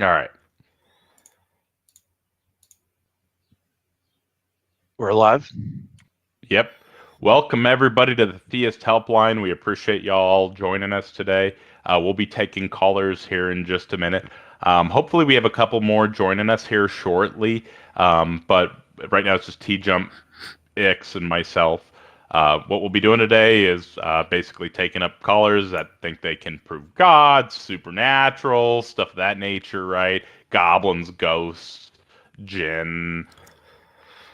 All right. We're alive. Yep. Welcome, everybody, to the Theist Helpline. We appreciate y'all joining us today. We'll be taking callers here in just a minute. Hopefully, we have a couple more joining us here shortly. But right now, it's just T Jump, Ix, and myself. What we'll be doing today is basically taking up callers that think they can prove God, supernatural, stuff of that nature, right? Goblins, ghosts, jinn,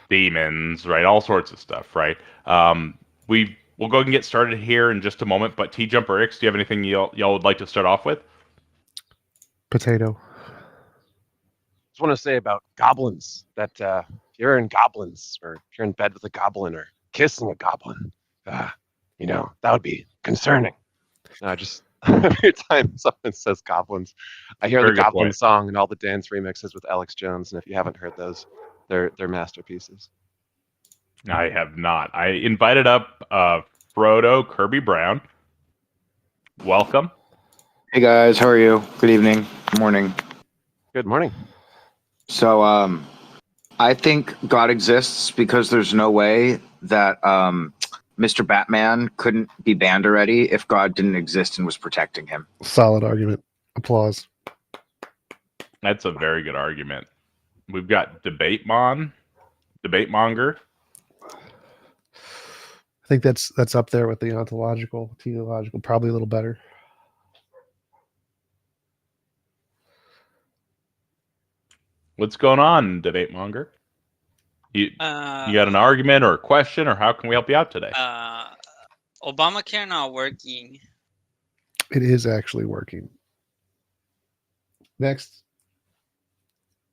demons, right? All sorts of stuff, right? We'll go ahead and get started here in just a moment. But T Jump or Ix, do you have anything y'all would like to start off with? Potato. Just want to say about goblins that if you're in goblins or if you're in bed with a goblin or kissing a goblin, that would be concerning. Just every time someone says goblins, I hear Very the good goblin point. song and all the dance remixes with Alex Jones. And if you haven't heard those, they're masterpieces. I have not. I invited up Frodo Kirby Brown. Welcome. Hey guys, how are you? Good evening, morning. Good morning. So, I think God exists because there's no way that Mr. Batman couldn't be banned already if God didn't exist and was protecting him. Solid argument. Applause. That's a very good argument. We've got Debate Monger. I think that's up there with the ontological, teleological, probably a little better. What's going on, Debate Monger? You got an argument or a question, or how can we help you out today? Obamacare not working. It is actually working. Next.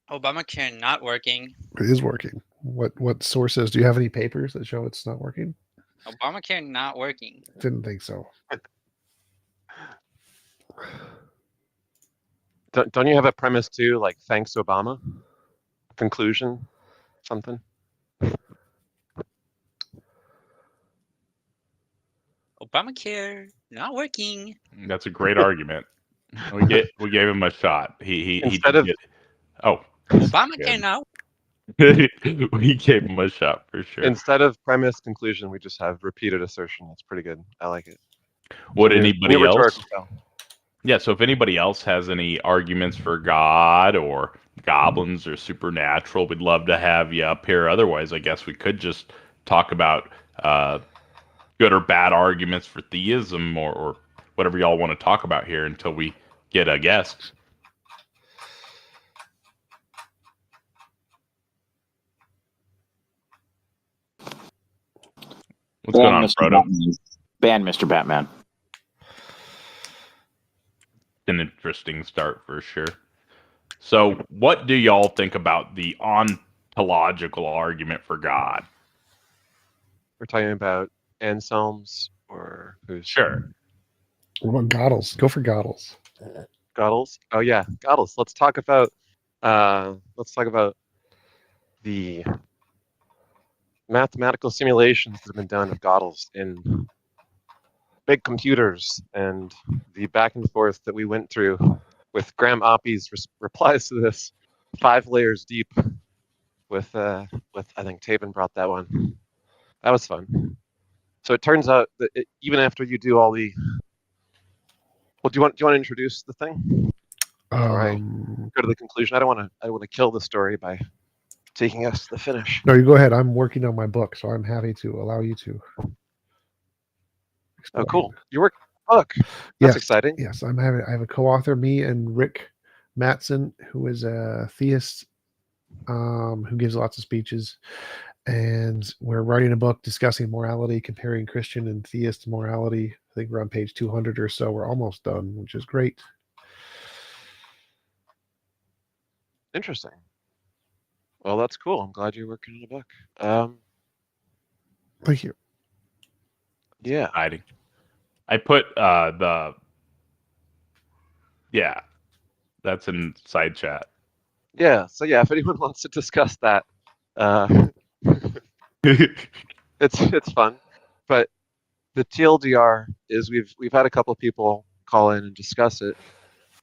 Obamacare not working. It is working. What sources? Do you have any papers that show it's not working? Obamacare not working. Didn't think so. Don't you have a premise too, like thanks Obama? Conclusion? Something? Obamacare not working. That's a great argument. We gave him a shot. He Instead did of- get it. Oh, Obamacare now. we gave him a shot for sure. Instead of premise conclusion, we just have repeated assertion. That's pretty good. I like it. Would New anybody else? rhetorical style. Yeah, so if anybody else has any arguments for God or goblins or supernatural, we'd love to have you up here. Otherwise, I guess we could just talk about good or bad arguments for theism or whatever y'all want to talk about here until we get a guest. What's going on, Frodo? Ban Mr. Batman. An interesting start for sure. So, what do y'all think about the ontological argument for God? We're talking about Anselm's or who's? Sure. What about Goddles? Go for Goddles. Goddles. Oh yeah, Goddles. Let's talk about the mathematical simulations that have been done of Goddles in big computers and the back and forth that we went through with Graham Oppie's replies to this 5 layers deep with I think Taven brought that one. That was fun. So it turns out that even after you do all the do you want to introduce the thing? Right. Go to the conclusion. I don't want to kill the story by taking us to the finish. No, you go ahead. I'm working on my book, so I'm happy to allow you to. Oh, cool. You work on a book. That's exciting. Yes, I have a co-author, me and Rick Matson, who is a theist who gives lots of speeches. And we're writing a book discussing morality, comparing Christian and theist morality. I think we're on page 200 or so. We're almost done, which is great. Interesting. Well, that's cool. I'm glad you're working on a book. Thank you. Yeah. Hiding. I put that's in side chat. Yeah. So yeah, if anyone wants to discuss that, it's fun. But the TLDR is we've had a couple of people call in and discuss it,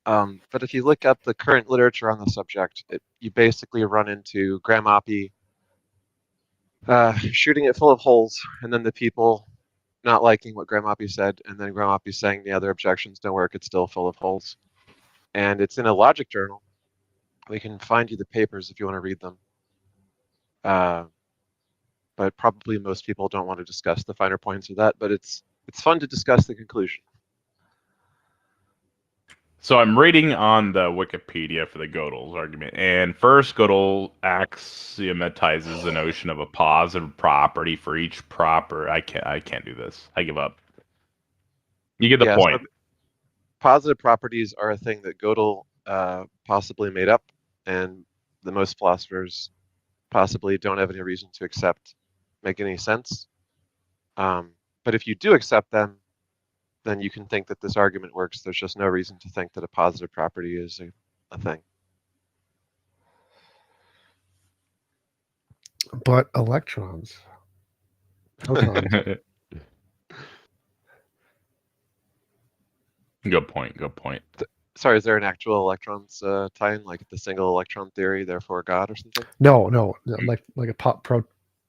But if you look up the current literature on the subject, you basically run into Graham Oppy shooting it full of holes, and then the people not liking what Graham Oppy said, and then Graham Oppy saying the other objections don't work, it's still full of holes. And it's in a logic journal. We can find you the papers if you want to read them. But probably most people don't want to discuss the finer points of that, but it's fun to discuss the conclusion. So I'm reading on the Wikipedia for the Gödel's argument, and first Gödel axiomatizes the notion of a positive property for each proper. I can't do this. I give up. You get the Yeah, point. so positive properties are a thing that Gödel possibly made up, and the most philosophers possibly don't have any reason to accept make any sense. But if you do accept them, then you can think that this argument works. There's just no reason to think that a positive property is a thing. But electrons, protons. Good point. Good point. Sorry, is there an actual electrons tie-in, like the single electron theory, therefore God or something? No, like a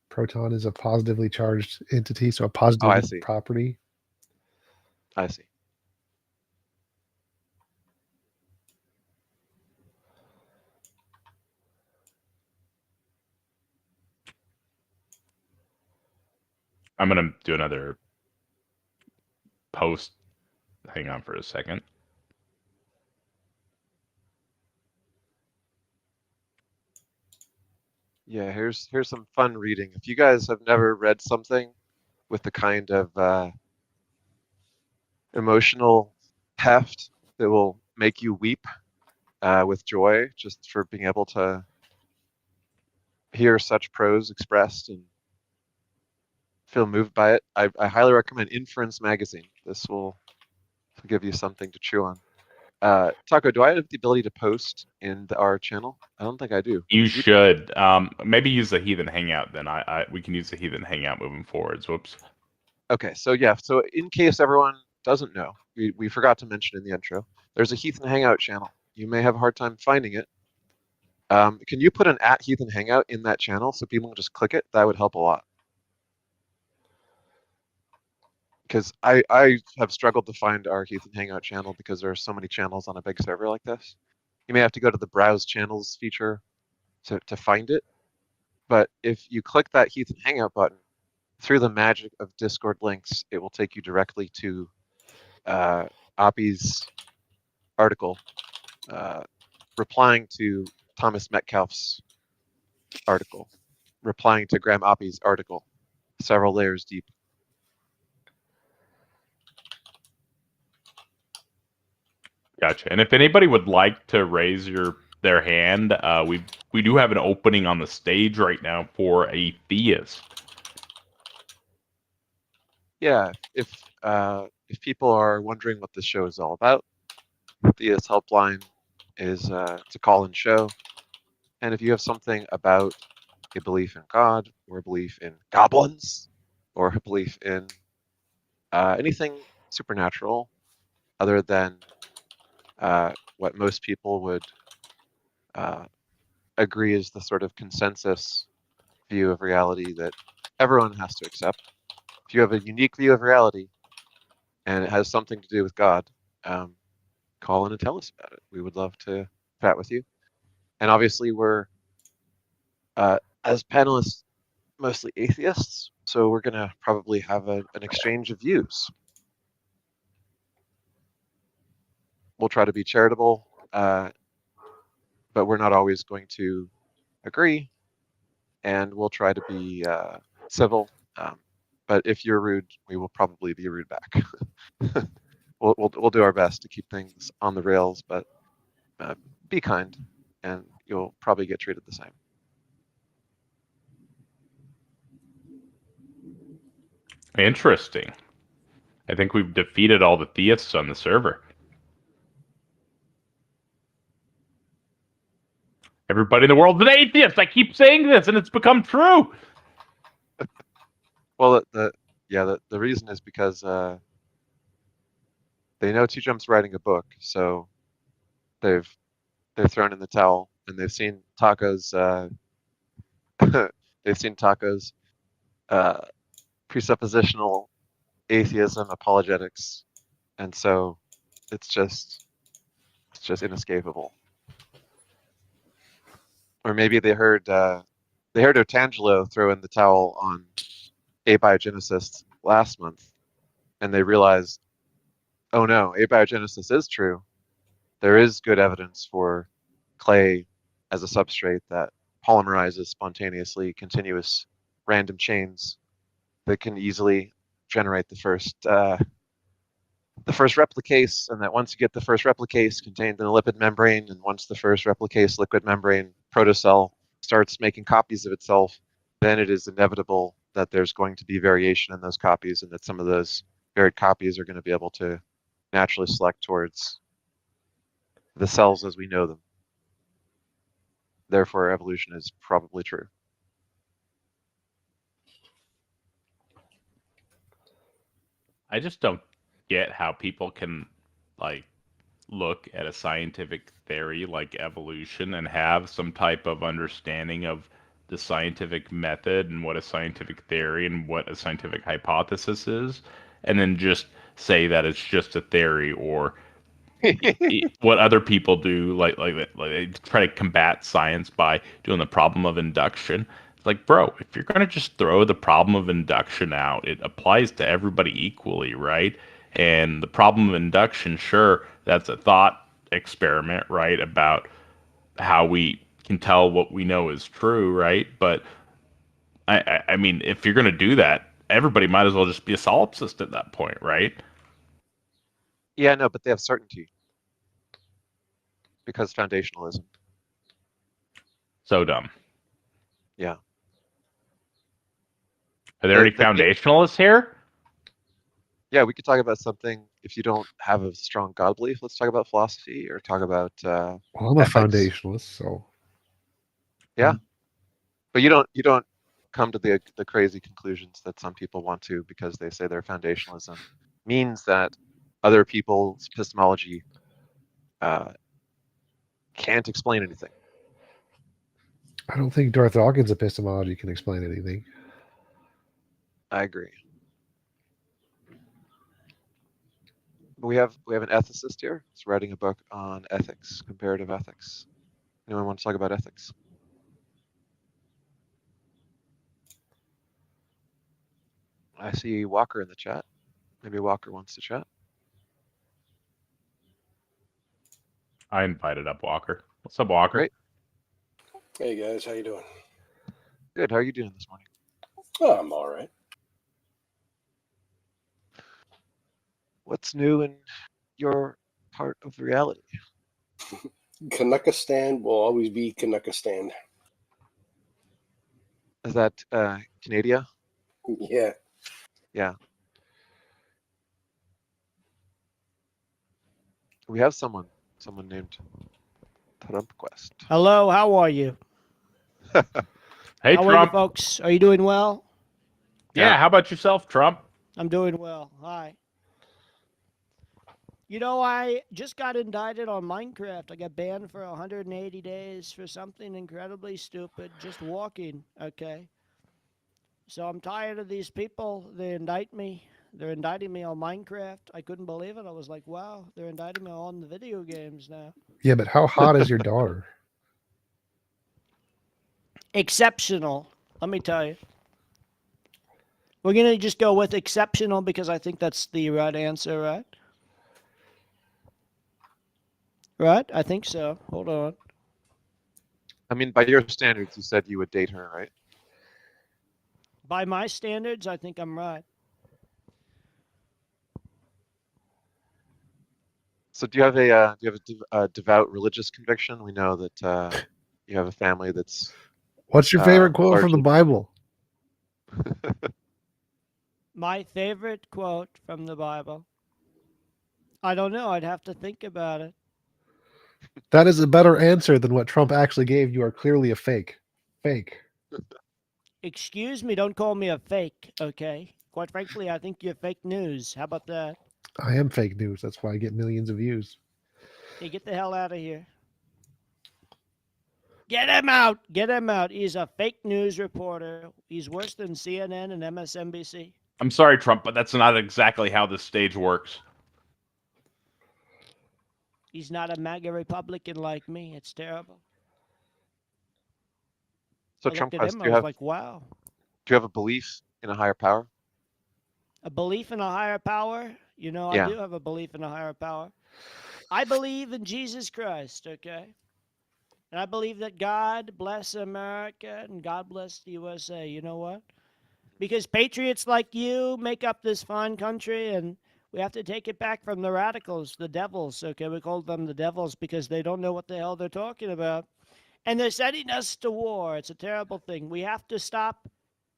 proton is a positively charged entity, so a positive see. property. I see. I'm gonna do another post. Hang on for a second. Yeah, here's some fun reading. If you guys have never read something with the kind of emotional heft that will make you weep with joy just for being able to hear such prose expressed and feel moved by it, I highly recommend Inference Magazine. This will give you something to chew on. Taco, do I have the ability to post in our channel? I don't think I do. You should. Maybe use the Heathen Hangout then. We can use the Heathen Hangout moving forwards. Whoops. Okay, so yeah, so in case everyone doesn't know, we forgot to mention in the intro, there's a Heathen Hangout channel. You may have a hard time finding it. Can you put an @Heathen Hangout in that channel so people can just click it? That would help a lot. Because I have struggled to find our Heathen Hangout channel because there are so many channels on a big server like this. You may have to go to the Browse Channels feature to find it. But if you click that Heathen Hangout button, through the magic of Discord links, it will take you directly to Oppy's article, replying to Thomas Metcalfe's article, replying to Graham Oppy's article, several layers deep. Gotcha. And if anybody would like to raise their hand, we do have an opening on the stage right now for a theist. Yeah, if people are wondering what this show is all about, Theist Helpline is it's a call-in show, and if you have something about a belief in God, or a belief in goblins, or a belief in anything supernatural other than what most people would agree is the sort of consensus view of reality that everyone has to accept. If you have a unique view of reality and it has something to do with God, call in and tell us about it. We would love to chat with you. And obviously we're, as panelists, mostly atheists, so we're going to probably have an exchange of views. We'll try to be charitable, but we're not always going to agree, and we'll try to be civil. But if you're rude, we will probably be rude back. We'll do our best to keep things on the rails, but be kind, and you'll probably get treated the same. Interesting. I think we've defeated all the theists on the server. Everybody in the world is an atheist. I keep saying this, and it's become true. Well, the reason is because they know Two Jump's writing a book, so they've thrown in the towel, and they've seen Taco's presuppositional atheism apologetics, and so it's just inescapable. Or maybe they heard Otangelo throw in the towel on abiogenesis last month, and they realized, oh no, abiogenesis is true. There is good evidence for clay as a substrate that polymerizes spontaneously, continuous random chains that can easily generate the first replicase, and that once you get the first replicase contained in a lipid membrane, and once the first replicase liquid membrane protocell starts making copies of itself, then it is inevitable that there's going to be variation in those copies, and that some of those varied copies are going to be able to naturally select towards the cells as we know them. Therefore, evolution is probably true. I just don't get how people can like look at a scientific theory like evolution and have some type of understanding of the scientific method and what a scientific theory and what a scientific hypothesis is, and then just say that it's just a theory, or what other people do, like they try to combat science by doing the problem of induction. It's like, bro, if you're gonna just throw the problem of induction out, it applies to everybody equally, right? And the problem of induction, sure, that's a thought experiment, right, about how we can tell what we know is true, right? But I mean, if you're gonna do that, everybody might as well just be a solipsist at that point, right? Yeah, no, but they have certainty because foundationalism. So dumb. Yeah. Are there any The- foundationalists here? Yeah, we could talk about something. If you don't have a strong God belief, let's talk about philosophy, or talk about Well, I'm a ethics. foundationalist, so Yeah, but you don't come to the crazy conclusions that some people want to, because they say their foundationalism means that other people's epistemology can't explain anything. I don't think Darth Dawkins' epistemology can explain anything. I agree. We have an ethicist here. He's writing a book on ethics, comparative ethics. Anyone want to talk about ethics? I see Walker in the chat. Maybe Walker wants to chat. I invited up Walker. What's up, Walker? Great. Hey guys, how you doing? Good. How are you doing this morning? Oh, I'm all right. What's new in your part of the reality? Canuckistan will always be Canuckistan. Is that Canada? Yeah. Yeah. We have someone named Trump Quest. Hello, how are you? Hey, how are you, Trump. folks? Are you doing well? Yeah, how about yourself, Trump? I'm doing well. Hi. You know, I just got indicted on Minecraft. I got banned for 180 days for something incredibly stupid, just walking, okay? So I'm tired of these people. They indict me. They're indicting me on Minecraft. I couldn't believe it. I was like, wow, they're indicting me on the video games now. Yeah, but how hot is your daughter? Exceptional, let me tell you. We're going to just go with exceptional because I think that's the right answer, right? Right? I think so. Hold on. I mean, by your standards, you said you would date her, right? By my standards, I think I'm right. So do you have a devout religious conviction? We know that you have a family that's. What's your favorite quote from the largely- Bible? My favorite quote from the Bible. I don't know. I'd have to think about it. That is a better answer than what Trump actually gave. You are clearly a fake. Fake. Excuse me, don't call me a fake, okay? Quite frankly, I think you're fake news. How about that? I am fake news. That's why I get millions of views. Hey, get the hell out of here. Get him out. Get him out. He's a fake news reporter. He's worse than CNN and MSNBC. I'm sorry, Trump, but that's not exactly how this stage works. He's not a MAGA Republican like me. It's terrible. So I Trump looked at Quest, him. do I you was have like, wow. a belief in a higher power? A belief in a higher power? You know, I Yeah. do have a belief in a higher power. I believe in Jesus Christ, okay? And I believe that God bless America and God bless the USA. You know what? Because patriots like you make up this fine country, and we have to take it back from the radicals, the devils, okay? We call them the devils because they don't know what the hell they're talking about. And they're sending us to war. It's a terrible thing. We have to stop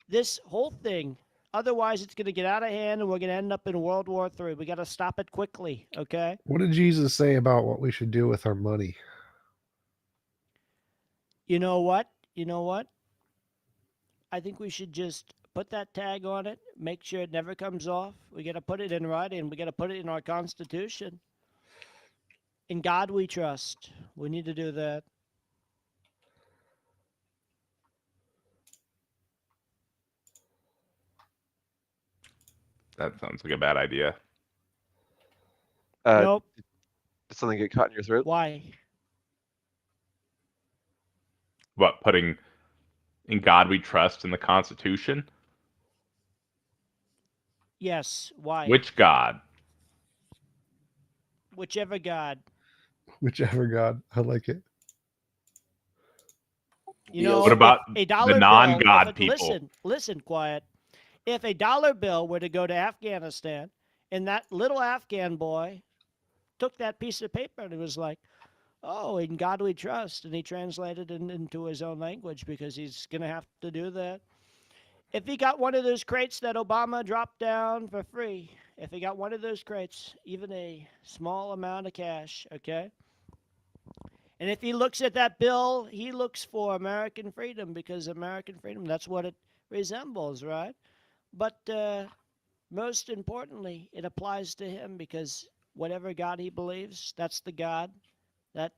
this whole thing. Otherwise, it's going to get out of hand, and we're going to end up in World War III. We got to stop it quickly, okay? What did Jesus say about what we should do with our money? You know what? You know what? I think we should just put that tag on it, make sure it never comes off. We got to put it in writing. We got to put it in our Constitution. In God we trust. We need to do that. That sounds like a bad idea. Nope. Did something get caught in your throat? Why? What, putting in God we trust in the Constitution? Yes. Why? Which God? Whichever God. Whichever God. I like it. You know, What about if a the dollar non-God bill, people? Listen, quiet. If a dollar bill were to go to Afghanistan, and that little Afghan boy took that piece of paper and he was like, oh, in God we trust, and he translated it into his own language because he's going to have to do that. If he got one of those crates that Obama dropped down for free, if he got one of those crates, even a small amount of cash, okay? And if he looks at that bill, he looks for American freedom because American freedom, that's what it resembles, right? But most importantly, it applies to him because whatever God he believes, that's the God that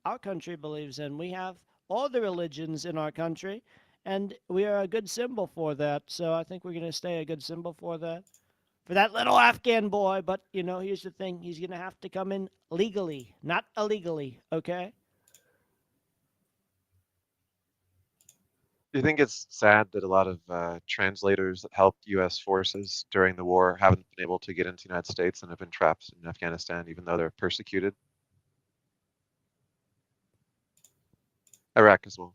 our country believes in. We have all the religions in our country, and we are a good symbol for that. So I think we're going to stay a good symbol for that. For that little Afghan boy, but, you know, here's the thing. He's going to have to come in legally, not illegally, okay? Do you think it's sad that a lot of translators that helped U.S. forces during the war haven't been able to get into the United States and have been trapped in Afghanistan, even though they're persecuted? Iraq as well.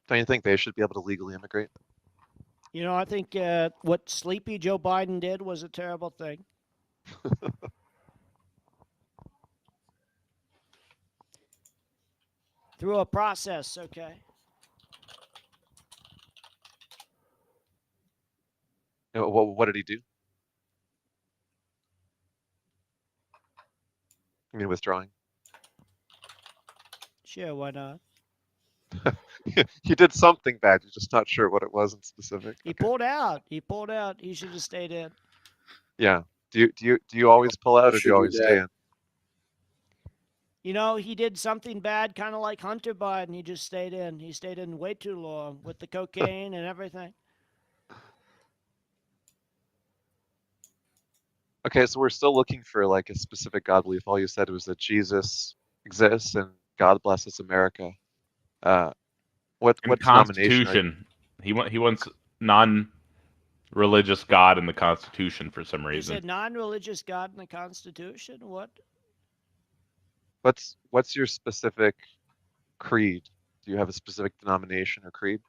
Don't you think they should be able to legally immigrate? You know, I think what sleepy Joe Biden did was a terrible thing. Through a process, okay? You know, what did he do? I mean, withdrawing. Sure, why not? He did something bad. You're just not sure what it was in specific. He Okay. pulled out. He pulled out. He should have stayed in. Yeah. Do you always pull out, or do Should you do always that. stay in? You know, he did something bad, kind of like Hunter Biden. He just stayed in. He stayed in way too long with the cocaine and everything. Okay, so we're still looking for like a specific God belief. All you said was that Jesus exists and God blesses America. What In the denomination are you? Constitution. He wants non-religious God in the Constitution for some He reason. said non-religious God in the Constitution. What? What's your specific creed? Do you have a specific denomination or creed?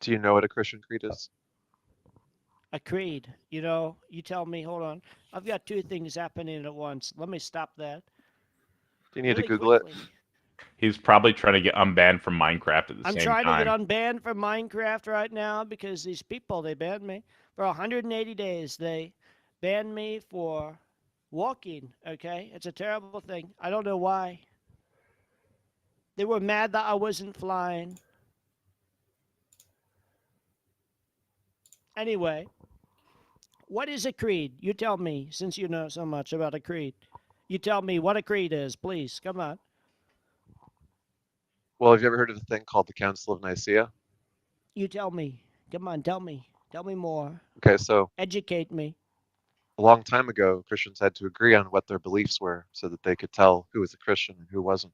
Do you know what a Christian creed is? A creed. You know, you tell me. Hold on. I've got two things happening at once. Let me stop that. Do you need to Really Google it? quickly. He's probably trying to get unbanned from Minecraft at the I'm same trying to time. get unbanned from Minecraft right now because these people, they banned me. For 180 days, they banned me for walking, okay? It's a terrible thing. I don't know why. They were mad that I wasn't flying. Anyway, what is a creed? You tell me, since you know so much about a creed. You tell me what a creed is, please. Come on. Well, have you ever heard of a thing called the Council of Nicaea? You tell me. Come on, tell me. Tell me more. Okay, so Educate me. a long time ago, Christians had to agree on what their beliefs were so that they could tell who was a Christian and who wasn't.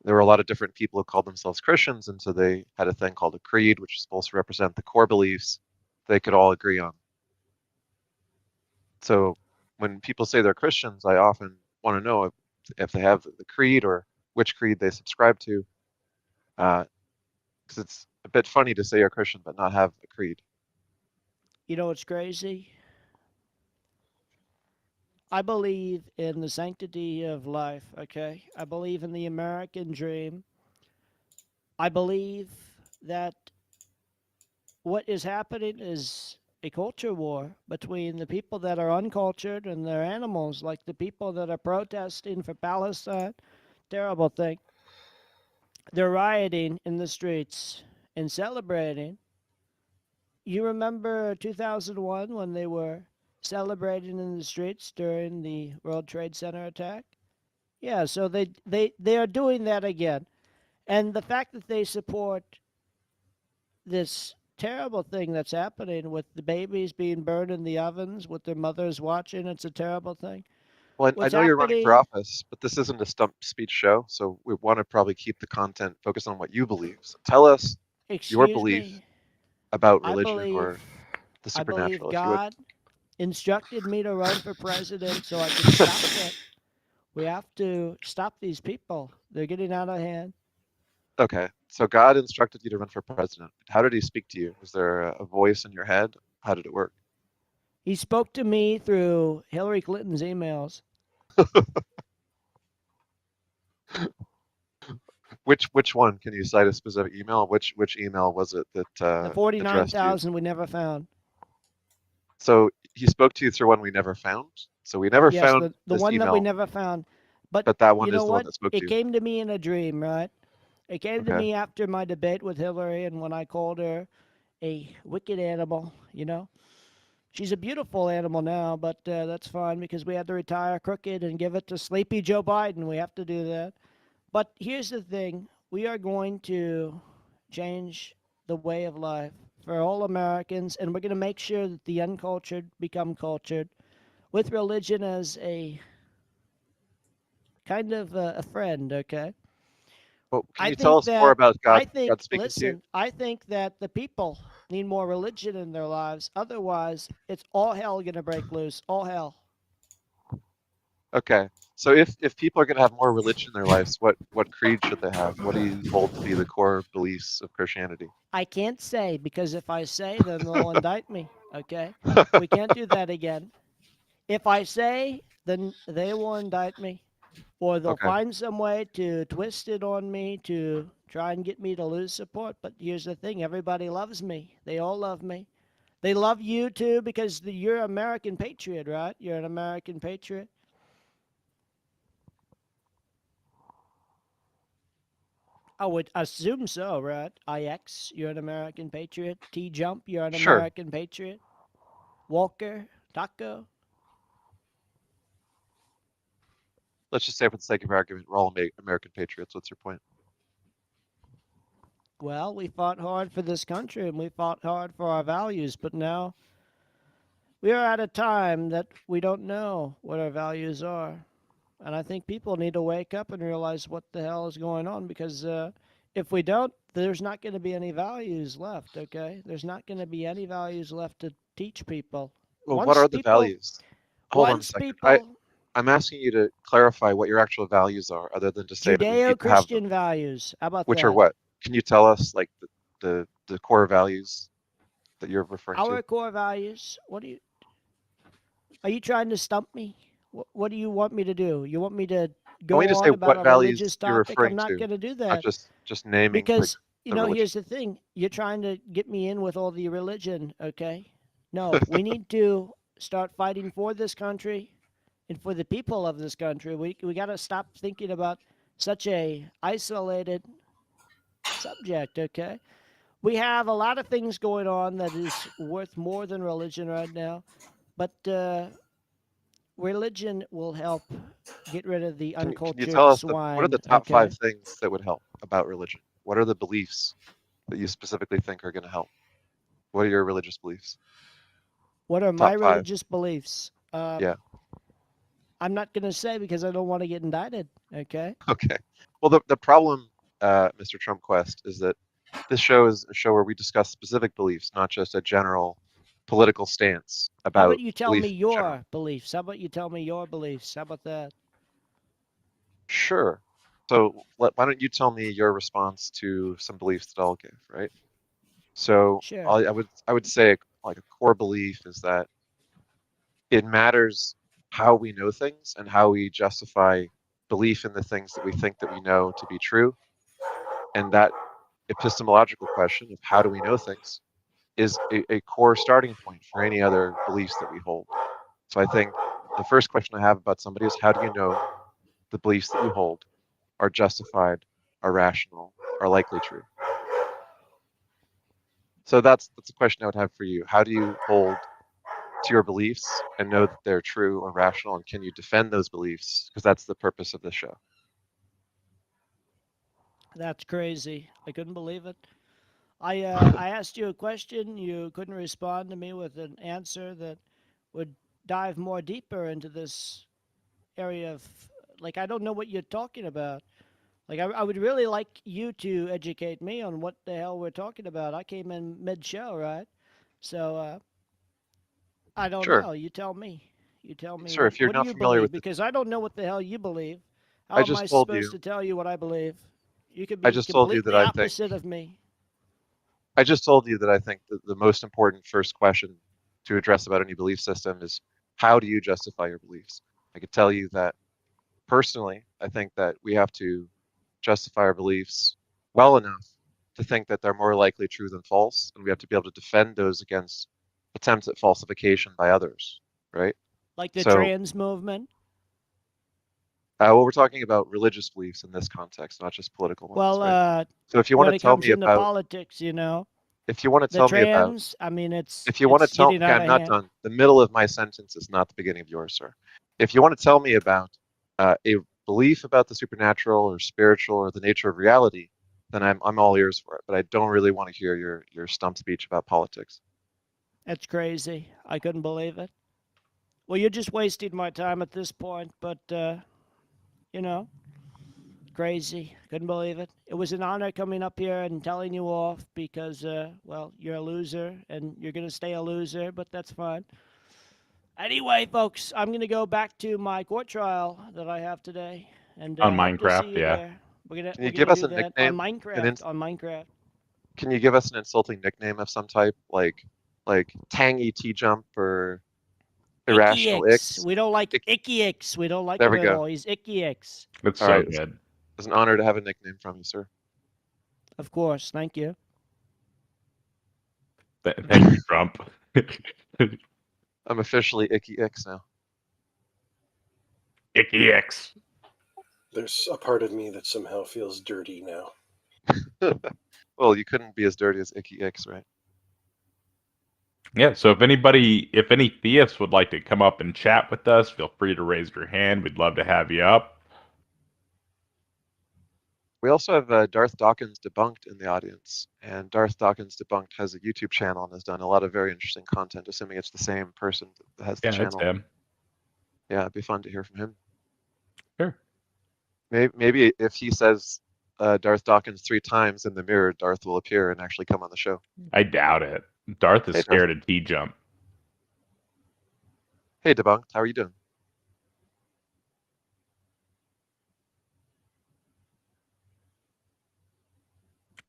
There were a lot of different people who called themselves Christians, and so they had a thing called a creed, which is supposed to represent the core beliefs they could all agree on. So when people say they're Christians, I often want to know if they have the creed or which creed they subscribe to, because it's a bit funny to say you're a Christian but not have a creed. You know what's crazy? I believe in the sanctity of life, okay? I believe in the American dream. I believe that what is happening is a culture war between the people that are uncultured and they're animals, like the people that are protesting for Palestine. Terrible thing. They're rioting in the streets and celebrating. You remember 2001 when they were celebrating in the streets during the World Trade Center attack? Yeah, so they are doing that again. And the fact that they support this terrible thing that's happening with the babies being burned in the ovens with their mothers watching, it's a terrible thing. Well, I What's know you're running for happening? office, but this isn't a stump speech show, so we want to probably keep the content focused on what you believe. So tell us your Excuse belief me. about I religion believe or the I believe supernatural, if you would. God instructed me to run for president so I could stop it. We have to stop these people. They're getting out of hand. Okay, so God instructed you to run for president. How did he speak to you? Was there a voice in your head? How did it work? He spoke to me through Hillary Clinton's emails. Which one? Can you cite a specific email? Which email was it that The addressed you? 49,000 we never found. So he spoke to you through one we never found. So we never Yes, found the this one that we email, never found. But but that you one know is the one what? that spoke to It you. came to me in a dream, right? It came to Okay. me after my debate with Hillary and when I called her a wicked animal, you know? She's a beautiful animal now, but that's fine because we had to retire crooked and give it to sleepy Joe Biden. We have to do that. But here's the thing. We are going to change the way of life for all Americans, and we're going to make sure that the uncultured become cultured with religion as a kind of a friend, okay? Well, can I you tell think us more that, about God speaking to you? listen, I think that the people need more religion in their lives. Otherwise, it's all hell going to break loose. All hell. Okay. So if people are going to have more religion in their lives, what creed should they have? What do you hold to be the core beliefs of Christianity? I can't say because if I say, then they'll indict me, okay? We can't do that again. If I say, then they will indict me, or they'll Okay. find some way to twist it on me to try and get me to lose support. But here's the thing: everybody loves me. They all love me. They love you too because you're an American patriot, right? You're an American patriot. I would assume so, right? IX, you're an American patriot. T Jump, you're an Sure. American patriot. Walker, Taco. Let's just say for the sake of argument, we're all American patriots. What's your point? Well, we fought hard for this country and we fought hard for our values, but now we are at a time that we don't know what our values are. And I think people need to wake up and realize what the hell is going on because if we don't, there's not going to be any values left, okay? There's not going to be any values left to teach people. Well, what are the values? Hold on a Once second. people, I'm asking you to clarify what your actual values are, other than to say that we need to have them. Judeo-Christian values, how about Which are that? what? Can you tell us like the core values that you're referring Our to? core values, are you trying to stump me? What do you want me to do? You want me to I want go you to say on about what a values religious you're topic? I'm referring not to, going to do not that just naming because, the religion. here's the thing. You're trying to get me in with all the religion, okay? No, we need to start fighting for this country and for the people of this country. We got to stop thinking about such a isolated subject, okay? we have a lot of things going on that is worth more than religion right now, but religion will help get rid of the Can you uncultured tell us what are swine. the top Okay. 5 things that would help about religion? What are the beliefs that you specifically think are going to help? What are your religious beliefs? What are my Top 5. religious beliefs? Yeah. I'm not going to say because I don't want to get indicted. Okay. Okay. Well, the problem, Mr. Trump Quest, is that this show is a show where we discuss specific beliefs, not just a general political stance How about about you tell belief me in your general. beliefs? How about you tell me your beliefs? How about that? Sure. So why don't you tell me your response to some beliefs that I'll give, right? So Sure. I would say like a core belief is that it matters how we know things and how we justify belief in the things that we think that we know to be true. And that epistemological question of how do we know things is a core starting point for any other beliefs that we hold. So I think the first question I have about somebody is how do you know the beliefs that you hold are justified, are rational, are likely true? So that's a question I would have for you. How do you hold to your beliefs and know that they're true or rational, and can you defend those beliefs? Because that's the purpose of this show. That's crazy. I couldn't believe it. I asked you a question. You couldn't respond to me with an answer that would dive more deeper into this area of, like, I don't know what you're talking about. Like, I would really like you to educate me on what the hell we're talking about. I came in mid-show, right? So I don't Sure, know. You tell me. You tell me. sure. If you're What do not you familiar believe? with the, Because I don't know what the hell you believe. How I am I just told supposed you, to tell you what I believe? You could I be just told you that completely I think, opposite of me. I just told you that I think that the most important first question to address about any belief system is how do you justify your beliefs? I could tell you that personally, I think that we have to justify our beliefs well enough to think that they're more likely true than false, and we have to be able to defend those against attempts at falsification by others, right? Like the So, trans movement. well, we're talking about religious beliefs in this context, not just political ones, Well, right? So, if you want when to it tell comes me into about, politics, you know, if you want to the tell me about, trans. I mean, it's if you want to it's tell, getting okay, out I'm of not hand. done. The middle of my sentence is not the beginning of yours, sir. If you want to tell me about a belief about the supernatural or spiritual or the nature of reality, then I'm all ears for it. But I don't really want to hear your stump speech about politics. That's crazy. I couldn't believe it. Well, you're just wasting my time at this point, but you know, crazy. Couldn't believe it. It was an honor coming up here and telling you off because, well, you're a loser and you're gonna stay a loser, but that's fine. Anyway, folks, I'm gonna go back to my court trial that I have today, and On hope to see Minecraft, you yeah. there. We're gonna Can you we're give gonna us do a that on nickname? Minecraft. On Minecraft. Can you give us an insulting nickname of some type, like Tangy T Jump or Icky Irrational Ix. Ix? We don't like Ick- Icky Ix. We don't like There him we at go. all. He's Icky Ix. It's All so right, good. it's an honor to have a nickname from you, sir. Of course. Thank you. Thank you, Trump. I'm officially Icky Ix now. Icky X. There's a part of me that somehow feels dirty now. Well, you couldn't be as dirty as Icky Ix, right? Yeah, so if any theists would like to come up and chat with us, feel free to raise your hand. We'd love to have you up. We also have Darth Dawkins Debunked in the audience, and Darth Dawkins Debunked has a YouTube channel and has done a lot of very interesting content, assuming it's the same person that has the Yeah, it's channel. him. Yeah, it'd be fun to hear from him. Sure. Maybe if he says Darth Dawkins 3 times in the mirror, Darth will appear and actually come on the show. I doubt it. Darth is Hey, scared Darth. of T-Jump. Hey, Debunked, how are you doing?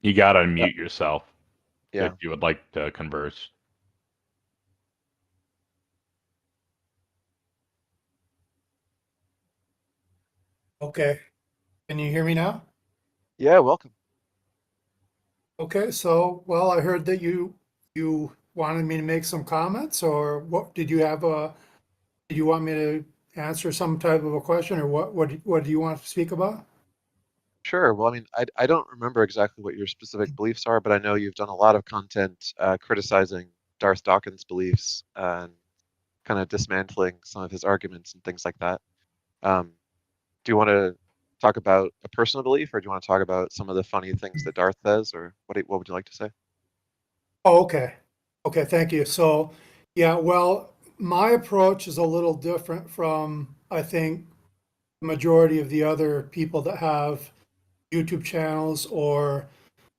You gotta unmute yourself Yeah. if you would like to converse. Okay. Can you hear me now? Yeah, welcome. Okay, so, well, I heard that you wanted me to make some comments, or what, did you want me to answer some type of a question, or what do you want to speak about? Sure. Well, I mean, I don't remember exactly what your specific beliefs are, but I know you've done a lot of content criticizing Darth Dawkins' beliefs and kind of dismantling some of his arguments and things like that. Um, do you want to talk about a personal belief, or do you want to talk about some of the funny things that Darth says, or what would you like to say? Oh, okay. Okay, thank you. So, yeah, well, my approach is a little different from, I think, the majority of the other people that have YouTube channels or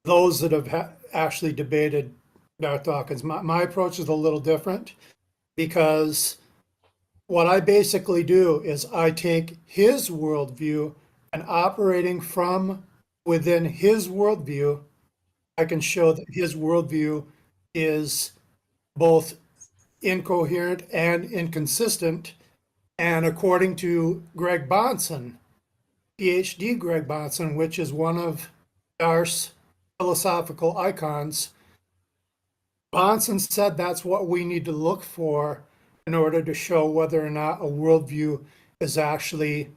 those that have actually debated Darth Dawkins. My approach is a little different because what I basically do is I take his worldview and operating from within his worldview, I can show that his worldview is both incoherent and inconsistent. And according to Greg Bonson, PhD Greg Bonson, which is one of Darth's philosophical icons, Bonson said that's what we need to look for in order to show whether or not a worldview is actually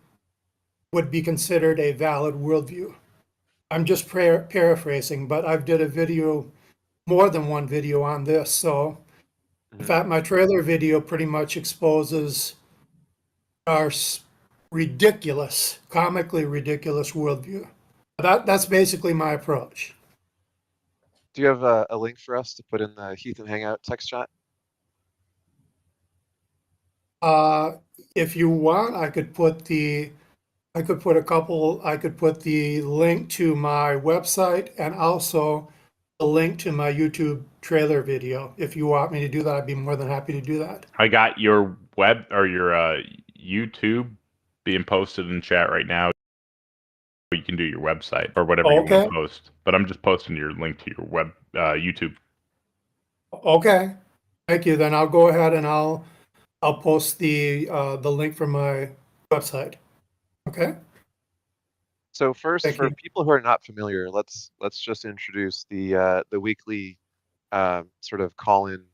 would be considered a valid worldview. I'm just paraphrasing, but I've did a video, more than one video on this. So in fact, my trailer video pretty much exposes our ridiculous, comically ridiculous worldview. That's basically my approach. Do you have a link for us to put in the Heath and Hangout text chat? If you want, I could put the I could put the link to my website and also a link to my YouTube trailer video. If you want me to do that, I'd be more than happy to do that. I got your web or your YouTube being posted in chat right now. You can do your website or whatever you want Okay. to post, but I'm just posting your link to your web YouTube. Okay. Thank you. Then I'll go ahead and I'll post the link from my website. Okay. So first, Thank for you. people who are not familiar, let's just introduce the weekly sort of call-in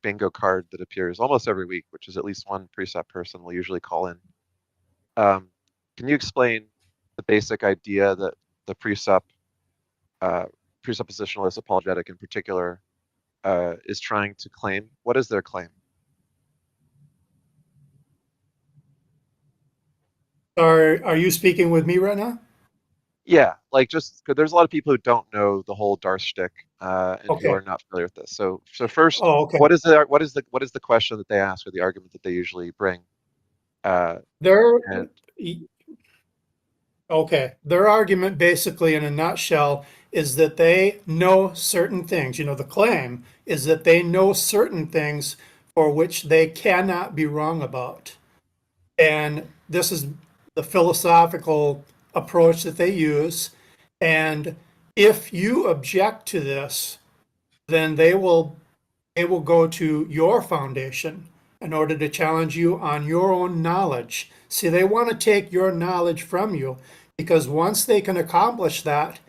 bingo card that appears almost every week, which is at least one precept person will usually call in. Can you explain the basic idea that the presuppositionalist apologetic in particular is trying to claim? What is their claim? Are you speaking with me right now? Yeah, like just 'cause there's a lot of people who don't know the whole Darth shtick and who Okay. are not familiar with this. So first, Oh, okay. what is the question that they ask or the argument that they usually bring? Their And Okay. Their argument, basically, in a nutshell, is that they know certain things. The claim is that they know certain things for which they cannot be wrong about. And this is the philosophical approach that they use. And if you object to this, then they will go to your foundation in order to challenge you on your own knowledge. See, they want to take your knowledge from you because once they can accomplish that,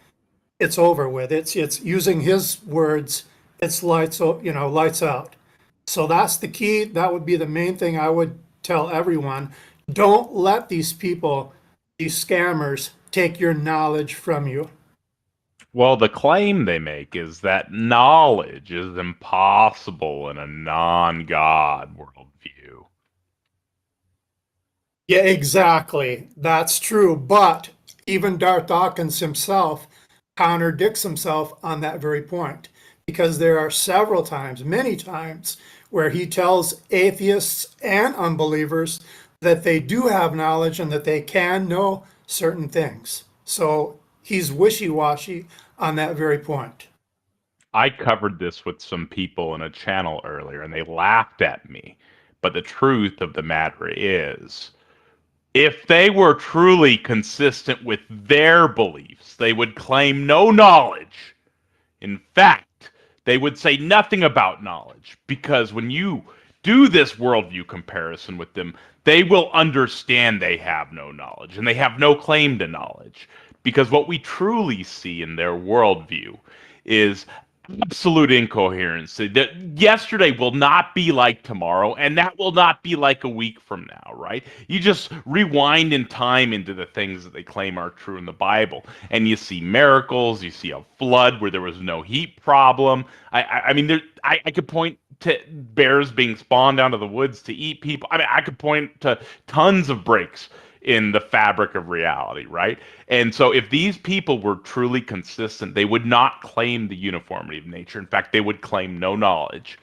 it's over with. It's using his words, it's lights out. So that's the key. That would be the main thing I would tell everyone. Don't let these people, these scammers, take your knowledge from you. Well, the claim they make is that knowledge is impossible in a non-God worldview. Yeah, exactly. That's true. But even Darth Dawkins himself contradicts himself on that very point because there are several times, many times, where he tells atheists and unbelievers that they do have knowledge and that they can know certain things. So he's wishy-washy on that very point. I covered this with some people in a channel earlier and they laughed at me. But the truth of the matter is, if they were truly consistent with their beliefs, they would claim no knowledge. In fact, they would say nothing about knowledge because when you do this worldview comparison with them, they will understand they have no knowledge and they have no claim to knowledge. Because what we truly see in their worldview is absolute incoherence. That yesterday will not be like tomorrow, and that will not be like a week from now, right? You just rewind in time into the things that they claim are true in the Bible, and you see miracles. You see a flood where there was no heat problem. I mean, I could point to bears being spawned out of the woods to eat people. I mean, I could point to tons of breaks in the fabric of reality, right? And so, if these people were truly consistent, they would not claim the uniformity of nature. In fact, they would claim no knowledge.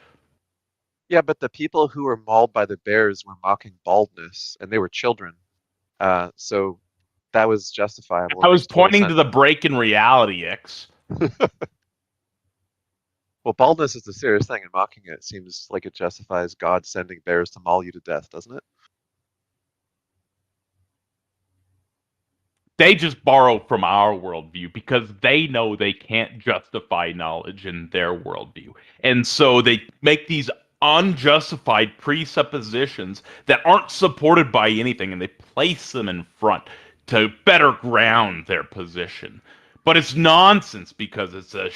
Yeah, but the people who were mauled by the bears were mocking baldness, and they were children. So that was justifiable. I It was makes total pointing to sense. the break in reality, Ix. Well, baldness is a serious thing, and mocking it seems like it justifies God sending bears to maul you to death, doesn't it? They just borrow from our worldview because they know they can't justify knowledge in their worldview. And so they make these unjustified presuppositions that aren't supported by anything, and they place them in front to better ground their position. But it's nonsense because it's a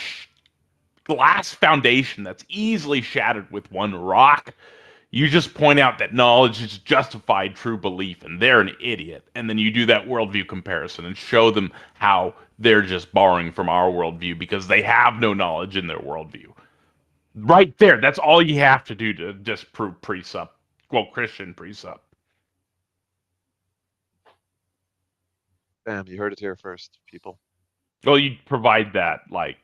glass foundation that's easily shattered with one rock. You just point out that knowledge is justified true belief, and they're an idiot. And then you do that worldview comparison and show them how they're just borrowing from our worldview because they have no knowledge in their worldview. Right there, that's all you have to do to disprove precept, well, Christian precept. Bam, you heard it here first, people. Well, you provide that, like,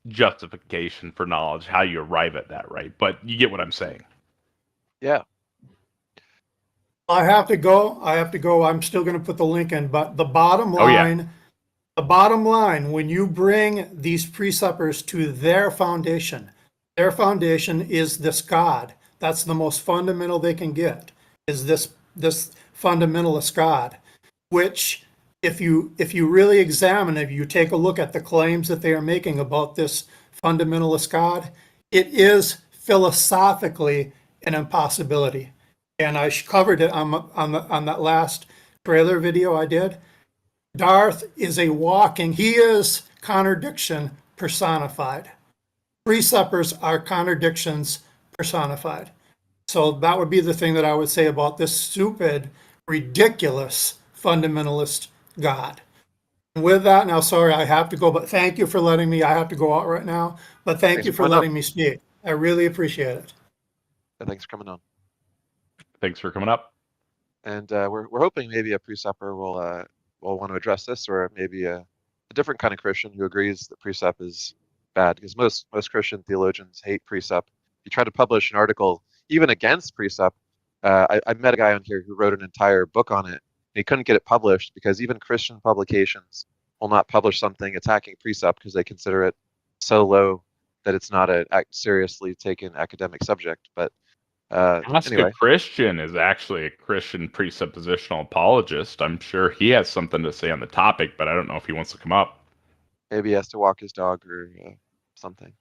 justification for knowledge, how you arrive at that, right? But you get what I'm saying. Yeah. I have to go. I'm still going to put the link in, but the bottom Oh, yeah. line, when you bring these preceptors to their foundation is this God. That's the most fundamental they can get, is this fundamentalist God, which if you really examine, if you take a look at the claims that they are making about this fundamentalist God, it is philosophically an impossibility. And I covered it on that last trailer video I did. Darth is he is contradiction personified. Preceptors are contradictions personified. So that would be the thing that I would say about this stupid, ridiculous fundamentalist God. And with that, now, sorry, I have to go, but thank you for letting me. I have to go out right now, but thank Thanks you for for coming on. letting me speak. I really appreciate it. Thanks for coming on. Thanks for coming up. And we're hoping maybe a preceptor will want to address this, or maybe a different kind of Christian who agrees that precept is bad, because most Christian theologians hate precept. You try to publish an article even against precept. I met a guy on here who wrote an entire book on it, and he couldn't get it published because even Christian publications will not publish something attacking precept because they consider it so low that it's not a seriously taken academic subject. But Ask anyway, a Christian is actually a Christian presuppositional apologist. I'm sure he has something to say on the topic, but I don't know if he wants to come up. maybe he has to walk his dog or something.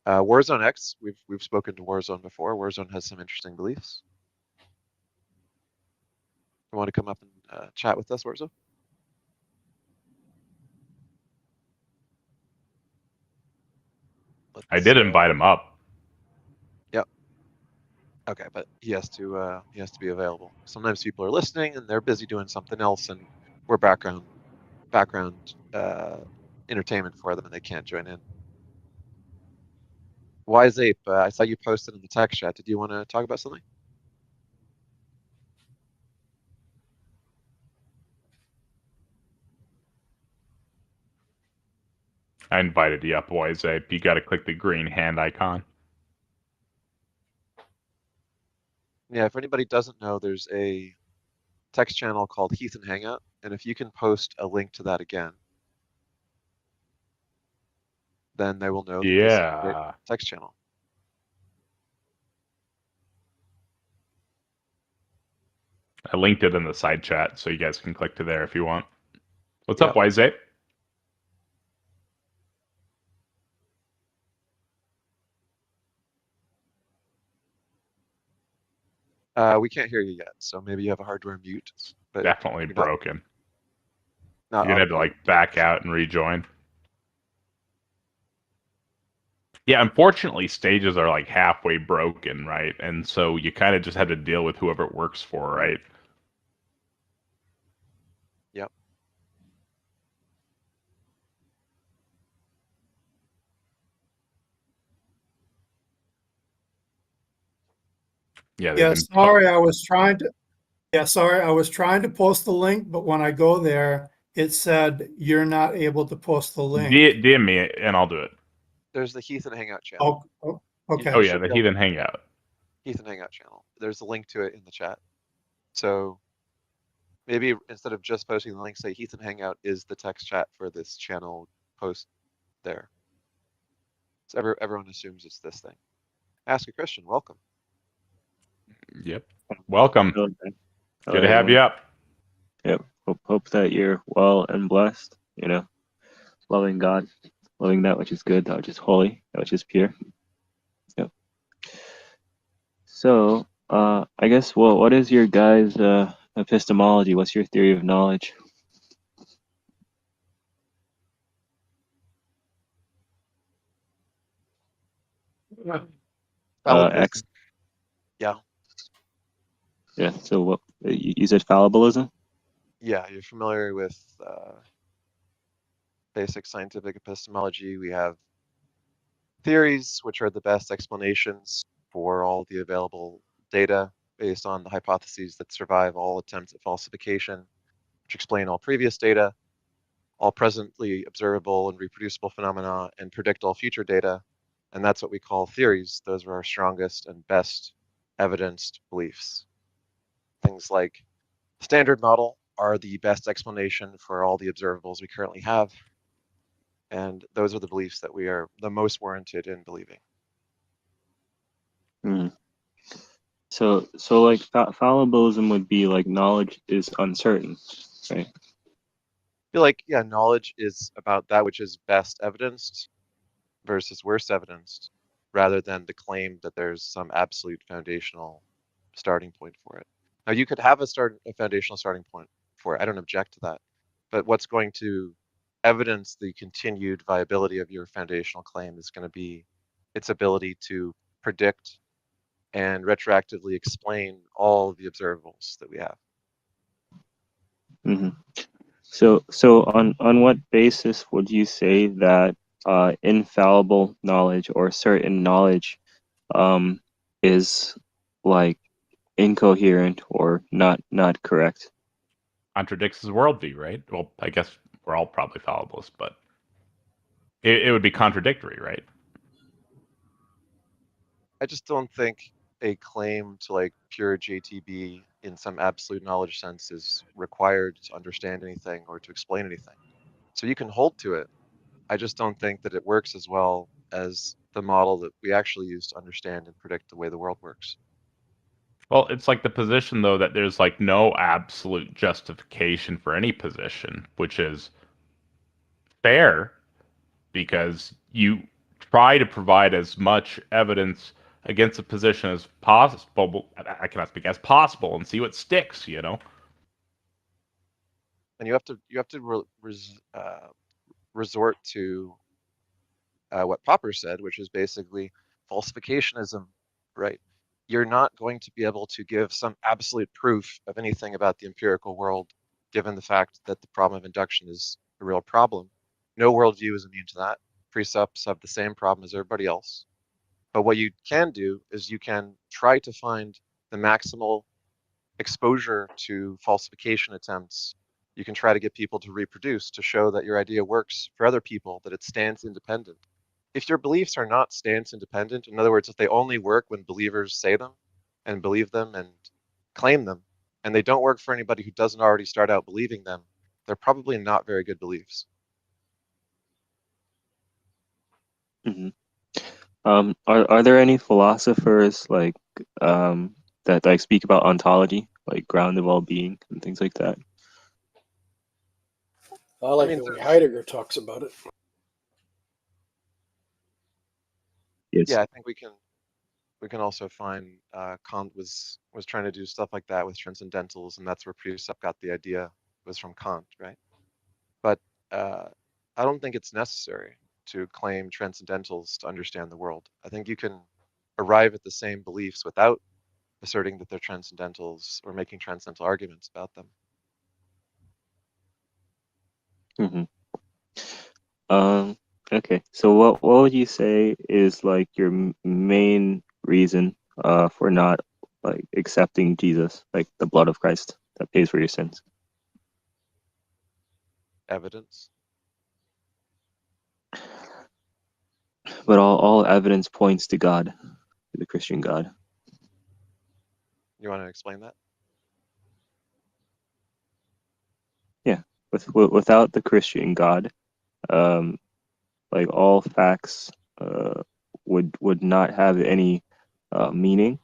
Warzone X, we've spoken to Warzone before. Warzone has some interesting beliefs. You want to come up and chat with us, Warzone? I did invite him up. Yep. Okay, but he has to be available. Sometimes people are listening and they're busy doing something else, and we're background entertainment for them, and they can't join in. Wise Ape, I saw you posted in the text chat. Did you want to talk about something? I invited you up, Wise Ape. You got to click the green hand icon. Yeah, if anybody doesn't know, there's a text channel called Heath and Hangout, and if you can post a link to that again, then they will know that this is a great Yeah. text channel. I linked it in the side chat, so you guys can click to there if you want. What's Yep. up, Wise Ape? We can't hear you yet, so maybe you have a hardware mute. But Definitely you're broken. not You're gonna have to audibly. like back out and rejoin. Yeah, unfortunately, stages are like halfway broken, right? And so you kind of just have to deal with whoever it works for, right? Yep. Yeah, they've Yeah, been. sorry, I was trying to. Yeah, sorry, I was trying to post the link, but when I go there, it said you're not able to post the link. DM me and I'll do it. There's the Heath and Hangout channel. Oh, You okay. Oh yeah, should the be able Heathen Hangout. Heath and Hangout channel. There's a link to it in the chat. So maybe instead of just posting the link, say Heath and Hangout is the text chat for this channel post there. So everyone assumes it's this thing. Ask a Christian, welcome. Yep. Welcome. Hello, Good to have you up. Yep. Hope that you're well and blessed. Loving God, loving that which is good, that which is holy, that which is pure. Yep. So, I guess, well, what is your guys' epistemology? What's your theory of knowledge? X. Yeah. Yeah. So what you said fallibilism? Yeah, you're familiar with basic scientific epistemology. We have theories, which are the best explanations for all the available data based on the hypotheses that survive all attempts at falsification, which explain all previous data, all presently observable and reproducible phenomena, and predict all future data. And that's what we call theories. Those are our strongest and best evidenced beliefs. Things like standard model are the best explanation for all the observables we currently have. And those are the beliefs that we are the most warranted in believing. Hmm. So like fallibilism would be like knowledge is uncertain, right? I feel like, yeah, knowledge is about that which is best evidenced versus worst evidenced, rather than the claim that there's some absolute foundational starting point for it. Now, you could have a foundational starting point for it. I don't object to that. But what's going to evidence the continued viability of your foundational claim is going to be its ability to predict and retroactively explain all the observables that we have. Mm-hmm. So on what basis would you say that infallible knowledge or certain knowledge is like incoherent or not correct? Contradicts his worldview, right? Well, I guess we're all probably fallibles, but it would be contradictory, right? I just don't think a claim to like pure JTB in some absolute knowledge sense is required to understand anything or to explain anything. So you can hold to it. I just don't think that it works as well as the model that we actually use to understand and predict the way the world works. Well, it's like the position though that there's like no absolute justification for any position, which is fair because you try to provide as much evidence against a position as possible. I cannot speak as possible and see what sticks. And you have to resort to what Popper said, which is basically falsificationism, right? You're not going to be able to give some absolute proof of anything about the empirical world, given the fact that the problem of induction is a real problem. No worldview is immune to that. Precepts have the same problem as everybody else. But what you can do is you can try to find the maximal exposure to falsification attempts. You can try to get people to reproduce to show that your idea works for other people, that it stands independent. If your beliefs are not stance independent, in other words, if they only work when believers say them and believe them and claim them, and they don't work for anybody who doesn't already start out believing them, they're probably not very good beliefs. Mm-hmm. Are there any philosophers like that like speak about ontology, like ground of all being and things like that? I like the way Heidegger talks about it. Yes. Yeah, I think we can also find Kant was trying to do stuff like that with transcendentals, and that's where Precept got the idea, was from Kant, right? But I don't think it's necessary. to claim transcendentals to understand the world. I think you can arrive at the same beliefs without asserting that they're transcendentals or making transcendental arguments about them. Okay. So what would you say is like your main reason for not like accepting Jesus, like the blood of Christ that pays for your sins? Evidence. But all evidence points to God, to the Christian God. You want to explain that? Yeah. Without the Christian God, like all facts would not have any meaning,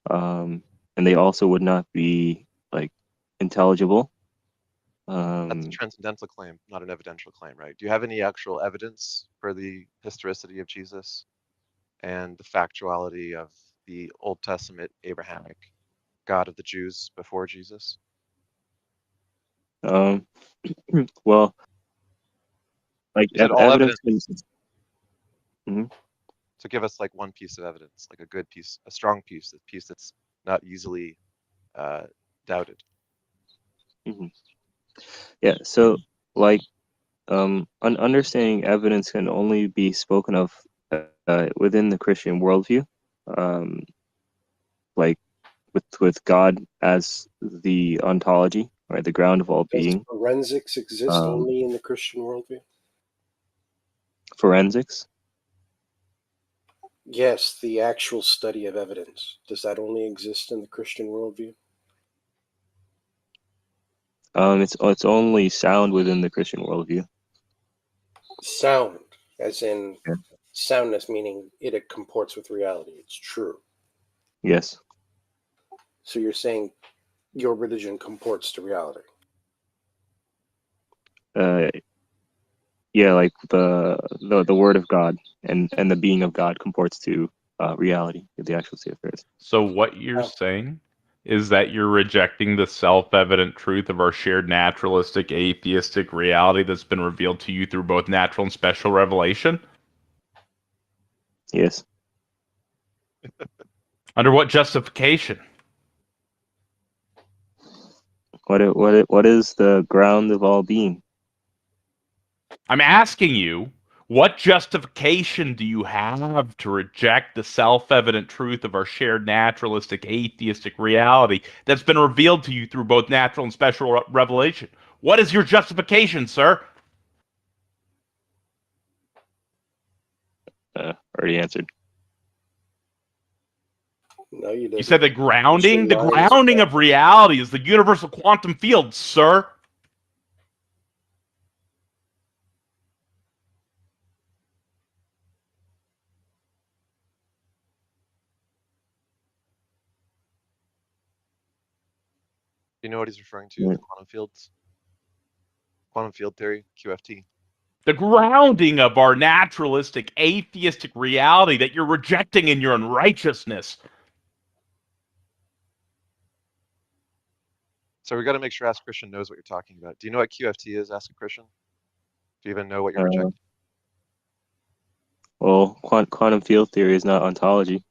and they also would not be like intelligible. That's a transcendental claim, not an evidential claim, right? Do you have any actual evidence for the historicity of Jesus and the factuality of the Old Testament Abrahamic God of the Jews before Jesus? Well, like You said all evidence. evidence. Mhm. So give us like one piece of evidence, like a good piece, a strong piece, a piece that's not easily doubted. Yeah. So like understanding evidence can only be spoken of within the Christian worldview, like with God as the ontology, or the ground of all Does being. forensics exist only in the Christian worldview? Forensics? Yes, the actual study of evidence. Does that only exist in the Christian worldview? It's only sound within the Christian worldview. Sound, as in Yeah. soundness, meaning it comports with reality. It's true. Yes. So you're saying your religion comports to reality. Yeah, like the word of God and the being of God comports to reality, the actual state of affairs. So what you're saying is that you're rejecting the self-evident truth of our shared naturalistic, atheistic reality that's been revealed to you through both natural and special revelation? Yes. Under what justification? What is the ground of all being? I'm asking you, what justification do you have to reject the self-evident truth of our shared naturalistic, atheistic reality that's been revealed to you through both natural and special revelation? What is your justification, sir? Already answered. No, you didn't. You said the grounding Actually, mine is grounding of reality is the universal quantum field, sir. Do you know what he's referring to? The quantum fields? Quantum field theory, QFT. The grounding of our naturalistic, atheistic reality that you're rejecting in your unrighteousness. So we got to make sure Ask Christian knows what you're talking about. Do you know what QFT is, Ask a Christian? Do you even know what you're rejecting? Well, quantum field theory is not ontology.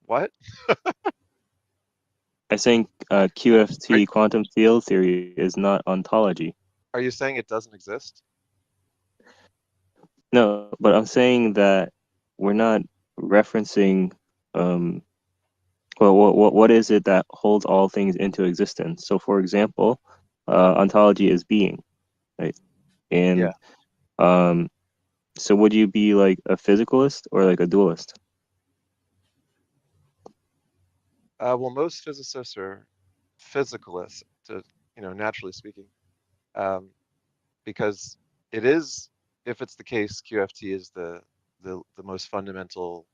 What? I think QFT, quantum field theory, is not ontology. Are you saying it doesn't exist? No, but I'm saying that we're not referencing. Well, what is it that holds all things into existence? So, for example, ontology is being, right? And so would you be like a physicalist or like a dualist? Well, most physicists are physicalists, naturally speaking, because it is, if it's the case, QFT is the most fundamental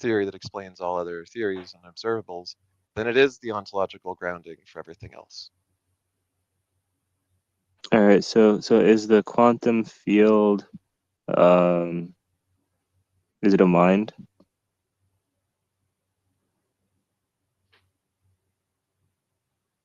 theory that explains all other theories and observables, then it is the ontological grounding for everything else. All right. So is the quantum field, is it a mind?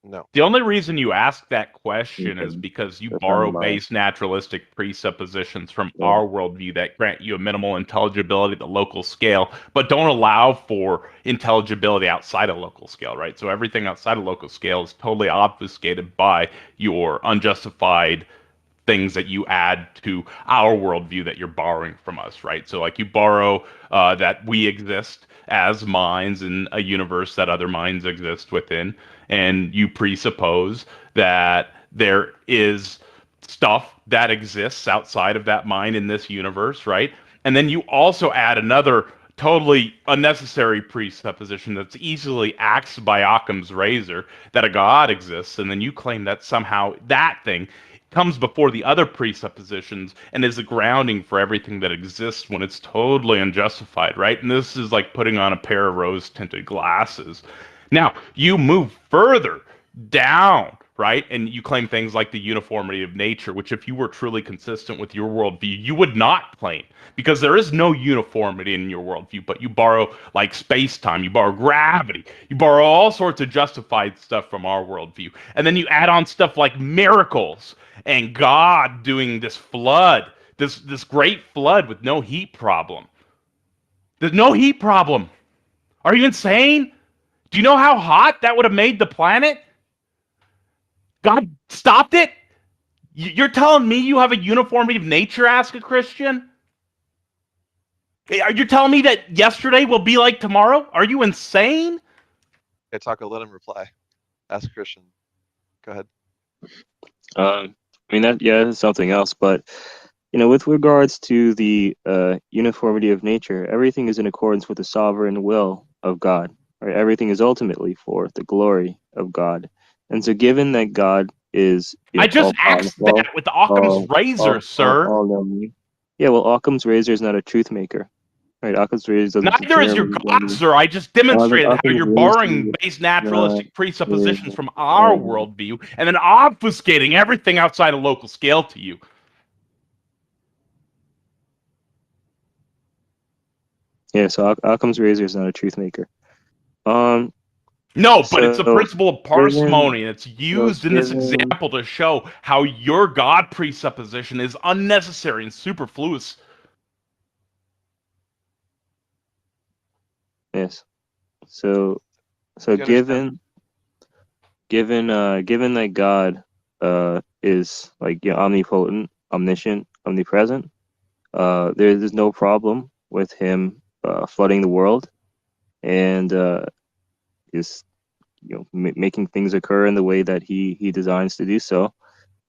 No. The only reason you ask that question is Mhm. because you That's borrow not base naturalistic presuppositions from Yeah. our worldview that grant you a minimal intelligibility at the local scale, but don't allow for intelligibility outside of local scale, right? So everything outside of local scale is totally obfuscated by your unjustified things that you add to our worldview that you're borrowing from us, right? So, like, you borrow that we exist as minds in a universe that other minds exist within, and you presuppose that there is stuff that exists outside of that mind in this universe, right? And then you also add another totally unnecessary presupposition that's easily axed by Occam's razor that a God exists, and then you claim that somehow that thing comes before the other presuppositions and is the grounding for everything that exists when it's totally unjustified, right? And this is like putting on a pair of rose-tinted glasses. Now, you move further down, right? And you claim things like the uniformity of nature, which, if you were truly consistent with your worldview, you would not claim, because there is no uniformity in your worldview, but you borrow like space-time, you borrow gravity, you borrow all sorts of justified stuff from our worldview. And then you add on stuff like miracles and God doing this flood, this great flood with no heat problem. There's no heat problem. Are you insane? Do you know how hot that would have made the planet? God stopped it? You're telling me you have a uniformity of nature, ask a Christian? Are you telling me that yesterday will be like tomorrow? Are you insane? Hey, Taco, let him reply. Ask Christian. Go ahead. I mean, that's something else, but with regards to the uniformity of nature, everything is in accordance with the sovereign will of God. Right? Everything is ultimately for the glory of God. And so, given that God is I just all axed powerful, that with Occam's razor, sir. all knowing. Yeah, well, Occam's razor is not a truth maker. Right? Occam's razor doesn't Neither is your determine God, sir. I just demonstrated how Occam's you're razor borrowing base not naturalistic presuppositions from our uh, worldview and then obfuscating everything outside of local scale to you. yeah, so Occam's razor is not a truth maker. Um, No, but it's a so principle of given, parsimony, and it's used in this given, example to show how your God presupposition is unnecessary and superfluous. yes. So Do you understand? given that God is like omnipotent, omniscient, omnipresent, there's no problem with him flooding the world and just making things occur in the way that he designs to do so.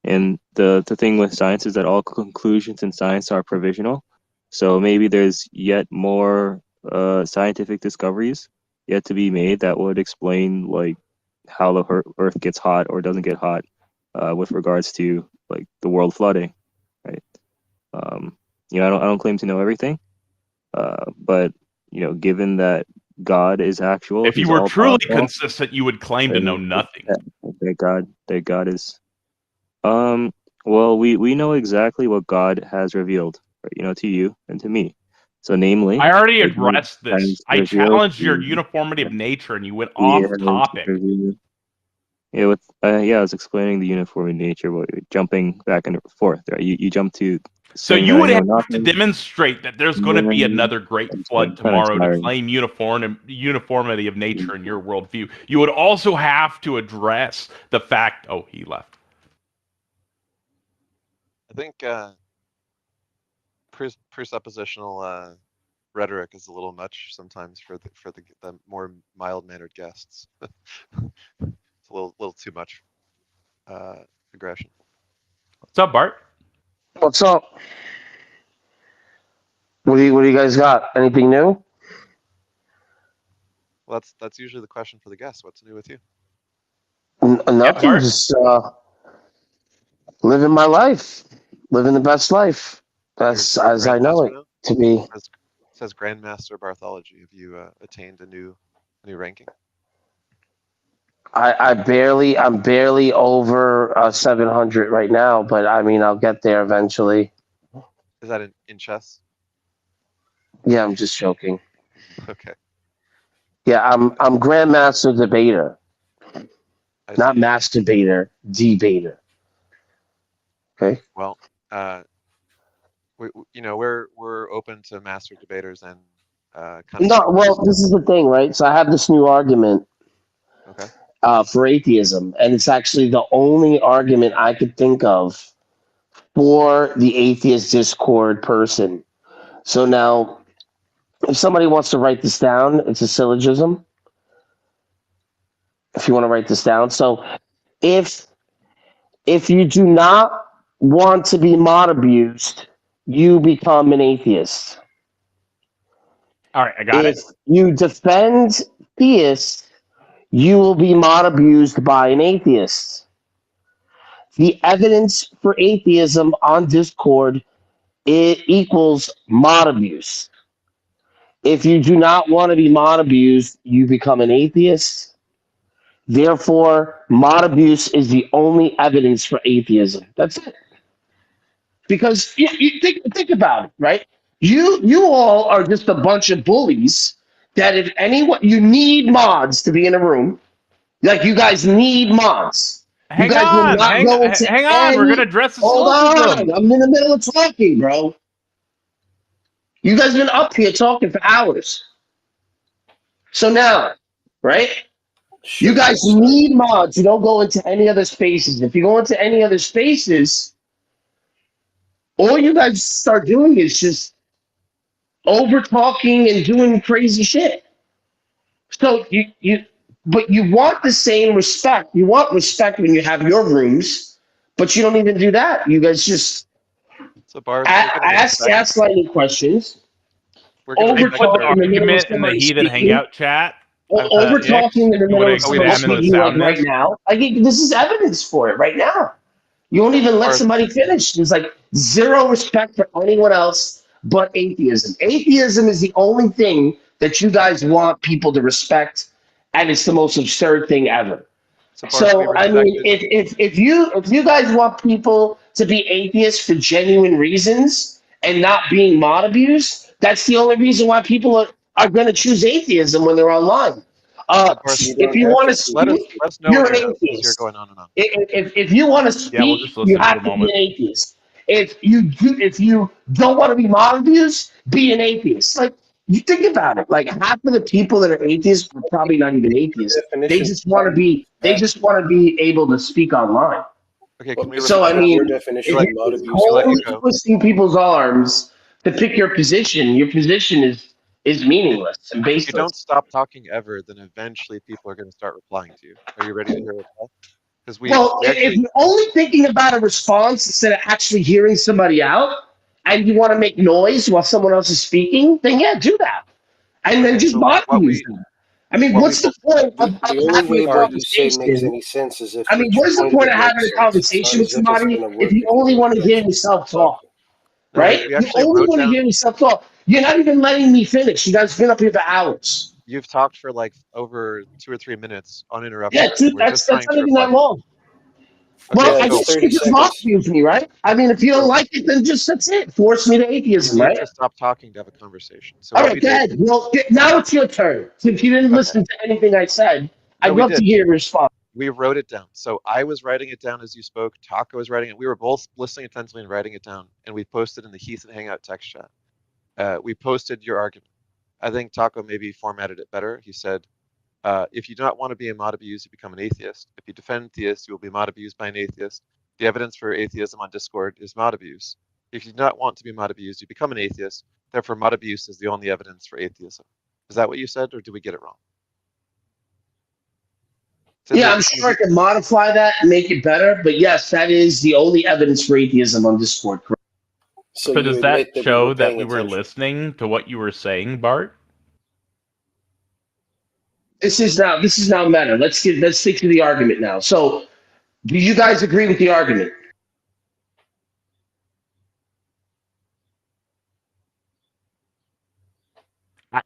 And the thing with science is that all conclusions in science are provisional. So maybe there's yet more scientific discoveries yet to be made that would explain like how the Earth gets hot or doesn't get hot with regards to like the world flooding, right? I don't claim to know everything, but given that God is actual, If you He's were all truly powerful. consistent, you would claim to know And nothing. that God is. Well, we know exactly what God has revealed, right, to you and to me. So, namely, I already that He addressed this. has I revealed challenged your uniformity of nature, and you went He off has topic. revealed. I was explaining the uniform nature, but jumping back and forth. Right, you jump to So saying you that I would know have to nothing. demonstrate that there's going to be another great It's flood kind of tomorrow to tiring. claim uniformity of nature in your worldview. You would also have to address the fact. Oh, he left. I think presuppositional rhetoric is a little much sometimes for the more mild-mannered guests. It's a little too much aggression. What's up, Bart? What's up? What do you guys got? Anything new? Well, that's usually the question for the guests. What's new with you? Yeah, Nothing. Bart. Just living my life, living the best life, as You're as I know Grandmaster it now? to be. Says Grandmaster Barthology. Have you attained a new ranking? I'm barely over 700 right now, but I mean I'll get there eventually. Is that in chess? Yeah, I'm just joking. Okay. Yeah, I'm Grandmaster Debater. not masturbator, debater. Okay. Well, we're open to master debaters and No, well, this is the thing, right? So I have this new argument Okay. For atheism, and it's actually the only argument I could think of for the atheist Discord person. So now, if somebody wants to write this down, it's a syllogism. If you want to write this down, so if you do not want to be mod abused, you become an atheist. All right, I got it. If you defend theists, you will be mod abused by an atheist. The evidence for atheism on Discord, it equals mod abuse. If you do not want to be mod abused, you become an atheist. Therefore, mod abuse is the only evidence for atheism. That's it. Because you think about it, right? You all are just a bunch of bullies that if anyone, you need mods to be in a room. Like, you guys need mods. You Hang guys will on, not go into hang on. We're any- gonna address the Hold syllogism. on, I'm in the middle of talking, bro. You guys been up here talking for hours. So now, right? You guys need mods. You don't go into any other spaces. If you go into any other spaces, all you guys start doing is just over talking and doing crazy shit. So but you want the same respect. You want respect when you have your rooms, but you don't even do that. You guys just ask lightning questions. Over talking in the middle of in the somebody heathen speaking. hangout chat. Over talking in the middle of somebody examine the speaking like right soundness? now. Like, this is evidence for it right now. You won't even let somebody finish. There's like zero respect for anyone else but atheism. Atheism is the only thing that you guys want people to respect, and it's the most absurd thing ever. So I mean, if you guys want people to be atheists for genuine reasons and not being mod abused, that's the only reason why people are going to choose atheism when they're online. If you want to speak, you're an atheist. If you want to speak, we'll just listen you for have the to be an atheist. If you don't want to be mod abused, be an atheist. Like, you think about it. Like, half of the people that are atheists are probably not even atheists. They just want to be. They just want to be able to speak online. Okay, can we So I mean, your definition of mod abuse? only twisting people's arms to pick your position is meaningless and baseless. If you don't stop talking ever, then eventually people are going to start replying to you. Are you ready to hear a reply? Because if you're only thinking about a response instead of actually hearing somebody out, and you want to make noise while someone else is speaking, then yeah, do that, and then just mod use them. I mean, what's the point of having a conversation? Makes any sense is if I mean, what is the point of having a conversation with somebody if you only want to hear yourself talk? Right? You only want to hear yourself talk. You're not even letting me finish. You guys have been up here for hours. You've talked for like over 2 or 3 minutes uninterrupted. Yeah, dude, that's not even that long. Well, I guess you can just mod abuse me, right? I mean, if you don't like it, then just that's it. Force me to atheism, You right? need to stop talking to have a conversation. So all right, go ahead. Well, now it's your turn. If you didn't listen to anything I said, I'd love to hear your response. We wrote it down. So I was writing it down as you spoke. Taco was writing it. We were both listening attentively and writing it down. And we posted in the Heath and Hangout text chat. We posted your argument. I think Taco maybe formatted it better. He said, if you do not want to be a mod abused, you become an atheist. If you defend theists, you will be mod abused by an atheist. The evidence for atheism on Discord is mod abuse. If you do not want to be mod abused, you become an atheist. Therefore, mod abuse is the only evidence for atheism. Is that what you said, or did we get it wrong? Yeah, I'm sure I can modify that and make it better. But yes, that is the only evidence for atheism on Discord. Correct? So does that show that we were listening to what you were saying, Bart? This is now meta. Let's stick to the argument now. So, do you guys agree with the argument?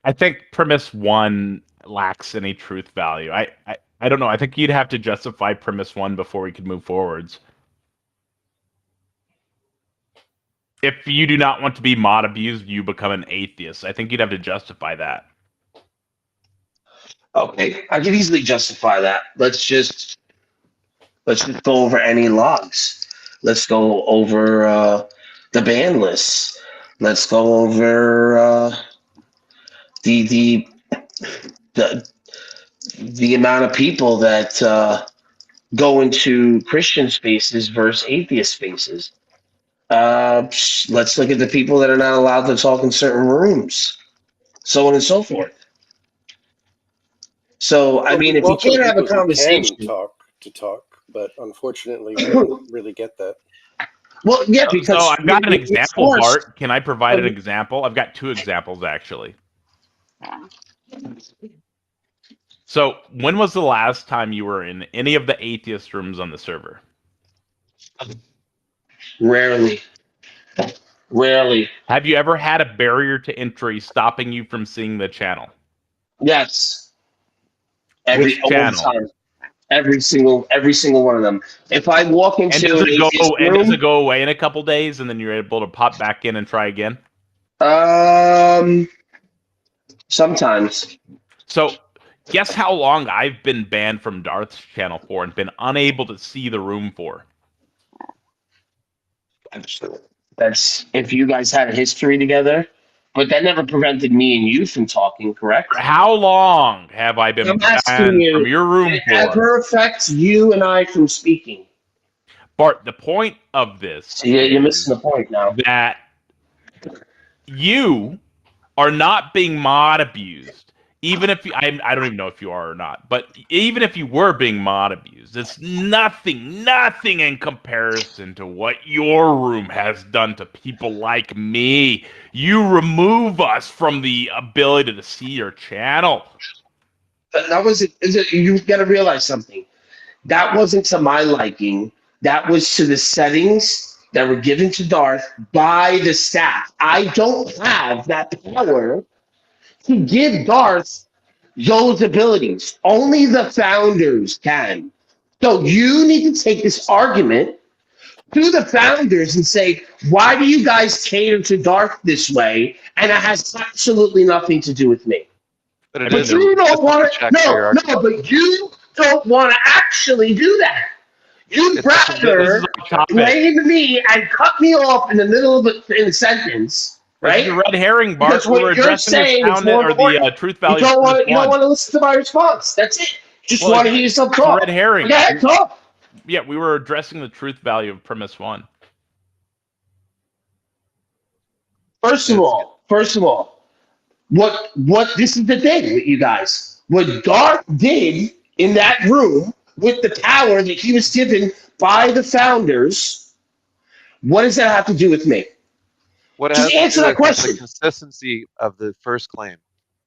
I think premise 1 lacks any truth value. I don't know. I think you'd have to justify premise 1 before we could move forwards. If you do not want to be mod abused, you become an atheist. I think you'd have to justify that. Okay, I can easily justify that. Let's just Let's just go over any logs. Let's go over the ban lists. Let's go over the amount of people that go into Christian spaces versus atheist spaces. Let's look at the people that are not allowed to talk in certain rooms, so on and so forth. So, I mean, we if you can't have a people who conversation, can talk, but unfortunately, we don't really get that. well, yeah, because So I've got an it's example, forced. Bart. Can I provide an example? I've got two examples, actually. So when was the last time you were in any of the atheist rooms on the server? Rarely. Have you ever had a barrier to entry stopping you from seeing the channel? Yes. Which All the channel? time. Every single one of them. If I walk into And does an atheist room, does it go away in a couple days, and then you're able to pop back in and try again? Sometimes. So, guess how long I've been banned from Darth's channel for and been unable to see the room for? That's if you guys had a history together, but that never prevented me and you from talking, correct? How long have I been I'm banned asking you, from your room did it for? ever affect you and I from speaking? Bart, the point of this So you're missing the point now. that you are not being mod abused. Even if I don't even know if you are or not, but even if you were being mod abused, it's nothing in comparison to what your room has done to people like me. You remove us from the ability to see your channel. That wasn't. You got to realize something. That wasn't to my liking. That was to the settings that were given to Darth by the staff. I don't have that power to give Darth those abilities. Only the founders can. So you need to take this argument to the founders and say, why do you guys cater to Darth this way? And it has absolutely nothing to do with me. But But you don't want to. No, but you don't want to actually do that. You'd rather blame me and cut me off in the middle of a sentence, right? This is a red herring, Bart. Because what you're saying is more important. Truth value. You don't want to listen to my response. That's it. Just want to hear yourself talk. Red herring. Go ahead, talk. Yeah, we were addressing the truth value of premise one. First of all, what this is the thing with you guys. What Darth did in that room with the power that he was given by the founders, what does that have to do with me? What Just answer that question. The consistency of the first claim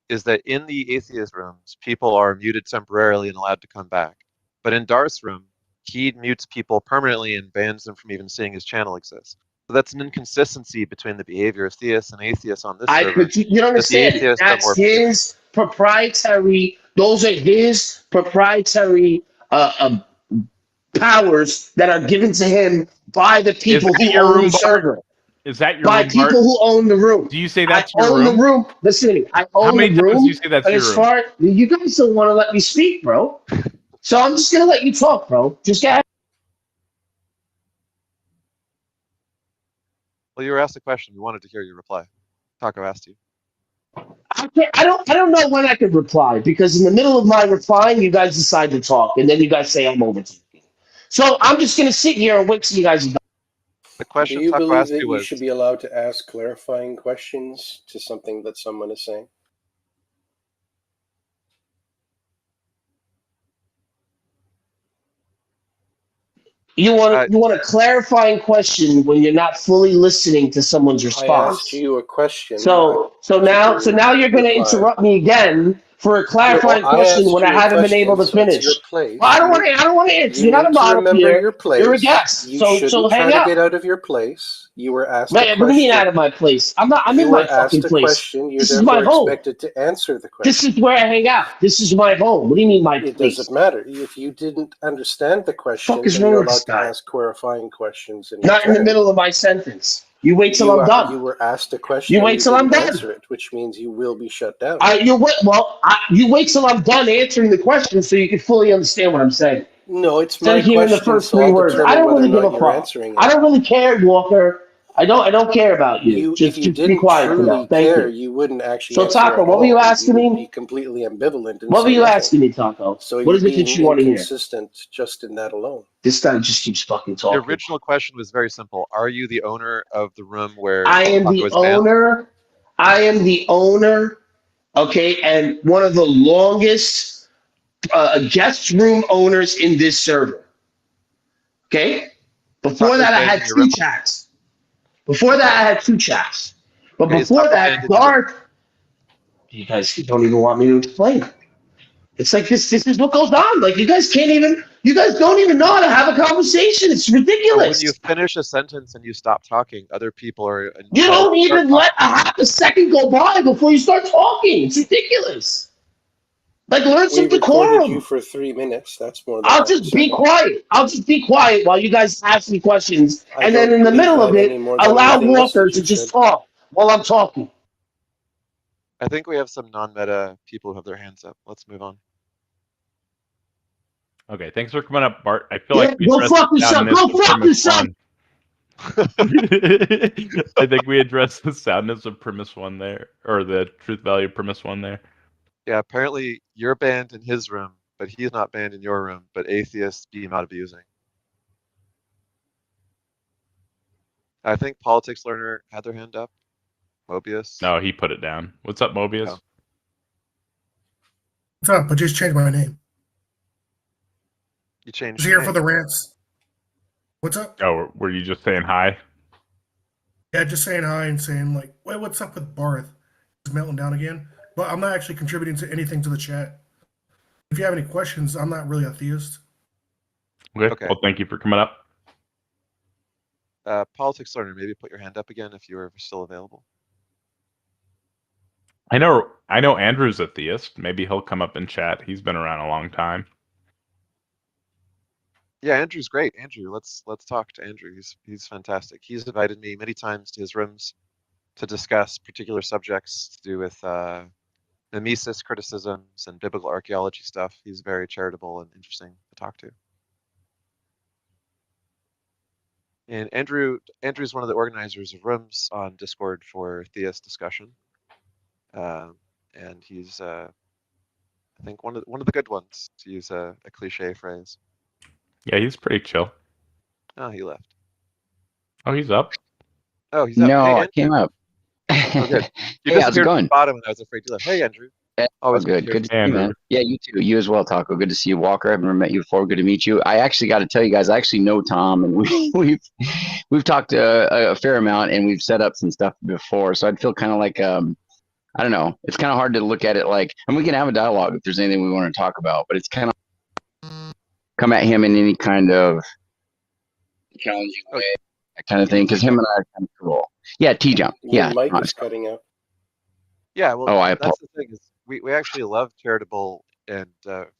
is that in the atheist rooms, people are muted temporarily and allowed to come back. But in Darth's room, he mutes people permanently and bans them from even seeing his channel exist. So that's an inconsistency between the behavior of theists and atheists on this server. But you don't understand. That's his proprietary. Those are his proprietary powers that are given to him by the people who own the server. Is that your by room, people Bart? who own the room? Do you say that's I your own room? the room. Listen, I own How many the room. times do you say that's but your as room? far you guys don't want to let me speak, bro. So I'm just gonna let you talk, bro. Just go ahead. Well, you were asked a question. We wanted to hear your reply. Taco asked you. I don't know when I could reply because in the middle of my replying, you guys decide to talk, and then you guys say I'm over talking. So I'm just gonna sit here and wait till you guys are done. The question Do you Taco believe asked that you you was, should be allowed to ask clarifying questions to something that someone is saying? You want a clarifying question when you're not fully listening to someone's I response. asked you a question. So now you're going to interrupt me again for a clarifying question when I haven't been able to finish. It's your place. Well, I don't want to answer. You You're not a need to model remember here. your place. You're a guest. You So shouldn't hang try up. to get out of your place. You were asked a What question. do you mean out of my place? I'm in my fucking place. Question. You're This is my home. expected to answer the question. This is where I hang out. This is my home. What do you mean my It place? doesn't matter. If you didn't understand the question, Fuck is then wrong you're with allowed this to guy? ask clarifying questions. Not in the middle of my sentence. You wait till I'm done. You were asked a question. You wait till I'm done. Answer it, which means you will be shut down. You wait till I'm done answering the question so you can fully understand what I'm saying. No, it's Instead my of hearing the question, first so three I'll words, I determine don't whether or really give not a you're fuck. answering I it. don't really care, Walker. I don't care about you. If Just you be didn't quiet for now. truly Thank care, you. you wouldn't actually So answer Taco, at what were you all. asking You would be me? completely ambivalent and What were say you nothing. asking me, Taco? So What you're is it that being you want to hear? inconsistent just in that alone. This guy just keeps fucking The talking. original question was very simple. Are you the owner of the room where I am Taco the was banned? owner. I am the owner. Okay, and one of the longest guest room owners in this server. Okay. Before Taco's that, I banned had in your two room? chats. But Okay, is before Taco banned that, in your room? you guys don't even want me to explain. It's like this is what goes on. Like you guys don't even know how to have a conversation. It's But when ridiculous. you finish a sentence and you stop talking, other people are You entitled don't to start even talking. let a half a second go by before you start talking. It's ridiculous. Like learn We some recorded you decorum. for 3 minutes. That's more than I'll half a just be second. quiet. While you guys ask me questions, I and then don't in the believe middle of that any it, more than allow anything else Walker that to you just should. talk while I'm talking. I think we have some non-meta people who have their hands up. Let's move on. Okay, thanks for coming up, Bart. I feel Yeah, like we go addressed fuck the yourself. soundness Go of fuck premise yourself. one. I think we addressed the soundness of premise one there, or the truth value premise one there. Yeah, apparently you're banned in his room, but he's not banned in your room, but atheists beam out abusing. I think Politics Learner had their hand up. Mobius. No, he put it down. What's up, Mobius? Oh. What's up? I just changed my name. You changed Just your here for name. the rants. What's up? Oh, were you just saying hi? Yeah, just saying hi and saying like, wait, what's up with Barth? He's melting down again. But I'm not actually contributing to anything to the chat. If you have any questions, I'm not really a theist. Okay. Well, thank you for coming up. Politics Learner, maybe put your hand up again if you are still available. I know Andrew's a theist. Maybe he'll come up and chat. He's been around a long time. Yeah, Andrew's great. Andrew, let's talk to Andrew. He's fantastic. He's invited me many times to his rooms to discuss particular subjects to do with mimesis criticisms and biblical archaeology stuff. He's very charitable and interesting to talk to. And Andrew's one of the organizers of rooms on Discord for theist discussion, and he's I think one of the good ones, to use a cliche phrase. Yeah, he's pretty chill. Oh, he left. Oh, he's up. Oh, he's up. No, Hey, I Andrew. came up. Oh, good. You Hey, how's it disappeared from going? the bottom, and I was afraid you left. Hey, Andrew. Always good. hear Good to from see you, man. Yeah, you too. You as well, Taco. Good to see you, Walker. I haven't met you before. Good to meet you. I actually got to tell you guys, I actually know Tom, and we've talked a fair amount, and we've set up some stuff before. So I'd feel kind of like I don't know. It's kind of hard to look at it like, and we can have a dialogue if there's anything we want to talk about. But it's kind of come at him in any kind of challenging way, that kind of thing. Because him and I are kind of cool. Yeah, T-jump. Your Yeah. mic is cutting out. Yeah, well, Oh, I that's the thing is we actually love charitable and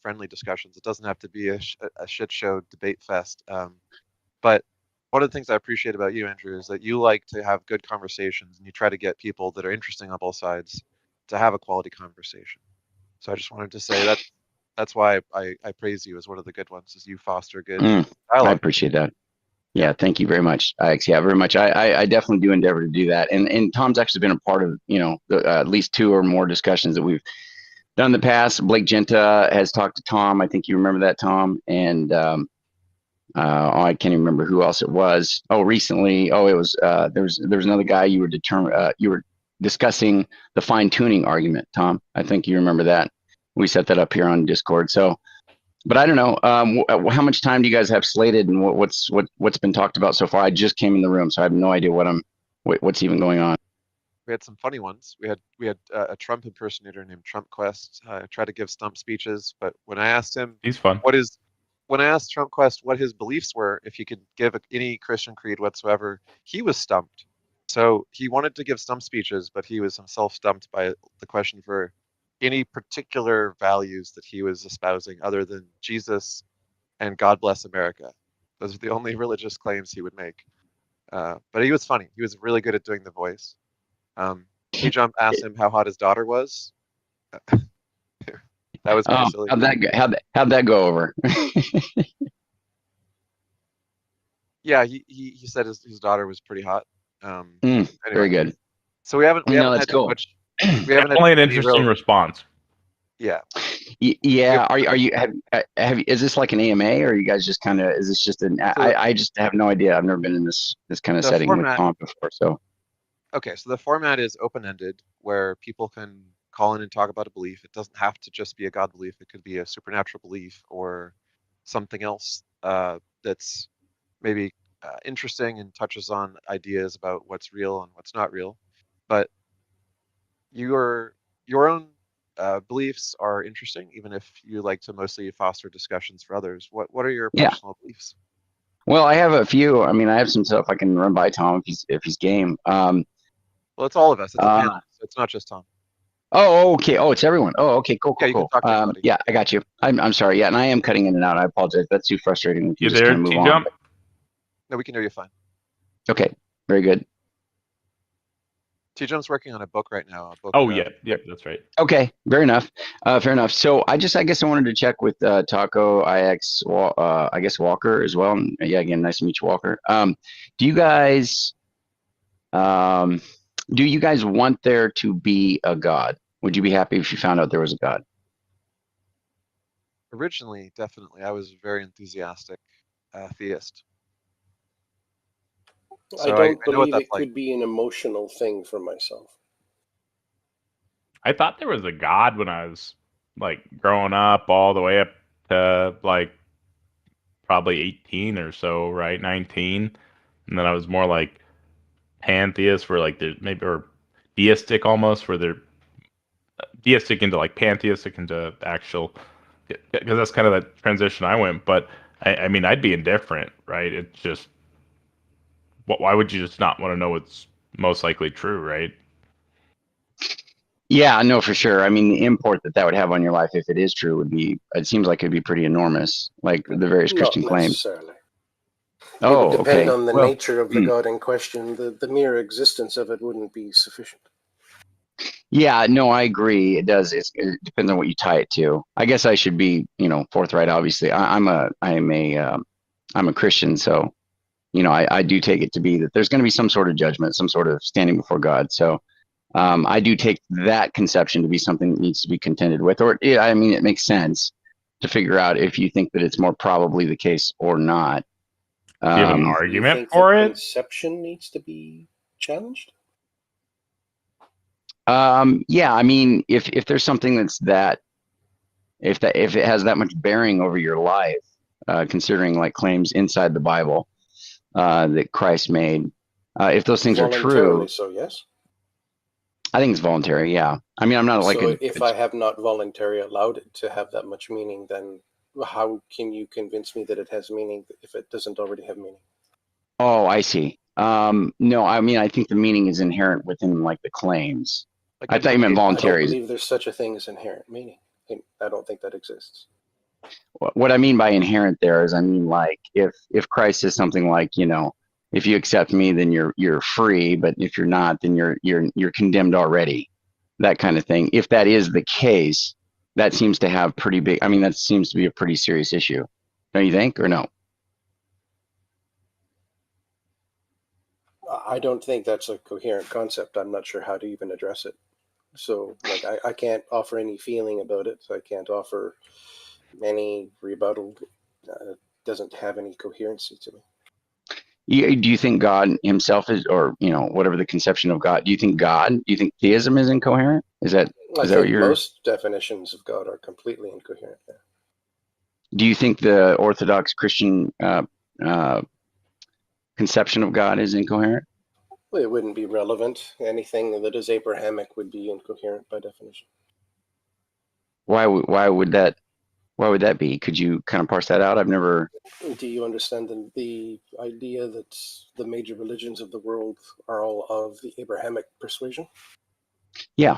friendly discussions. It doesn't have to be a shit show debate fest. But one of the things I appreciate about you, Andrew, is that you like to have good conversations and you try to get people that are interesting on both sides to have a quality conversation. So I just wanted to say that's why I praise you as one of the good ones, is you foster good I dialogue. appreciate that. Yeah, thank you very much, Alex. Yeah, very much. I definitely do endeavor to do that. And Tom's actually been a part of, at least 2 or more discussions that we've done in the past. Blake Genta has talked to Tom. I think you remember that, Tom. And I can't even remember who else it was. Oh, recently. Oh, it was there was another guy you were discussing the fine tuning argument, Tom. I think you remember that. We set that up here on Discord. So. But I don't know. How much time do you guys have slated, and what's been talked about so far? I just came in the room, so I have no idea what's even going on. We had some funny ones. We had a Trump impersonator named Trump Quest try to give stump speeches, but when I asked him, he's fun. When I asked Trump Quest what his beliefs were, if he could give any Christian creed whatsoever, he was stumped. So he wanted to give stump speeches, but he was himself stumped by the question for any particular values that he was espousing other than Jesus and God bless America. Those are the only religious claims he would make. But he was funny. He was really good at doing the voice. T-Jump asked him how hot his daughter was. That was kind of silly. How'd that go over? Yeah, he said his daughter was pretty hot. Very Anyway, good. so we haven't No, had that's too cool. much. We haven't Definitely had an any interesting real. response. Yeah. Yeah. Are you is this like an AMA, or are you guys just kind of, is this just an, I just have no idea. I've never been in this kind of The setting with format- Tom before. So Okay, so the format is open-ended, where people can call in and talk about a belief. It doesn't have to just be a God belief. It could be a supernatural belief or something else that's maybe interesting and touches on ideas about what's real and what's not real. But your own beliefs are interesting, even if you like to mostly foster discussions for others. What are your Yeah. personal beliefs? Well, I have a few. I mean, I have some stuff I can run by Tom if he's game. Well, it's all of us. It's a panel, so it's not just Tom. Oh, okay. Oh, it's everyone. Oh, okay. Cool. Yeah, you can talk to anybody. Yeah, I got you. I'm sorry. Yeah, and I am cutting in and out. I apologize. That's too frustrating. We can You just there, kind of move on. T-Jump? No, we can hear you fine. Okay. Very good. T-Jump's working on a book right now. Oh, yeah. Yep, that's right. Okay. Fair enough. Fair enough. So I guess I wanted to check with Taco IX. I guess Walker as well. And yeah, again, nice to meet you, Walker. Do you guys want there to be a God? Would you be happy if you found out there was a God? Originally, definitely. I was very enthusiastic theist. I don't believe it could be an emotional thing for myself. I thought there was a God when I was like growing up, all the way up to like probably 18 or so, right? 19. And then I was more like pantheist, where like there's maybe, or deistic almost, where they're deistic into like pantheistic into actual, because that's kind of the transition I went. But I mean, I'd be indifferent, right? It's just, why would you just not want to know what's most likely true, right? Yeah, no, for sure. I mean, the import that would have on your life, if it is true, it seems like it'd be pretty enormous, like the various Christian Not claims. necessarily. Oh, it would depend okay. on the nature of the God in question. The mere existence of it wouldn't be sufficient. Yeah, no, I agree. It does. It depends on what you tie it to. I guess I should be, forthright. Obviously, I'm a Christian, so, I do take it to be that there's going to be some sort of judgment, some sort of standing before God. So, I do take that conception to be something that needs to be contended with, I mean, it makes sense to figure out if you think that it's more probably the case or not. Do you have an argument for it? Conception needs to be challenged. Yeah, I mean, if there's something if it has that much bearing over your life, considering like claims inside the Bible that Christ made, if those things are true, so yes. I think it's voluntary. Yeah, I mean, I'm not like. So if I have not voluntarily allowed it to have that much meaning, then how can you convince me that it has meaning if it doesn't already have meaning? Oh, I see. No, I mean, I think the meaning is inherent within like the claims. I thought you meant voluntary. I don't believe there's such a thing as inherent meaning. I don't think that exists. What I mean by inherent there is, I mean, like if Christ says something like, if you accept me, then you're free, but if you're not, then you're condemned already. That kind of thing. If that is the case, that seems to have pretty big. I mean, that seems to be a pretty serious issue. Don't you think, or no? I don't think that's a coherent concept. I'm not sure how to even address it. So, like, I can't offer any feeling about it. I can't offer any rebuttal. It doesn't have any coherency to me. Do you think God himself is, or, whatever the conception of God, do you think theism is incoherent? Is that what you're... Most definitions of God are completely incoherent. Yeah. Do you think the Orthodox Christian conception of God is incoherent? Well, it wouldn't be relevant. Anything that is Abrahamic would be incoherent by definition. Why would that be? Could you kind of parse that out? I've never... Do you understand the idea that the major religions of the world are all of the Abrahamic persuasion? Yeah.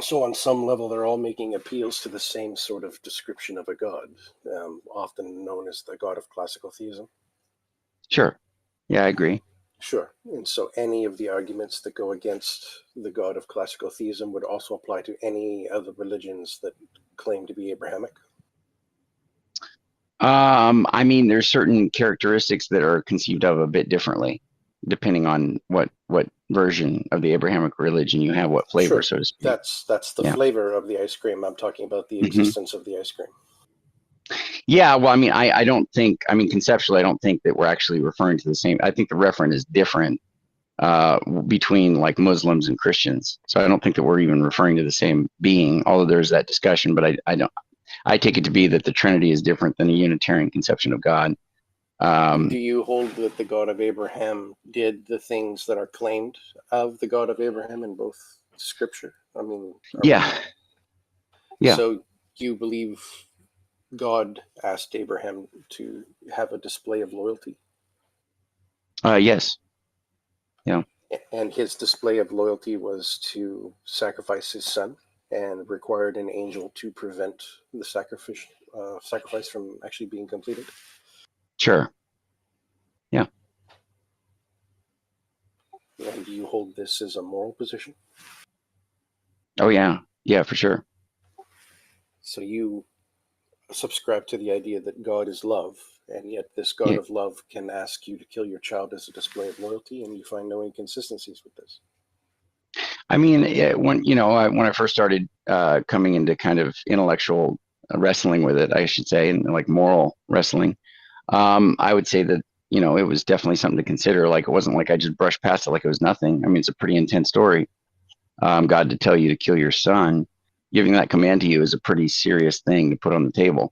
So on some level, they're all making appeals to the same sort of description of a god, often known as the god of classical theism. Sure. Yeah, I agree. Sure. And so any of the arguments that go against the God of classical theism would also apply to any other religions that claim to be Abrahamic? I mean, there's certain characteristics that are conceived of a bit differently, depending on what version of the Abrahamic religion you have, what flavor, Sure. so to speak. That's the Yeah. flavor of the ice cream. I'm talking about the existence of the ice cream. Yeah, well, I mean, I don't think, I mean, conceptually, I don't think that we're actually referring to the same. I think the referent is different between like Muslims and Christians. So I don't think that we're even referring to the same being, although there's that discussion. But I take it to be that the Trinity is different than a Unitarian conception of God. Do you hold that the God of Abraham did the things that are claimed of the God of Abraham in both Scripture? I mean, Yeah. Yeah. So you believe God asked Abraham to have a display of loyalty? Yes. Yeah. And his display of loyalty was to sacrifice his son, and required an angel to prevent the sacrifice from actually being completed? Sure. Yeah. And do you hold this as a moral position? Oh, yeah. Yeah, for sure. So you subscribe to the idea that God is love, and yet this God of love can ask you to kill your child as a display of loyalty, and you find no inconsistencies with this? I mean, when I first started coming into kind of intellectual wrestling with it, I should say, and like moral wrestling, I would say that it was definitely something to consider. Like, it wasn't like I just brushed past it like it was nothing. I mean, it's a pretty intense story. God to tell you to kill your son, giving that command to you is a pretty serious thing to put on the table.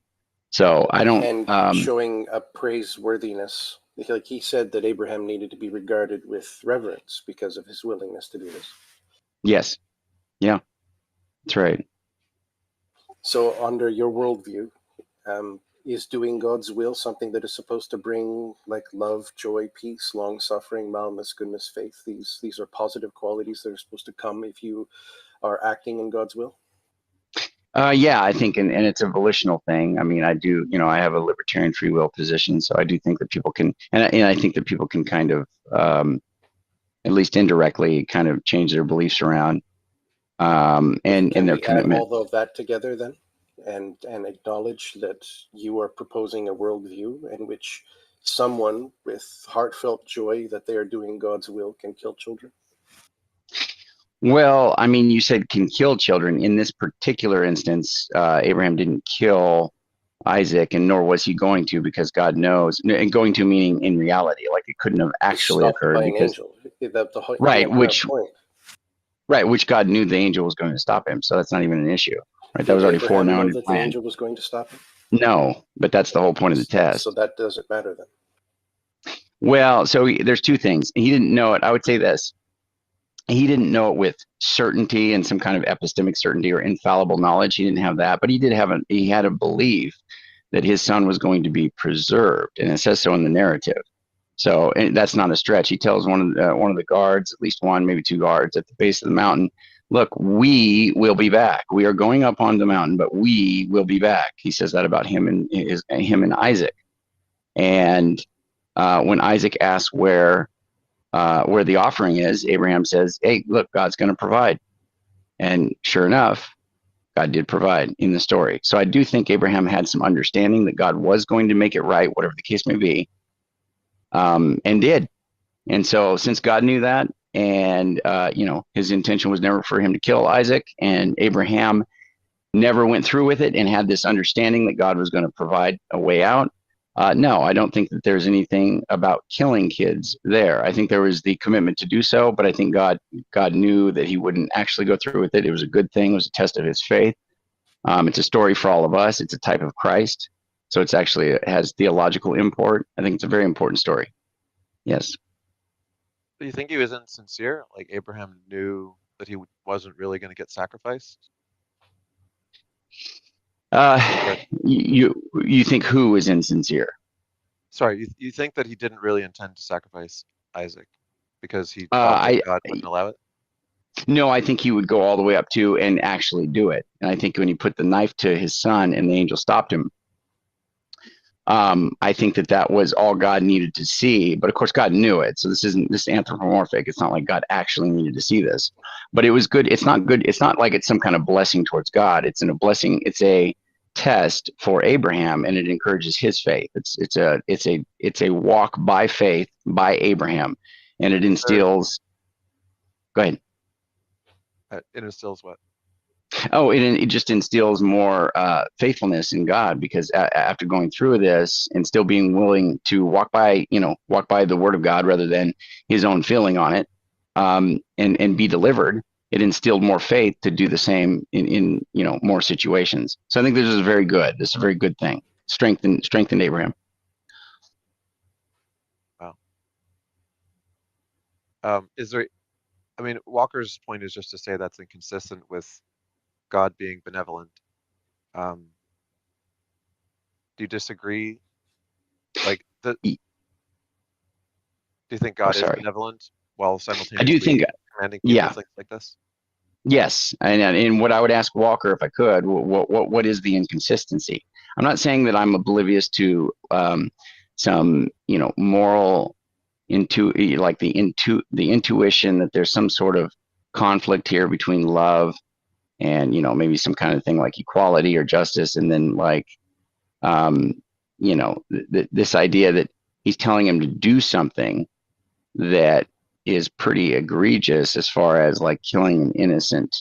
So I don't. And showing a praiseworthiness. Like he said that Abraham needed to be regarded with reverence because of his willingness to do this. Yes. Yeah. That's right. So under your worldview, is doing God's will something that is supposed to bring like love, joy, peace, long suffering, mildness, goodness, faith? These are positive qualities that are supposed to come if you are acting in God's will? Yeah, I think, and it's a volitional thing. I mean, I do, I have a libertarian free will position, so I do think that people can, and I think that people can kind of, at least indirectly, kind of change their beliefs around, and their commitment. Add all of that together then, and acknowledge that you are proposing a worldview in which someone with heartfelt joy that they are doing God's will can kill children? Well, I mean, you said can kill children. In this particular instance, Abraham didn't kill Isaac, and nor was he going to, because God knows, and going to meaning in reality, like it couldn't have actually occurred because which God knew the angel was going to stop him. So that's not even an issue, right? That was already foreknown and that planned. the angel was going to stop him? No, but that's the whole point of the test. So that doesn't matter then. Well, so there's two things. He didn't know it. I would say this. He didn't know it with certainty and some kind of epistemic certainty or infallible knowledge. He didn't have that, but he had a belief that his son was going to be preserved, and it says so in the narrative. So that's not a stretch. He tells one of the guards, at least one, maybe two guards at the base of the mountain, "Look, we will be back. We are going up on the mountain, but we will be back." He says that about him and Isaac. And when Isaac asks where the offering is, Abraham says, "Hey, look, God's going to provide." And sure enough, God did provide in the story. So I do think Abraham had some understanding that God was going to make it right, whatever the case may be, and did. And so since God knew that, and his intention was never for him to kill Isaac, and Abraham never went through with it and had this understanding that God was going to provide a way out, no, I don't think that there's anything about killing kids there. I think there was the commitment to do so, but I think God knew that he wouldn't actually go through with it. It was a good thing. It was a test of his faith. It's a story for all of us. It's a type of Christ. So it has theological import. I think it's a very important story. Yes. Do you think he was insincere? Like Abraham knew that he wasn't really going to get sacrificed? You think who is insincere? Sorry, you think that he didn't really intend to sacrifice Isaac because he thought that God wouldn't allow it? No, I think he would go all the way up to and actually do it. And I think when he put the knife to his son and the angel stopped him, I think that was all God needed to see, but of course God knew it. So this isn't anthropomorphic. It's not like God actually needed to see this, but it was good. It's not good. It's not like it's some kind of blessing towards God. It's a blessing. It's a test for Abraham, and it encourages his faith. It's a walk by faith by Abraham, and it instills. Go ahead. It instills what? Oh, it just instills more faithfulness in God, because after going through this and still being willing to walk by the Word of God rather than his own feeling on it, and be delivered, it instilled more faith to do the same in more situations. So I think this is very good. This is a very good thing. Strengthened Abraham. Wow. Is there? I mean, Walker's point is just to say that's inconsistent with God being benevolent. Do you disagree? Like, do you think God is benevolent while simultaneously I do think, commanding people things like this? Yes, and what I would ask Walker, if I could, what is the inconsistency? I'm not saying that I'm oblivious to some moral the intuition that there's some sort of conflict here between love and maybe some kind of thing like equality or justice, and then this idea that he's telling him to do something that is pretty egregious as far as like killing an innocent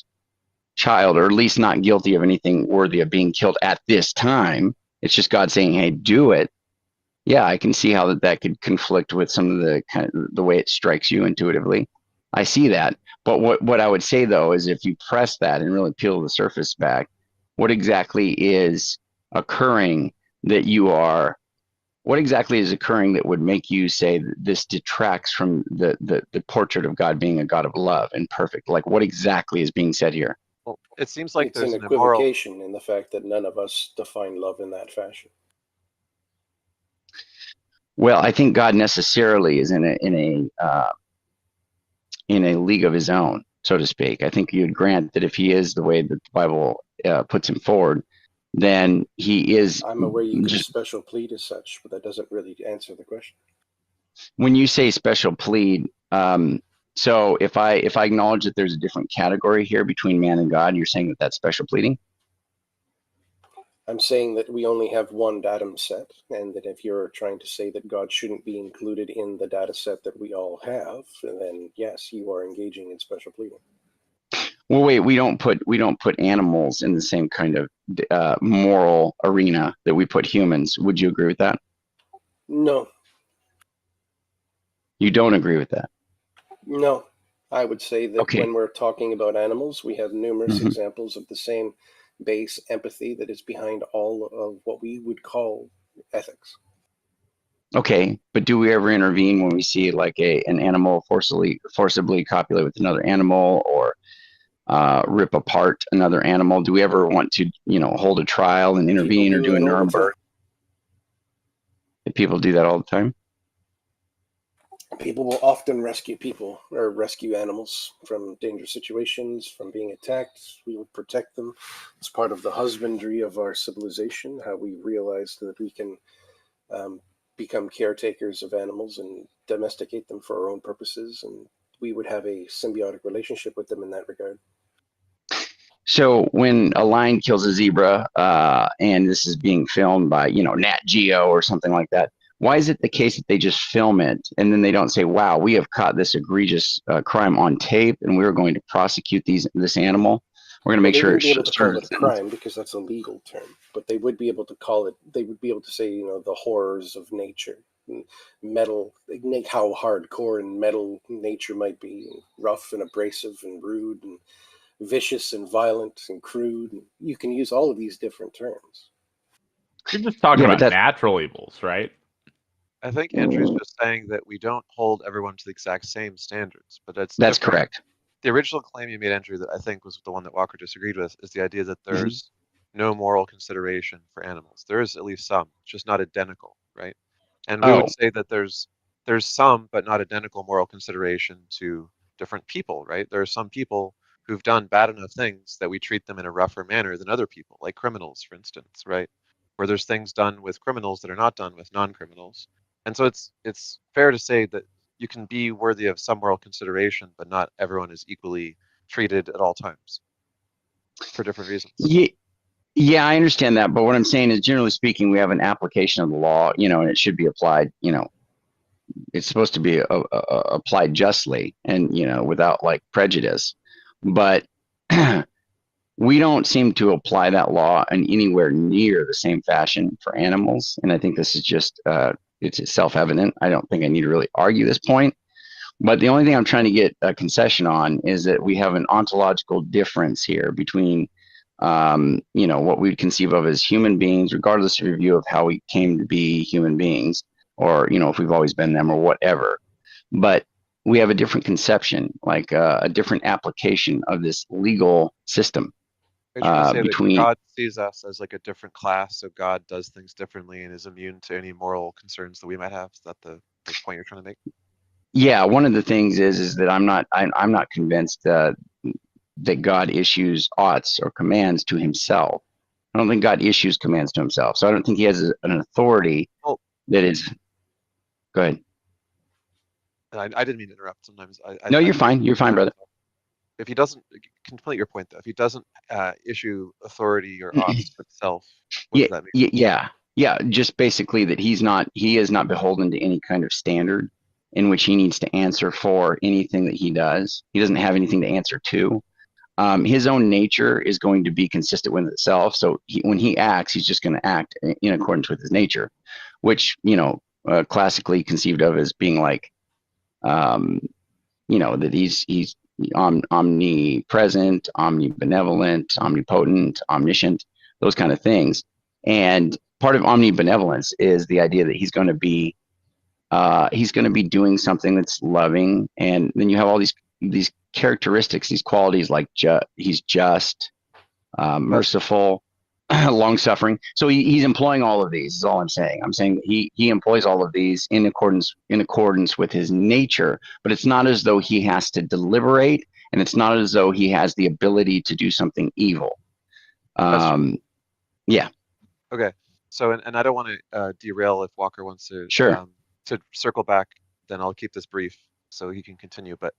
child, or at least not guilty of anything worthy of being killed at this time. It's just God saying, hey, do it. Yeah, I can see how that could conflict with some of the kind of the way it strikes you intuitively. I see that. But what I would say though is, if you press that and really peel the surface back, what exactly is occurring that what exactly is occurring that would make you say that this detracts from the portrait of God being a God of love and perfect? Like, what exactly is being said here? Well, it seems like it's there's an an immoral. equivocation in the fact that none of us define love in that fashion. Well, I think God necessarily is in a league of his own, so to speak. I think you'd grant that if he is the way that the Bible puts him forward, then he is. I'm aware you can special plead as such, but that doesn't really answer the question. When you say special plead, so if I acknowledge that there's a different category here between man and God, you're saying that that's special pleading? I'm saying that we only have one datum set, and that if you're trying to say that God shouldn't be included in the data set that we all have, then yes, you are engaging in special pleading. Well, wait, we don't put animals in the same kind of moral arena that we put humans. Would you agree with that? No. You don't agree with that? No. I would say that when we're talking about animals, we have numerous examples of the same base empathy that is behind all of what we would call ethics. Okay, but do we ever intervene when we see like an animal forcibly copulate with another animal, or rip apart another animal? Do we ever want to, hold a trial and intervene, or do a Nuremberg? People do that all the time. People will often rescue people or rescue animals from dangerous situations, from being attacked. We would protect them. It's part of the husbandry of our civilization, how we realized that we can become caretakers of animals and domesticate them for our own purposes, and we would have a symbiotic relationship with them in that regard. So when a lion kills a zebra, and this is being filmed by, Nat Geo or something like that, why is it the case that they just film it and then they don't say, wow, we have caught this egregious crime on tape and we're going to prosecute this animal? We're going to make sure They wouldn't be able to call it a crime because that's a legal term, but they would be able to call it, they would be able to say, the horrors of nature, metal, how hardcore and metal nature might be, rough and abrasive and rude and vicious and violent and crude. And you can use all of these different terms. You're just talking about natural evils, right? I think Andrew's just saying that we don't hold everyone to the exact same standards, but that's correct. The original claim you made, Andrew, that I think was the one that Walker disagreed with, is the idea that there's no moral consideration for animals. There is at least some, it's just not identical, right? And we would say that there's some, but not identical moral consideration to different people, right? There are some people who've done bad enough things that we treat them in a rougher manner than other people, like criminals, for instance, right? where there's things done with criminals that are not done with non-criminals. And so it's fair to say that you can be worthy of some moral consideration, but not everyone is equally treated at all times for different reasons. Yeah, I understand that, but what I'm saying is, generally speaking, we have an application of the law, and it should be applied. It's supposed to be applied justly and without like prejudice, but we don't seem to apply that law in anywhere near the same fashion for animals. And I think this is just it's self-evident. I don't think I need to really argue this point. But the only thing I'm trying to get a concession on is that we have an ontological difference here between, what we conceive of as human beings, regardless of your view of how we came to be human beings, or, if we've always been them or whatever. But we have a different conception, like a different application of this legal system. Are you trying to say between that God sees us as like a different class, so God does things differently and is immune to any moral concerns that we might have? Is that the point you're trying to make? Yeah, one of the things is that I'm not convinced that God issues oughts or commands to himself. I don't think God issues commands to himself. So I don't think he has an authority that is. Go ahead. I didn't mean to interrupt. Sometimes No, you're fine. You're fine, brother. If he doesn't complete your point, though, if he doesn't issue authority or oughts to himself, what does that mean? Yeah. Just basically that he is not beholden to any kind of standard in which he needs to answer for anything that he does. He doesn't have anything to answer to. His own nature is going to be consistent with itself. So when he acts, he's just going to act in accordance with his nature, which, classically conceived of as being like, that he's omnipresent, omnibenevolent, omnipotent, omniscient, those kind of things. And part of omnibenevolence is the idea that he's going to be doing something that's loving. And then you have all these characteristics, these qualities, like he's just, merciful, long-suffering. So he's employing all of these, is all I'm saying. I'm saying that he employs all of these in accordance with his nature, but it's not as though he has to deliberate, and it's not as though he has the ability to do something evil. Yeah. Okay. So, and I don't want to derail if Walker wants to to circle back, then I'll keep this brief so he can continue. But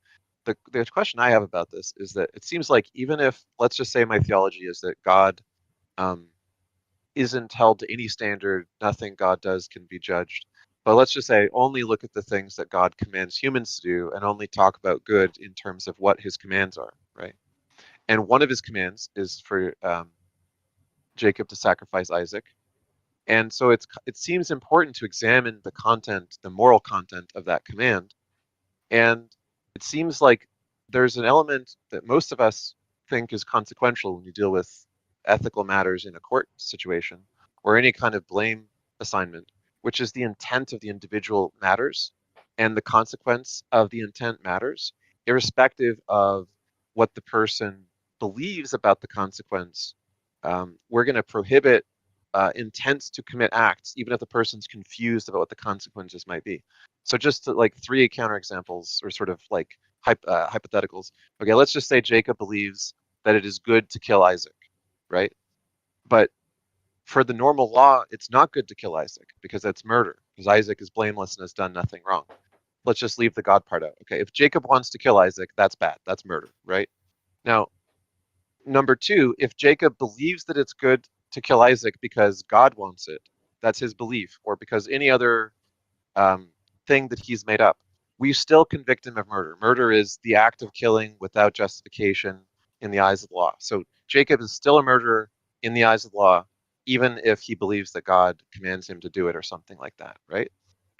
the question I have about this is that it seems like, even if, let's just say my theology is that God isn't held to any standard, nothing God does can be judged. But let's just say only look at the things that God commands humans to do and only talk about good in terms of what his commands are, right? And one of his commands is for Jacob to sacrifice Isaac. And so it seems important to examine the content, the moral content of that command. And it seems like there's an element that most of us think is consequential when you deal with ethical matters in a court situation or any kind of blame assignment, which is the intent of the individual matters, and the consequence of the intent matters, irrespective of what the person believes about the consequence. We're going to prohibit intent to commit acts, even if the person's confused about what the consequences might be. So just like three counterexamples, or sort of like hypotheticals. Okay, let's just say Jacob believes that it is good to kill Isaac, right? But for the normal law, it's not good to kill Isaac because that's murder, because Isaac is blameless and has done nothing wrong. Let's just leave the God part out. Okay, if Jacob wants to kill Isaac, that's bad. That's murder, right? Now, number two, if Jacob believes that it's good to kill Isaac because God wants it, that's his belief, or because any other thing that he's made up, we still convict him of murder. Murder is the act of killing without justification in the eyes of the law. So Jacob is still a murderer in the eyes of the law, even if he believes that God commands him to do it or something like that, right?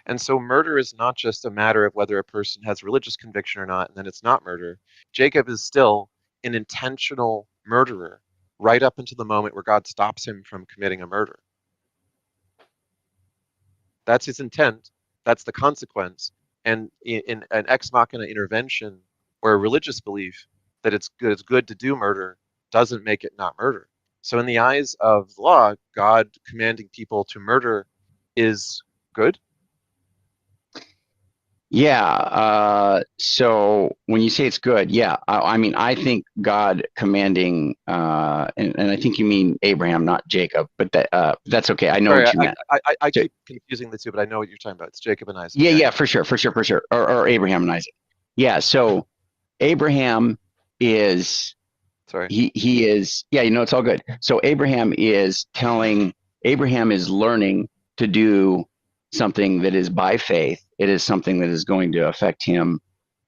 And so murder is not just a matter of whether a person has religious conviction or not, and then it's not murder. Jacob is still an intentional murderer right up until the moment where God stops him from committing a murder. That's his intent. That's the consequence. And in an ex machina intervention or a religious belief that it's good to do murder doesn't make it not murder. So in the eyes of the law, God commanding people to murder is good? Yeah. So when you say it's good, yeah. I mean, I think God commanding, and I think you mean Abraham, not Jacob, but that's okay. I know Sorry, what you meant. I So, keep confusing the two, but I know what you're talking about. It's Jacob and Isaac. yeah, Yeah, yeah, yeah. for sure, or Abraham and Isaac. Yeah. So Abraham is Sorry. he is yeah. It's all good. So Abraham is learning to do something that is by faith. It is something that is going to affect him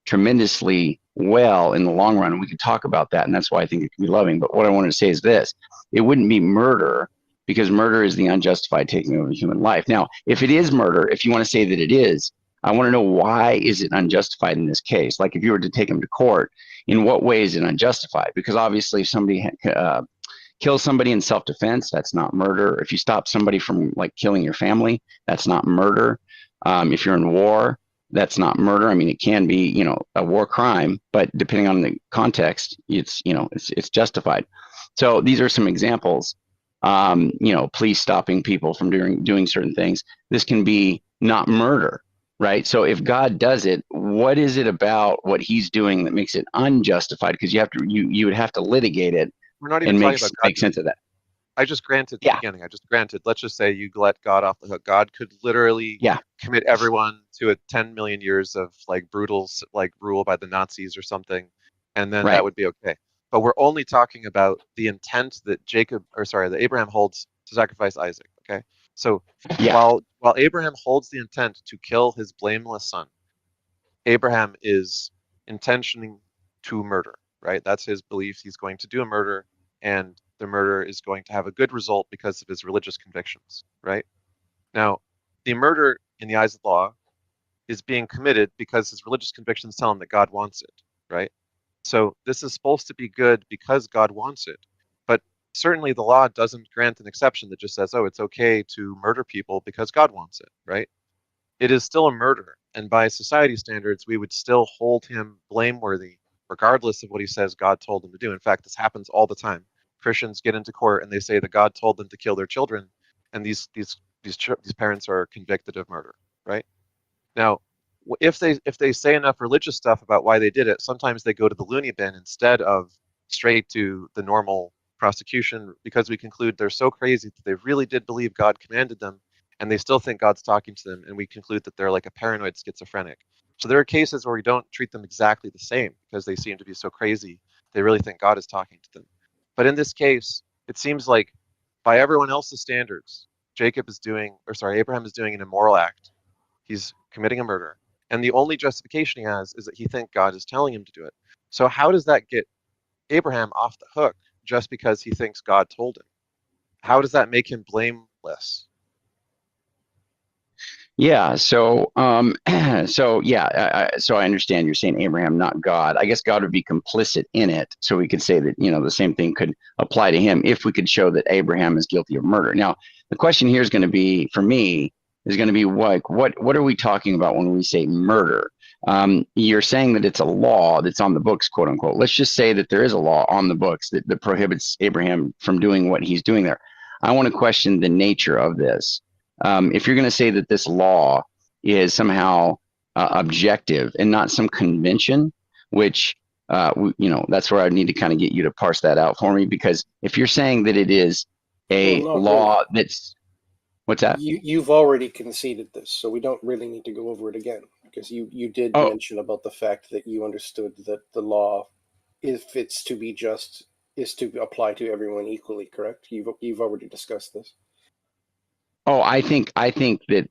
tremendously well in the long run. And we could talk about that, and that's why I think it can be loving. But what I wanted to say is this: it wouldn't be murder because murder is the unjustified taking of a human life. Now, if it is murder, if you want to say that it is, I want to know why is it unjustified in this case? Like if you were to take him to court, in what way is it unjustified? Because obviously, if somebody kills somebody in self-defense, that's not murder. If you stop somebody from like killing your family, that's not murder. If you're in war, that's not murder. I mean, it can be, a war crime, but depending on the context, it's justified. So these are some examples. Police stopping people from doing certain things. This can be not murder, right? So if God does it, what is it about what He's doing that makes it unjustified? Because you would have to litigate it We're not even and talking about God. make sense of that. I just granted the Yeah. beginning. I just granted. Let's just say you let God off the hook. God could literally commit everyone to a 10 million years of like brutal rule by the Nazis or something, and then that would be okay. But we're only talking about the intent that that Abraham holds to sacrifice Isaac. Okay, so while Abraham holds the intent to kill his blameless son, Abraham is intentioning to murder. Right, that's his belief. He's going to do a murder, and the murder is going to have a good result because of his religious convictions, right? Now, the murder in the eyes of the law is being committed because his religious convictions tell him that God wants it, right? So this is supposed to be good because God wants it. But certainly the law doesn't grant an exception that just says, oh, it's okay to murder people because God wants it, right? It is still a murder. And by society standards, we would still hold him blameworthy regardless of what he says God told him to do. In fact, this happens all the time. Christians get into court and they say that God told them to kill their children, and these parents are convicted of murder, right? Now, if they say enough religious stuff about why they did it, sometimes they go to the loony bin instead of straight to the normal prosecution, because we conclude they're so crazy that they really did believe God commanded them, and they still think God's talking to them, and we conclude that they're like a paranoid schizophrenic. So there are cases where we don't treat them exactly the same because they seem to be so crazy they really think God is talking to them. But in this case, it seems like by everyone else's standards, Abraham is doing an immoral act. He's committing a murder. And the only justification he has is that he thinks God is telling him to do it. So how does that get Abraham off the hook just because he thinks God told him? How does that make him blameless? Yeah. So, so I understand you're saying Abraham, not God. I guess God would be complicit in it, so we could say that the same thing could apply to him if we could show that Abraham is guilty of murder. Now, the question here is going to be, for me, like, what are we talking about when we say murder? You're saying that it's a law that's on the books, quote unquote. Let's just say that there is a law on the books that prohibits Abraham from doing what he's doing there. I want to question the nature of this. If you're going to say that this law is somehow objective and not some convention, which that's where I need to kind of get you to parse that out for me, because if you're saying that it is a law that's what's that? You've already conceded this, so we don't really need to go over it again, because you did mention about the fact that you understood that the law, if it's to be just, is to apply to everyone equally, correct? You've already discussed this. Oh, I think that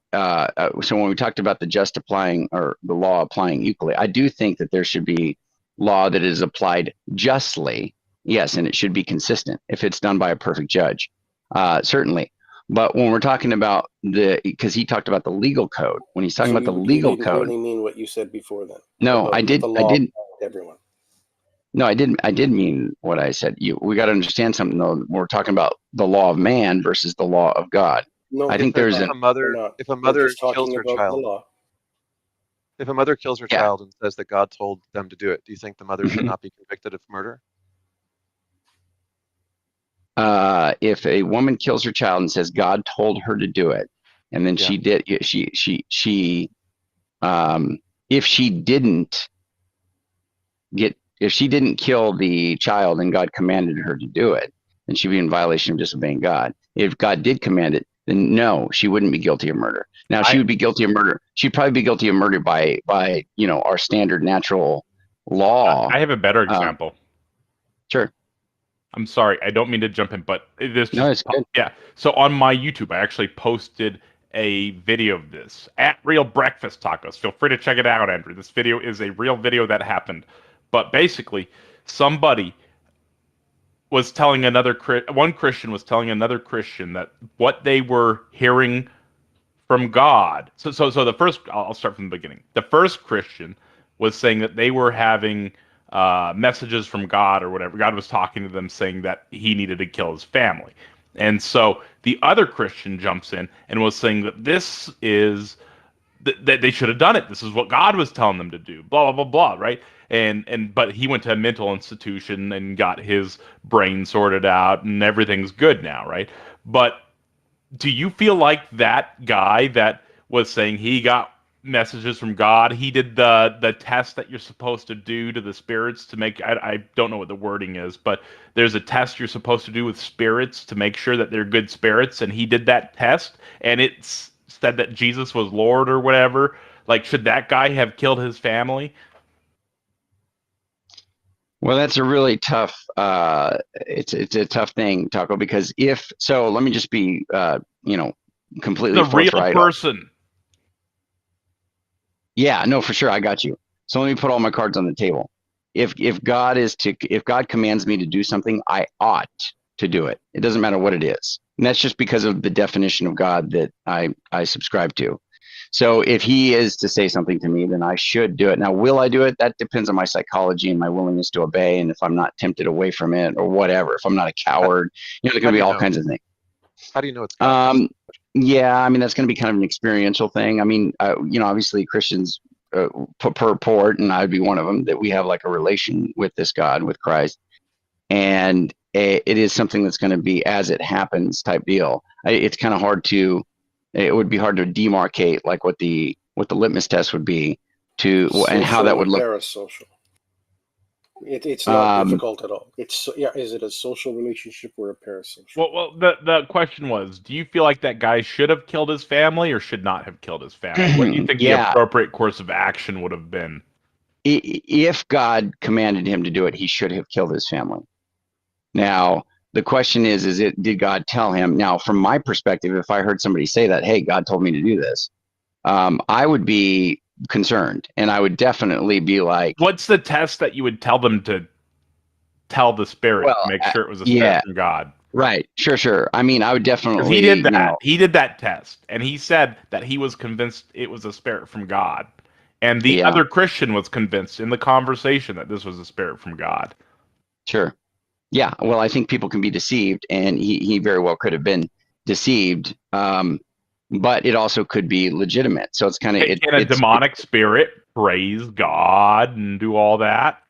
so when we talked about the just applying or the law applying equally, I do think that there should be law that is applied justly. Yes, and it should be consistent if it's done by a perfect judge, certainly. But when we're talking about because he talked about the legal code, when he's talking about the legal didn't code, really mean what you said before then. No, I did. The law I didn't. Everyone. No, I didn't. I did mean what I said. We got to understand something though. We're talking about the law of man versus the law of God. No, I think there's if a mother kills her child. If a mother kills her child and says that God told them to do it, do you think the mother should not be convicted of murder? If a woman kills her child and says God told her to do it, and then she did, if she didn't kill the child and God commanded her to do it, then she'd be in violation of disobeying God. If God did command it, then no, she wouldn't be guilty of murder. Now she would be guilty of murder. She'd probably be guilty of murder by our standard natural law. I have a better example. Sure. I'm sorry, I don't mean to jump in, but this No, it's good. Yeah. So on my YouTube, I actually posted a video of this at Real Breakfast Tacos. Feel free to check it out, Andrew. This video is a real video that happened. But basically, somebody was telling one Christian was telling another Christian that what they were hearing from God. So the first, I'll start from the beginning. The first Christian was saying that they were having messages from God or whatever. God was talking to them saying that he needed to kill his family. And so the other Christian jumps in and was saying that this is that they should have done it. This is what God was telling them to do. Blah blah blah blah. Right? But he went to a mental institution and got his brain sorted out, and everything's good now. Right? But do you feel like that guy that was saying he got messages from God, he did the test that you're supposed to do to the spirits to make, I don't know what the wording is, but there's a test you're supposed to do with spirits to make sure that they're good spirits, and he did that test and it said that Jesus was Lord or whatever? Like, should that guy have killed his family? Well, that's a really tough it's a tough thing, Taco, because let me just be completely The real forthright. person. Yeah, no, for sure, I got you. So let me put all my cards on the table. If God commands me to do something, I ought to do it. It doesn't matter what it is. And that's just because of the definition of God that I subscribe to. So if he is to say something to me, then I should do it. Now, will I do it? That depends on my psychology and my willingness to obey, and if I'm not tempted away from it or whatever, if I'm not a coward, there's going to be all kinds of things. How do you know it's God? Yeah, I mean, that's going to be kind of an experiential thing. I mean, obviously Christians purport, and I'd be one of them, that we have like a relation with this God, with Christ. And it is something that's going to be as it happens type deal. It would be hard to demarcate like what the litmus test would be and how that would look. Parasocial. It's not difficult at all. Is it a social relationship or a parasocial? Well, the question was, do you feel like that guy should have killed his family or should not have killed his family? What do you think the appropriate course of action would have been? If God commanded him to do it, he should have killed his family. Now, the question is did God tell him? Now, from my perspective, if I heard somebody say that, hey, God told me to do this, I would be concerned, and I would definitely be like, what's the test that you would tell them to tell the spirit to make sure it was a spirit from God? Right. Sure. I mean, I would definitely. He did that. He did that test, and he said that he was convinced it was a spirit from God, and the other Christian was convinced in the conversation that this was a spirit from God. Sure. Yeah. Well, I think people can be deceived, and he very well could have been deceived. But it also could be legitimate. So it's kind of can a demonic spirit praise God and do all that?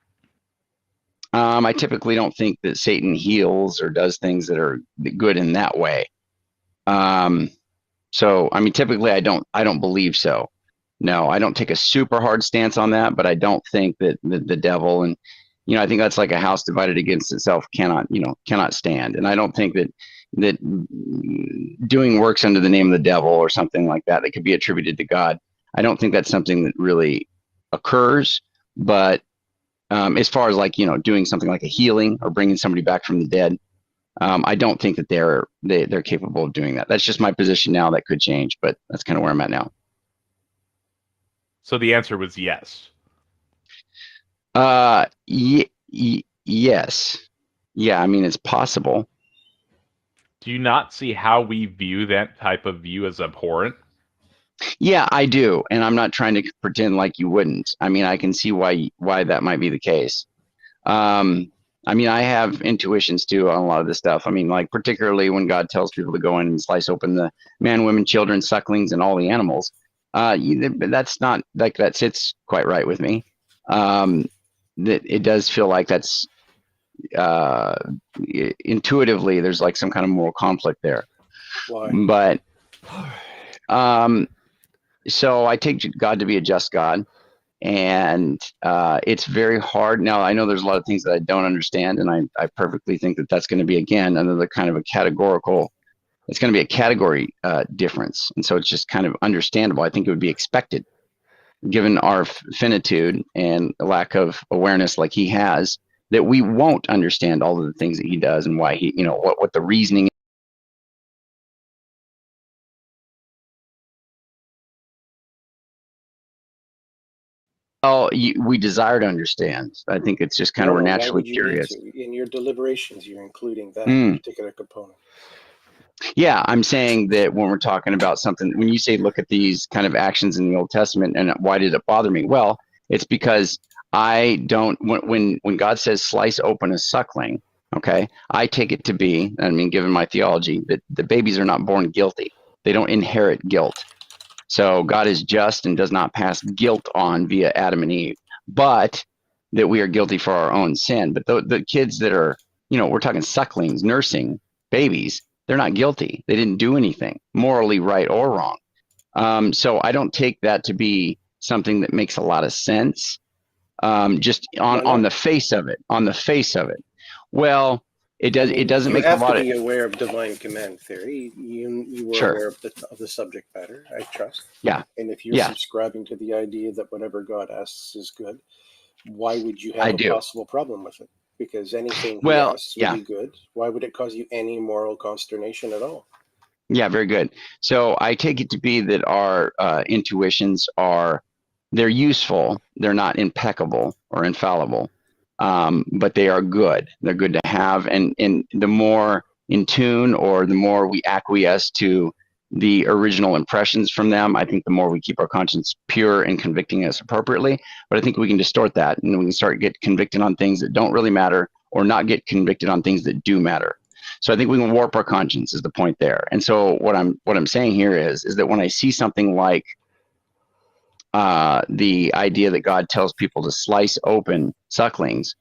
I typically don't think that Satan heals or does things that are good in that way. So I mean, typically I don't believe so. No, I don't take a super hard stance on that, but I don't think that the devil, and I think that's like a house divided against itself cannot stand. And I don't think that doing works under the name of the devil or something like that could be attributed to God, I don't think that's something that really occurs. But as far as like doing something like a healing or bringing somebody back from the dead, I don't think that they're capable of doing that. That's just my position now. That could change, but that's kind of where I'm at now. So the answer was yes. Yes. Yeah, I mean, it's possible. Do you not see how we view that type of view as abhorrent? Yeah, I do, and I'm not trying to pretend like you wouldn't. I mean, I can see why that might be the case. I mean, I have intuitions too on a lot of this stuff. I mean, like particularly when God tells people to go in and slice open the man, women, children, sucklings, and all the animals. That's not like that sits quite right with me. That it does feel like that's intuitively there's like some kind of moral conflict there. Why? But so I take God to be a just God, And it's very hard. Now, I know there's a lot of things that I don't understand, and I perfectly think that that's going to be, again, another kind of a categorical, it's going to be a category difference. And so it's just kind of understandable. I think it would be expected, given our finitude and lack of awareness like he has, that we won't understand all of the things that he does and why he, what the reasoning. Well, we desire to understand. I think it's just kind of, we're Why naturally would you curious. need to? In your deliberations, you're including that particular component. Yeah, I'm saying that when we're talking about something, when you say look at these kind of actions in the Old Testament and why did it bother me? Well, it's because I don't, when God says slice open a suckling, okay, I take it to be, I mean, given my theology, that the babies are not born guilty. They don't inherit guilt. So God is just and does not pass guilt on via Adam and Eve, but that we are guilty for our own sin. But the kids that are, we're talking sucklings, nursing babies, they're not guilty. They didn't do anything morally right or wrong. So I don't take that to be something that makes a lot of sense. Just on the face of it, Well, it does. It doesn't make a lot of. You have to be aware of divine command theory. You were aware of the subject matter, I trust. Yeah. And if you're subscribing to the idea that whatever God asks is good, why would you have a possible problem with it? Because anything he asks will be good. Why would it cause you any moral consternation at all? Yeah, very good. So I take it to be that our intuitions they're useful. They're not impeccable or infallible, but they are good. They're good to have. And the more in tune or the more we acquiesce to the original impressions from them, I think the more we keep our conscience pure and convicting us appropriately. But I think we can distort that and we can start get convicted on things that don't really matter or not get convicted on things that do matter. So I think we can warp our conscience is the point there. And so what I'm saying here is that when I see something like the idea that God tells people to slice open sucklings,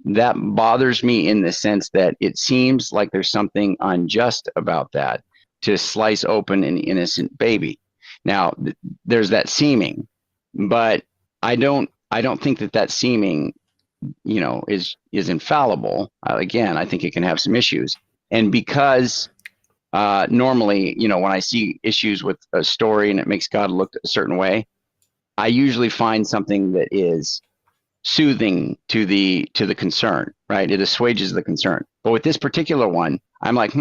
that bothers me in the sense that it seems like there's something unjust about that, to slice open an innocent baby. Now, there's that seeming, but I don't think that seeming, is infallible. Again, I think it can have some issues. And because normally, when I see issues with a story and it makes God look a certain way, I usually find something that is soothing to the concern, right? It assuages the concern. But with this particular one, I'm like,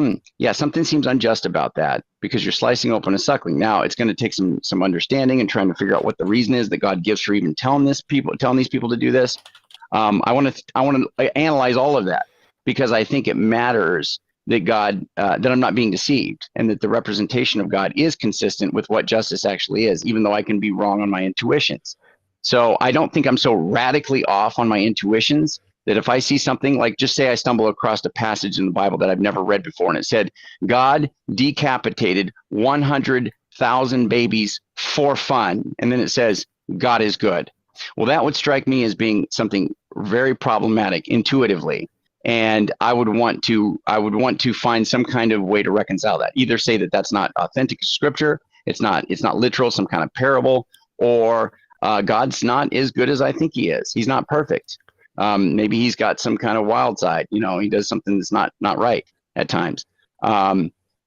something seems unjust about that because you're slicing open a suckling. Now it's going to take some understanding and trying to figure out what the reason is that God gives for even telling these people to do this. I want to analyze all of that because I think it matters that God, that I'm not being deceived and that the representation of God is consistent with what justice actually is, even though I can be wrong on my intuitions. So I don't think I'm so radically off on my intuitions that if I see something like, just say I stumble across a passage in the Bible that I've never read before, and it said, God decapitated 100,000 babies for fun. And then it says, God is good. Well, that would strike me as being something very problematic intuitively. And I would want to find some kind of way to reconcile that. Either say that that's not authentic scripture, it's not literal, some kind of parable, or God's not as good as I think he is. He's not perfect. Maybe he's got some kind of wild side. He does something that's not right at times.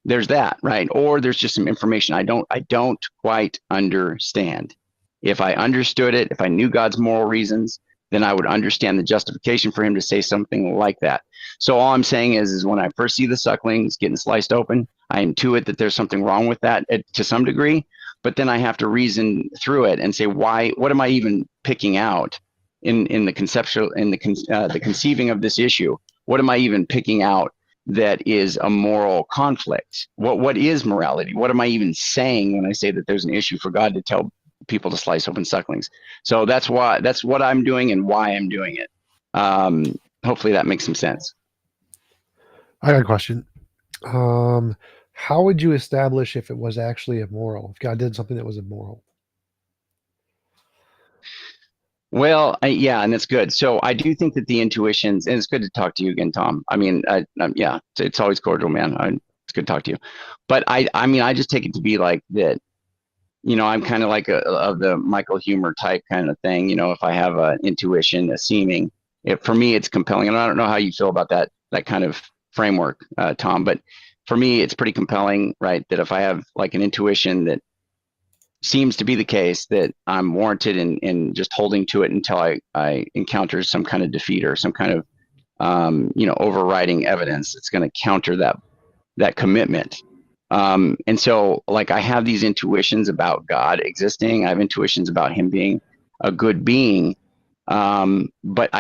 There's that, right? Or there's just some information I don't quite understand. If I understood it, if I knew God's moral reasons, then I would understand the justification for him to say something like that. So all I'm saying is when I first see the sucklings getting sliced open, I intuit that there's something wrong with that to some degree, but then I have to reason through it and say, what am I even picking out in the conceptual, in the conceiving of this issue? What am I even picking out that is a moral conflict? What is morality? What am I even saying when I say that there's an issue for God to tell people to slice open sucklings? So that's what I'm doing and why I'm doing it. Hopefully that makes some sense. I got a question. How would you establish if it was actually immoral, if God did something that was immoral? Well, yeah, and that's good. So I do think that the intuitions, and it's good to talk to you again, Tom. I mean, yeah, it's always cordial, man. It's good to talk to you. But I mean, I just take it to be like that. I'm kind of like of the Michael Humor type kind of thing. If I have an intuition, a seeming, for me, it's compelling. And I don't know how you feel about that kind of framework, Tom, but for me, it's pretty compelling, right? That if I have like an intuition that seems to be the case, that I'm warranted in just holding to it until I encounter some kind of defeat or some kind of overriding evidence that's going to counter that commitment. And so, like, I have these intuitions about God existing. I have intuitions about Him being a good being, but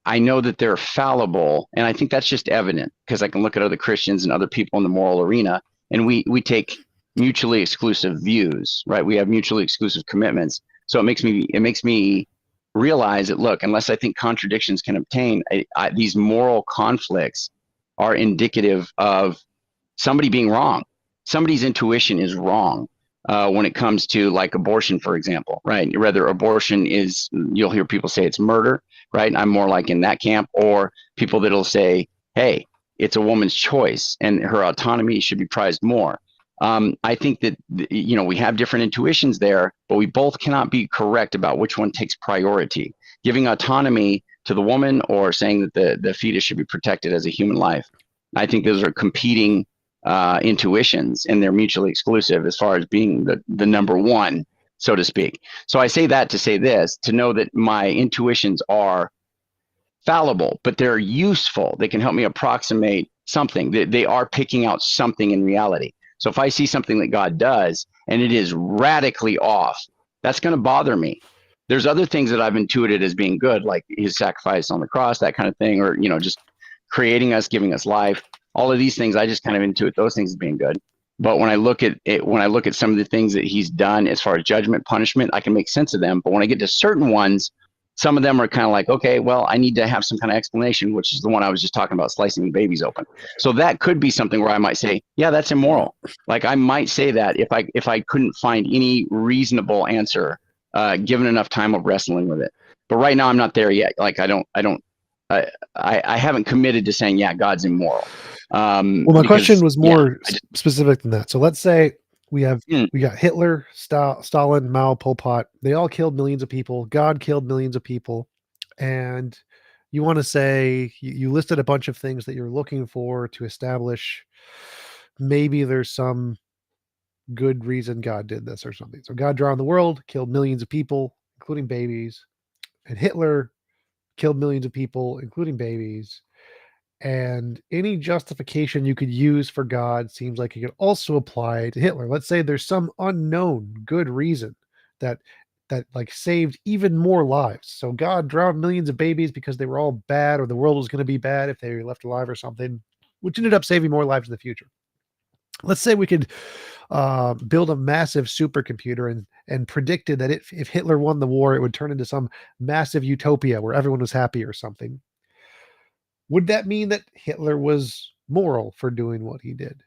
I know that they're fallible, and I think that's just evident because I can look at other Christians and other people in the moral arena, and we take mutually exclusive views, right? We have mutually exclusive commitments. So it makes me realize that, look, unless I think contradictions can obtain, these moral conflicts are indicative of somebody being wrong. Somebody's intuition is wrong when it comes to like abortion, for example, right? Whether abortion is, you'll hear people say it's murder, right? I'm more like in that camp, or people that'll say, hey, it's a woman's choice and her autonomy should be prized more. I think that, we have different intuitions there, but we both cannot be correct about which one takes priority. Giving autonomy to the woman or saying that the fetus should be protected as a human life. I think those are competing intuitions, and they're mutually exclusive as far as being the number one, so to speak. So I say that to say this, to know that my intuitions are fallible, but they're useful. They can help me approximate something. They are picking out something in reality. So if I see something that God does and it is radically off, that's going to bother me. There's other things that I've intuited as being good, like His sacrifice on the cross, that kind of thing, or just creating us, giving us life. All of these things, I just kind of intuit those things as being good. But when I look at it, when I look at some of the things that He's done as far as judgment, punishment, I can make sense of them. But when I get to certain ones, some of them are kind of like, okay, well, I need to have some kind of explanation, which is the one I was just talking about, slicing the babies open. So that could be something where I might say, yeah, that's immoral. Like I might say that if I couldn't find any reasonable answer, given enough time of wrestling with it. But right now I'm not there yet. Like I haven't committed to saying, yeah, God's immoral. Well, my question was more specific than that. So let's say we got Hitler, Stalin, Mao, Pol Pot. They all killed millions of people. God killed millions of people. And you want to say, you listed a bunch of things that you're looking for to establish maybe there's some good reason God did this or something. So God drowned the world, killed millions of people, including babies. And Hitler killed millions of people, including babies. And any justification you could use for God seems like it could also apply to Hitler. Let's say there's some unknown good reason that like saved even more lives. So God drowned millions of babies because they were all bad, or the world was going to be bad if they were left alive or something, which ended up saving more lives in the future. Let's say we could build a massive supercomputer and predicted that if Hitler won the war, it would turn into some massive utopia where everyone was happy or something. Would that mean that Hitler was moral for doing what he did?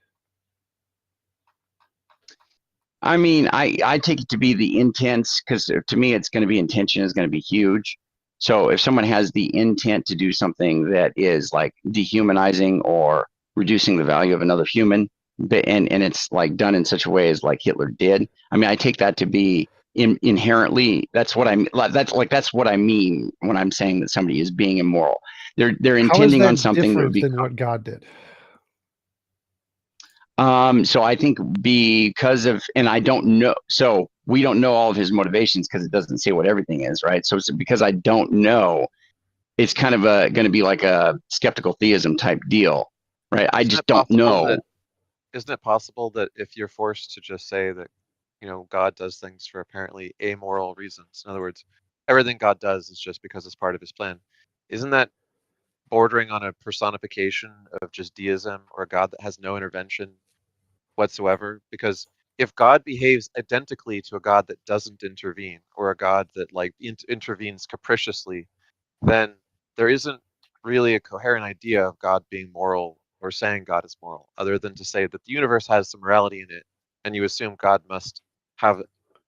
I mean, I take it to be the intent, because to me, it's going to be intention is going to be huge. So if someone has the intent to do something that is like dehumanizing or reducing the value of another human, and it's like done in such a way as like Hitler did, I mean, I take that to be inherently, that's what I mean when I'm saying that somebody is being immoral. They're intending on something that would be than what God did. So I think because of, and I don't know, so we don't know all of his motivations because it doesn't say what everything is, right? So it's because I don't know, it's kind of going to be like a skeptical theism type deal, right? I just don't know. Isn't it possible that if you're forced to just say that, God does things for apparently amoral reasons, in other words, everything God does is just because it's part of His plan, isn't that bordering on a personification of just deism, or a God that has no intervention whatsoever? Because if God behaves identically to a God that doesn't intervene, or a God that intervenes capriciously, then there isn't really a coherent idea of God being moral, or saying God is moral, other than to say that the universe has some morality in it, and you assume God must have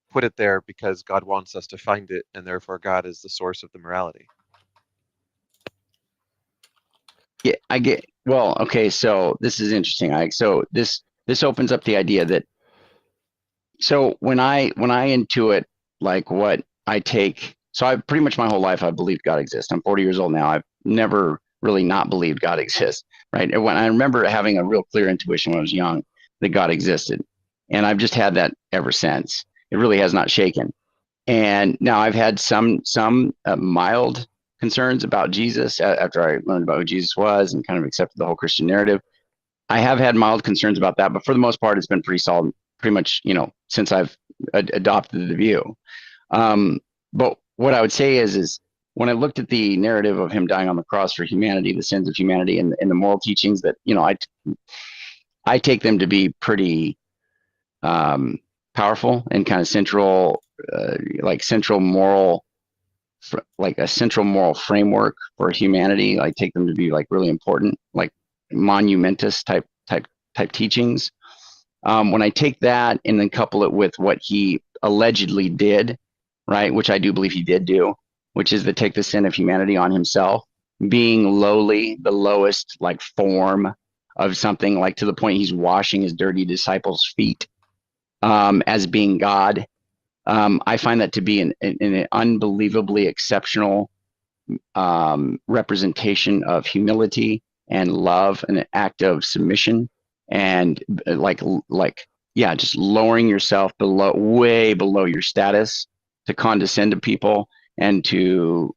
put it there because God wants us to find it, and therefore God is the source of the morality. Yeah, I get. Well, okay, so this is interesting. So this opens up the idea that So when I intuit like what I take, so I pretty much my whole life I believed God exists. I'm 40 years old now. I've never really not believed God exists, right? And when I remember having a real clear intuition when I was young that God existed, and I've just had that ever since. It really has not shaken. And now I've had some mild concerns about Jesus after I learned about who Jesus was and kind of accepted the whole Christian narrative. I have had mild concerns about that, but for the most part, it's been pretty solid, pretty much, since I've adopted the view. But what I would say is when I looked at the narrative of him dying on the cross for humanity, the sins of humanity, and the moral teachings that, I take them to be pretty powerful and kind of central, like central moral, like a central moral framework for humanity. I take them to be like really important, like monumentous type teachings. When I take that and then couple it with what he allegedly did, right, which I do believe he did do, which is to take the sin of humanity on himself, being lowly, the lowest like form of something, like to the point he's washing his dirty disciples' feet, as being God. I find that to be an unbelievably exceptional representation of humility and love, and an act of submission, and just lowering yourself way below your status to condescend to people and to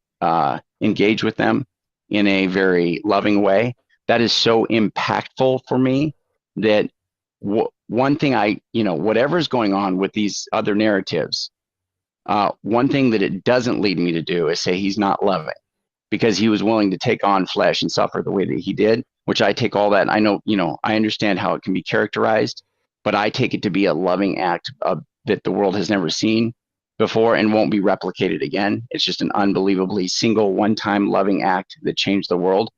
engage with them in a very loving way. That is so impactful for me that one thing whatever's going on with these other narratives, one thing that it doesn't lead me to do is say he's not loving, because he was willing to take on flesh and suffer the way that he did, which I take all that. I know, I understand how it can be characterized, but I take it to be a loving act that the world has never seen before and won't be replicated again. It's just an unbelievably single one-time loving act that changed the world.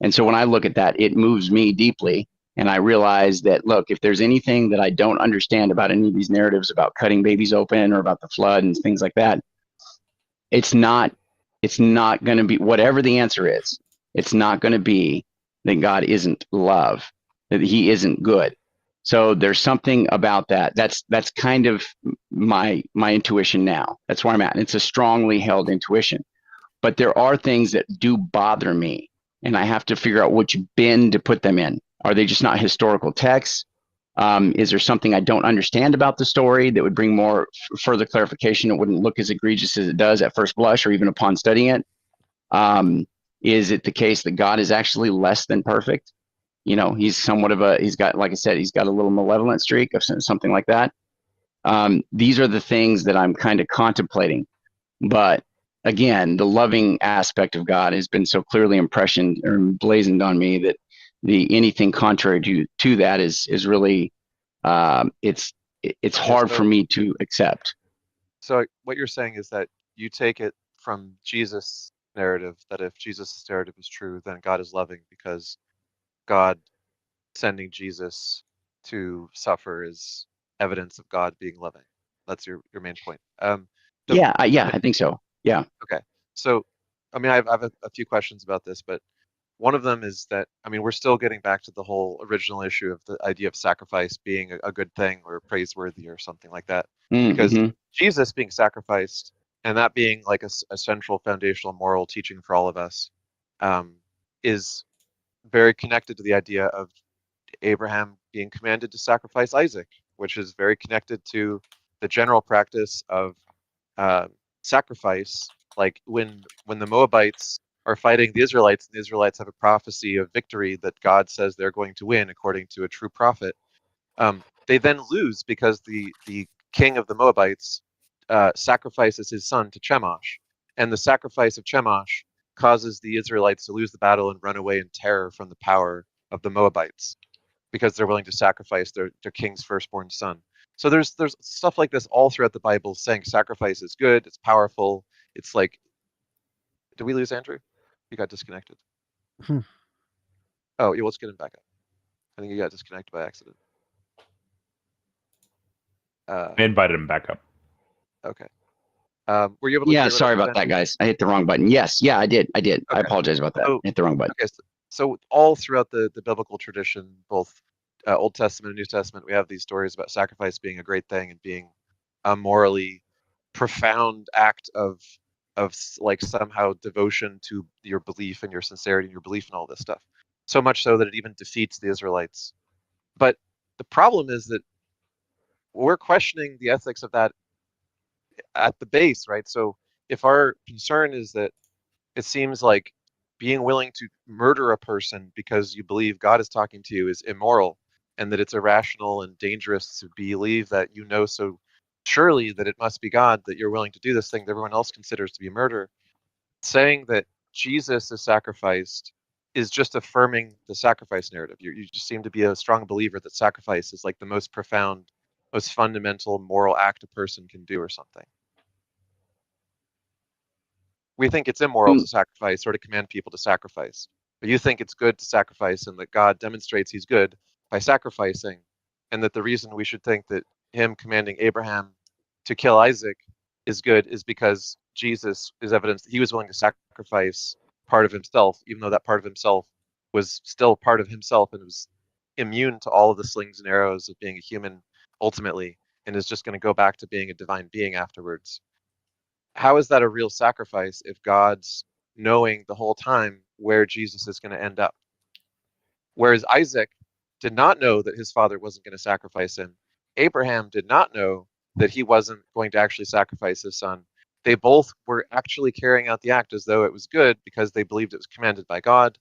And so when I look at that, it moves me deeply. And I realize that, look, if there's anything that I don't understand about any of these narratives about cutting babies open or about the flood and things like that, it's not going to be, whatever the answer is, it's not going to be that God isn't love, that he isn't good. So there's something about that. That's kind of my intuition now. That's where I'm at. And it's a strongly held intuition. But there are things that do bother me, and I have to figure out which bin to put them in. Are they just not historical texts? Is there something I don't understand about the story that would bring more further clarification? It wouldn't look as egregious as it does at first blush or even upon studying it. Is it the case that God is actually less than perfect? He's somewhat of he's got, like I said, he's got a little malevolent streak of something like that. These are the things that I'm kind of contemplating. But again, the loving aspect of God has been so clearly impressioned or blazoned on me that anything contrary to that is really it's hard for me to accept. So what you're saying is that you take it from Jesus' narrative, that if Jesus' narrative is true, then God is loving, because God sending Jesus to suffer is evidence of God being loving. That's your main point. I think so. Yeah. Okay. So, I have a few questions about this, but one of them is that, we're still getting back to the whole original issue of the idea of sacrifice being a good thing or praiseworthy or something like that. Because Jesus being sacrificed, and that being like a central foundational moral teaching for all of us, is very connected to the idea of Abraham being commanded to sacrifice Isaac, which is very connected to the general practice of sacrifice. Like when the Moabites are fighting the Israelites, and the Israelites have a prophecy of victory that God says they're going to win according to a true prophet, they then lose because the king of the Moabites sacrifices his son to Chemosh, and the sacrifice of Chemosh causes the Israelites to lose the battle and run away in terror from the power of the Moabites, because they're willing to sacrifice their king's firstborn son. So there's stuff like this all throughout the Bible saying sacrifice is good, it's powerful. It's like, did we lose Andrew? He got disconnected. Oh, yeah, let's get him back up. I think he got disconnected by accident. I invited him back up. Okay. Were you able to? Yeah, sorry about that, guys. I hit the wrong button. Yes, yeah, I did. Okay. I apologize about that. I hit the wrong button. Okay, so all throughout the biblical tradition, both Old Testament and New Testament, we have these stories about sacrifice being a great thing and being a morally profound act of like somehow devotion to your belief and your sincerity and your belief in all this stuff. So much so that it even defeats the Israelites. But the problem is that we're questioning the ethics of that at the base, right? So if our concern is that it seems like being willing to murder a person because you believe God is talking to you is immoral, and that it's irrational and dangerous to believe that you know so surely that it must be God that you're willing to do this thing that everyone else considers to be murder, saying that Jesus is sacrificed is just affirming the sacrifice narrative. You just seem to be a strong believer that sacrifice is like the most profound, most fundamental moral act a person can do or something. We think it's immoral to sacrifice or to command people to sacrifice. But you think it's good to sacrifice and that God demonstrates he's good by sacrificing, and that the reason we should think that him commanding Abraham to kill Isaac is good is because Jesus is evidence that he was willing to sacrifice part of himself, even though that part of himself was still part of himself and was immune to all of the slings and arrows of being a human ultimately, and is just going to go back to being a divine being afterwards. How is that a real sacrifice if God's knowing the whole time where Jesus is going to end up? Whereas Isaac did not know that his father wasn't going to sacrifice him. Abraham did not know that he wasn't going to actually sacrifice his son. They both were actually carrying out the act as though it was good because they believed it was commanded by God.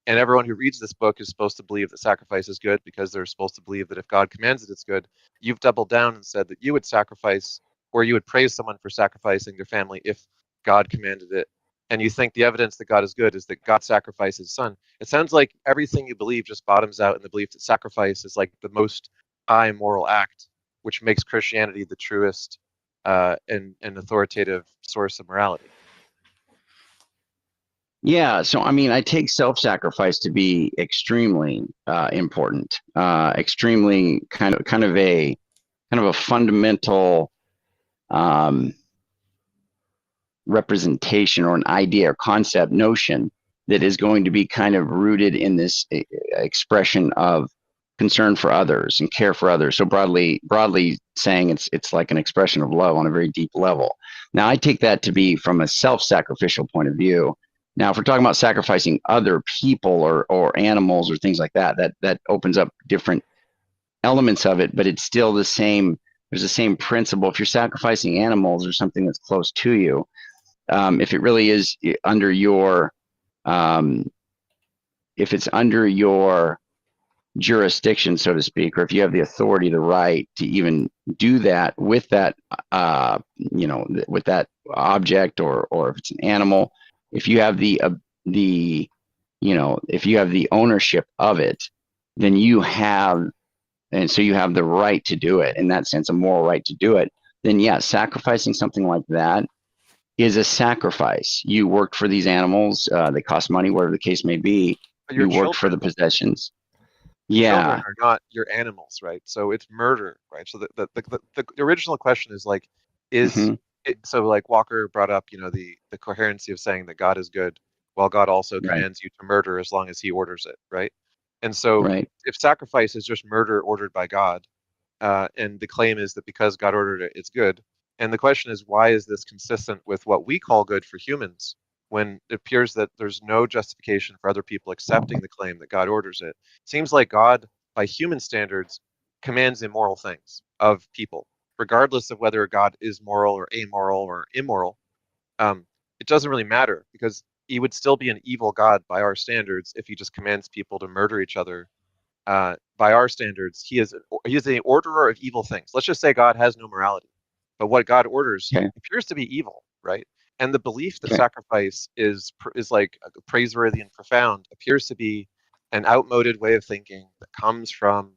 And everyone who reads this book is supposed to believe that sacrifice is good because they're supposed to believe that if God commands it, it's good. You've doubled down and said that you would sacrifice, or you would praise someone for sacrificing their family if God commanded it. And you think the evidence that God is good is that God sacrificed his son. It sounds like everything you believe just bottoms out in the belief that sacrifice is like the most high moral act, which makes Christianity the truest and authoritative source of morality. Yeah, so I mean, I take self-sacrifice to be extremely important, extremely kind of a fundamental representation or an idea or concept notion that is going to be kind of rooted in this expression of concern for others and care for others. So broadly saying it's like an expression of love on a very deep level. Now, I take that to be from a self-sacrificial point of view. Now, if we're talking about sacrificing other people or animals or things like that, that opens up different elements of it, but it's still the same. There's the same principle. If you're sacrificing animals or something that's close to you, if it really is under your, if it's under your jurisdiction, so to speak, or if you have the authority, the right to even do that with that, with that object, or if it's an animal, if you have if you have the ownership of it, then you have, and so you have the right to do it. In that sense, a moral right to do it. Then, yeah, sacrificing something like that is a sacrifice. You worked for these animals; they cost money, whatever the case may be. You worked for the possessions. Yeah, children are not your animals, right? So it's murder, right? So the original question is like, is it, so like Walker brought up, the coherency of saying that God is good, while God also commands you to murder as long as He orders it, right? And so if sacrifice is just murder ordered by God, and the claim is that because God ordered it, it's good, and the question is, why is this consistent with what we call good for humans, when it appears that there's no justification for other people accepting the claim that God orders it? Seems like God, by human standards, commands immoral things of people, regardless of whether God is moral or amoral or immoral. It doesn't really matter, because he would still be an evil God by our standards if he just commands people to murder each other. By our standards, he is the orderer of evil things. Let's just say God has no morality, but what God orders appears to be evil, right? And the belief that sacrifice is like praiseworthy and profound appears to be an outmoded way of thinking that comes from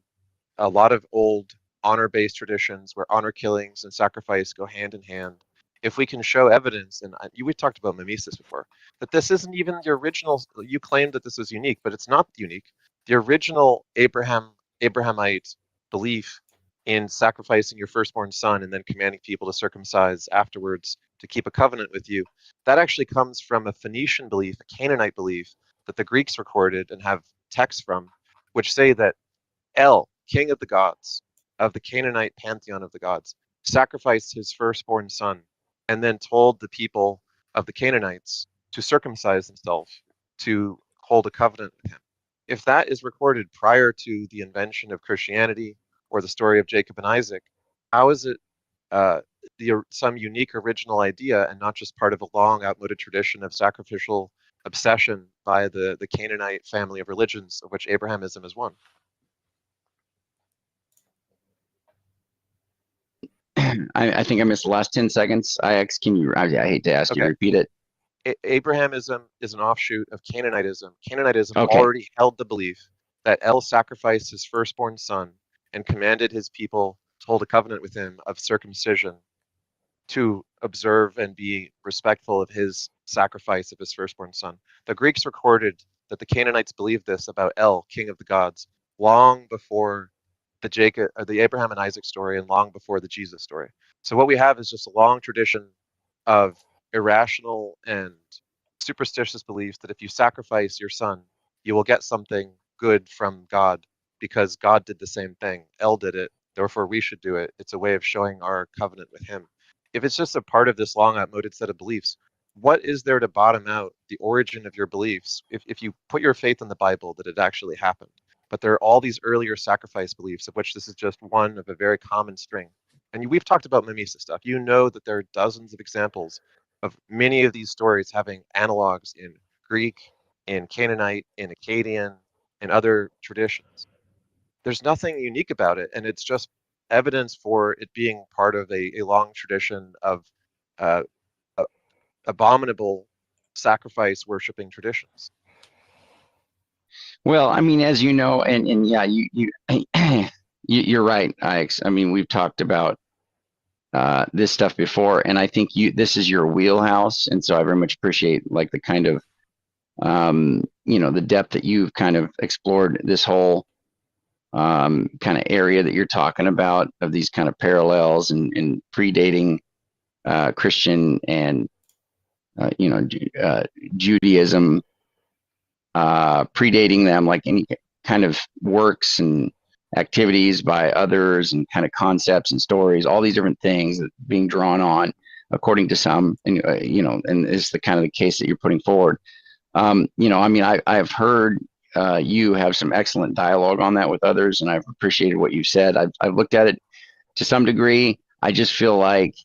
a lot of old honor-based traditions where honor killings and sacrifice go hand in hand. If we can show evidence, and we talked about mimesis before, that this isn't even the original. You claimed that this was unique, but it's not unique. The original Abrahamite belief in sacrificing your firstborn son and then commanding people to circumcise afterwards to keep a covenant with you, that actually comes from a Phoenician belief, a Canaanite belief that the Greeks recorded and have texts from, which say that El, king of the gods, of the Canaanite pantheon of the gods, sacrificed his firstborn son, and then told the people of the Canaanites to circumcise themselves, to hold a covenant with him. If that is recorded prior to the invention of Christianity or the story of Jacob and Isaac, how is it some unique original idea and not just part of a long outmoded tradition of sacrificial obsession by the Canaanite family of religions, of which Abrahamism is one? I think I missed the last 10 seconds. Can you? I hate to ask you to repeat it. Abrahamism is an offshoot of Canaanitism. Canaanitism Okay. already held the belief that El sacrificed his firstborn son and commanded his people to hold a covenant with him of circumcision to observe and be respectful of his sacrifice of his firstborn son. The Greeks recorded that the Canaanites believed this about El, king of the gods, long before the Abraham and Isaac story and long before the Jesus story. So what we have is just a long tradition of irrational and superstitious beliefs that if you sacrifice your son, you will get something good from God because God did the same thing. El did it, therefore we should do it. It's a way of showing our covenant with him. If it's just a part of this long outmoded set of beliefs, what is there to bottom out the origin of your beliefs if you put your faith in the Bible that it actually happened? But there are all these earlier sacrifice beliefs, of which this is just one of a very common string. And we've talked about Mimesis stuff. You know that there are dozens of examples of many of these stories having analogs in Greek, in Canaanite, in Akkadian, and other traditions. There's nothing unique about it, and it's just evidence for it being part of a long tradition of abominable sacrifice worshipping traditions. Well, I mean, as you know, and yeah, you're right, Ix. I mean, we've talked about this stuff before, and I think this is your wheelhouse, and so I very much appreciate like the kind of the depth that you've kind of explored this whole kind of area that you're talking about of these kind of parallels and predating Christian and Judaism, predating them, like any kind of works and activities by others and kind of concepts and stories, all these different things that being drawn on according to some, and and it's the kind of the case that you're putting forward. I mean, I've heard you have some excellent dialogue on that with others, and I've appreciated what you've said. I've looked at it to some degree. I just feel like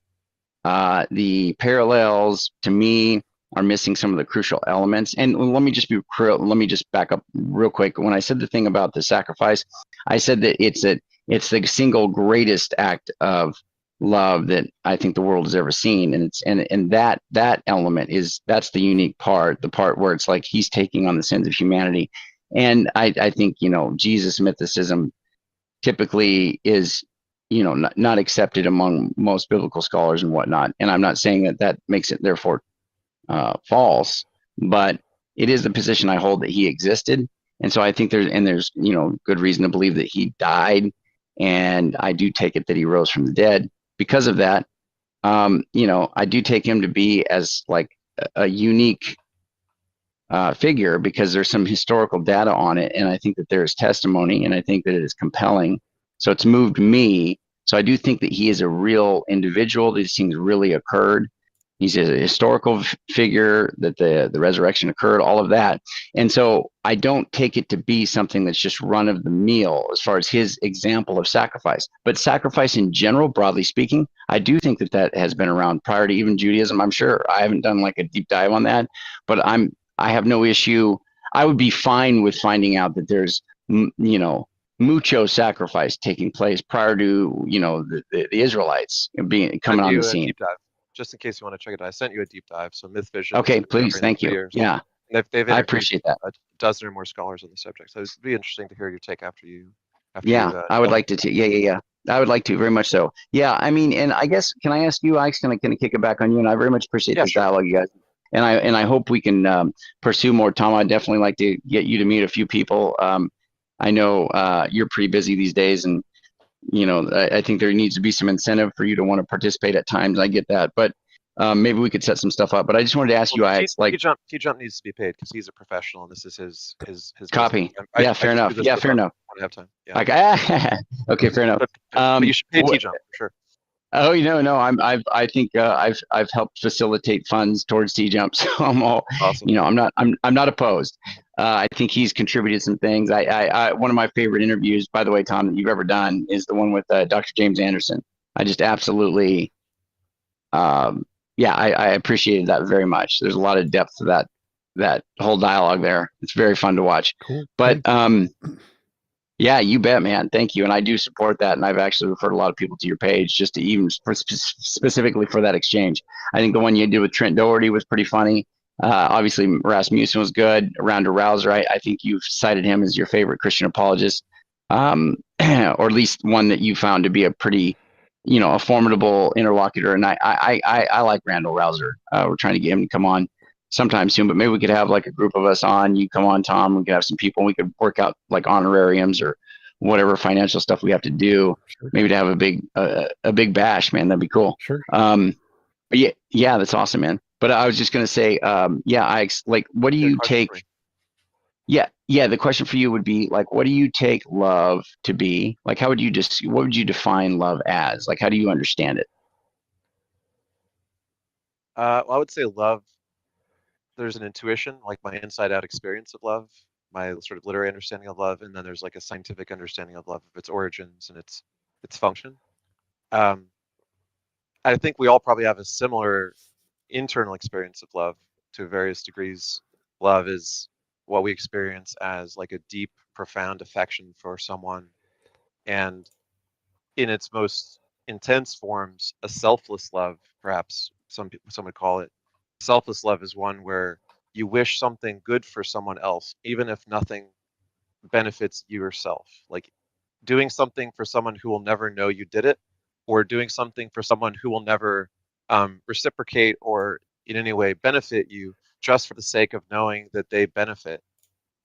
the parallels to me are missing some of the crucial elements. And let me just back up real quick. When I said the thing about the sacrifice, I said that it's the single greatest act of love that I think the world has ever seen. And that element that's the unique part, the part where it's like he's taking on the sins of humanity. And I think, Jesus mythicism typically is, not accepted among most biblical scholars and whatnot. And I'm not saying that makes it therefore false, but it is the position I hold that he existed. And so I think there's good reason to believe that he died. And I do take it that he rose from the dead. Because of that, I do take him to be as like a unique figure, because there's some historical data on it. And I think that there is testimony, and I think that it is compelling. So it's moved me. So I do think that he is a real individual. These things really occurred. He's a historical figure, that the resurrection occurred, all of that. And so I don't take it to be something that's just run of the mill as far as his example of sacrifice. But sacrifice in general, broadly speaking, I do think that has been around prior to even Judaism. I'm sure I haven't done like a deep dive on that, but I have no issue. I would be fine with finding out that there's, mucho sacrifice taking place prior to, the Israelites coming on the scene. Deep dive. Just in case you want to check it out, I sent you a deep dive. So Myth Vision. Okay, please, thank you. Yeah, they've I appreciate that. A dozen or more scholars on the subject. So it'd be interesting to hear your take after you. I would like to. Yeah. I would like to, very much so. Yeah, I mean, and I guess, can I ask you? I'm going to kick it back on you, and I very much appreciate this dialogue, you guys. And I hope we can pursue more. Tom, I'd definitely like to get you to meet a few people. I know you're pretty busy these days, and I think there needs to be some incentive for you to want to participate at times. I get that, but maybe we could set some stuff up. But I just wanted to ask you, T-Jump needs to be paid because he's a professional, and this is his copy. Fair enough. want to have time. Yeah. Like, okay, fair enough. But you should pay wh- T-Jump for sure. Oh, no. I think I've helped facilitate funds towards T Jump, so I'm all, Awesome. I'm not opposed. I think he's contributed some things. One of my favorite interviews, by the way, Tom, that you've ever done is the one with Dr. James Anderson. I just absolutely, I appreciated that very much. There's a lot of depth to that whole dialogue there. It's very fun to watch. Cool. But yeah, you bet, man. Thank you. And I do support that. And I've actually referred a lot of people to your page just to even specifically for that exchange. I think the one you did with Trent Doherty was pretty funny. Obviously, Rasmussen was good. Around Rouser, I think you've cited him as your favorite Christian apologist, or at least one that you found to be a pretty, a formidable interlocutor. And I like Randall Rouser. We're trying to get him to come on sometime soon, but maybe we could have like a group of us on. You come on, Tom. We could have some people. And we could work out like honorariums or whatever financial stuff we have to do. Sure. Maybe to have a big bash, man. That'd be cool. Sure. But yeah, that's awesome, man. But I was just gonna say, what do you take? Yeah. The question for you would be like, what do you take love to be? Like, what would you define love as? Like, how do you understand it? Well, I would say love. There's an intuition, like my inside-out experience of love, my sort of literary understanding of love, and then there's like a scientific understanding of love, of its origins and its function. I think we all probably have a similar internal experience of love to various degrees. Love is what we experience as like a deep, profound affection for someone, and in its most intense forms, a selfless love, perhaps some would call it. Selfless love is one where you wish something good for someone else, even if nothing benefits you yourself. Like doing something for someone who will never know you did it, or doing something for someone who will never reciprocate or in any way benefit you just for the sake of knowing that they benefit,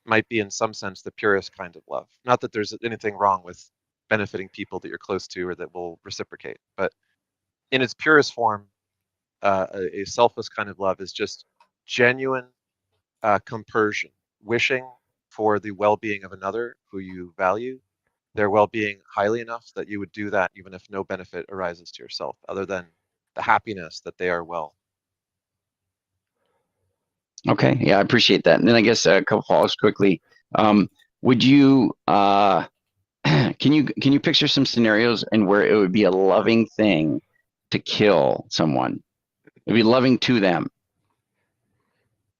might be in some sense the purest kind of love. Not that there's anything wrong with benefiting people that you're close to or that will reciprocate, but in its purest form, a selfless kind of love is just genuine compersion, wishing for the well-being of another who you value, their well-being highly enough that you would do that even if no benefit arises to yourself other than the happiness that they are well. Okay, yeah, I appreciate that. And then I guess a couple follows quickly. Would you can you picture some scenarios in where it would be a loving thing to kill someone? It'd be loving to them.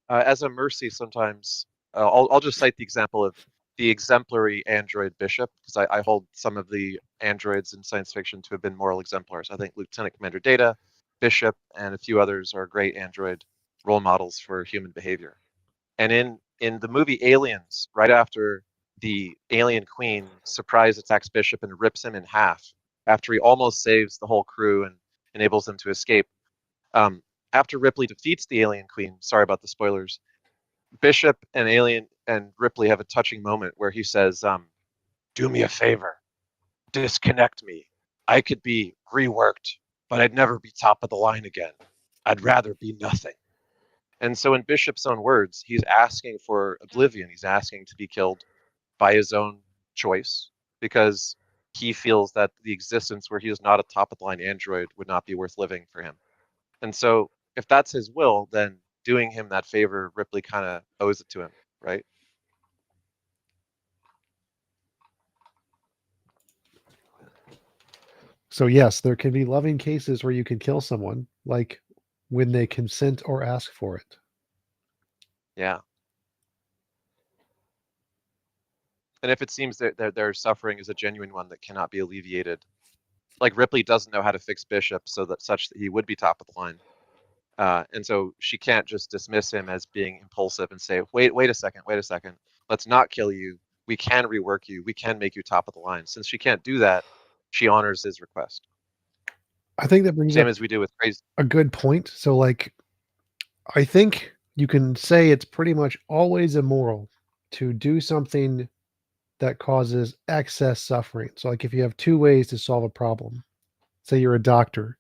As a mercy, sometimes I'll just cite the example of the exemplary android Bishop, because I hold some of the androids in science fiction to have been moral exemplars. I think Lieutenant Commander Data, Bishop, and a few others are great android role models for human behavior. And in the movie Aliens, right after the alien queen surprise attacks Bishop and rips him in half, after he almost saves the whole crew and enables them to escape, after Ripley defeats the alien queen, sorry about the spoilers, Bishop and Ripley have a touching moment where he says, do me a favor, disconnect me. I could be reworked, but I'd never be top of the line again. I'd rather be nothing. And so in Bishop's own words, he's asking for oblivion. He's asking to be killed by his own choice because he feels that the existence where he is not a top of the line android would not be worth living for him. And so if that's his will, then doing him that favor, Ripley kind of owes it to him, right? So yes, there can be loving cases where you can kill someone, like when they consent or ask for it. Yeah. And if it seems that their suffering is a genuine one that cannot be alleviated, like Ripley doesn't know how to fix Bishop such that he would be top of the line. And so she can't just dismiss him as being impulsive and say, wait a second, let's not kill you. We can rework you. We can make you top of the line. Since she can't do that, she honors his request. I think that brings Same up as we do with crazy. a good point. So like, I think you can say it's pretty much always immoral to do something that causes excess suffering. So like if you have two ways to solve a problem, say you're a doctor,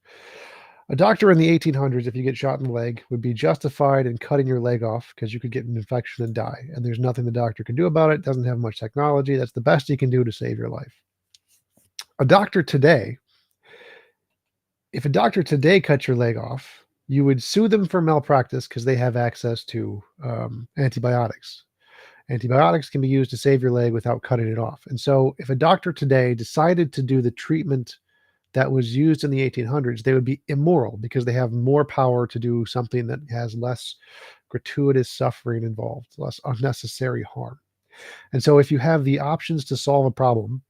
A doctor in the 1800s, if you get shot in the leg, would be justified in cutting your leg off because you could get an infection and die. And there's nothing the doctor can do about it. Doesn't have much technology. That's the best he can do to save your life. A doctor today, if a doctor today cut your leg off, you would sue them for malpractice because they have access to antibiotics. Antibiotics can be used to save your leg without cutting it off. And so if a doctor today decided to do the treatment that was used in the 1800s, they would be immoral because they have more power to do something that has less gratuitous suffering involved, less unnecessary harm. And so if you have the options to solve a problem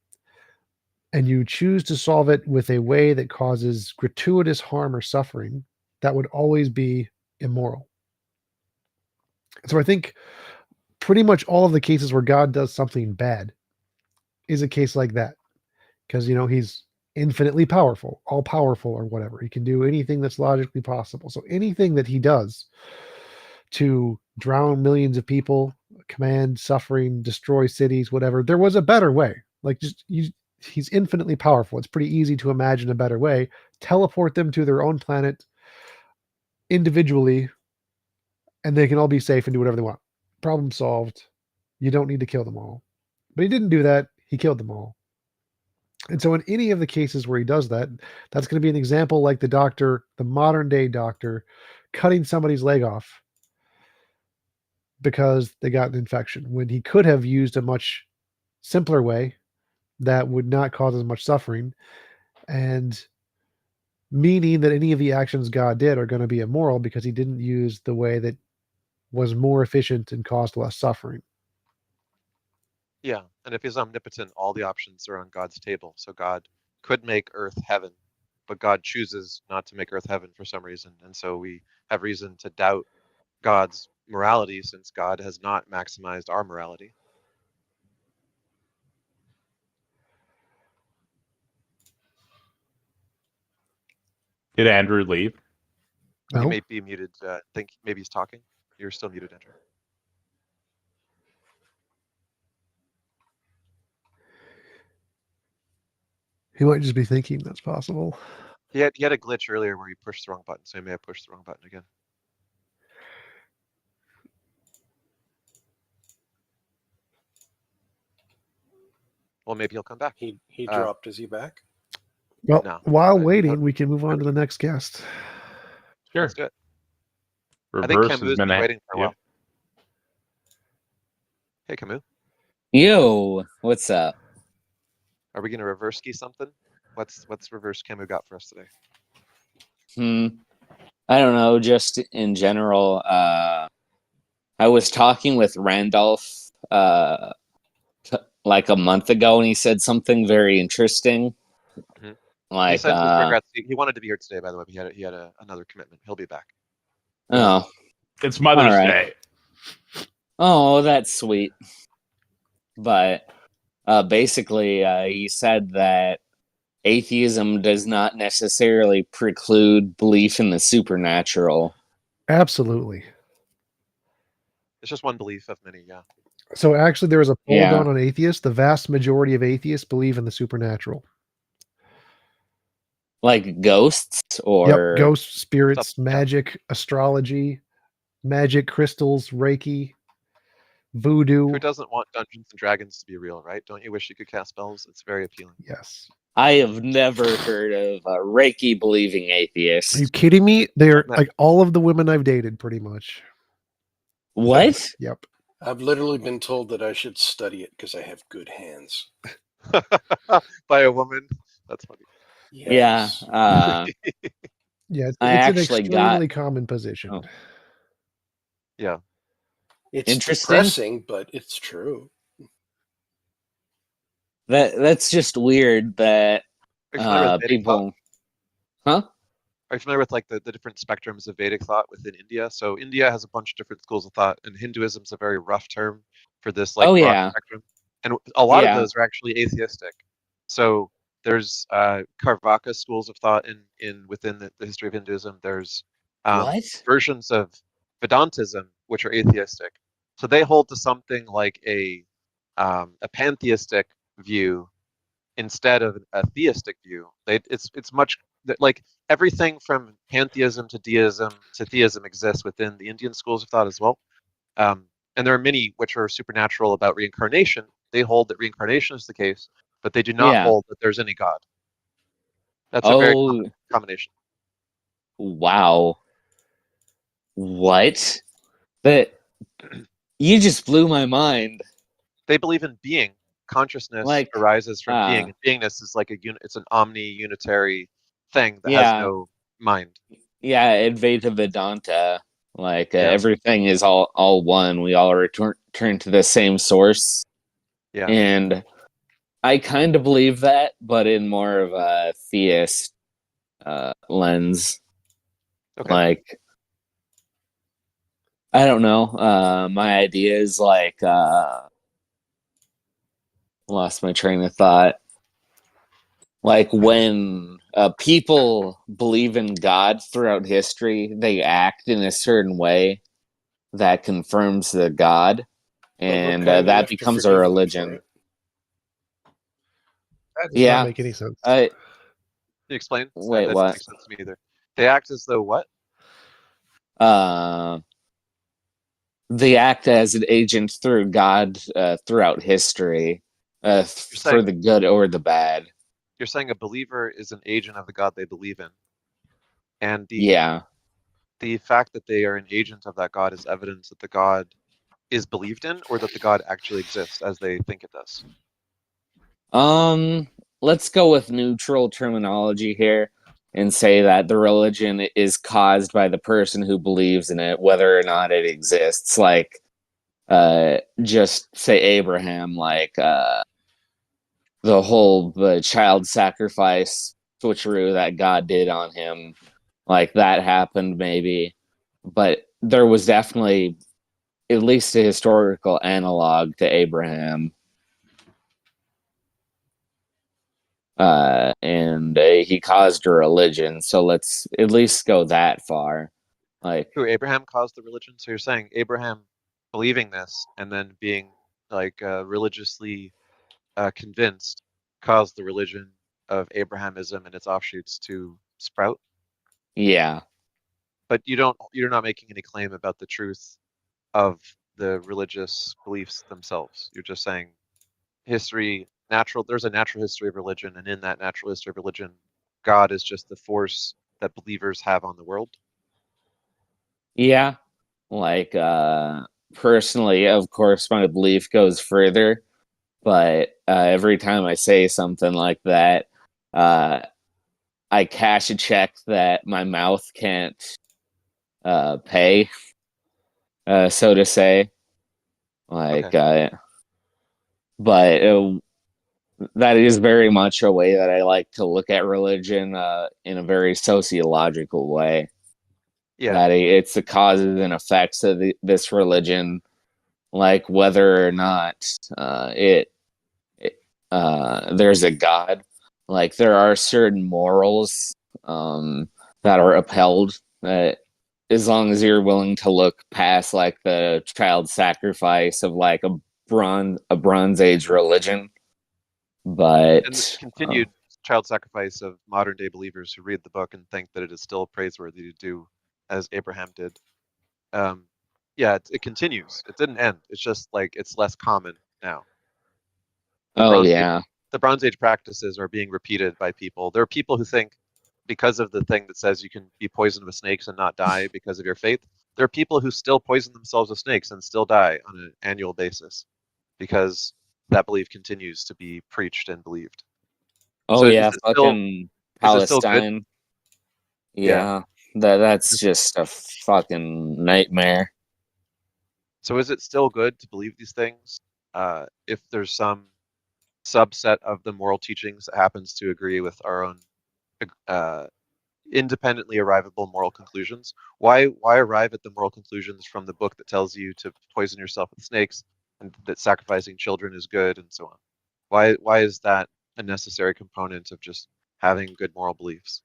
and you choose to solve it with a way that causes gratuitous harm or suffering, that would always be immoral. So I think pretty much all of the cases where God does something bad is a case like that. Because, he's infinitely powerful, all powerful or whatever. He can do anything that's logically possible. So anything that he does to drown millions of people, command suffering, destroy cities, whatever, there was a better way. Like he's infinitely powerful. It's pretty easy to imagine a better way. Teleport them to their own planet individually, and they can all be safe and do whatever they want. Problem solved. You don't need to kill them all. But he didn't do that. He killed them all. And so in any of the cases where he does that, that's going to be an example like the modern day doctor, cutting somebody's leg off because they got an infection, when he could have used a much simpler way that would not cause as much suffering, and meaning that any of the actions God did are going to be immoral because he didn't use the way that was more efficient and caused less suffering. Yeah, and if he's omnipotent, all the options are on God's table. So God could make Earth heaven, but God chooses not to make Earth heaven for some reason. And so we have reason to doubt God's morality since God has not maximized our morality. Did Andrew leave? He No. may be muted. I think maybe he's talking. You're still muted, Andrew. He might just be thinking that's possible. He had a glitch earlier where he pushed the wrong button, so he may have pushed the wrong button again. Well, maybe he'll come back. He dropped. Is he back? Well, No. while waiting, we can move on to the next guest. Sure. Let's do it. I think Reverse Camus has been waiting for a yeah. while. Hey, Camus. Yo, what's up? Are we going to reverse ski something? What's reverse Camus got for us today? I don't know, just in general. I was talking with Randolph like a month ago, and he said something very interesting. Mhm. Like, he said his regrets. He wanted to be here today, by the way. But he had another commitment. He'll be back. oh, It's Mother's all right. Day. Oh, that's sweet. But basically, he said that atheism does not necessarily preclude belief in the supernatural. Absolutely. It's just one belief of many, yeah. So actually, there was a poll Yeah. done on atheists. The vast majority of atheists believe in the supernatural. Like ghosts or Yep, ghosts, spirits, Stuff, yeah. magic, astrology, magic crystals, Reiki, voodoo. Who doesn't want Dungeons and Dragons to be real, right? Don't you wish you could cast spells? It's very appealing. Yes. I have never heard of a Reiki believing Are you atheist. kidding me? They're No. like all of the women I've dated, pretty much. What? Yep. I've literally been told that I should study it because I have good hands. By a woman? That's funny. Yes. Yeah. Yeah, it's I an actually extremely common position. Oh. Yeah. It's Interesting. depressing, but it's true. That's just weird that Are you familiar with Vedic thought? people. Huh? Are you familiar with like the different spectrums of Vedic thought within India? So India has a bunch of different schools of thought, and Hinduism's a very rough term for this like Oh, broad yeah. spectrum. And a lot of Yeah. those are actually atheistic. So there's Karvaka schools of thought within the history of Hinduism. There's What? versions of Vedantism which are atheistic. So they hold to something like a pantheistic view instead of a theistic view. It's much like everything from pantheism to deism to theism exists within the Indian schools of thought as well. And there are many which are supernatural about reincarnation. They hold that reincarnation is the case, but they do not Yeah. hold that there's any God. That's a very common combination. Wow. What? That you just blew my mind. They believe in being. Consciousness Like, arises from being, and beingness is like it's an omni-unitary thing that has no mind. Yeah, Advaita Vedanta. Like Yeah. everything is all one. We all return to the same source. Yeah. And I kind of believe that, but in more of a theist lens. Okay. Like, I don't know. My idea is like lost my train of thought. Like when people believe in God throughout history, they act in a certain way that confirms the God, and that becomes a religion. That does not make any sense. Can you explain? Wait, that what? doesn't make sense to me either. They act as though what? They act as an agent through God throughout history, for the good or the bad. You're saying a believer is an agent of the God they believe in, and the fact that they are an agent of that God is evidence that the God is believed in, or that the God actually exists as they think it does. Let's go with neutral terminology here and say that the religion is caused by the person who believes in it, whether or not it exists. Like, just say Abraham, like the whole child sacrifice switcheroo that God did on him, like that happened maybe, but there was definitely at least a historical analog to Abraham. And he caused a religion, so let's at least go that far. Like, who Abraham caused the religion? So you're saying Abraham believing this and then being like religiously convinced caused the religion of Abrahamism and its offshoots to sprout? Yeah. But you're not making any claim about the truth of the religious beliefs themselves. You're just saying there's a natural history of religion, and in that natural history of religion, God is just the force that believers have on the world. Yeah. Like, personally, of course, my belief goes further, but every time I say something like that, I cash a check that my mouth can't pay, so to say. Like, but that is very much a way that I like to look at religion in a very sociological way. Yeah. That it's the causes and effects of this religion, like whether or not there's a God. Like there are certain morals that are upheld that as long as you're willing to look past like the child sacrifice of like a bronze age religion. But and the continued child sacrifice of modern day believers who read the book and think that it is still praiseworthy to do as Abraham did. It continues. It didn't end. It's just like it's less common now. The Bronze Age practices are being repeated by people. There are people who think because of the thing that says you can be poisoned with snakes and not die because of your faith, there are people who still poison themselves with snakes and still die on an annual basis because that belief continues to be preached and believed. Oh, so yeah, fucking Palestine. Yeah, that's just a fucking nightmare. So is it still good to believe these things if there's some subset of the moral teachings that happens to agree with our own independently arrivable moral conclusions? Why arrive at the moral conclusions from the book that tells you to poison yourself with snakes and that sacrificing children is good and so on? Why is that a necessary component of just having good moral beliefs?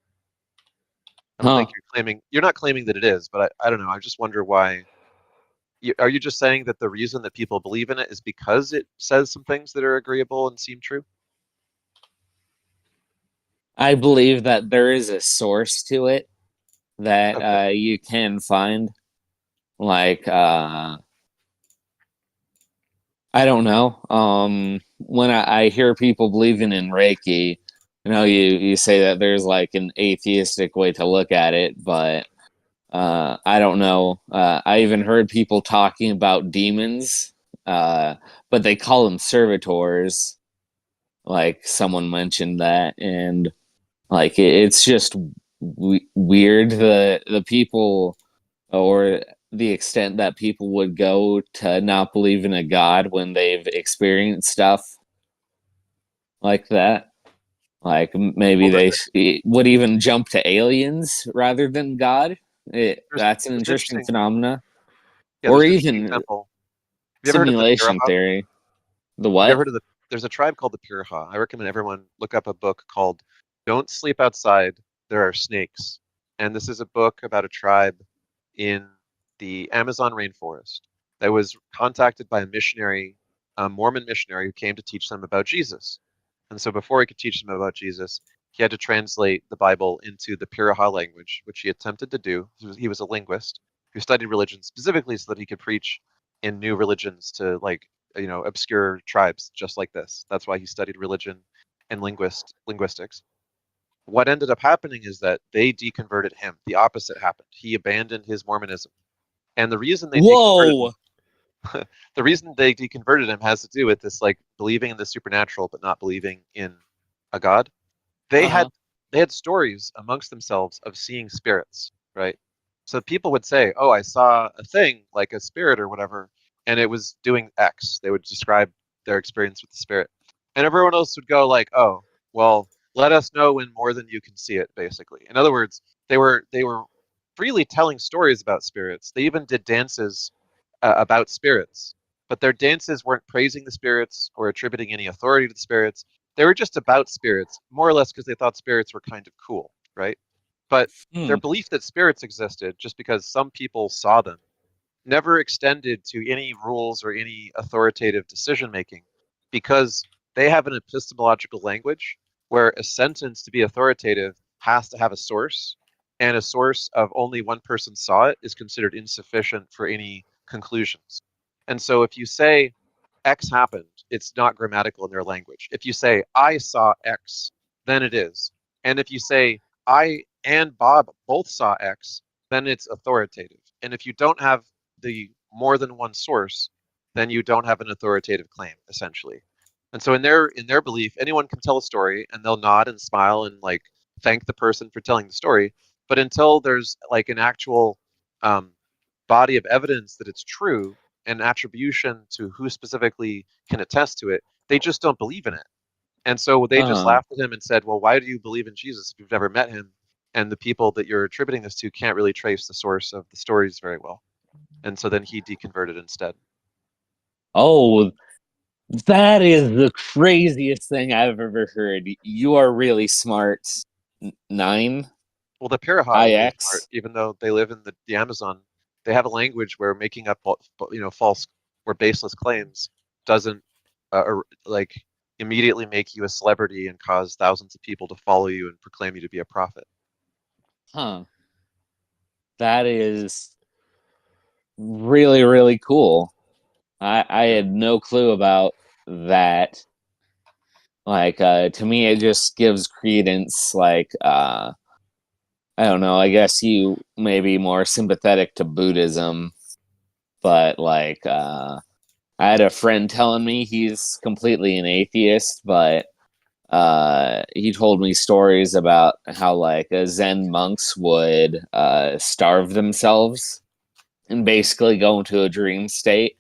I don't think you're not claiming that it is, but I don't know. I just wonder why. Are you just saying that the reason that people believe in it is because it says some things that are agreeable and seem true? I believe that there is a source to it that Okay. you can find. Like, I don't know. When I hear people believing in Reiki, you say that there's like an atheistic way to look at it, but I don't know. I even heard people talking about demons, but they call them servitors. Like someone mentioned that, and like it's just weird the people or the extent that people would go to not believe in a god when they've experienced stuff like that. Like maybe Well, they would even jump to aliens rather than God. That's an there's an interesting interesting phenomena, yeah. or There's an interesting even example. Have you ever heard of the simulation Piraha? theory. The Have you ever what? heard of the? There's a tribe called the Piraha. I recommend everyone look up a book called "Don't Sleep Outside. There Are Snakes," and this is a book about a tribe in the Amazon rainforest that was contacted by a missionary, a Mormon missionary, who came to teach them about Jesus. And so before he could teach them about Jesus, he had to translate the Bible into the Piraha language, which he attempted to do. He was a linguist who studied religion specifically so that he could preach in new religions to obscure tribes just like this. That's why he studied religion and linguistics. What ended up happening is that they deconverted him. The opposite happened. He abandoned his Mormonism. And Whoa! the reason they deconverted him has to do with this, like, believing in the supernatural but not believing in a god. They Uh-huh. had they had stories amongst themselves of seeing spirits, right? So people would say, "Oh, I saw a thing like a spirit or whatever, and it was doing X." They would describe their experience with the spirit, and everyone else would go like, "Oh, well, let us know when more than you can see it." Basically, in other words, they were freely telling stories about spirits. They even did dances about spirits, but their dances weren't praising the spirits or attributing any authority to the spirits. They were just about spirits, more or less because they thought spirits were kind of cool, right? But their Hmm. belief that spirits existed just because some people saw them never extended to any rules or any authoritative decision making because they have an epistemological language where a sentence to be authoritative has to have a source, and a source of only one person saw it is considered insufficient for any conclusions. And so if you say X happened, it's not grammatical in their language. If you say I saw X, then it is. And if you say I and Bob both saw X, then it's authoritative. And if you don't have the more than one source, then you don't have an authoritative claim, essentially. And so in their belief, anyone can tell a story and they'll nod and smile and like thank the person for telling the story. But until there's like an actual um, body of evidence that it's true and attribution to who specifically can attest to it, they just don't believe in it. And so they just Uh-huh. laughed at him and said, "Well, why do you believe in Jesus if you've never met him? And the people that you're attributing this to can't really trace the source of the stories very well." And so then he deconverted instead. Oh, that is the craziest thing I've ever heard. You are really smart. Nine Well, the Piraha are really smart, IX. even though they live in the Amazon. They have a language where making up, false or baseless claims doesn't, like, immediately make you a celebrity and cause thousands of people to follow you and proclaim you to be a prophet. Huh. That is really, really cool. I Yeah. had no clue about that. Like, to me, it just gives credence. Like, I don't know. I guess you may be more sympathetic to Buddhism, but like, I had a friend telling me he's completely an atheist, but he told me stories about how like Zen monks would starve themselves and basically go into a dream state,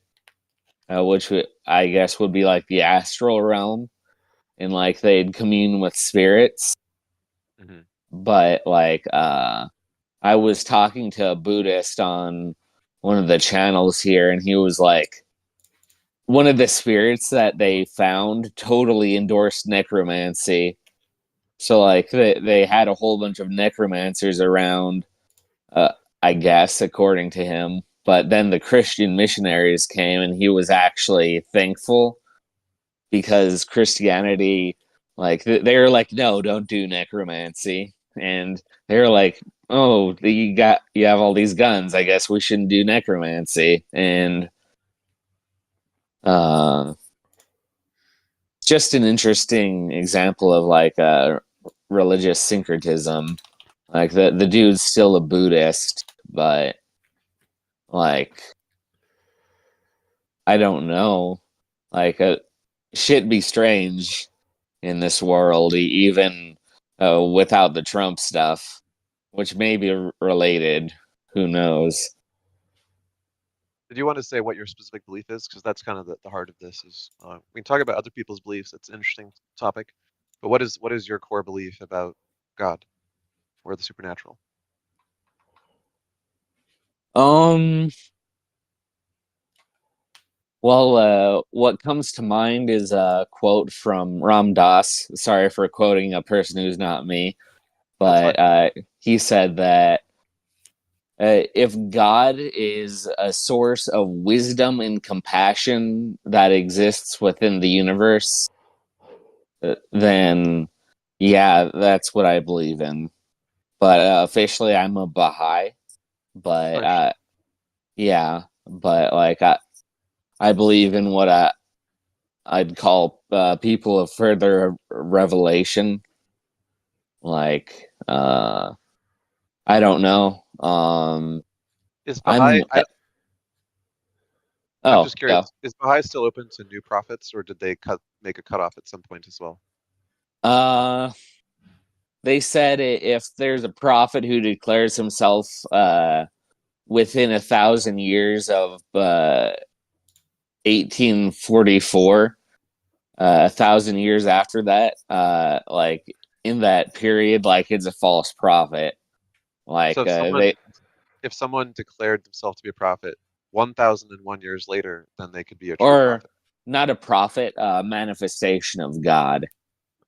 which I guess would be like the astral realm, and like they'd commune with spirits. Hmm. But like, I was talking to a Buddhist on one of the channels here, and he was like, one of the spirits that they found totally endorsed necromancy. So like they had a whole bunch of necromancers around, I guess, according to him. But then the Christian missionaries came, and he was actually thankful because Christianity Like they were like, no, don't do necromancy, and they were like, oh, you have all these guns. I guess we shouldn't do necromancy, and just an interesting example of like religious syncretism. Like the dude's still a Buddhist, but like I don't know, like shit be strange in this world, even without the Trump stuff, which may be related. Who knows? Did you want to say what your specific belief is? Because that's kind of the heart of this. Is we can talk about other people's beliefs. It's an interesting topic, but what is your core belief about God or the supernatural? Well, what comes to mind is a quote from Ram Dass. Sorry for quoting a person who's not me, but he said that if God is a source of wisdom and compassion that exists within the universe, then yeah, that's what I believe in. But officially, I'm a Baha'i. But yeah, but like I believe in what I'd call people of further revelation. Like I don't know. Is Baha'i? I'm Oh, just curious. Is Baha'i still open to new prophets, or did they make a cutoff at some point as well? They said if there's a prophet who declares himself within 1,000 years of 1844, 1,000 years after that, like in that period, like it's a false prophet. Like so if someone declared themselves to be a prophet 1,001 years later, then they could be a true prophet. Not a prophet, manifestation of God.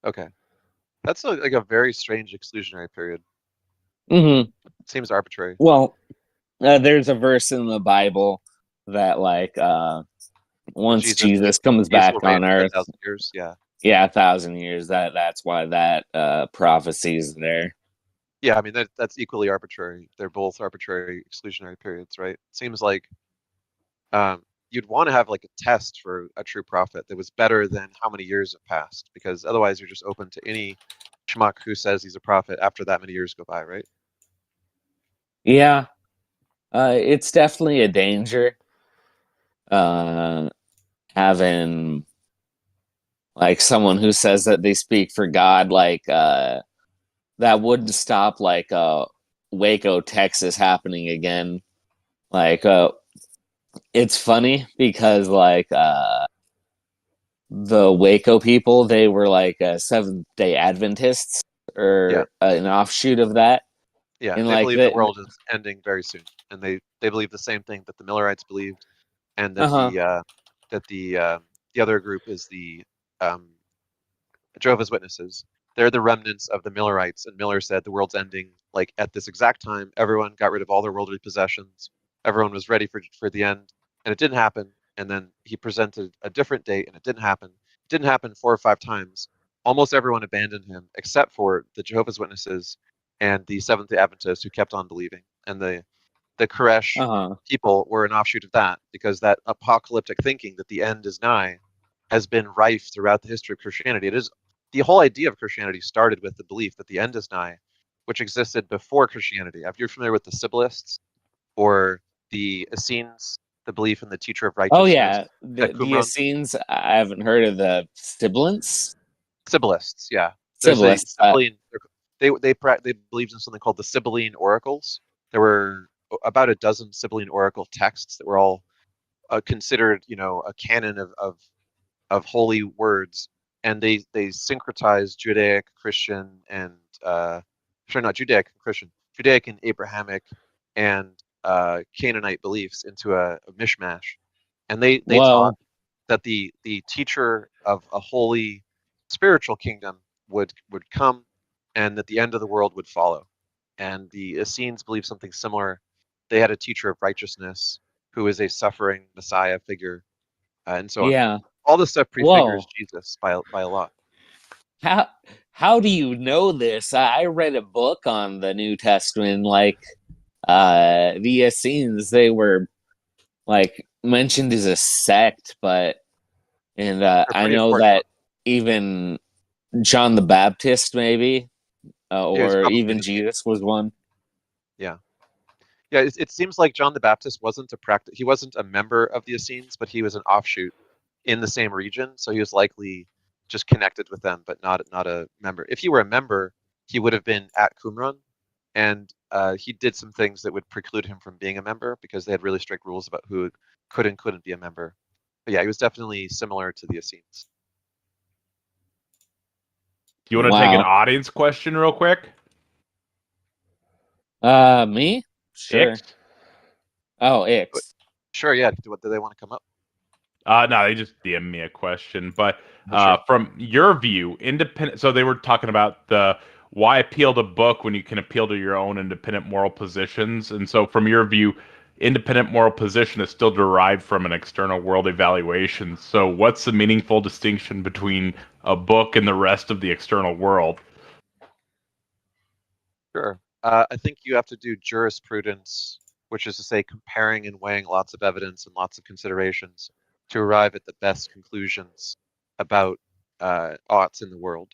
Okay, that's like a very strange exclusionary period. Mm-hmm. Seems arbitrary. Well, there's a verse in the Bible that like once Jesus comes back on Earth, 1,000 years, yeah, 1,000 years. That's why that prophecy is there. Yeah, I mean that's equally arbitrary. They're both arbitrary exclusionary periods, right? It seems like you'd want to have like a test for a true prophet that was better than how many years have passed, because otherwise you're just open to any schmuck who says he's a prophet after that many years go by, right? Yeah, it's definitely a danger. Having like someone who says that they speak for God, like that wouldn't stop like Waco, Texas happening again. Like it's funny because like the Waco people, they were like Seventh-day Adventists or an offshoot of that. Yeah, and they like believe the world is ending very soon, and they believe the same thing that the Millerites believed, and that the other group is the Jehovah's Witnesses. They're the remnants of the Millerites, and Miller said the world's ending like at this exact time. Everyone got rid of all their worldly possessions. Everyone was ready for the end, and it didn't happen. And then he presented a different date, and it didn't happen. It didn't happen 4 or 5 times. Almost everyone abandoned him, except for the Jehovah's Witnesses and the Seventh-day Adventists, who kept on believing. And the Koresh people were an offshoot of that, because that apocalyptic thinking that the end is nigh has been rife throughout the history of Christianity. It is the whole idea of Christianity started with the belief that the end is nigh, which existed before Christianity. If you're familiar with the Sibylists or the Essenes, the belief in the teacher of righteousness. Oh yeah, the Essenes. I haven't heard of the Siblants. Sibylists, yeah. Sibylists. They believed in something called the Sibylline oracles. There were about a dozen Sibylline oracle texts that were all considered, a canon of holy words, and they syncretized Judaic, Christian, and not Judaic and Christian, Judaic and Abrahamic and Canaanite beliefs into a mishmash, and they taught that the teacher of a holy spiritual kingdom would come, and that the end of the world would follow. And the Essenes believed something similar. They had a teacher of righteousness who is a suffering Messiah figure, and so on. All this stuff prefigures Jesus by a lot. how do you know this? I read a book on the New Testament, like the Essenes. They were like mentioned as a sect, but I know that even John the Baptist, maybe, or even Jesus was one. Yeah. Yeah, it seems like John the Baptist wasn't he wasn't a member of the Essenes, but he was an offshoot in the same region, so he was likely just connected with them, but not a member. If he were a member, he would have been at Qumran, and he did some things that would preclude him from being a member because they had really strict rules about who could and couldn't be a member. But yeah, he was definitely similar to the Essenes. Do you want to take an audience question real quick? Me? Sure. Ix? Oh, Ix. Sure, yeah. Do they want to come up? No, they just DM me a question. But from your view, independent. So they were talking about why appeal to book when you can appeal to your own independent moral positions. And so, from your view, independent moral position is still derived from an external world evaluation. So, what's the meaningful distinction between a book and the rest of the external world? Sure. I think you have to do jurisprudence, which is to say comparing and weighing lots of evidence and lots of considerations to arrive at the best conclusions about oughts in the world.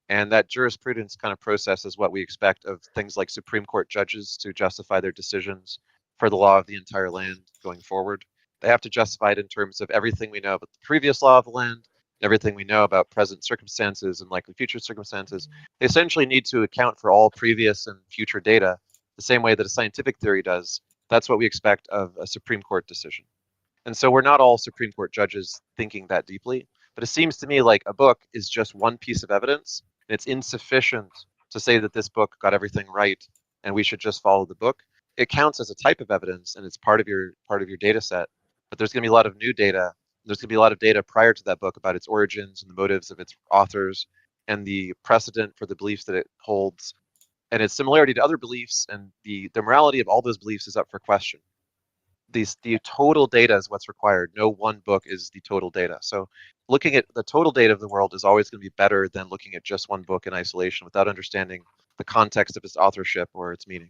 And that jurisprudence kind of process is what we expect of things like Supreme Court judges to justify their decisions for the law of the entire land going forward. They have to justify it in terms of everything we know about the previous law of the land, everything we know about present circumstances and likely future circumstances. They essentially need to account for all previous and future data the same way that a scientific theory does. That's what we expect of a Supreme Court decision. And so we're not all Supreme Court judges thinking that deeply, but it seems to me like a book is just one piece of evidence. And it's insufficient to say that this book got everything right and we should just follow the book. It counts as a type of evidence and it's part of your data set, but there's going to be a lot of new data. There's going to be a lot of data prior to that book about its origins and the motives of its authors and the precedent for the beliefs that it holds and its similarity to other beliefs, and the morality of all those beliefs is up for question. The total data is what's required. No one book is the total data. So looking at the total data of the world is always going to be better than looking at just one book in isolation without understanding the context of its authorship or its meaning.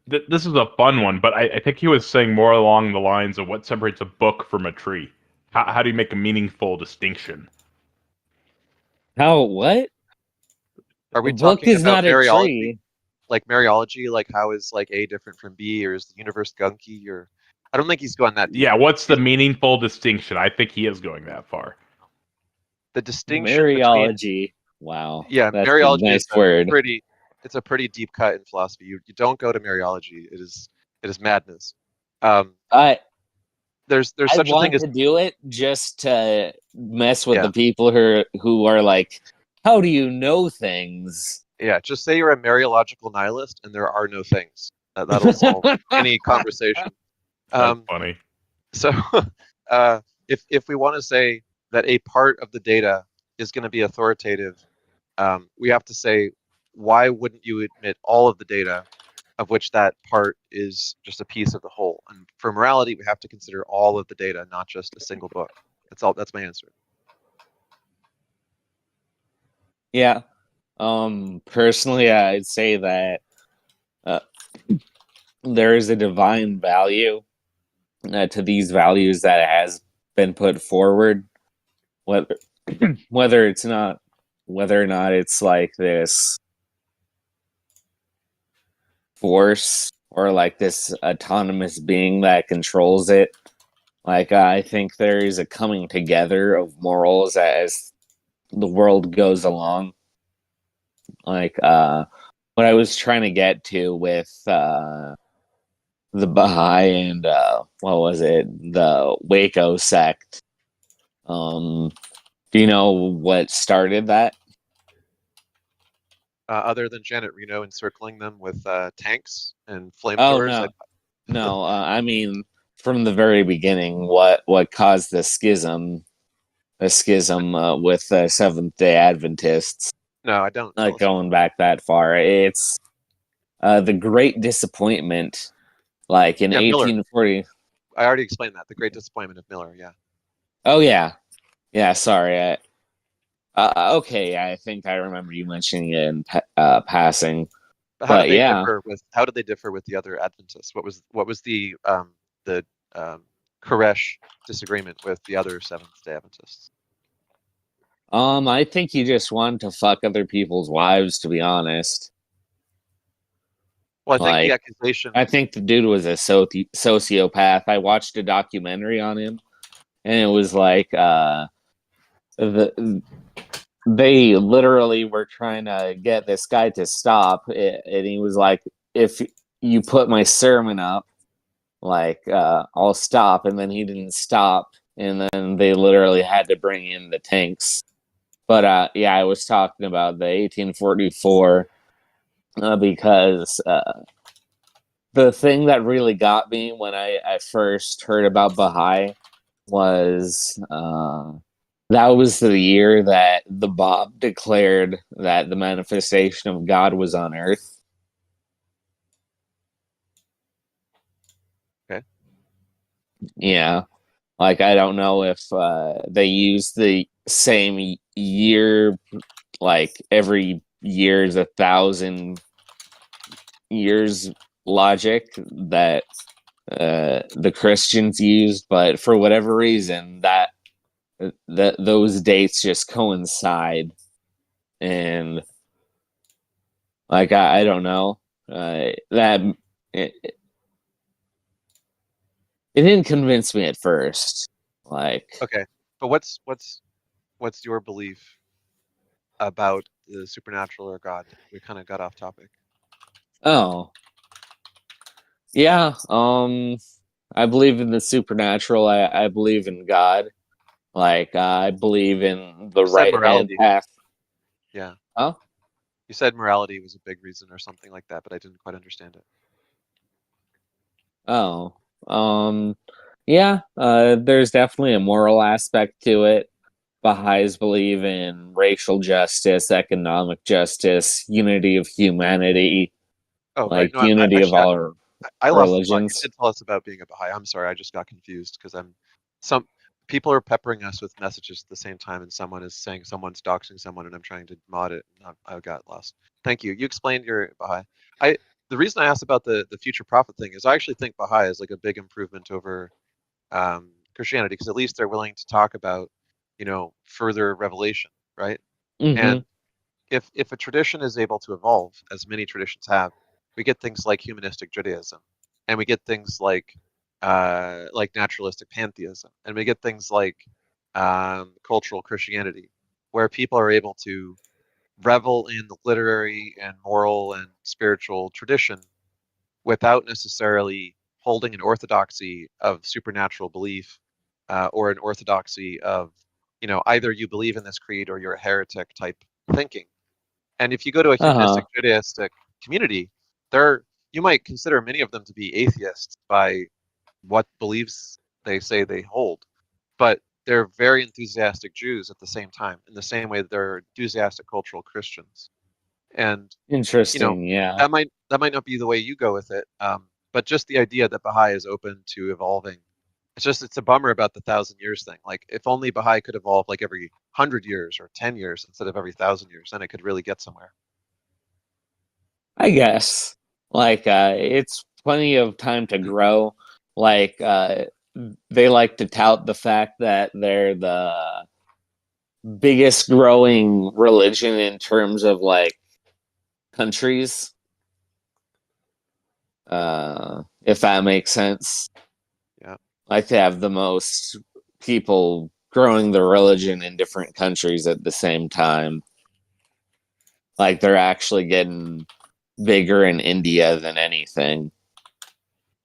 This is a fun one, but I think he was saying more along the lines of what separates a book from a tree. How do you make a meaningful distinction? What? Are we a book talking is about not Mariology? a tree. Like Mariology, like how is like A different from B, or is the universe gunky? Or I don't think he's going that deep. Yeah, what's the meaningful distinction? I think he is going that far. The distinction Mariology. Wow. Yeah, that's Mariology a nice is word. It's a pretty deep cut in philosophy. You don't go to Mariology. It is madness. There's such a thing as to do it just to mess with the people who are like, how do you know things? Yeah, just say you're a Mariological nihilist and there are no things. That'll solve any conversation. That's funny. So if we want to say that a part of the data is going to be authoritative, we have to say, why wouldn't you admit all of the data of which that part is just a piece of the whole? And for morality, we have to consider all of the data, not just a single book. That's my answer. Yeah. Personally, I'd say that there is a divine value to these values that has been put forward, whether or not it's like this force or like this autonomous being that controls it. Like, I think there is a coming together of morals as the world goes along. Like, what I was trying to get to with the Baha'i and what was it? The Waco sect. Do you know what started that? Other than Janet Reno encircling them with tanks and flamethrowers? No. I mean, from the very beginning, what caused the schism with Seventh-day Adventists? No, I don't. Not going back that far. It's the Great Disappointment, like in 1840. Miller. I already explained that. The Great Disappointment of Miller. Yeah. Oh yeah. Sorry. Okay, I think I remember you mentioning it in passing. But how But did they yeah, differ with the other Adventists? What was the Koresh disagreement with the other Seventh Day Adventists? I think he just wanted to fuck other people's wives, to be honest. Well, I think the Like, accusation. I think the dude was a sociopath. I watched a documentary on him, and it was like they literally were trying to get this guy to stop it, and he was like, if you put my sermon up, like I'll stop. And then he didn't stop, and then they literally had to bring in the tanks. But yeah, I was talking about the 1844 because the thing that really got me when I first heard about Baha'i was that was the year that the Bab declared that the manifestation of God was on earth. Okay. Yeah. Like, I don't know if they use the same year, like every year is 1,000 years logic that the Christians used, but for whatever reason, that those dates just coincide, and like I don't know that it didn't convince me at first. Like, Okay, but what's your belief about the supernatural or God? We kind of got off topic. oh yeah, I believe in the supernatural. I believe in God. Like, I believe in the You said right hand morality. path. Yeah. Huh? You said morality was a big reason or something like that, but I didn't quite understand it. Oh, yeah. There's definitely a moral aspect to it. Baha'is believe in racial justice, economic justice, unity of humanity, Oh, right. like No, unity of actually, all I lost the thought. You religions. did tell us about being a Baha'i. I'm sorry, I just got confused because some people are peppering us with messages at the same time, and someone is saying someone's doxing someone, and I'm trying to mod it, and I got lost. Thank you. You explained your Baha'i. The reason I asked about the future prophet thing is I actually think Baha'i is like a big improvement over Christianity because at least they're willing to talk about, further revelation, right? Mm-hmm. And if a tradition is able to evolve, as many traditions have, we get things like humanistic Judaism, and we get things like naturalistic pantheism, and we get things like cultural Christianity, where people are able to revel in the literary and moral and spiritual tradition without necessarily holding an orthodoxy of supernatural belief or an orthodoxy of, either you believe in this creed or you're a heretic type thinking. And if you go to a Uh-huh. humanistic Judaistic community, you might consider many of them to be atheists by what beliefs they say they hold, but they're very enthusiastic Jews at the same time, in the same way that they're enthusiastic cultural Christians. And Interesting. Yeah. that might not be the way you go with it, but just the idea that Baha'i is open to evolving. It's a bummer about the 1,000 years thing. Like, if only Baha'i could evolve like every 100 years or 10 years instead of every 1,000 years, then it could really get somewhere. I guess. Like, it's plenty of time to grow. Like, they like to tout the fact that they're the biggest growing religion in terms of like countries. If that makes sense. Yeah. Like, they have the most people growing the religion in different countries at the same time. Like, they're actually getting bigger in India than anything.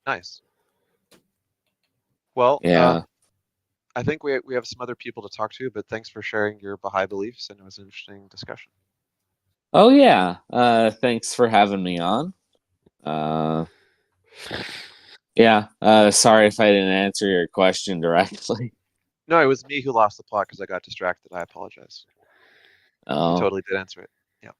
Nice. Well, Yeah. I think we have some other people to talk to, but thanks for sharing your Baha'i beliefs, and it was an interesting discussion. Oh yeah. Thanks for having me on. Yeah. Sorry if I didn't answer your question directly. No, it was me who lost the plot because I got distracted. I apologize. You Oh. totally did answer it. Yeah.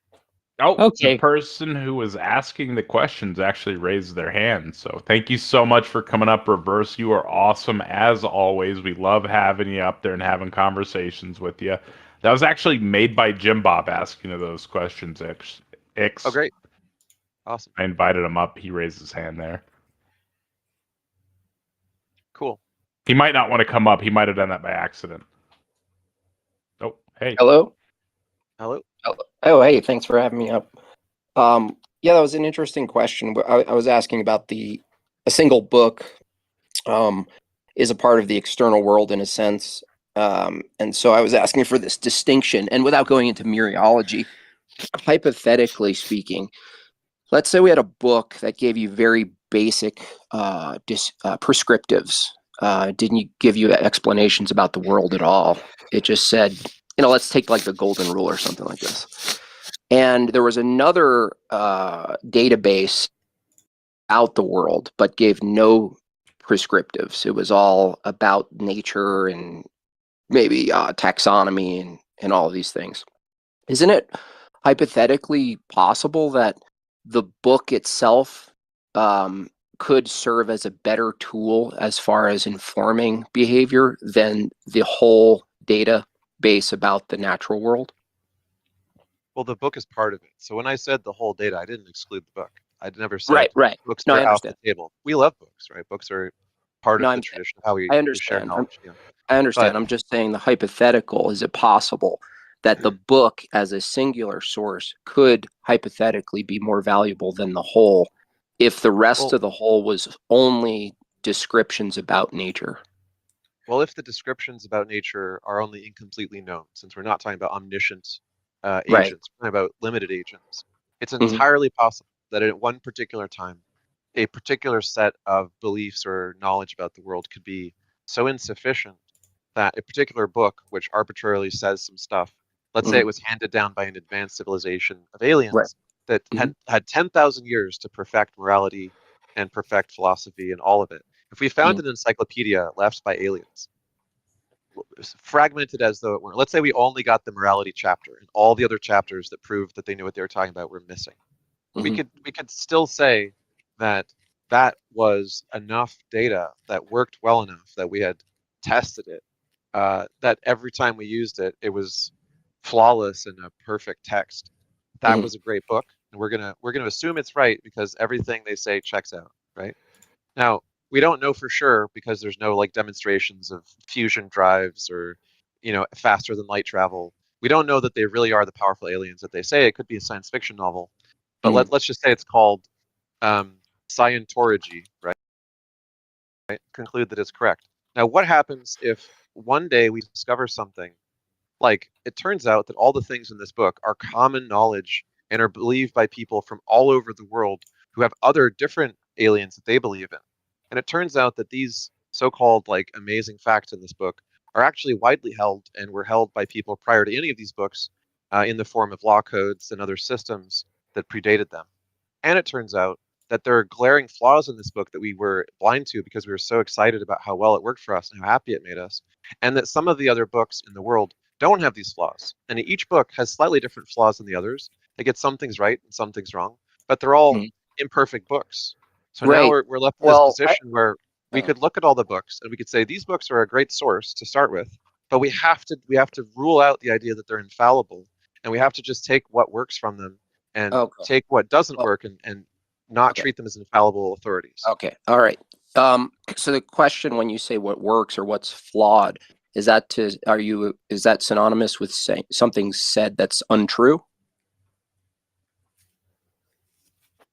Oh, Okay. the person who was asking the questions actually raised their hand. So thank you so much for coming up, Reverse. You are awesome as always. We love having you up there and having conversations with you. That was actually made by Jim Bob asking you those questions, Ix. Oh, great. Awesome. I invited him up. He raised his hand there. Cool. He might not want to come up. He might have done that by accident. Oh, hey. Hello. Hello. Oh, hey, thanks for having me up. Yeah, that was an interesting question. I was asking about a single book is a part of the external world in a sense. And so I was asking for this distinction. And without going into mereology, hypothetically speaking, let's say we had a book that gave you very basic prescriptives. Didn't give you explanations about the world at all. It just said, let's take like the golden rule or something like this. And there was another database out the world, but gave no prescriptives. It was all about nature and maybe taxonomy and all of these things. Isn't it hypothetically possible that the book itself could serve as a better tool as far as informing behavior than the whole database about the natural world? Well, the book is part of it. So when I said the whole data, I didn't exclude the book. I never said right. books No, I are off the understand. table. We love books, right? Books are part No, of the tradition of how we I share understand. knowledge. Yeah. I understand. But I'm just saying the hypothetical, is it possible that the book as a singular source could hypothetically be more valuable than the whole if the rest of the whole was only descriptions about nature? Well, if the descriptions about nature are only incompletely known, since we're not talking about omniscient agents, we're talking about limited agents, it's entirely possible that at one particular time, a particular set of beliefs or knowledge about the world could be so insufficient that a particular book, which arbitrarily says some stuff, let's say it was handed down by an advanced civilization of aliens that had 10,000 years to perfect morality and perfect philosophy and all of it. If we found an encyclopedia left by aliens, fragmented as though it were, let's say we only got the morality chapter and all the other chapters that proved that they knew what they were talking about were missing. We could still say that that was enough data that worked well enough that we had tested it, that every time we used it, it was flawless and a perfect text. That was a great book, and we're gonna assume it's right because everything they say checks out, right? Now, we don't know for sure because there's no like demonstrations of fusion drives or, faster than light travel. We don't know that they really are the powerful aliens that they say. It could be a science fiction novel, but let's just say it's called Scientology, right? Conclude that it's correct. Now, what happens if one day we discover something like it turns out that all the things in this book are common knowledge and are believed by people from all over the world who have other different aliens that they believe in? And it turns out that these so-called like amazing facts in this book are actually widely held and were held by people prior to any of these books in the form of law codes and other systems that predated them. And it turns out that there are glaring flaws in this book that we were blind to because we were so excited about how well it worked for us and how happy it made us, and that some of the other books in the world don't have these flaws. And each book has slightly different flaws than the others. They get some things right and some things wrong, but they're all imperfect books. So now we're left in this position where we could look at all the books and we could say these books are a great source to start with, but we have to rule out the idea that they're infallible, and we have to just take what works from them and take what doesn't work and not treat them as infallible authorities. Okay. All right. So the question when you say what works or what's flawed, is that synonymous with saying something said that's untrue?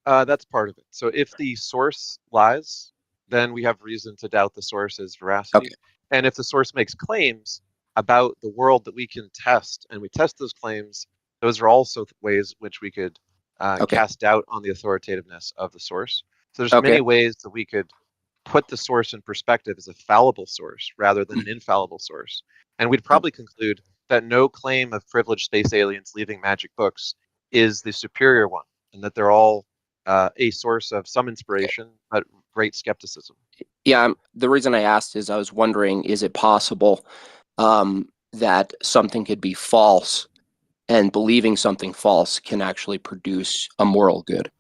That's part of it. So if the source lies, then we have reason to doubt the source's veracity. And if the source makes claims about the world that we can test, and we test those claims, those are also ways which we could cast doubt on the authoritativeness of the source. So there's many ways that we could put the source in perspective as a fallible source rather than an infallible source. And we'd probably conclude that no claim of privileged space aliens leaving magic books is the superior one, and that they're all a source of some inspiration, but great skepticism. Yeah, the reason I asked is I was wondering, is it possible that something could be false and believing something false can actually produce a moral good?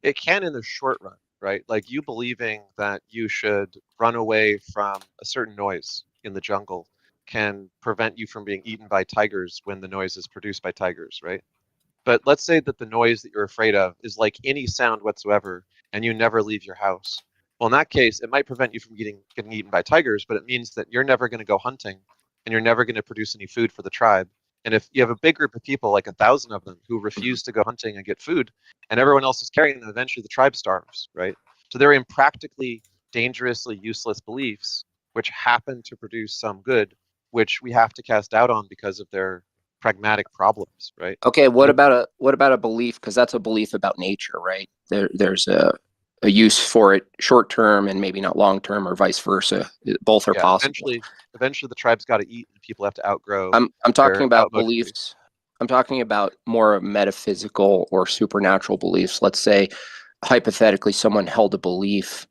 It can in the short run, right? Like you believing that you should run away from a certain noise in the jungle can prevent you from being eaten by tigers when the noise is produced by tigers, right? But let's say that the noise that you're afraid of is like any sound whatsoever, and you never leave your house. Well, in that case, it might prevent you from getting eaten by tigers, but it means that you're never going to go hunting, and you're never going to produce any food for the tribe. And if you have a big group of people, like 1,000 of them, who refuse to go hunting and get food, and everyone else is carrying them, eventually the tribe starves, right? So they're impractically, dangerously useless beliefs, which happen to produce some good, which we have to cast doubt on because of their pragmatic problems, right? Okay, what about a belief? Because that's a belief about nature, right? There's a use for it short term and maybe not long term, or vice versa. Both are Yeah, possible. eventually the tribe's got to eat, and people have to outgrow. I'm talking their about outmoded beliefs. I'm talking about more metaphysical or supernatural beliefs. Let's say, hypothetically, someone held a belief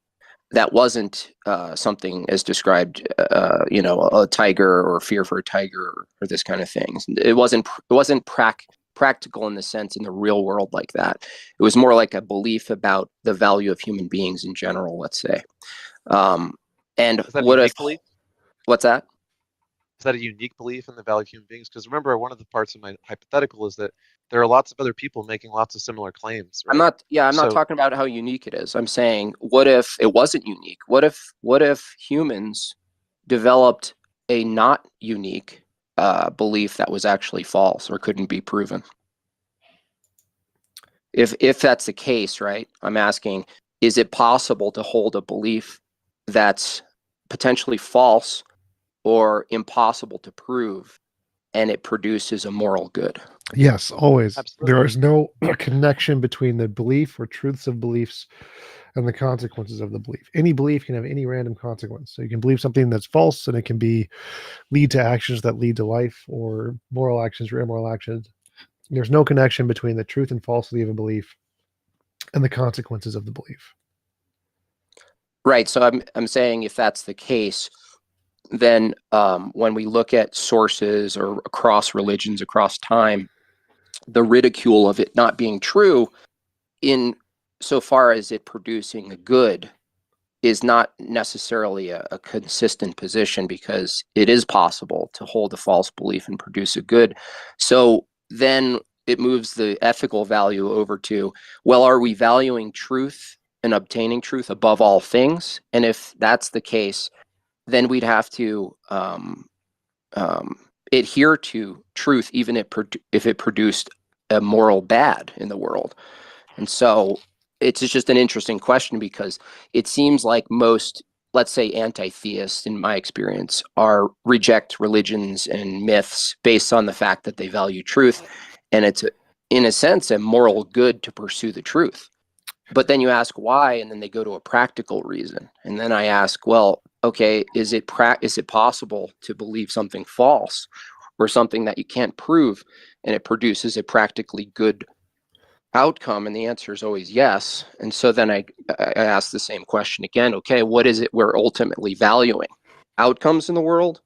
that wasn't something as described, a tiger or fear for a tiger or this kind of thing. It wasn't practical in the sense in the real world like that. It was more like a belief about the value of human beings in general, let's say. And Is that a what if? unique belief? What's that? Is that a unique belief in the value of human beings? Because remember, one of the parts of my hypothetical is that there are lots of other people making lots of similar claims, right? I'm not talking about how unique it is. I'm saying, what if it wasn't unique? What if humans developed a not unique belief that was actually false or couldn't be proven? If that's the case, right? I'm asking, is it possible to hold a belief that's potentially false or impossible to prove, and it produces a moral good? Yes, always. Absolutely. There is no connection between the belief or truths of beliefs and the consequences of the belief. Any belief can have any random consequence. So you can believe something that's false, and it can lead to actions that lead to life, or moral actions or immoral actions. There's no connection between the truth and falsity of a belief and the consequences of the belief. Right. So I'm saying, if that's the case, then when we look at sources or across religions, across time, the ridicule of it not being true, in so far as it producing a good, is not necessarily a consistent position, because it is possible to hold a false belief and produce a good. So then it moves the ethical value over to, well, are we valuing truth and obtaining truth above all things? And if that's the case, then we'd have to adhere to truth, even if it produced a moral bad in the world. And so it's just an interesting question, because it seems like most, let's say, anti-theists, in my experience, reject religions and myths based on the fact that they value truth, and it's in a sense a moral good to pursue the truth. But then you ask why, and then they go to a practical reason. And then I ask, well, okay, is it possible to believe something false or something that you can't prove, and it produces a practically good outcome? And the answer is always yes. And so then I ask the same question again. Okay, what is it we're ultimately valuing? Outcomes in the world,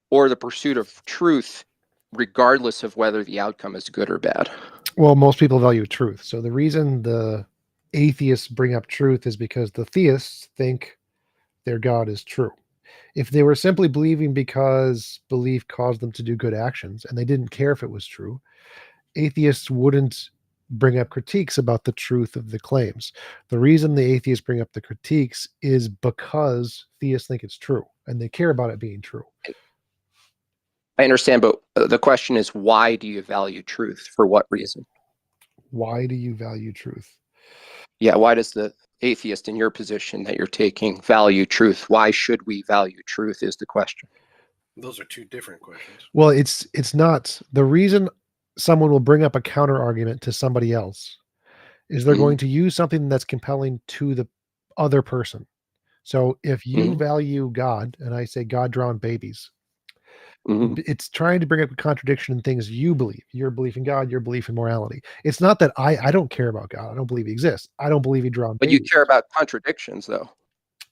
or the pursuit of truth, regardless of whether the outcome is good or bad? Well, most people value truth. So the reason the atheists bring up truth is because the theists think their God is true. If they were simply believing because belief caused them to do good actions, and they didn't care if it was true, atheists wouldn't bring up critiques about the truth of the claims. The reason the atheists bring up the critiques is because theists think it's true, and they care about it being true. I understand, but the question is, why do you value truth? For what reason? Why do you value truth? Yeah, why does the atheist in your position that you're taking value truth? Why should we value truth is the question. Those are two different questions. Well, it's not. The reason someone will bring up a counter argument to somebody else is they're going to use something that's compelling to the other person. So if you value God, and I say God drowned babies, it's trying to bring up a contradiction in things you believe. Your belief in God, your belief in morality. It's not that I don't care about God. I don't believe he exists. I don't believe he drowned But babies. you care about contradictions, though.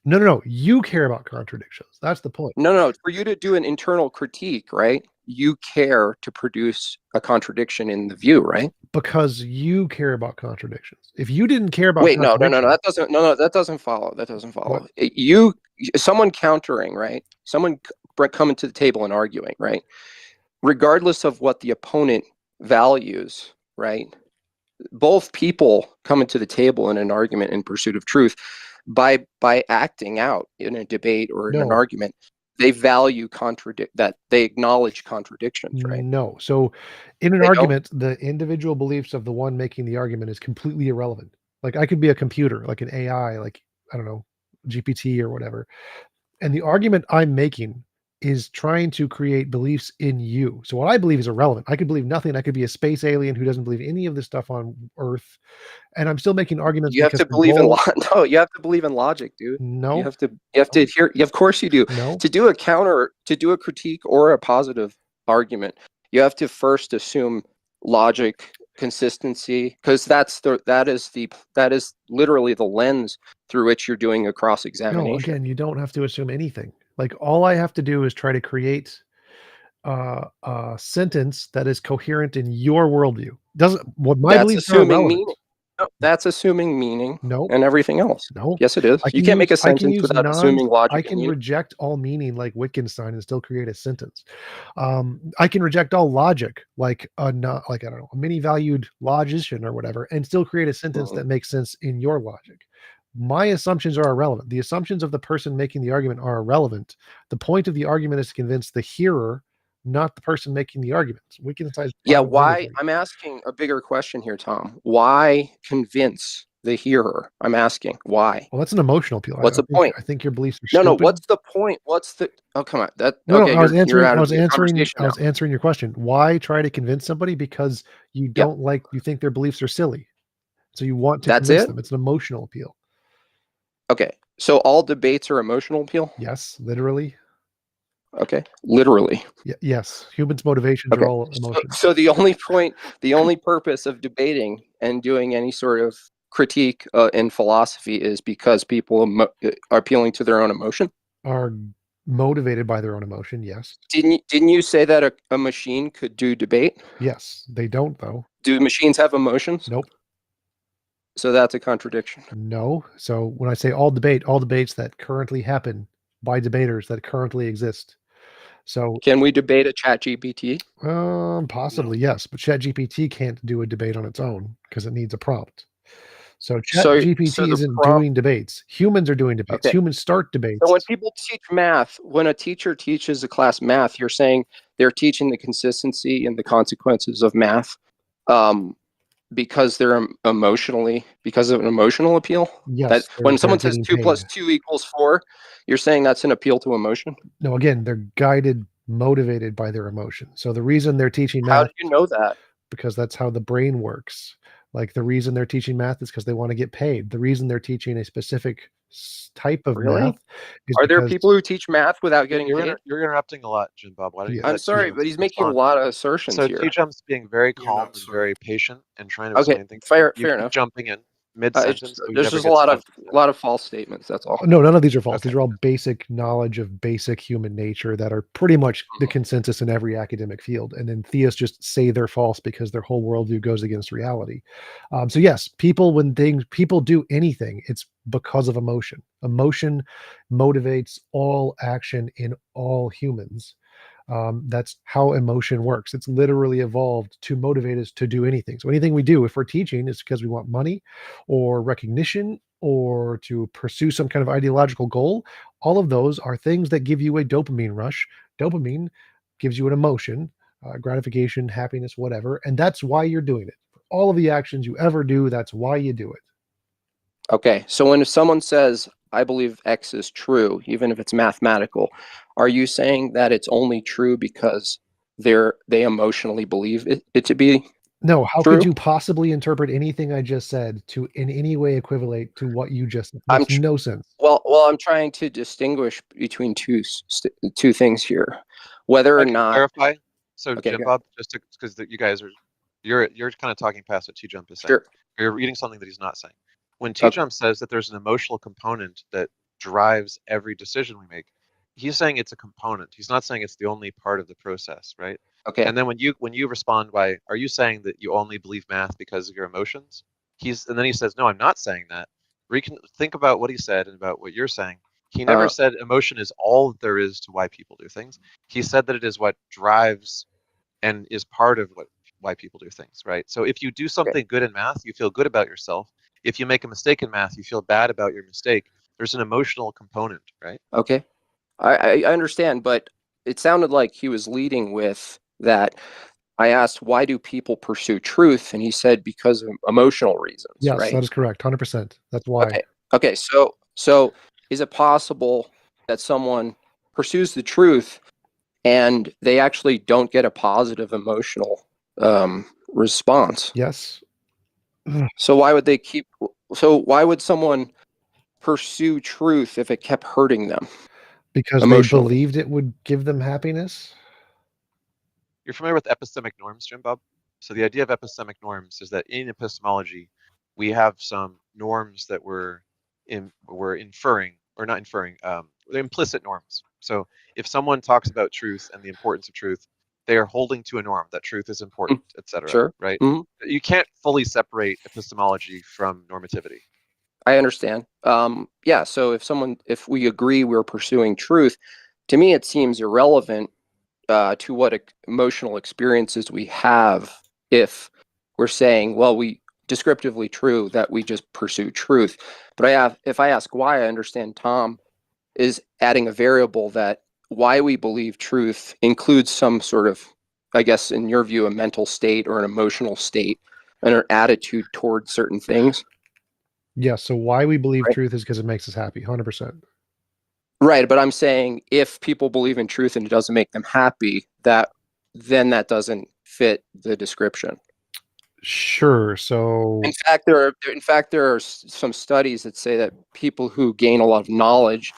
No. You care about contradictions. That's the point. No. For you to do an internal critique, right? You care to produce a contradiction in the view, right? Because you care about contradictions. If you didn't care about Wait, no. contradictions, That doesn't follow. That doesn't follow. What? Someone countering, right? Someone coming to the table and arguing, right? Regardless of what the opponent values, right? Both people coming to the table in an argument in pursuit of truth, by acting out in a debate or in an No. argument, they value that they acknowledge contradictions, right? No. So in an They don't? argument, the individual beliefs of the one making the argument is completely irrelevant. Like I could be a computer, like an AI, like I don't know, GPT or whatever. And the argument I'm making is trying to create beliefs in you. So what I believe is irrelevant. I could believe nothing. I could be a space alien who doesn't believe any of this stuff on Earth, and I'm still making arguments You have because to the believe in goal. no. You have to believe in logic, dude. No. You have to hear. Of course you do. No. To do a critique or a positive argument, you have to first assume logic, consistency, because that is literally the lens through which you're doing a cross No, examination. again, you don't have to assume anything. Like all I have to do is try to create a sentence that is coherent in your worldview. Doesn't what my That's beliefs are assuming irrelevant. meaning. No, that's assuming meaning No. and everything else. No. Yes, it is. I You can can't make a I can sentence use without non assuming I logic and can meaning. reject all meaning like Wittgenstein and still create a sentence. I can reject all logic like I don't know, a mini valued logician or whatever, and still create a sentence that makes sense in your logic. My assumptions are irrelevant. The assumptions of the person making the argument are irrelevant. The point of the argument is to convince the hearer, not the person making the argument. Wittgenstein's Yeah, final why? argument. I'm asking a bigger question here, Tom. Why convince the hearer? I'm asking why. Well, that's an emotional appeal. What's the point? I think your beliefs are No, stupid. what's the point? Oh, come on. No, Okay, I was you're out I of was the conversation I was now. answering your question. Why try to convince somebody? Because you don't you think their beliefs are silly. So you want to That's convince it? them. It's an emotional appeal. Okay, so all debates are emotional appeal? Yes, literally. Okay, literally. Yes, humans' motivations are all emotions. So the only purpose of debating and doing any sort of critique in philosophy is because people are appealing to their own emotion? Are motivated by their own emotion, yes. Didn't you say that a machine could do debate? Yes, they don't though. Do machines have emotions? Nope. So that's a contradiction. No. So when I say all debates that currently happen by debaters that currently exist. So can we debate a ChatGPT? Possibly, yes, but ChatGPT can't do a debate on its own because it needs a prompt. So So ChatGPT the isn't prompt. doing debates. Humans are doing debates. Okay. Humans start debates. So when people teach math, when a teacher teaches a class math, you're saying they're teaching the consistency and the consequences of math because they're because of an emotional appeal? Yes. That when they're someone says getting 2 + paid. 2 = 4, you're saying that's an appeal to emotion? No, again, they're guided, motivated by their emotion. So the reason they're teaching How math, do you know that? because that's how the brain works. Like the reason they're teaching math is because they want to get paid. The reason they're teaching a specific type of Really? math is Are there because people who teach math without getting paid? You're interrupting a lot, Jim Bob. Why don't you I'm let sorry, T-Jumps but he's making a respond? lot of assertions So here. T-Jump's being very You're calm not and sorry. very patient and trying to Okay, explain things. fair You keep enough. jumping in mid-sentence. so he There's never just a gets lot done. of false statements. That's all. no, none of these are false. Okay. These are all basic knowledge of basic human nature that are pretty much the consensus in every academic field. And then theists just say they're false because their whole worldview goes against reality. So yes, people do anything, it's because of emotion. Emotion motivates all action in all humans. That's how emotion works. It's literally evolved to motivate us to do anything. So anything we do, if we're teaching, is because we want money or recognition or to pursue some kind of ideological goal. All of those are things that give you a dopamine rush. Dopamine gives you an emotion, gratification, happiness, whatever. And that's why you're doing it. For all of the actions you ever do, that's why you do it. Okay, so when someone says, I believe X is true, even if it's mathematical, are you saying that it's only true because they emotionally believe it to be No, how true? could you possibly interpret anything I just said to in any way equivalent to what you just said? Makes no sense. Well, I'm trying to distinguish between two things here, whether I or can not. clarify. So Okay, Jim go Bob, just because you guys are, you're kind of talking past what T-Jump is saying. Sure. You're reading something that he's not saying. When T-Jump says that there's an emotional component that drives every decision we make. He's saying it's a component. He's not saying it's the only part of the process, right? Okay. And then when you respond by, are you saying that you only believe math because of your emotions? And then he says, no, I'm not saying that. Think about what he said and about what you're saying. He never said emotion is all that there is to why people do things. He said that it is what drives and is part of why people do things, right? So if you do something good in math, you feel good about yourself. If you make a mistake in math, you feel bad about your mistake. There's an emotional component, right? Okay. I understand, but it sounded like he was leading with that. I asked, why do people pursue truth? And he said, because of emotional reasons, Yes, right? that is correct. 100%. That's why. Okay. So is it possible that someone pursues the truth and they actually don't get a positive emotional response? Yes. So why would someone pursue truth if it kept hurting them? Because they believed it would give them happiness. You're familiar with epistemic norms, Jim Bob? So the idea of epistemic norms is that in epistemology, we have some norms that we're inferring, or not inferring, they're implicit norms. So if someone talks about truth and the importance of truth, they are holding to a norm that truth is important, etc. Sure. Right? Mhm. You can't fully separate epistemology from normativity. I understand. Yeah. So if we agree we're pursuing truth, to me it seems irrelevant to what emotional experiences we have if we're saying, well, we descriptively true that we just pursue truth. But if I ask why, I understand Tom is adding a variable that why we believe truth includes some sort of, I guess, in your view, a mental state or an emotional state and an attitude towards certain things. Yeah. So why we believe truth is because it makes us happy. 100%. Right, but I'm saying if people believe in truth and it doesn't make them happy, then that doesn't fit the description. Sure. So in fact, there are some studies that say that people who gain a lot of knowledge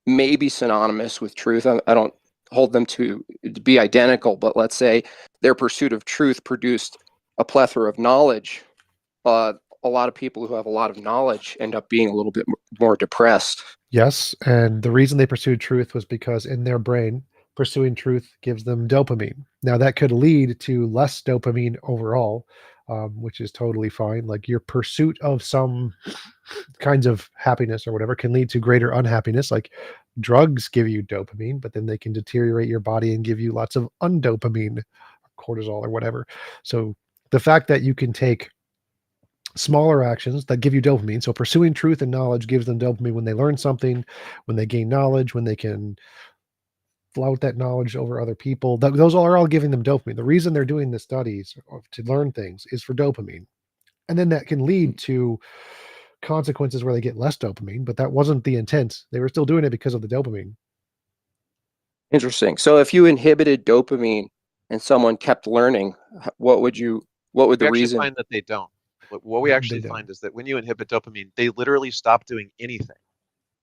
may be synonymous with truth. I don't hold them to be identical, but let's say their pursuit of truth produced a plethora of knowledge. A lot of people who have a lot of knowledge end up being a little bit more depressed. yes, and the reason they pursued truth was because in their brain, pursuing truth gives them dopamine. Now that could lead to less dopamine overall, which is totally fine. Like your pursuit of some kinds of happiness or whatever can lead to greater unhappiness. Like drugs give you dopamine, but then they can deteriorate your body and give you lots of undopamine, cortisol or whatever. So the fact that you can take smaller actions that give you dopamine. So pursuing truth and knowledge gives them dopamine when they learn something, when they gain knowledge, when they can flout that knowledge over other people. Those are all giving them dopamine. The reason they're doing the studies to learn things is for dopamine. And then that can lead to consequences where they get less dopamine, but that wasn't the intent. They were still doing it because of the dopamine. Interesting. So if you inhibited dopamine and someone kept learning, what would the reason? Find that they don't. What we actually find is that when you inhibit dopamine, they literally stop doing anything.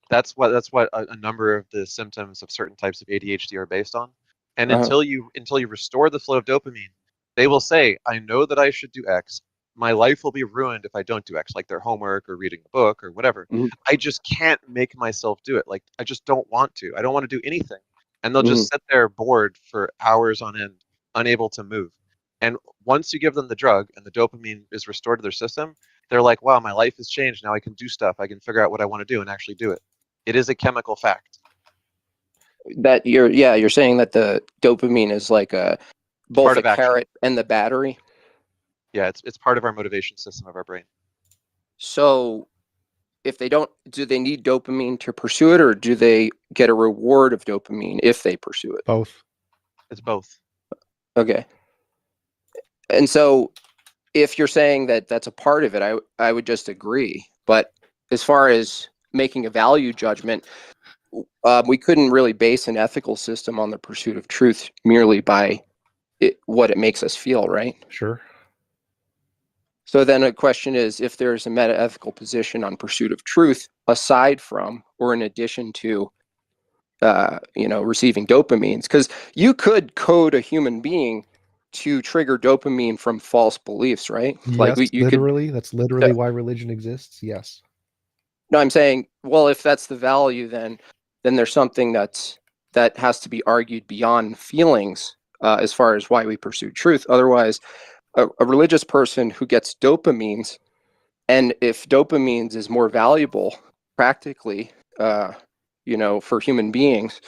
That's what a number of the symptoms of certain types of ADHD are based on. And until you restore the flow of dopamine, they will say, I know that I should do X. My life will be ruined if I don't do X, like their homework or reading a book or whatever. I just can't make myself do it. Like I just don't want to. I don't want to do anything. And they'll just sit there bored for hours on end, unable to move. And once you give them the drug and the dopamine is restored to their system, they're like, wow, my life has changed. Now I can do stuff. I can figure out what I want to do and actually do it. It is a chemical fact. That you're saying that the dopamine is like both a carrot and the battery. Yeah, it's part of our motivation system of our brain. So if they don't, do they need dopamine to pursue it, or do they get a reward of dopamine if they pursue it? Both. It's both. Okay. And so if you're saying that that's a part of it, I would just agree. But as far as making a value judgment, we couldn't really base an ethical system on the pursuit of truth merely by what it makes us feel, right? Sure. So then a question is, if there's a meta-ethical position on pursuit of truth, aside from or in addition to, receiving dopamines, because you could code a human being to trigger dopamine from false beliefs, right? Yes, literally. That's literally why religion exists. Yes. No, I'm saying, well, if that's the value, then there's something that has to be argued beyond feelings as far as why we pursue truth. Otherwise, a religious person who gets dopamines, and if dopamines is more valuable practically, for human beings,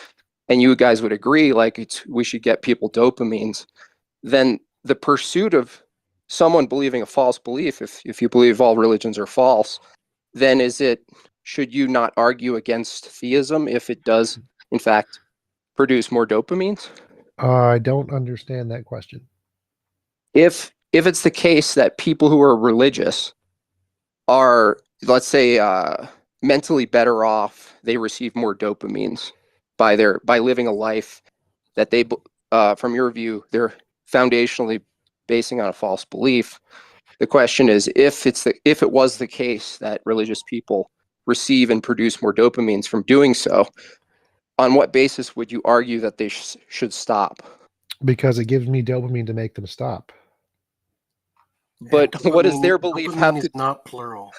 and you guys would agree, like we should get people dopamines, then the pursuit of someone believing a false belief, if you believe all religions are false, then should you not argue against theism if it does, in fact, produce more dopamines? I don't understand that question. If it's the case that people who are religious are, let's say, mentally better off, they receive more dopamines by living a life that they, from your view, they're foundationally basing on a false belief. The question is, if it was the case that religious people receive and produce more dopamines from doing so, on what basis would you argue that they should stop? Because it gives me dopamine to make them stop. But what does their belief have to? Not plural.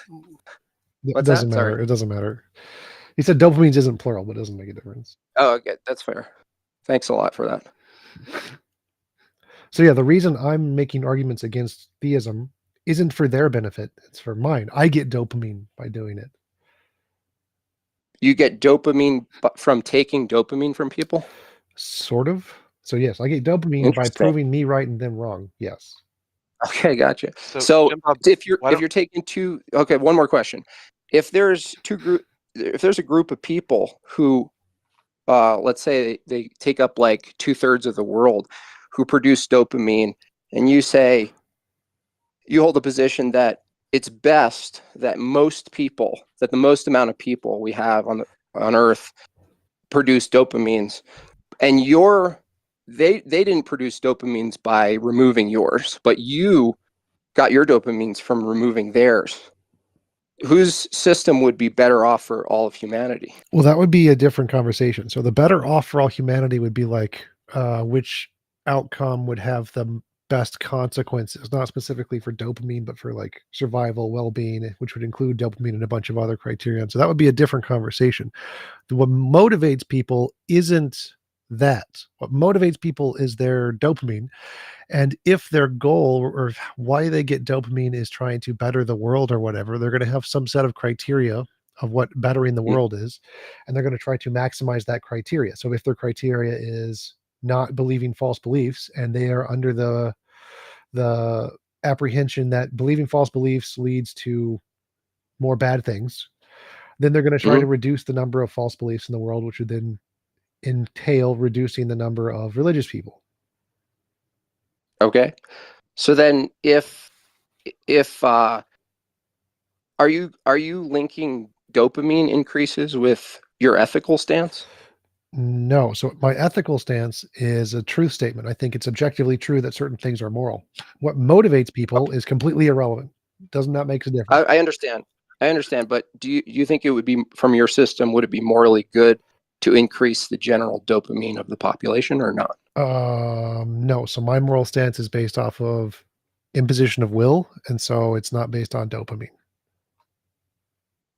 It doesn't matter. Sorry. It doesn't matter. He said dopamines isn't plural, but it doesn't make a difference. Oh, okay, that's fair. Thanks a lot for that. So yeah, the reason I'm making arguments against theism isn't for their benefit; it's for mine. I get dopamine by doing it. You get dopamine from taking dopamine from people? Sort of. So yes, I get dopamine by proving me right and them wrong. Yes. Okay, gotcha. So if you're taking okay, one more question. If there's a group of people who, let's say they take up like 2/3 of the world, who produce dopamine, and you say you hold the position that it's best that the most amount of people we have on Earth produce dopamines, and they didn't produce dopamines by removing yours, but you got your dopamines from removing theirs. Whose system would be better off for all of humanity? Well, that would be a different conversation. So the better off for all humanity would be like which outcome would have the best consequences, not specifically for dopamine, but for like survival, well-being, which would include dopamine and a bunch of other criteria. So that would be a different conversation. What motivates people isn't that. What motivates people is their dopamine. And if their goal or why they get dopamine is trying to better the world or whatever, they're going to have some set of criteria of what bettering the world is, and they're going to try to maximize that criteria. So if their criteria is not believing false beliefs, and they are under the apprehension that believing false beliefs leads to more bad things, then they're going to try to reduce the number of false beliefs in the world, which would then entail reducing the number of religious people. Okay. So then if are you linking dopamine increases with your ethical stance? No. So my ethical stance is a truth statement. I think it's objectively true that certain things are moral. What motivates people is completely irrelevant. Doesn't that make a difference? I understand, but do you think it would be, from your system, would it be morally good to increase the general dopamine of the population or not? No. So my moral stance is based off of imposition of will, and so it's not based on dopamine.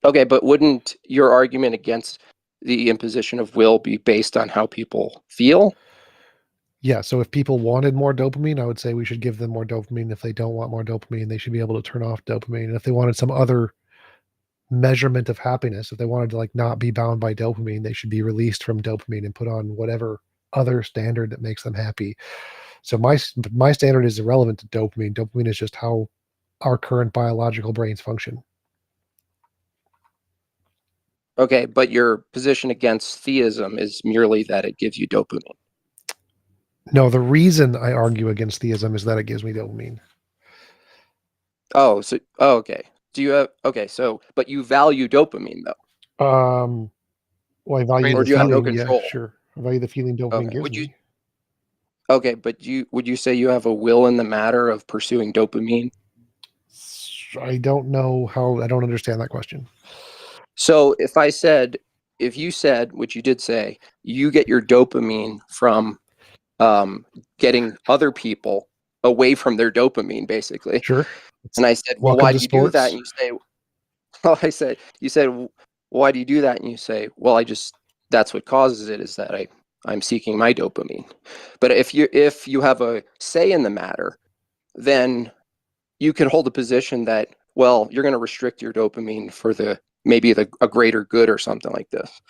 Okay, but wouldn't your argument against the imposition of will be based on how people feel? Yeah, so if people wanted more dopamine, I would say we should give them more dopamine. If they don't want more dopamine, they should be able to turn off dopamine. And if they wanted some other measurement of happiness, if they wanted to like not be bound by dopamine, they should be released from dopamine and put on whatever other standard that makes them happy. So my standard is irrelevant to dopamine. Dopamine is just how our current biological brains function. Okay, but your position against theism is merely that it gives you dopamine. No, the reason I argue against theism is that it gives me dopamine. Okay. Do you have but you value dopamine though? Well, I value or the do you have no feeling. control? Yeah, sure. I value the feeling dopamine gives me. Okay, but would you say you have a will in the matter of pursuing dopamine? I don't know how. I don't understand that question. So if you said, which you did say, you get your dopamine from getting other people away from their dopamine, basically. Sure. And I said, well, Welcome why to do you do that? sports. And you say, Well, you said, why do you do that? And you say, well, that's what causes it, is that I'm seeking my dopamine. But if you have a say in the matter, then you can hold a position that, well, you're going to restrict your dopamine for maybe a greater good or something like this.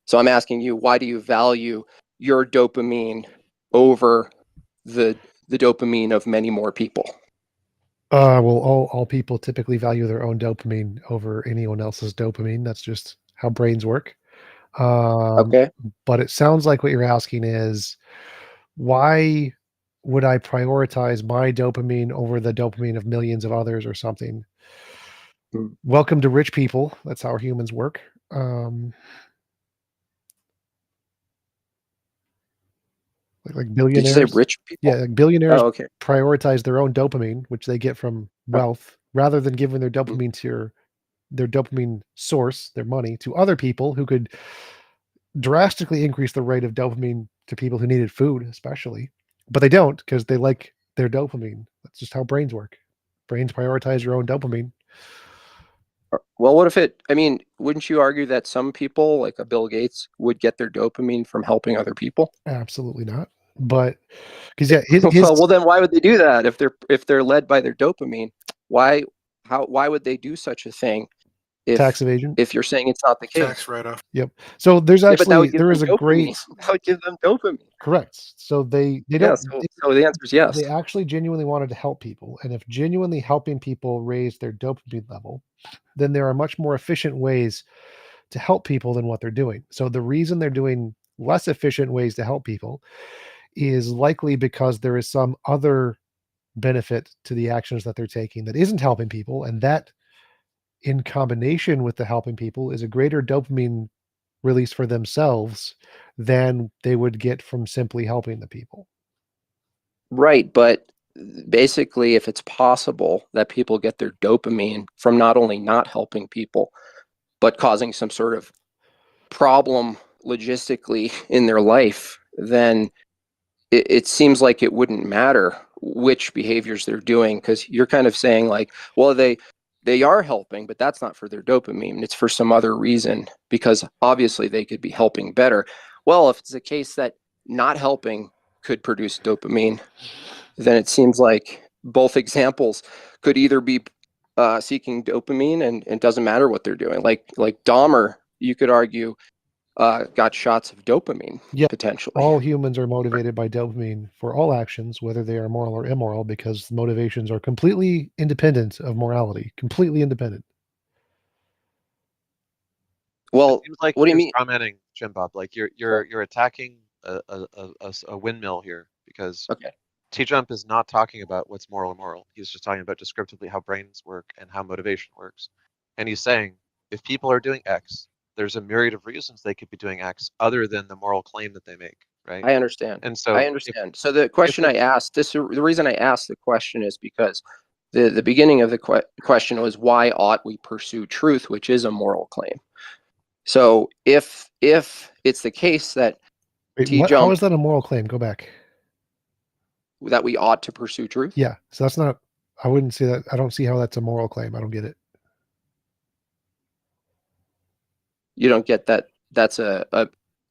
So I'm asking you, why do you value your dopamine over the dopamine of many more people? Well, all people typically value their own dopamine over anyone else's dopamine. That's just how brains work. Okay. But it sounds like what you're asking is, why would I prioritize my dopamine over the dopamine of millions of others or something? Welcome to rich people. That's how humans work. Like Did you say billionaires. rich people? Yeah, like billionaires Oh, okay. prioritize their own dopamine, which they get from wealth, rather than giving their dopamine to their dopamine source, their money, to other people who could drastically increase the rate of dopamine to people who needed food, especially. But they don't, because they like their dopamine. That's just how brains work. Brains prioritize your own dopamine. Well, wouldn't you argue that some people, like a Bill Gates, would get their dopamine from helping other people? Absolutely not. But because his well, then why would they do that if they're led by their dopamine? Why would they do such a thing? Tax evasion. If you're saying it's not the case. Tax write-off. Yep. So there's but that actually would give there them is a dopamine. great That would give them dopamine. correct. So they Yeah. don't. So the answer is yes. They actually genuinely wanted to help people, and if genuinely helping people raise their dopamine level, then there are much more efficient ways to help people than what they're doing. So the reason they're doing less efficient ways to help people is likely because there is some other benefit to the actions that they're taking that isn't helping people, and that in combination with the helping people is a greater dopamine release for themselves than they would get from simply helping the people. Right, but basically, if it's possible that people get their dopamine from not only not helping people, but causing some sort of problem logistically in their life, then it seems like it wouldn't matter which behaviors they're doing, because you're kind of saying like, well, they are helping, but that's not for their dopamine. It's for some other reason, because obviously they could be helping better. Well, if it's a case that not helping could produce dopamine, then it seems like both examples could either be seeking dopamine and it doesn't matter what they're doing. Like Dahmer, you could argue, got shots of dopamine, potentially. All humans are motivated by dopamine for all actions, whether they are moral or immoral, because motivations are completely independent of morality, completely independent. Well, it seems like what do you you're mean? Commenting, Jim Bob, like you're attacking a windmill here, because T-Jump is not talking about what's moral or immoral. He's just talking about descriptively how brains work and how motivation works. And he's saying, if people are doing X, there's a myriad of reasons they could be doing X other than the moral claim that they make, right? I understand. And so I understand. So the question I asked, the reason I asked the question is because the beginning of the question was, why ought we pursue truth, which is a moral claim? So if it's the case that How is that a moral claim? Go back. That we ought to pursue truth? Yeah. So that's not, I wouldn't say that. I don't see how that's a moral claim. I don't get it. You don't get that? That's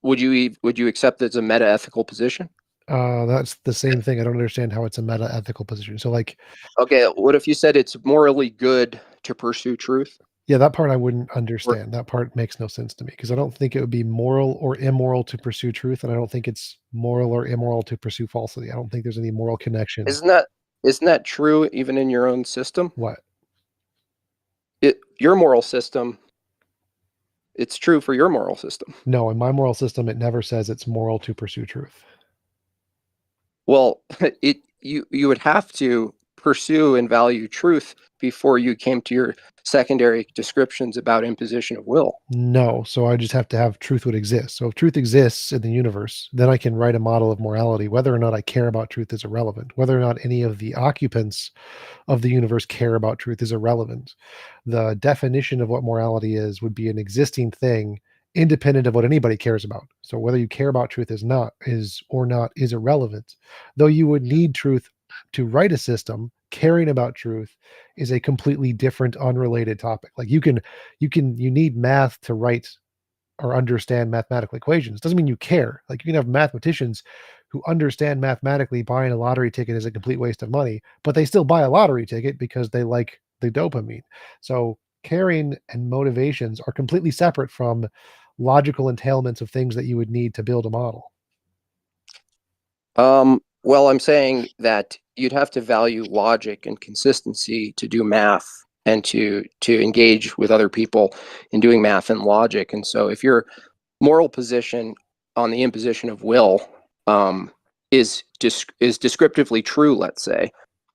would you accept it's a meta-ethical position? That's the same thing. I don't understand how it's a meta-ethical position. So like, okay, what if you said it's morally good to pursue truth? Yeah, that part I wouldn't understand. That part makes no sense to me, because I don't think it would be moral or immoral to pursue truth, and I don't think it's moral or immoral to pursue falsity. I don't think there's any moral connection. Isn't that true even in your own system? What? Your moral system, it's true for your moral system. No, in my moral system, it never says it's moral to pursue truth. Well, you would have to pursue and value truth before you came to your secondary descriptions about imposition of will. No, so I just have to have truth would exist. So if truth exists in the universe, then I can write a model of morality. Whether or not I care about truth is irrelevant. Whether or not any of the occupants of the universe care about truth is irrelevant. The definition of what morality is would be an existing thing, independent of what anybody cares about. So whether you care about truth is irrelevant, though you would need truth to write a system caring about truth is a completely different, unrelated topic. Like you need math to write or understand mathematical equations. Doesn't mean you care. Like you can have mathematicians who understand mathematically buying a lottery ticket is a complete waste of money, but they still buy a lottery ticket because they like the dopamine. So caring and motivations are completely separate from logical entailments of things that you would need to build a model. Well, I'm saying that you'd have to value logic and consistency to do math and to engage with other people in doing math and logic. And so if your moral position on the imposition of will is descriptively true, let's say,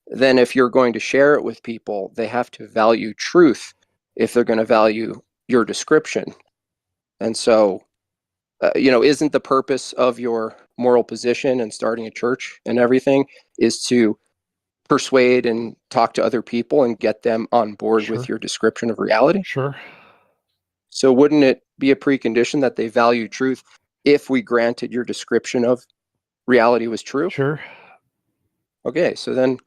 then if you're going to share it with people, they have to value truth if they're going to value your description. And so, isn't the purpose of your moral position and starting a church and everything is to persuade and talk to other people and get them on board with your description of reality? Sure. So wouldn't it be a precondition that they value truth if we granted your description of reality was true? Sure. Okay, so then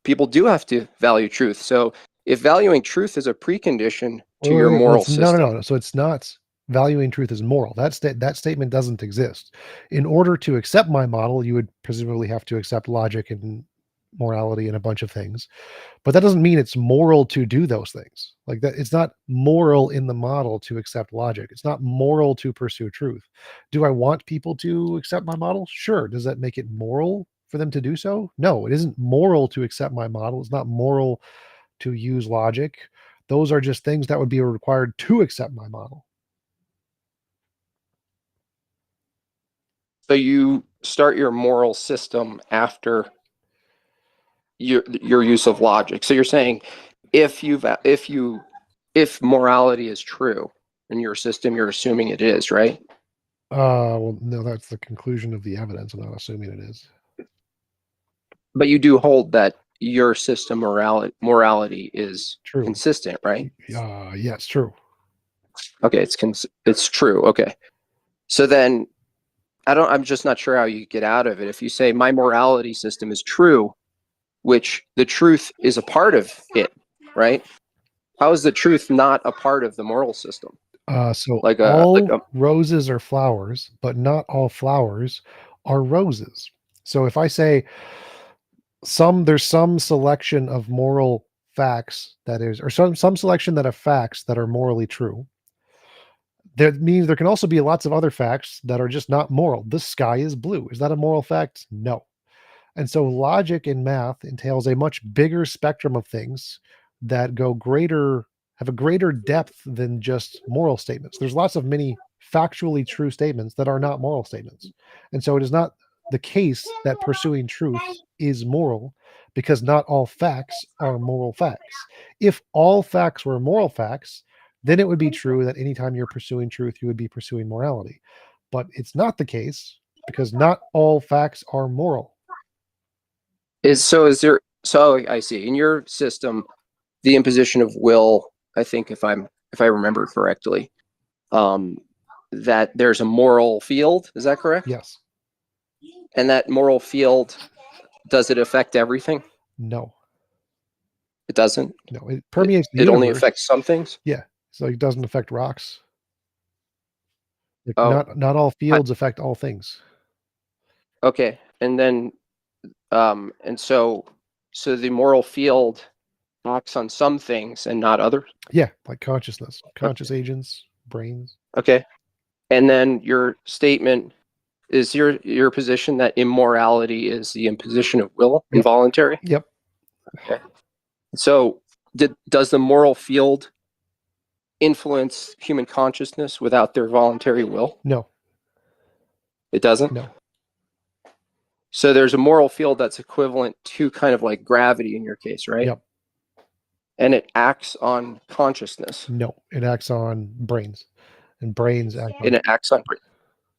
people do have to value truth. So if valuing truth is a precondition to your moral system. No. So it's not valuing truth as moral. That statement doesn't exist. In order to accept my model, you would presumably have to accept logic and morality and a bunch of things. But that doesn't mean it's moral to do those things. Like that, it's not moral in the model to accept logic. It's not moral to pursue truth. Do I want people to accept my model? Sure. Does that make it moral for them to do so? No, it isn't moral to accept my model. It's not moral to use logic. Those are just things that would be required to accept my model. So you start your moral system after your use of logic. So you're saying if morality is true in your system, you're assuming it is, right? Well, no, that's the conclusion of the evidence. I'm not assuming it is. But you do hold that your system morality is true, consistent, right? Yeah, it's true. Okay, it's true. Okay, so then I'm just not sure how you get out of it. If you say my morality system is true, which the truth is a part of it, right? How is the truth not a part of the moral system? So all roses are flowers, but not all flowers are roses. So if I say there's some selection of moral facts that is, or some selection of facts that are morally true, that means there can also be lots of other facts that are just not moral. The sky is blue. Is that a moral fact? No. And so logic in math entails a much bigger spectrum of things that have a greater depth than just moral statements. There's lots of many factually true statements that are not moral statements. And so it is not the case that pursuing truth is moral, because not all facts are moral facts. If all facts were moral facts, then it would be true that anytime you're pursuing truth, you would be pursuing morality. But it's not the case, because not all facts are moral. So I see. In your system, the imposition of will, I think if I remember correctly, that there's a moral field. Is that correct? Yes. And that moral field, does it affect everything? No. It doesn't? No, it permeates the universe. It only affects some things? Yeah. So it doesn't affect rocks. Not all fields affect all things. Okay. And then so the moral field acts on some things and not others? Yeah, like consciousness, conscious agents, brains. Okay. And then your statement is your position that immorality is the imposition of will, involuntary? Yep. Okay. So does the moral field influence human consciousness without their voluntary will? No. It doesn't? No. So there's a moral field that's equivalent to kind of like gravity in your case, right? Yep. And it acts on consciousness. No, it acts on brains, and brains act on. And it acts on brains.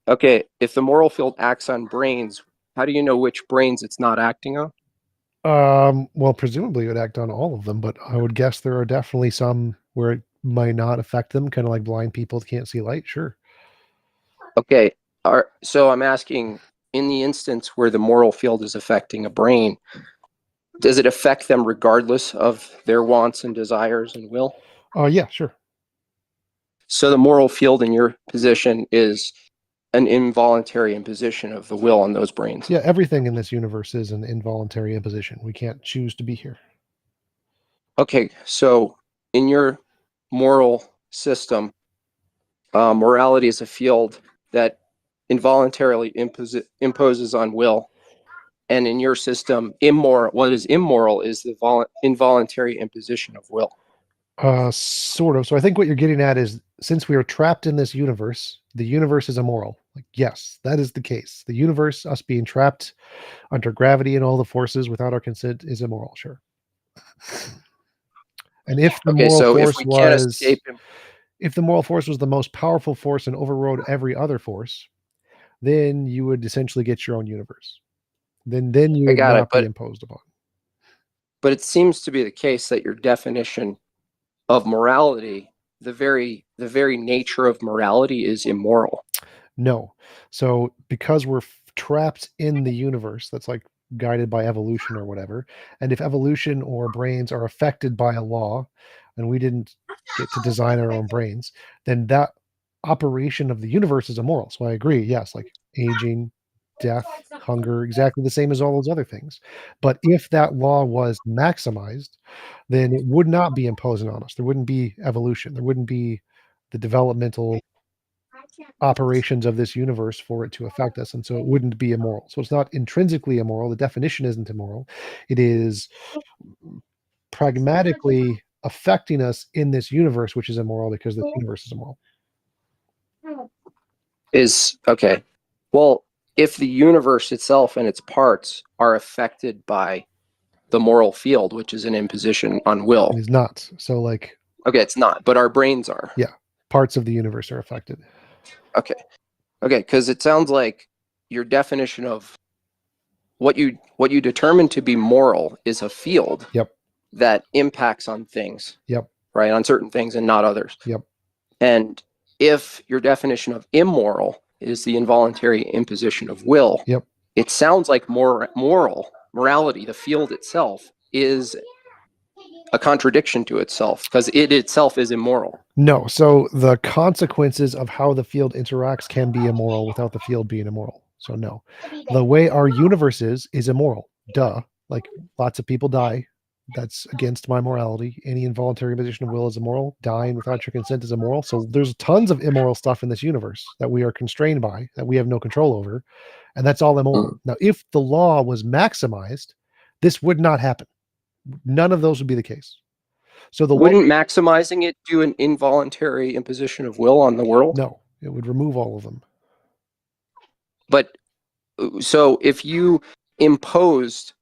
Okay, if the moral field acts on brains, how do you know which brains it's not acting on? Well, presumably it would act on all of them, but I would guess there are definitely some where it might not affect them, kind of like blind people can't see light. Sure. Okay, so I'm asking, in the instance where the moral field is affecting a brain, does it affect them regardless of their wants and desires and will? Yeah, sure. So the moral field in your position is an involuntary imposition of the will on those brains. Yeah, everything in this universe is an involuntary imposition. We can't choose to be here. Okay, so in your moral system, morality is a field that involuntarily imposes on will. And in your system, what is immoral is the involuntary imposition of will. Sort of. So I think what you're getting at is, since we are trapped in this universe, the universe is immoral. Like, yes, that is the case. The universe, us being trapped under gravity and all the forces without our consent, is immoral. Sure. And if the moral force was, if the moral force was the most powerful force and overrode every other force, then you would essentially get your own universe. Then you would not be imposed upon. But it seems to be the case that your definition of morality, the very nature of morality, is immoral. No. So because we're trapped in the universe that's like guided by evolution or whatever, and if evolution or brains are affected by a law and we didn't get to design our own brains, then that operation of the universe is immoral. So I agree, yes, like aging, death, hunger, exactly the same as all those other things. But if that law was maximized, then it would not be imposing on us. There wouldn't be evolution. There wouldn't be the developmental operations of this universe for it to affect us, and so it wouldn't be immoral. So it's not intrinsically immoral. The definition isn't immoral. It is pragmatically affecting us in this universe, which is immoral because the universe is immoral. Okay. Well, if the universe itself and its parts are affected by the moral field, which is an imposition on will, it is not. So like, okay, it's not, but our brains are. Yeah, parts of the universe are affected. Okay, because it sounds like your definition of what you determine to be moral is a field. Yep. That impacts on things. Yep. Right, on certain things and not others. Yep. And if your definition of immoral is the involuntary imposition of will, yep, it sounds like morality, the field itself, is a contradiction to itself because it itself is immoral. No, so the consequences of how the field interacts can be immoral without the field being immoral. So no, the way our universe is immoral. Duh. Like, lots of people die. That's against my morality. Any involuntary imposition of will is immoral. Dying without your consent is immoral. So there's tons of immoral stuff in this universe that we are constrained by, that we have no control over, and that's all immoral. Now, if the law was maximized, this would not happen. None of those would be the case. So wouldn't maximizing it do an involuntary imposition of will on the world? No, it would remove all of them. But so if you imposed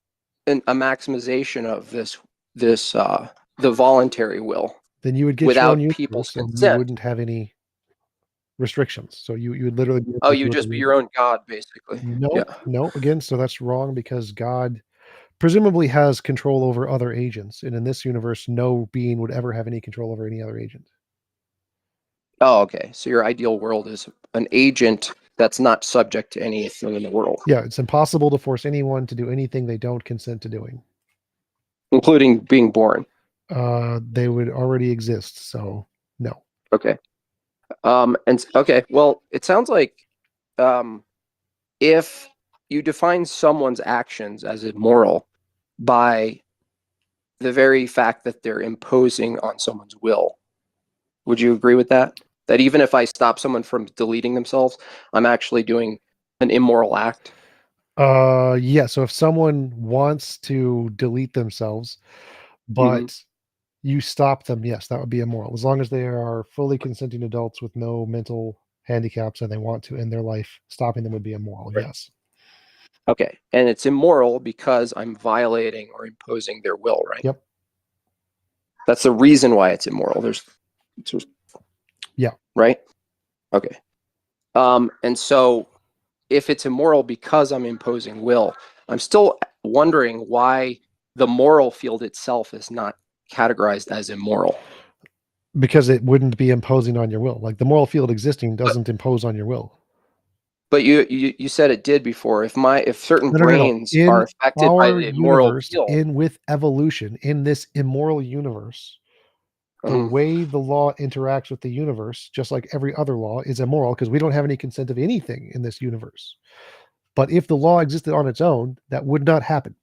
a maximization of the voluntary will, then you would get without your own people's and consent, you wouldn't have any restrictions. So you would literally be you'd just be your own god, basically. No, again, so that's wrong, because God presumably has control over other agents, and in this universe, no being would ever have any control over any other agent. Oh, okay. So your ideal world is an agent that's not subject to anything in the world. Yeah, it's impossible to force anyone to do anything they don't consent to doing, including being born. They would already exist, so no. Okay. Well, it sounds like if you define someone's actions as immoral by the very fact that they're imposing on someone's will, would you agree with that? That even if I stop someone from deleting themselves, I'm actually doing an immoral act? Yeah, so if someone wants to delete themselves, but you stop them, yes, that would be immoral. As long as they are fully consenting adults with no mental handicaps and they want to end their life, stopping them would be immoral, yes. Okay, and it's immoral because I'm violating or imposing their will, right? Yep. That's the reason why it's immoral. Yeah. Right? Okay. And so if it's immoral because I'm imposing will, I'm still wondering why the moral field itself is not categorized as immoral. Because it wouldn't be imposing on your will. Like, the moral field existing doesn't impose on your will. But you said it did before. If certain No. brains In are affected by our the moral universe, field, with evolution, in this immoral universe, the way the law interacts with the universe, just like every other law, is immoral because we don't have any consent of anything in this universe. But if the law existed on its own, that would not happen.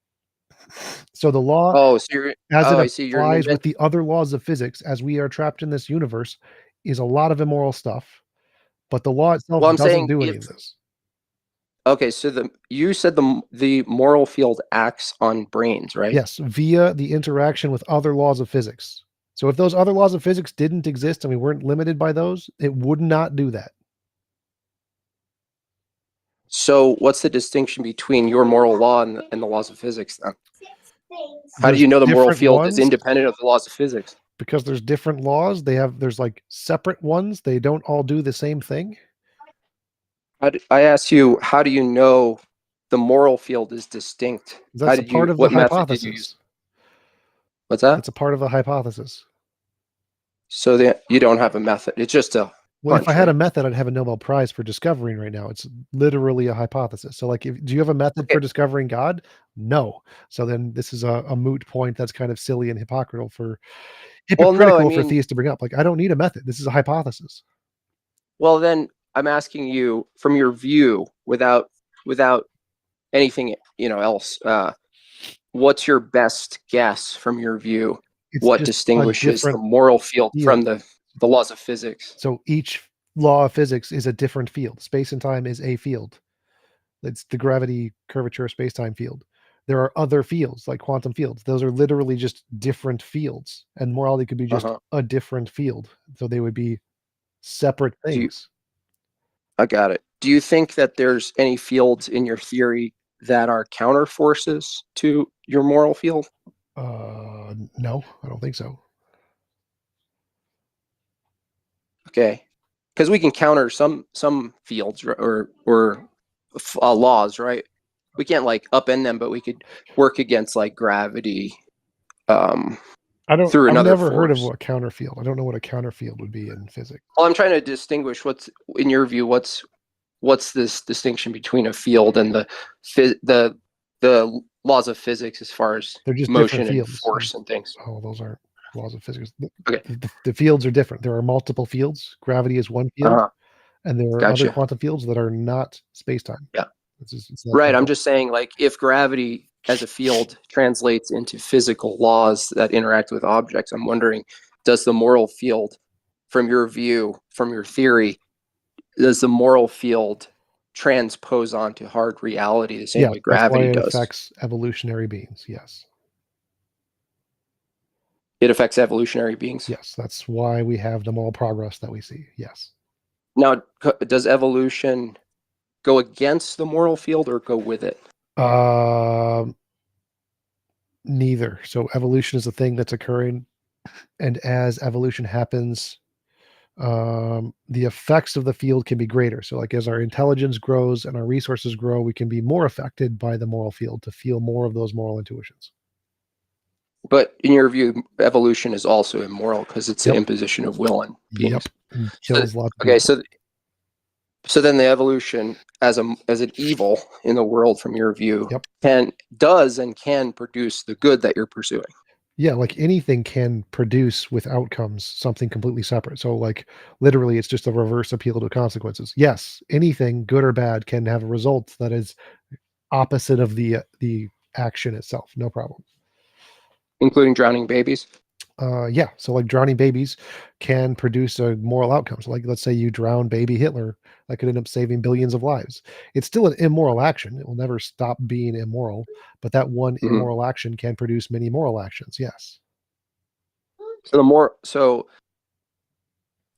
So the law, as it I see. You're applies with the other laws of physics, as we are trapped in this universe, is a lot of immoral stuff. But the law itself Well, I'm doesn't saying do any of this. Okay, so you said the moral field acts on brains, right? Yes, via the interaction with other laws of physics. So if those other laws of physics didn't exist and we weren't limited by those, it would not do that. So what's the distinction between your moral law and the laws of physics then? How do There's you know the moral different field is ones. independent of the laws of physics? Because there's different laws. There's like separate ones. They don't all do the same thing. I asked you, how do you know the moral field is distinct? That's a part of the What method did you use? hypothesis. What's that? It's a part of the hypothesis. So you don't have a method. It's just a Well, hunch, if I had a right? method, I'd have a Nobel Prize for discovering right now. It's literally a hypothesis. So, like, do you have a method for discovering God? No. So then this is a moot point that's kind of silly and hypocritical for theists to bring up. Like, I don't need a method. This is a hypothesis. Well, then I'm asking you from your view, without anything else. What's your best guess from your view? It's what just a distinguishes the different moral field from field. the laws of physics? So each law of physics is a different field. Space and time is a field. It's the gravity curvature space-time field. There are other fields like quantum fields. Those are literally just different fields, and morality could be just a different field. So they would be separate things. I got it. Do you think that there's any fields in your theory that are counter forces to your moral field? No, I don't think so. Okay, because we can counter some fields or laws, right? We can't like upend them, but we could work against like gravity. Through another I've never heard of force. a counter field. I don't know what a counter field would be in physics. Well, I'm trying to distinguish what's in your view. What's this distinction between a field and the laws of physics as far as They're just motion different and fields. force and things? Oh, those aren't laws of physics. Okay. The fields are different. There are multiple fields. Gravity is one field, and there are other Gotcha. quantum fields that are not space-time. Yeah. It's Right. simple. I'm just saying, like, if gravity as a field translates into physical laws that interact with objects, I'm wondering, does the moral field, from your view, from your theory, does the moral field transpose onto hard reality the same way gravity that's why it does? affects evolutionary beings. Yes. It affects evolutionary beings. Yes, that's why we have the moral progress that we see. Yes. Now, does evolution go against the moral field or go with it? Neither. So evolution is a thing that's occurring, and as evolution happens, the effects of the field can be greater. So, like, as our intelligence grows and our resources grow, we can be more affected by the moral field to feel more of those moral intuitions. But in your view, evolution is also immoral because it's an imposition of will on beings. And kills lots of Okay, people. so then the evolution as an evil in the world, from your view, can produce the good that you're pursuing. Yeah, like anything can produce with outcomes something completely separate. So, like, literally, it's just a reverse appeal to consequences. Yes, anything, good or bad, can have a result that is opposite of the action itself. No problem. Including drowning babies? Yeah. So, like, drowning babies can produce a moral outcome. So, like, let's say you drown baby Hitler, that could end up saving billions of lives. It's still an immoral action. It will never stop being immoral, but that one immoral action can produce many moral actions. Yes. So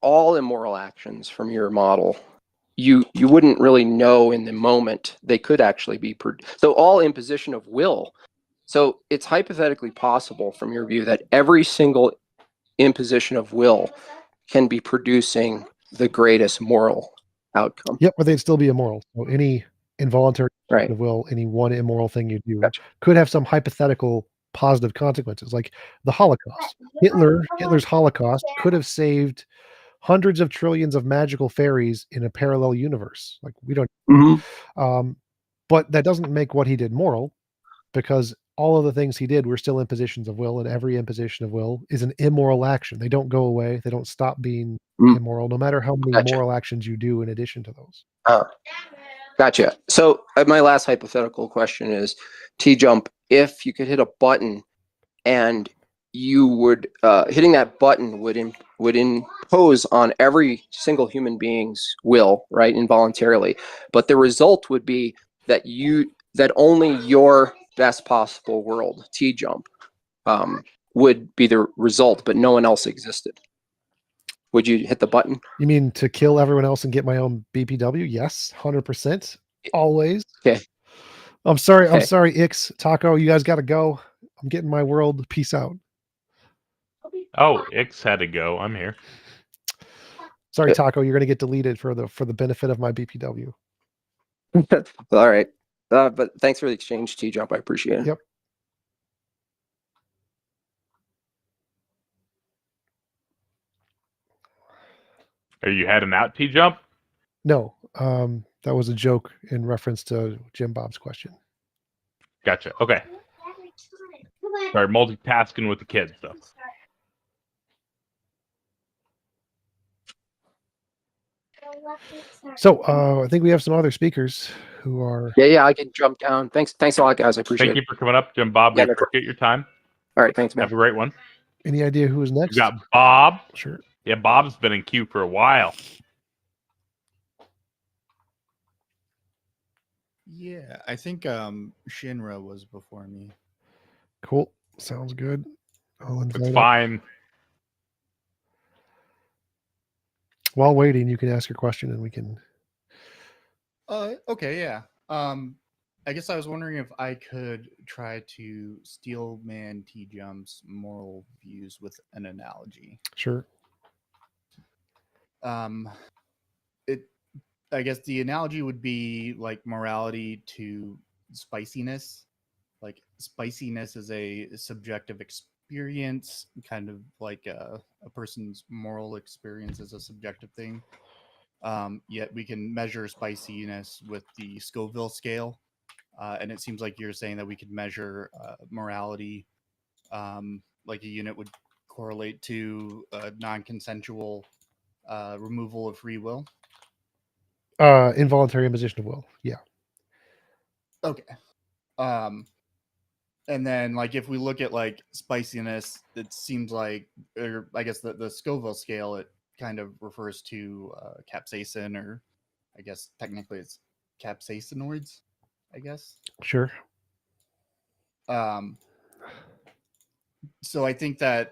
all immoral actions from your model, you wouldn't really know in the moment they could actually be so all imposition of will. So it's hypothetically possible, from your view, that every single imposition of will can be producing the greatest moral outcome. Yep, but they'd still be immoral. So any involuntary of will, any one immoral thing you do, could have some hypothetical positive consequences, like the Holocaust. Hitler's Holocaust could have saved hundreds of trillions of magical fairies in a parallel universe. Like we don't. But that doesn't make what he did moral, because all of the things he did were still impositions of will, and every imposition of will is an immoral action. They don't go away. They don't stop being immoral, no matter how many Gotcha. moral actions you do in addition to those. Gotcha. So my last hypothetical question is, T-Jump, if you could hit a button and you would hitting that button would impose on every single human being's will, right, involuntarily, but the result would be that only your best possible world, T-Jump, would be the result, but no one else existed. Would you hit the button? You mean to kill everyone else and get my own BPW? Yes, 100%. Always. Okay. I'm sorry. I'm Okay. sorry, Ix, Taco. You guys got to go. I'm getting my world. Peace out. Oh, Ix had to go. I'm here. Sorry, Taco. You're going to get deleted for the benefit of my BPW. All right. But thanks for the exchange, T-Jump. I appreciate it. Yep. Are you heading out, T-Jump? No, that was a joke in reference to Jim Bob's question. Gotcha. Okay. Sorry, multitasking with the kids, though. So I think we have some other speakers who are. Yeah, I can jump down. Thanks a lot, guys. I appreciate it. Thank you for coming up, Jim Bob. We Yeah, no appreciate your time. All right, thanks, man. Have a great one. Any idea who is next? We got Bob. Sure. Yeah, Bob's been in queue for a while. Yeah, I think Shinra was before me. Cool. Sounds good. I'll invite It's up. fine. While waiting, you can ask your question and we can. Okay, yeah. I guess I was wondering if I could try to steel man T-Jump's moral views with an analogy. Sure. I guess the analogy would be like morality to spiciness. Like spiciness is a subjective experience, kind of like a person's moral experience is a subjective thing. Yet we can measure spiciness with the Scoville scale. And it seems like you're saying that we could measure morality, like a unit would correlate to non-consensual removal of free will. Involuntary imposition of will. Yeah. Okay. And then like if we look at like spiciness, it seems like, or I guess the Scoville scale, it kind of refers to capsaicin, or I guess technically it's capsaicinoids, I guess. Sure. So I think that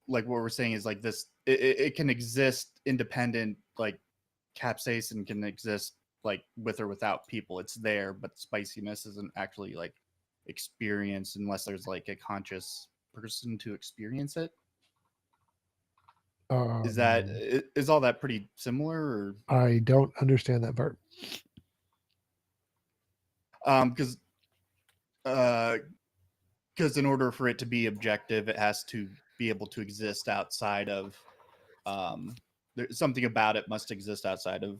like what we're saying is like this, it can exist independent, like capsaicin can exist like with or without people. It's there, but spiciness isn't actually like experienced unless there's like a conscious person to experience it. Is all that pretty similar, or? I don't understand that part. Because in order for it to be objective, it has to be able to exist outside of something about it must exist outside of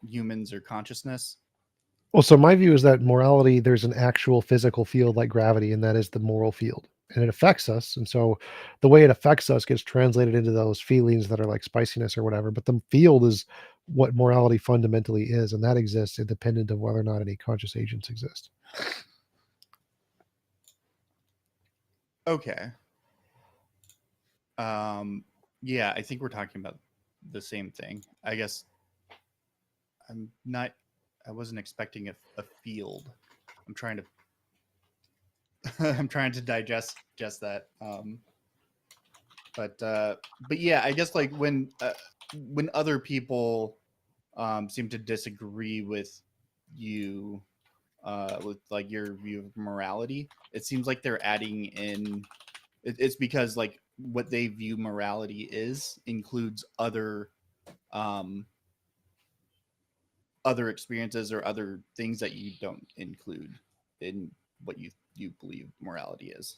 humans or consciousness. Well, so my view is that morality, there's an actual physical field like gravity, and that is the moral field, and it affects us. And so the way it affects us gets translated into those feelings that are like spiciness or whatever. But the field is what morality fundamentally is, and that exists independent of whether or not any conscious agents exist. Okay. Yeah, I think we're talking about the same thing. I guess I wasn't expecting a field. I'm trying to digest just that. But yeah, I guess like when other people seem to disagree with you with like your view of morality, it seems like they're adding in it's because like what they view morality is includes other experiences or other things that you don't include in what you believe morality is.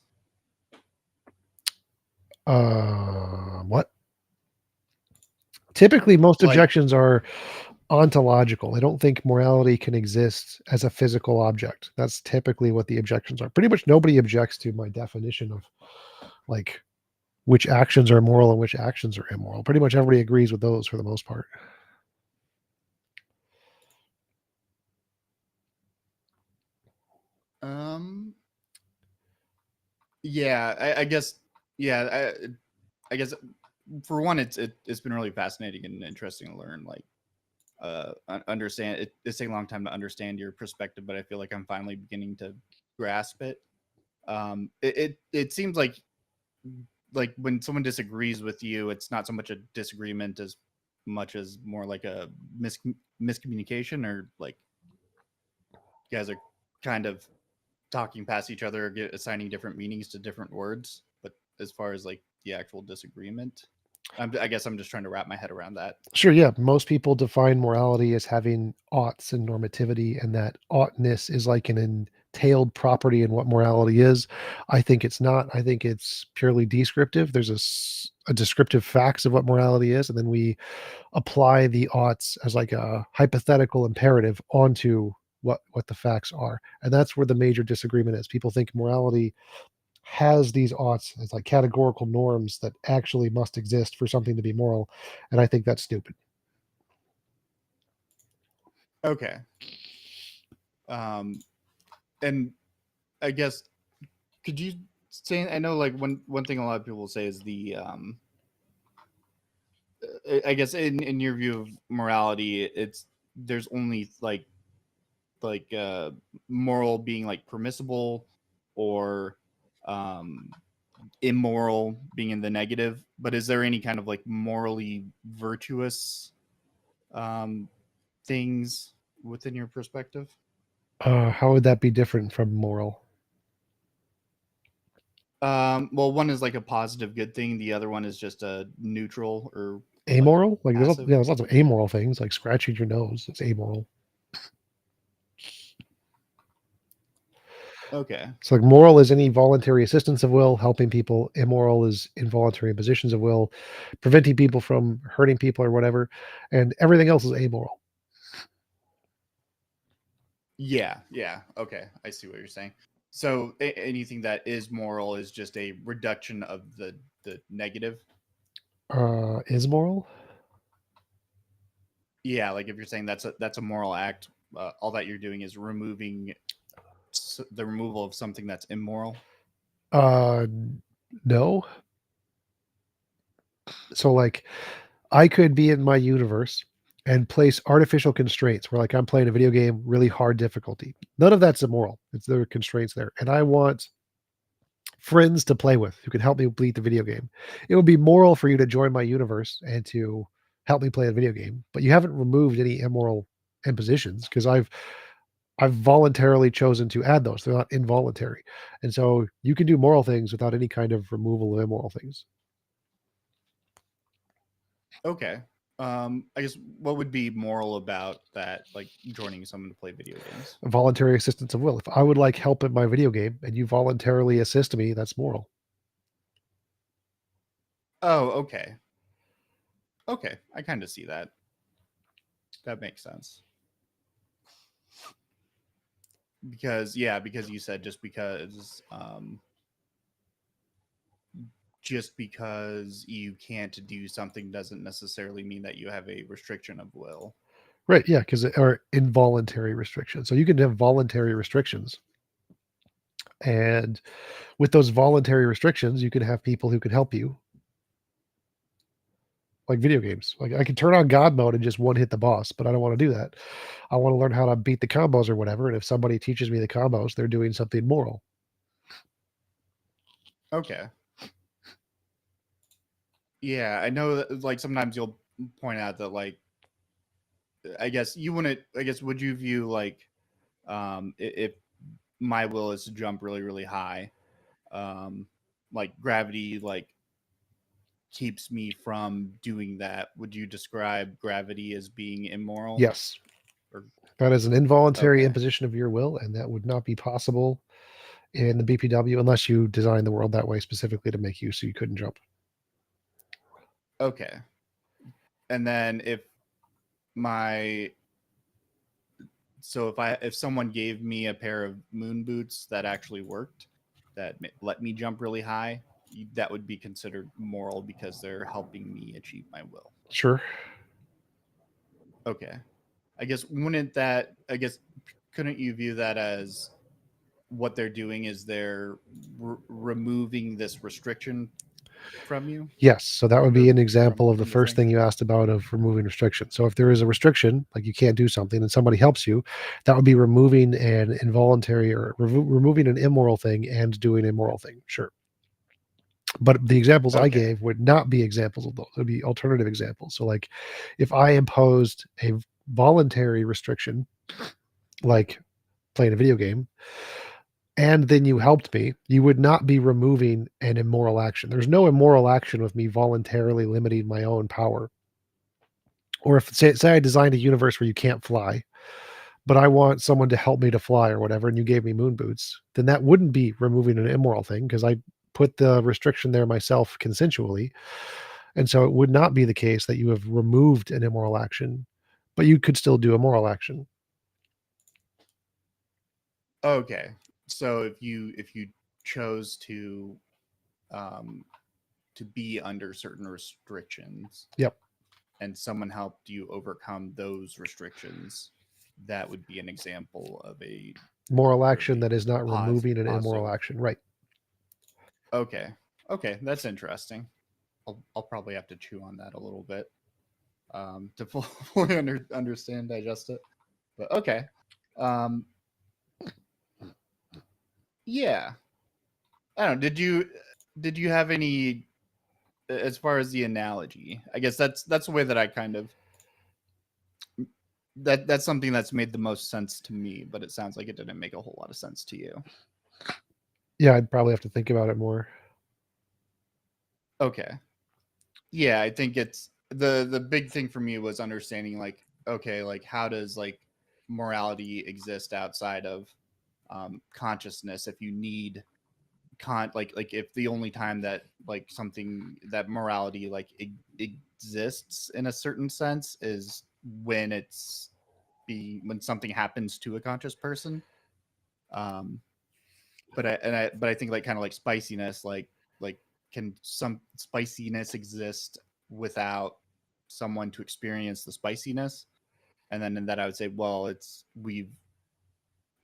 What? Typically, most Like- objections are ontological. They don't think morality can exist as a physical object. That's typically what the objections are. Pretty much nobody objects to my definition of like which actions are moral and which actions are immoral. Pretty much everybody agrees with those for the most part. Yeah, I guess. Yeah, I guess for one, it's been really fascinating and interesting to learn. Like, understand it's taken a long time to understand your perspective, but I feel like I'm finally beginning to grasp it. It seems like when someone disagrees with you, it's not so much a disagreement as much as more like a miscommunication, or like you guys are kind of talking past each other, or assigning different meanings to different words. But as far as like the actual disagreement, I guess I'm just trying to wrap my head around that. Sure, yeah. Most people define morality as having oughts and normativity, and that oughtness is like an entailed property in what morality is. I think it's not. I think it's purely descriptive. There's a descriptive facts of what morality is, and then we apply the oughts as like a hypothetical imperative onto what the facts are. And that's where the major disagreement is. People think morality has these oughts as like categorical norms that actually must exist for something to be moral, and I think that's stupid. Okay. And I guess could you say, I know like one thing a lot of people say is the I guess in your view of morality, there's only like moral being like permissible, or immoral being in the negative. But is there any kind of like morally virtuous things within your perspective? How would that be different from moral? Well, one is like a positive good thing, the other one is just a neutral or Amoral? Like passive. there's lots of amoral things, like scratching your nose. It's amoral. Okay. So like moral is any voluntary assistance of will, helping people. Immoral is involuntary impositions of will, preventing people from hurting people or whatever. And everything else is amoral. Yeah. Okay, I see what you're saying. So anything that is moral is just a reduction of the negative. Is moral? Yeah, like if you're saying that's a moral act, all that you're doing is removing the removal of something that's immoral. No. So like I could be in my universe and place artificial constraints where like I'm playing a video game, really hard difficulty. None of that's immoral. It's there are constraints there. And I want friends to play with who can help me beat the video game. It would be moral for you to join my universe and to help me play a video game, but you haven't removed any immoral impositions because I've voluntarily chosen to add those. They're not involuntary. And so you can do moral things without any kind of removal of immoral things. Okay. I guess what would be moral about that, like joining someone to play video games? Voluntary assistance of will. If I would like help in my video game and you voluntarily assist me, that's moral. Oh, okay. Okay, I kind of see that. That makes sense. Because you said just because you can't do something doesn't necessarily mean that you have a restriction of will. Right, yeah, because it are involuntary restrictions. So you can have voluntary restrictions. And with those voluntary restrictions, you can have people who can help you. Like video games. Like I can turn on God mode and just one hit the boss, but I don't want to do that. I want to learn how to beat the combos or whatever. And if somebody teaches me the combos, they're doing something moral. Okay. Yeah, I know that like sometimes you'll point out that like I guess would you view like if my will is to jump really, really high, like gravity like keeps me from doing that, would you describe gravity as being immoral? Yes. Or, that is an involuntary okay. imposition of your will, and that would not be possible in the BPW unless you designed the world that way specifically to make you so you couldn't jump. Okay. and then if someone gave me a pair of moon boots that actually worked, that let me jump really high, that would be considered moral because they're helping me achieve my will. Sure. Okay. I guess couldn't you view that as what they're doing is they're removing this restriction from you? Yes. So that would be an example of the from the first thing? thing you asked about of removing restriction. So if there is a restriction, like you can't do something and somebody helps you, that would be removing an involuntary or removing an immoral thing and doing a moral thing. Sure. But the examples I Okay. gave would not be examples of those. It would be alternative examples. So like if I imposed a voluntary restriction, like playing a video game, and then you helped me, you would not be removing an immoral action. There's no immoral action with me voluntarily limiting my own power. Or if say I designed a universe where you can't fly, but I want someone to help me to fly or whatever, and you gave me moon boots, then that wouldn't be removing an immoral thing because I put the restriction there myself consensually. And so it would not be the case that you have removed an immoral action, but you could still do a moral action. Okay. So if you chose to be under certain restrictions, Yep. and someone helped you overcome those restrictions, that would be an example of a Moral action that is not Pos- removing an positive. immoral action. Right. Okay. Okay, that's interesting. I'll probably have to chew on that a little bit to fully understand, digest it. But okay. Yeah. I don't know. Did you have any, as far as the analogy? I guess that's the way that I kind of that's something that's made the most sense to me, but it sounds like it didn't make a whole lot of sense to you. Yeah, I'd probably have to think about it more. Okay. Yeah, I think it's the big thing for me was understanding like, okay, like how does like morality exist outside of consciousness if you need like if the only time that like something that morality like exists in a certain sense is when when something happens to a conscious person. But I think like kind of like spiciness, like can some spiciness exist without someone to experience the spiciness? And then in that I would say, well, we've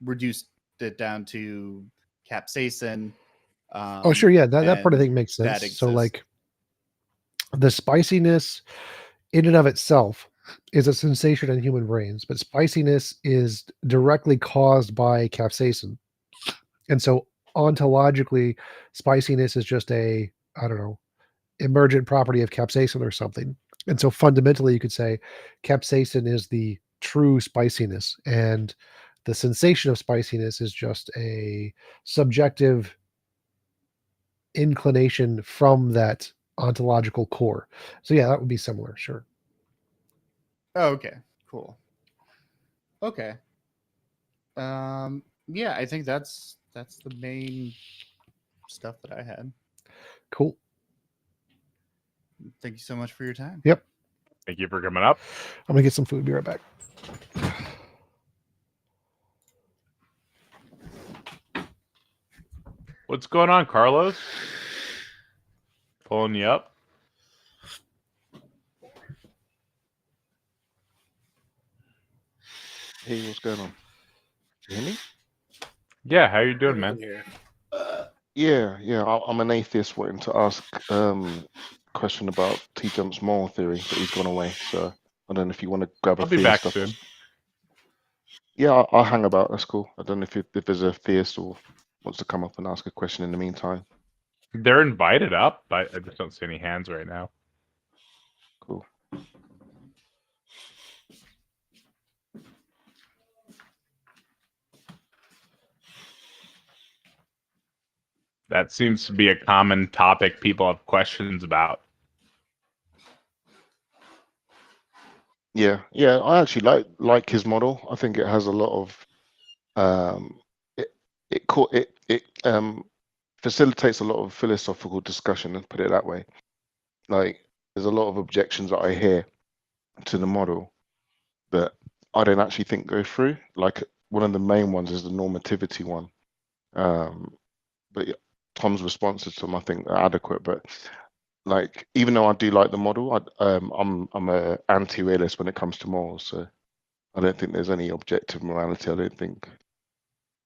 reduced it down to capsaicin. Oh, sure. Yeah, that part I and think makes that sense. So exists. like the spiciness in and of itself is a sensation in human brains, but spiciness is directly caused by capsaicin. And so ontologically, spiciness is just I don't know, emergent property of capsaicin or something. And so fundamentally, you could say capsaicin is the true spiciness, and the sensation of spiciness is just a subjective inclination from that ontological core. So yeah, that would be similar, sure. Oh, okay, cool. Okay. Yeah, I think that's the main stuff that I had. Cool. Thank you so much for your time. Yep. Thank you for coming up. I'm gonna get some food. Be right back. What's going on, Carlos? Pulling you up. Hey, what's going on? Can you hear me? Yeah, how you doing, man? Yeah. I'm an atheist wanting to ask question about T-Jump's moral theory, but he's gone away. So I don't know if you want to grab a I'll be theist back stuff. soon. Yeah, I'll hang about. That's cool. I don't know if there's a theist or wants to come up and ask a question in the meantime. They're invited up, but I just don't see any hands right now. Cool. That seems to be a common topic people have questions about. Yeah. I actually like his model. I think it has a lot of it facilitates a lot of philosophical discussion, let's put it that way. Like there's a lot of objections that I hear to the model that I don't actually think go through. Like one of the main ones is the normativity one. But yeah, Tom's responses to them, I think, are adequate. But like, even though I do like the model, I'm a anti-realist when it comes to morals. So I don't think there's any objective morality. I don't think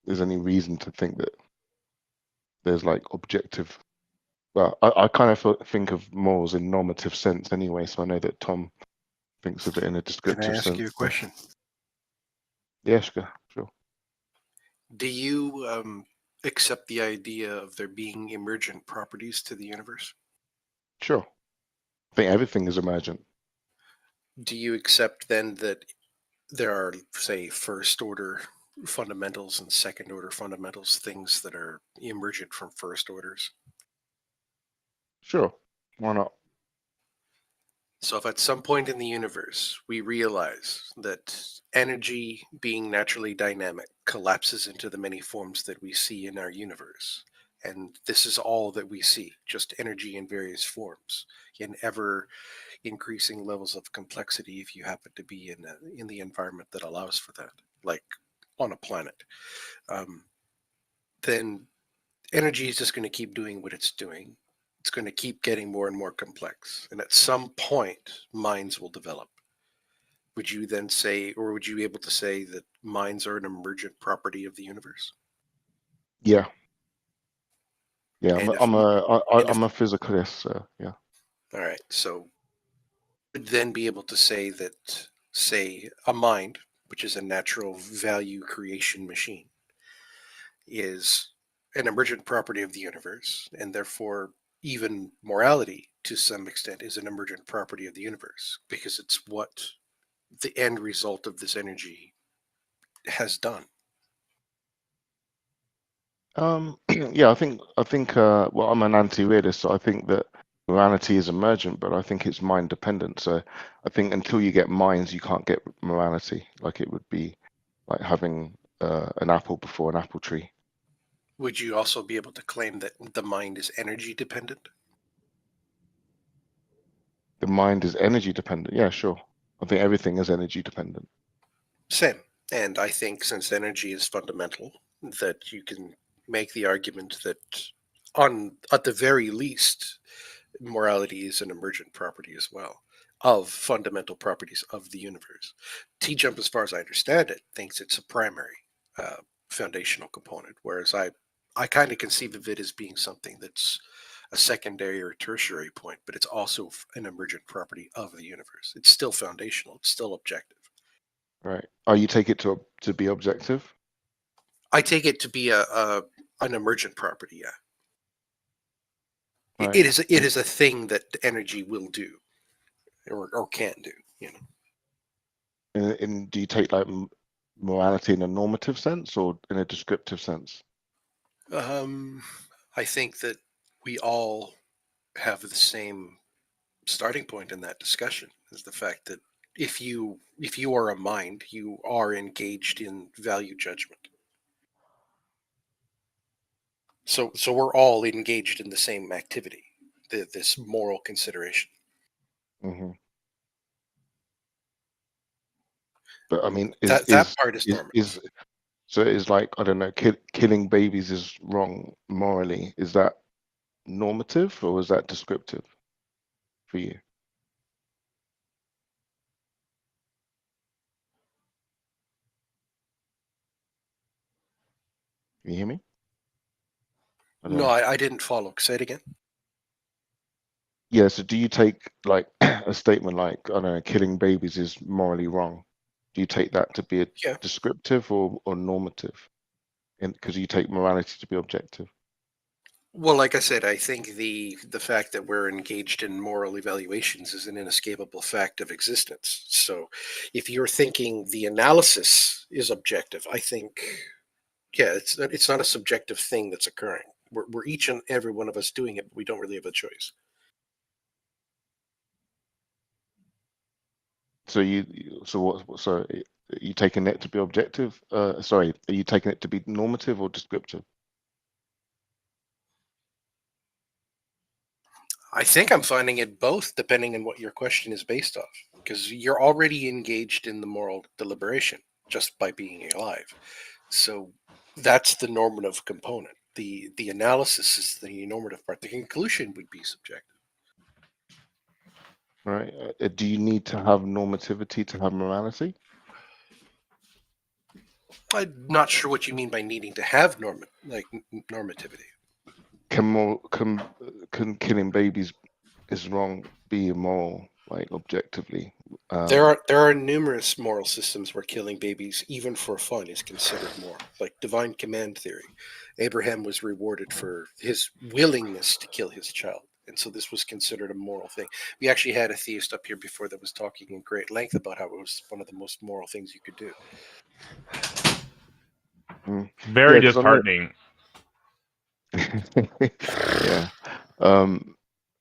there's any reason to think that there's like objective. Well, I kind of think of morals in normative sense anyway. So I know that Tom thinks of it in a Can I descriptive ask sense. you a question? Yeah, sure. Do you accept the idea of there being emergent properties to the universe? Sure. I think everything is emergent. Do you accept then that there are, say, first order fundamentals and second order fundamentals, things that are emergent from first orders? Sure. Why not? So if at some point in the universe we realize that energy, being naturally dynamic, collapses into the many forms that we see in our universe, and this is all that we see, just energy in various forms, in ever increasing levels of complexity if you happen to be in the environment that allows for that, like on a planet, then energy is just going to keep doing what it's doing. It's going to keep getting more and more complex. And at some point, minds will develop. Would you then say, or would you be able to say that minds are an emergent property of the universe? Yeah. Yeah, And I'm if a physicalist, so yeah. all right, so would then be able to say that, say, a mind, which is a natural value creation machine, is an emergent property of the universe, and therefore even morality to some extent is an emergent property of the universe because it's what the end result of this energy has done. Yeah, I think well, I'm an anti-realist, so I think that morality is emergent, but I think it's mind dependent. So I think until you get minds, you can't get morality. Like it would be like having an apple before an apple tree. Would you also be able to claim that the mind is energy dependent? The mind is energy dependent. Yeah, sure. I think everything is energy dependent. Same. And I think since energy is fundamental, that you can make the argument that at the very least, morality is an emergent property as well of fundamental properties of the universe. T-Jump, as far as I understand it, thinks it's a primary foundational component, whereas I kind of conceive of it as being something that's a secondary or tertiary point, but it's also an emergent property of the universe. It's still foundational. It's still objective. Right. Oh, you take it to be objective? I take it to be an emergent property. Yeah. Right. It is a thing that energy will do, or can do. You know. And do you take like morality in a normative sense or in a descriptive sense? I think that we all have the same starting point in that discussion, is the fact that if you are a mind, you are engaged in value judgment. So we're all engaged in the same activity, this moral consideration. Mm-hmm. But I mean, that part is normative. So it's like, I don't know, killing babies is wrong morally. Is that normative or is that descriptive for you? Can you hear me? No, I didn't follow. Say it again. Yeah, so do you take like a statement like, I don't know, killing babies is morally wrong? Do you take that to be a descriptive or normative? Because you take morality to be objective. Well, like I said, I think the fact that we're engaged in moral evaluations is an inescapable fact of existence. So if you're thinking the analysis is objective, I think, yeah, it's not a subjective thing that's occurring. We're each and every one of us doing it, but we don't really have a choice. So so are you taking it to be objective? Sorry, are you taking it to be normative or descriptive? I think I'm finding it both, depending on what your question is based off. because you're already engaged in the moral deliberation just by being alive. So that's the normative component. The analysis is the normative part. The conclusion would be subjective. Right? Do you need to have normativity to have morality? I'm not sure what you mean by needing to have normativity. Can killing babies is wrong be immoral, like objectively? There are numerous moral systems where killing babies, even for fun, is considered moral. Like divine command theory, Abraham was rewarded for his willingness to kill his child, and so this was considered a moral thing. We actually had a theist up here before that was talking in great length about how it was one of the most moral things you could do. Very disheartening. Yeah.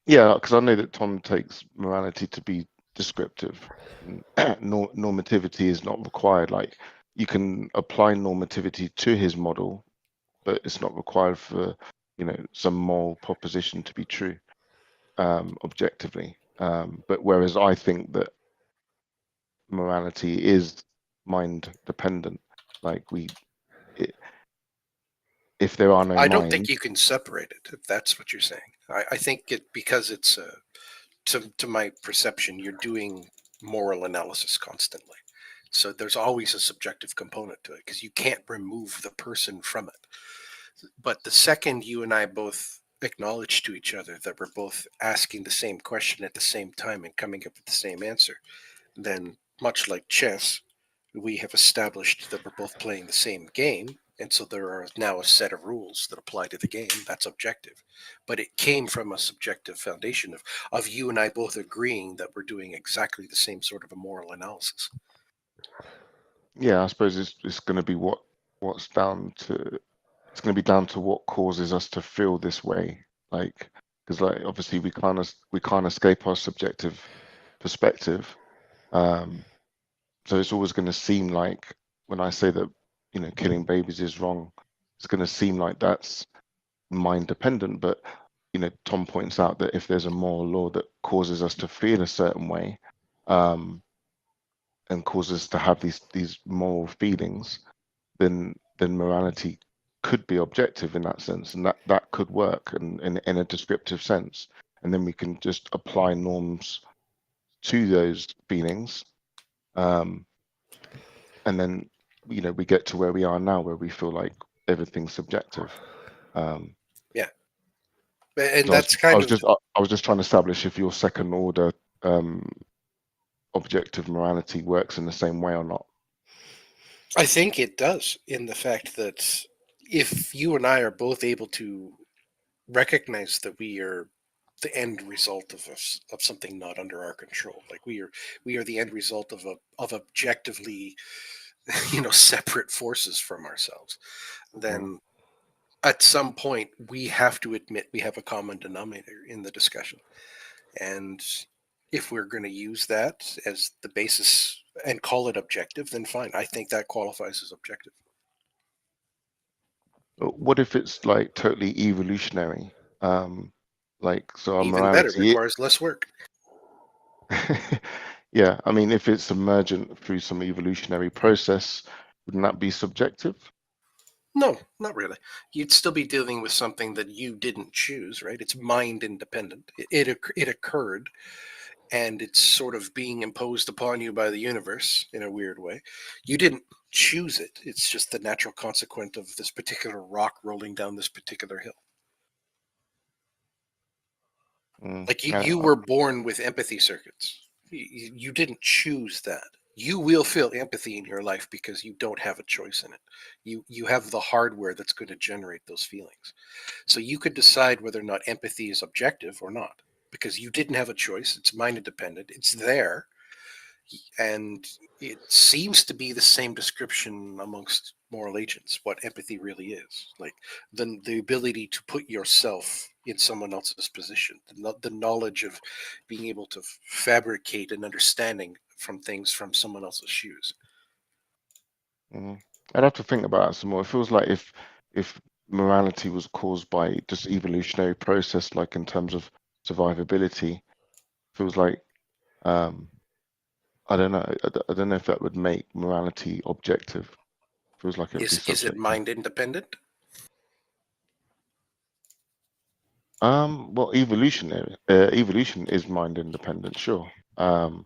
Yeah, because I know that Tom takes morality to be descriptive. Normativity is not required. Like, you can apply normativity to his model, but it's not required for, some moral proposition to be true, objectively. But whereas I think that morality is mind dependent, like if there are no I don't minds, think you can separate it, if that's what you're saying. I think because it's to my perception, you're doing moral analysis constantly. So there's always a subjective component to it because you can't remove the person from it. But the second you and I both acknowledge to each other that we're both asking the same question at the same time and coming up with the same answer, then much like chess, we have established that we're both playing the same game. And so there are now a set of rules that apply to the game. That's objective. But it came from a subjective foundation of you and I both agreeing that we're doing exactly the same sort of a moral analysis. yeah, I suppose it's going to be what's down to it's going to be down to what causes us to feel this way. Like, because obviously we can't escape our subjective perspective. So it's always going to seem like when I say that killing babies is wrong, it's going to seem like that's mind dependent. But Tom points out that if there's a moral law that causes us to feel a certain way, and causes us to have these moral feelings, then morality could be objective in that sense, and that could work in a descriptive sense, and then we can just apply norms to those feelings, and then we get to where we are now, where we feel like everything's subjective. Yeah, and that's kind of I was just trying to establish if your second order objective morality works in the same way or not. I think it does, in the fact that if you and I are both able to recognize that we are the end result of something not under our control, like we are the end result of objectively separate forces from ourselves, then at some point we have to admit we have a common denominator in the discussion. And if we're going to use that as the basis and call it objective, then fine. I think that qualifies as objective. What if it's like totally evolutionary? So our Even better, morality requires less work. Yeah, I mean, if it's emergent through some evolutionary process, wouldn't that be subjective? No, not really. You'd still be dealing with something that you didn't choose, right? It's mind independent. It occurred, and it's sort of being imposed upon you by the universe in a weird way. You didn't choose it. It's just the natural consequence of this particular rock rolling down this particular hill. Like you were born with empathy circuits. You didn't choose that. You will feel empathy in your life because you don't have a choice in it. You have the hardware that's going to generate those feelings. So you could decide whether or not empathy is objective or not, because you didn't have a choice. It's mind independent. It's there. And it seems to be the same description amongst moral agents, what empathy really is. Like the ability to put yourself in someone else's position, the knowledge of being able to fabricate an understanding from things from someone else's shoes. I'd have to think about it some more. It feels like if morality was caused by just evolutionary process, like in terms of survivability, feels like I don't know. I don't know if that would make morality objective. Feels like it would be Is it subjective. mind independent? Well, evolution is mind independent, sure. And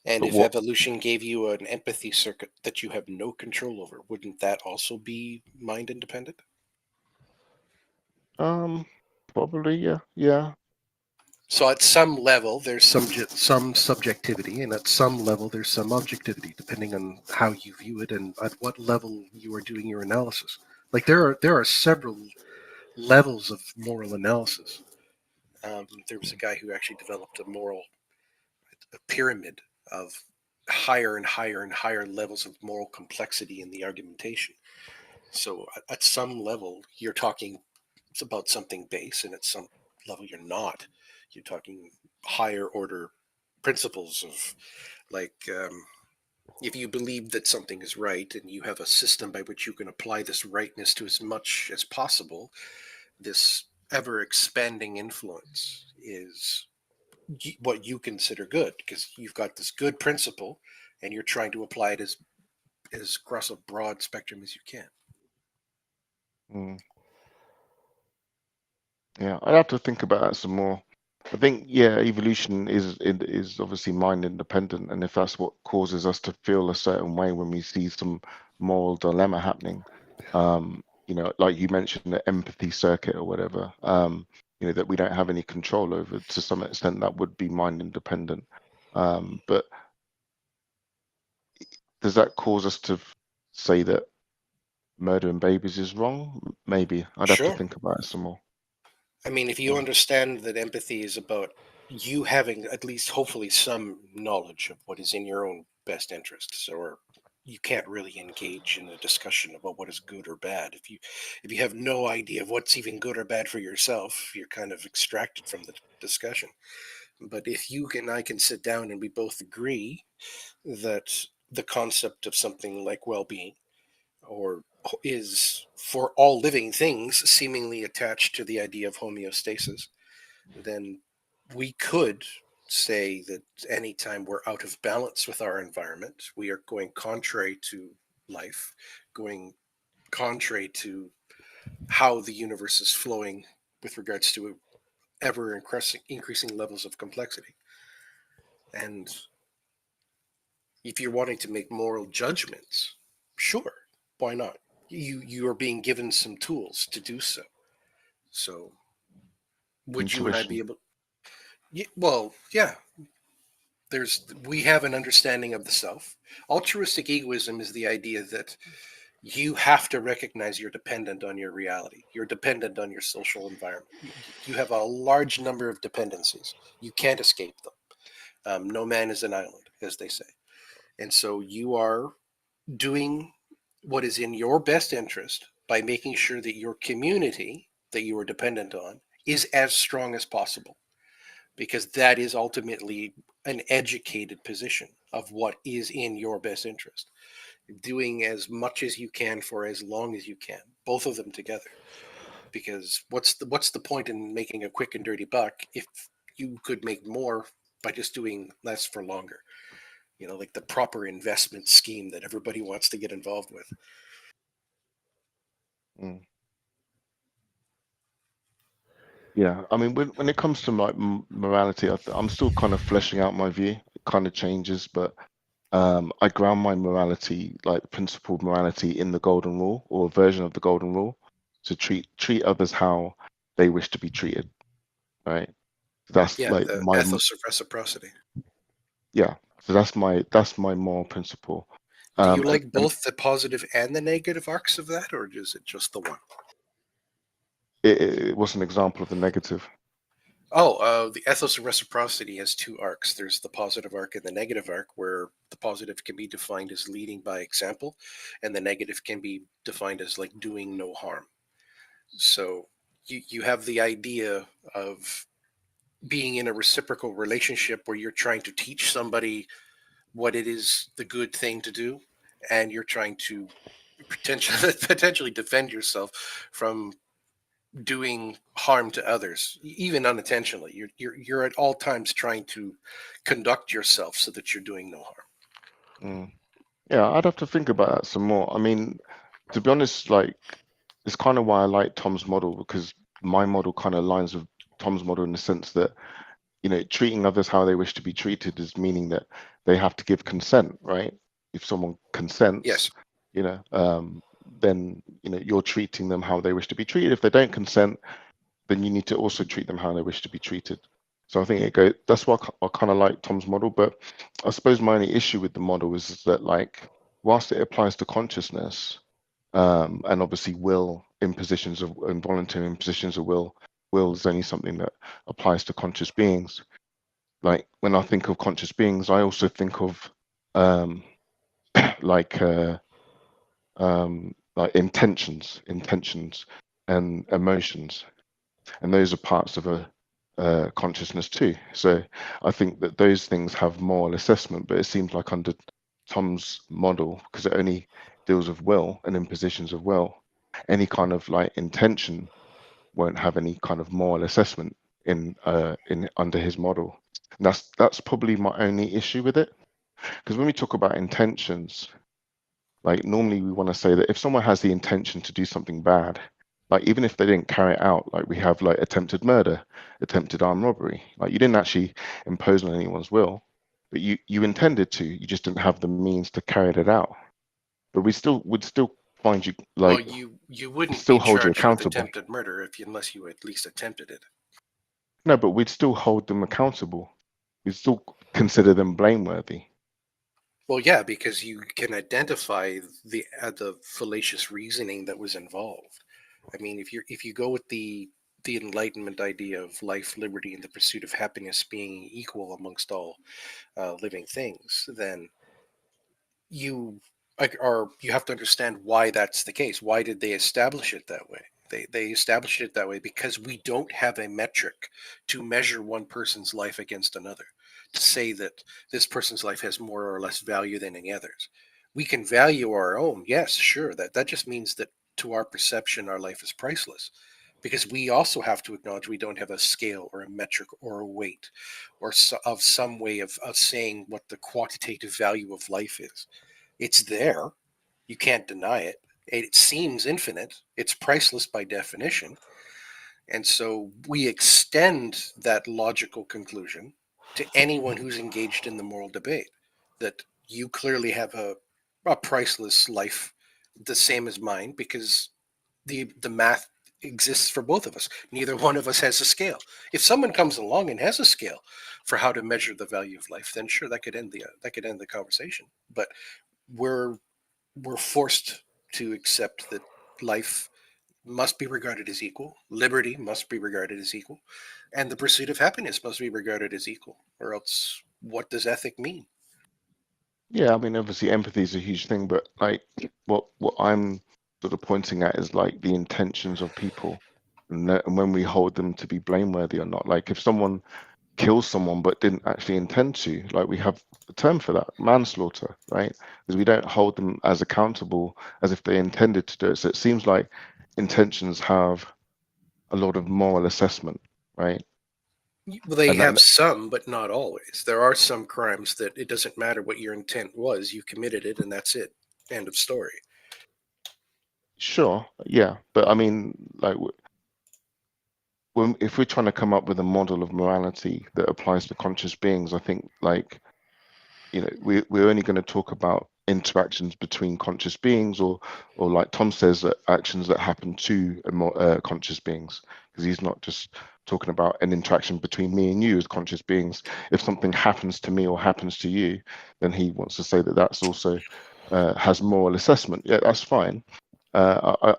But if what? evolution gave you an empathy circuit that you have no control over, wouldn't that also be mind independent? Probably, yeah. So at some level, there's some subjectivity, and at some level, there's some objectivity, depending on how you view it and at what level you are doing your analysis. Like there are several levels of moral analysis. There was a guy who actually developed a pyramid of higher and higher and higher levels of moral complexity in the argumentation. So at some level, you're talking about something base, and at some level, you're not. You're talking higher order principles of like if you believe that something is right and you have a system by which you can apply this rightness to as much as possible, this ever expanding influence is what you consider good, because you've got this good principle and you're trying to apply it as across a broad spectrum as you can. Mm. Yeah, I'd have to think about that some more. I think, yeah, evolution is obviously mind independent, and if that's what causes us to feel a certain way when we see some moral dilemma happening, like you mentioned, the empathy circuit or whatever, that we don't have any control over, to some extent, that would be mind independent. But does that cause us to say that murdering babies is wrong? Maybe. I'd have to Sure. think about it some more. I mean, if you understand that empathy is about you having at least hopefully some knowledge of what is in your own best interests, or you can't really engage in a discussion about what is good or bad. If you have no idea of what's even good or bad for yourself, you're kind of extracted from the discussion. But if you and I can sit down and we both agree that the concept of something like well-being or is for all living things seemingly attached to the idea of homeostasis, then we could say that anytime we're out of balance with our environment, we are going contrary to life, going contrary to how the universe is flowing with regards to ever increasing levels of complexity. And if you're wanting to make moral judgments, sure, why not? You are being given some tools to do so. So would you and I be Intuition. able? Well, yeah. We have an understanding of the self. Altruistic egoism is the idea that you have to recognize you're dependent on your reality. You're dependent on your social environment. You have a large number of dependencies. You can't escape them. No man is an island, as they say. And so you are doing what is in your best interest by making sure that your community that you are dependent on is as strong as possible, because that is ultimately an educated position of what is in your best interest. Doing as much as you can for as long as you can, both of them together. Because what's the point in making a quick and dirty buck if you could make more by just doing less for longer? Like the proper investment scheme that everybody wants to get involved with. Mm. Yeah, I mean, when it comes to like morality, I'm still kind of fleshing out my view. It kind of changes, but I ground my morality, like principled morality, in the golden rule, or a version of the golden rule, to treat others how they wish to be treated, right? That's Yeah, like the my ethos of reciprocity. yeah. So that's my moral principle. Do you And, like both the positive and the negative arcs of that, or is it just the one? it was an example of the negative. The ethos of reciprocity has two arcs. There's the positive arc and the negative arc, where the positive can be defined as leading by example, and the negative can be defined as like doing no harm. So you have the idea of being in a reciprocal relationship where you're trying to teach somebody what it is the good thing to do, and you're trying to potentially defend yourself from doing harm to others, even unintentionally. You're at all times trying to conduct yourself so that you're doing no harm. Yeah, I'd have to think about that some more. I mean, to be honest, like it's kind of why I like Tom's model, because my model kind of aligns with Tom's model in the sense that, you know, treating others how they wish to be treated is meaning that they have to give consent, right? If someone consents, Yes. you know, then, you know, you're treating them how they wish to be treated. If they don't consent, then you need to also treat them how they wish to be treated. So I think that's why I kind of like Tom's model. But I suppose my only issue with the model is that, like, whilst it applies to consciousness, and obviously will in positions of involuntary in positions of will is only something that applies to conscious beings. Like when I think of conscious beings, I also think of um, like intentions, and emotions, and those are parts of a consciousness too. So I think that those things have moral assessment, but it seems like under Tom's model, because it only deals with will and impositions of will, any kind of like intention won't have any kind of moral assessment in under his model. And that's probably my only issue with it. Because when we talk about intentions, like normally we want to say that if someone has the intention to do something bad, like even if they didn't carry it out, like we have like attempted murder, attempted armed robbery, like you didn't actually impose on anyone's will, but you intended to, you just didn't have the means to carry it out. But would still find you Well, like you wouldn't still be hold you charged with accountable. attempted murder unless you at least attempted it. No, but we'd still hold them accountable. We'd still consider them blameworthy. Well, yeah, because you can identify the fallacious reasoning that was involved. I mean, if you go with the Enlightenment idea of life, liberty, and the pursuit of happiness being equal amongst all living things, then you you have to understand why that's the case. Why did they establish it that way? They established it that way because we don't have a metric to measure one person's life against another, to say that this person's life has more or less value than any others. We can value our own, yes, sure. That just means that to our perception, our life is priceless. Because we also have to acknowledge we don't have a scale or a metric or a weight or of some way of saying what the quantitative value of life is. It's there. You can't deny it. It seems infinite. It's priceless by definition. And so we extend that logical conclusion to anyone who's engaged in the moral debate that you clearly have a priceless life, the same as mine, because the math exists for both of us. Neither one of us has a scale. If someone comes along and has a scale for how to measure the value of life, then sure, that could end the conversation. But we're forced to accept that life must be regarded as equal, liberty must be regarded as equal, and the pursuit of happiness must be regarded as equal, or else what does ethic mean? Yeah, I mean, obviously empathy is a huge thing, but like what I'm sort of pointing at is like the intentions of people, and when we hold them to be blameworthy or not. Like if someone kills someone but didn't actually intend to, like we have a term for that, manslaughter, right? Because we don't hold them as accountable as if they intended to do it. So it seems like intentions have a lot of moral assessment, right? Well, they And have that, some, but not always. There are some crimes that it doesn't matter what your intent was, you committed it, and that's it. End of story. sure, yeah, but I mean, like when if we're trying to come up with a model of morality that applies to conscious beings, I think like, you know, we're only going to talk about interactions between conscious beings, or like Tom says, that actions that happen to conscious beings, because he's not just talking about an interaction between me and you as conscious beings. If something happens to me or happens to you, then he wants to say that that's also has moral assessment. Yeah, that's fine. I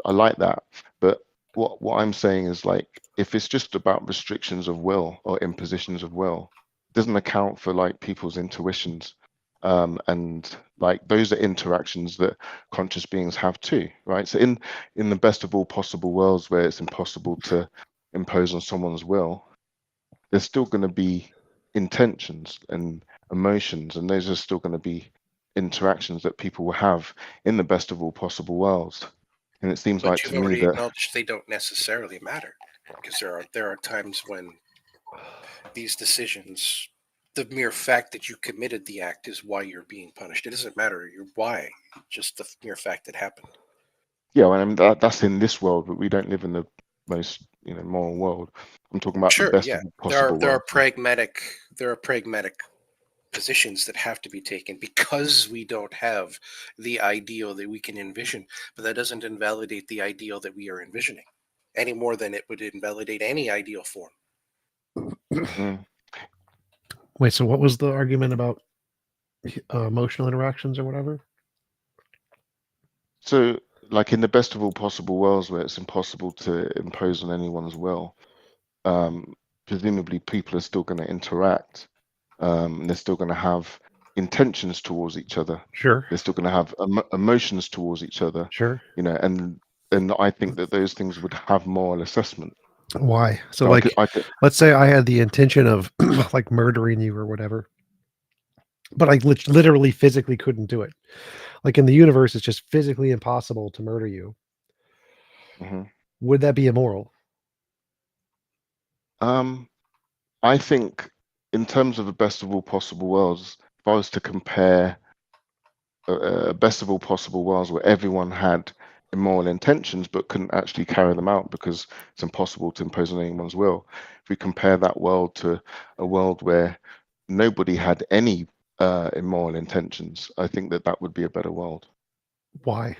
like that, but what I'm saying is like if it's just about restrictions of will or impositions of will, it doesn't account for like people's intuitions, and like those are interactions that conscious beings have too, right? So in the best of all possible worlds where it's impossible to impose on someone's will, there's still going to be intentions and emotions, and those are still going to be interactions that people will have in the best of all possible worlds. And it seems like But you've to me already that acknowledged they don't necessarily matter, because there are times when these decisions the mere fact that you committed the act is why you're being punished. It doesn't matter your why, just the mere fact it happened. Yeah, well, I mean that's in this world, but we don't live in the most moral world. I'm talking about the Sure, best yeah. of all possible There are world. pragmatic positions that have to be taken because we don't have the ideal that we can envision, but that doesn't invalidate the ideal that we are envisioning any more than it would invalidate any ideal form. Mm. Wait, so what was the argument about emotional interactions or whatever? So, like in the best of all possible worlds, where it's impossible to impose on anyone's will, presumably people are still going to interact. They're still going to have intentions towards each other. Sure. They're still going to have emotions towards each other. Sure. And I think that those things would have moral assessment. Why? So, So like, I could, let's say I had the intention of like murdering you or whatever, but I literally physically couldn't do it. Like in the universe, it's just physically impossible to murder you. Mhm. Would that be immoral? I think in terms of the best of all possible worlds, if I was to compare best of all possible worlds where everyone had immoral intentions but couldn't actually carry them out because it's impossible to impose on anyone's will. If we compare that world to a world where nobody had any immoral intentions, I think that that would be a better world. Why?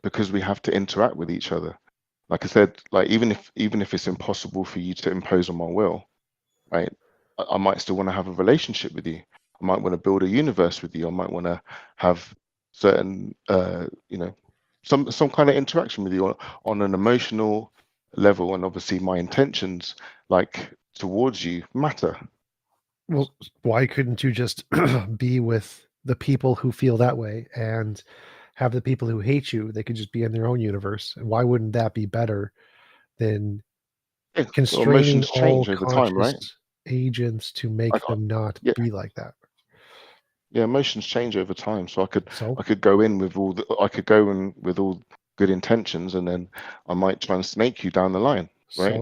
Because we have to interact with each other. Like I said, like even if it's impossible for you to impose on my will, right? I might still want to have a relationship with you. I might want to build a universe with you. I might want to have certain, some kind of interaction with you on an emotional level, and obviously my intentions, like towards you, matter. Well, why couldn't you just be with the people who feel that way and have the people who hate you? They could just be in their own universe. And why wouldn't that be better than Yeah, well, constraining emotions all change over time, right? conscious agents to make them not Yeah, be like that? yeah, emotions change over time. So So I could go in with I could go in with all good intentions, and then I might try and snake you down the line, right?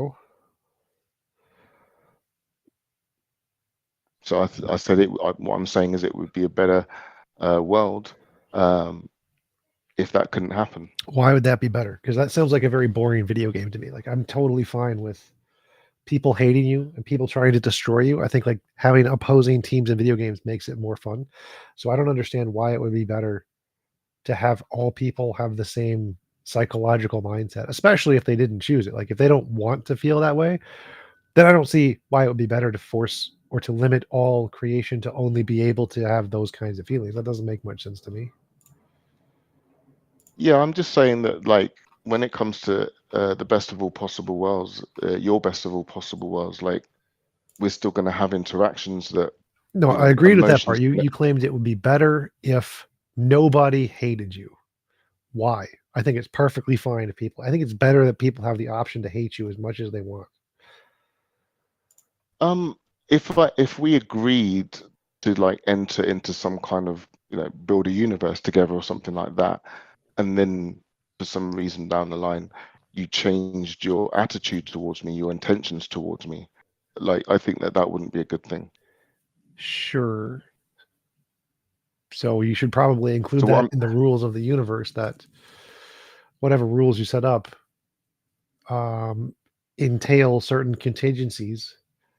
So I said what I'm saying is it would be a better world if that couldn't happen. why would that be better? Because that sounds like a very boring video game to me. Like I'm totally fine with people hating you and people trying to destroy you. I think like having opposing teams in video games makes it more fun. So I don't understand why it would be better to have all people have the same psychological mindset, especially if they didn't choose it. Like if they don't want to feel that way, then I don't see why it would be better to force or to limit all creation to only be able to have those kinds of feelings. That doesn't make much sense to me. Yeah, I'm just saying that like when it comes to the best of all possible worlds, your best of all possible worlds, like we're still going to have interactions that No, I agreed with that part. emotions. You claimed it would be better if nobody hated you. Why? I think it's perfectly fine if people. I think it's better that people have the option to hate you as much as they want. If we agreed to like enter into some kind of build a universe together or something like that, and then for some reason down the line you changed your attitude towards me, your intentions towards me, like I think that wouldn't be a good thing. Sure. So you should probably include So that in the rules of the universe, that whatever rules you set up entail certain contingencies.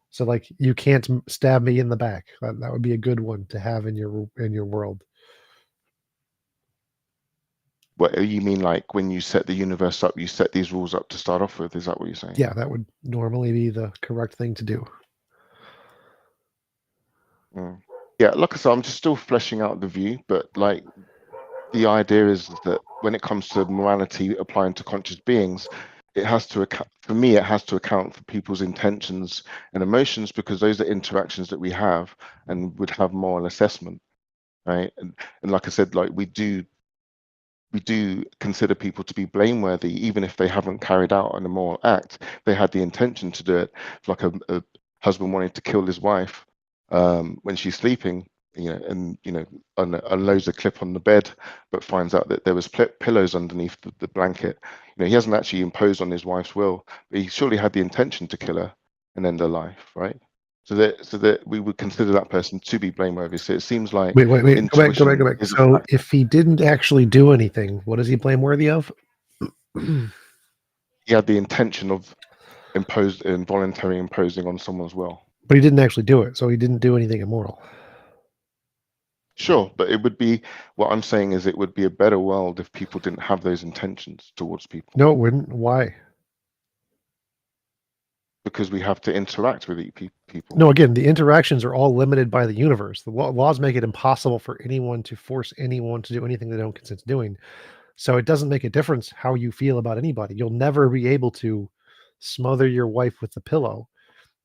So like you can't stab me in the back. That would be a good one to have in your world. What you mean, like when you set the universe up, you set these rules up to start off with? Is that what you're saying? Yeah, that would normally be the correct thing to do. Yeah, like I said, I'm just still fleshing out the view, but like the idea is that when it comes to morality applying to conscious beings, it has to account, for me, it has to account for people's intentions and emotions, because those are interactions that we have and would have moral assessment, right? And like I said, like we do consider people to be blameworthy even if they haven't carried out an immoral act. They had the intention to do it. It's like a husband wanting to kill his wife when she's sleeping, and unloads a clip on the bed, but finds out that there was pillows underneath the blanket. He hasn't actually imposed on his wife's will, but he surely had the intention to kill her. and end their life, right? So that we would consider that person to be blameworthy. So it seems like Wait. Go back. intuition is a So fact. if he didn't actually do anything, what is he blameworthy of? He had the intention of involuntary imposing on someone's will. But he didn't actually do it, so he didn't do anything immoral. Sure, but it would be, what I'm saying is it would be a better world if people didn't have those intentions towards people. No, it wouldn't. Why? Because we have to interact with people. No, again, the interactions are all limited by the universe. The laws make it impossible for anyone to force anyone to do anything they don't consent to doing. So it doesn't make a difference how you feel about anybody. You'll never be able to smother your wife with the pillow.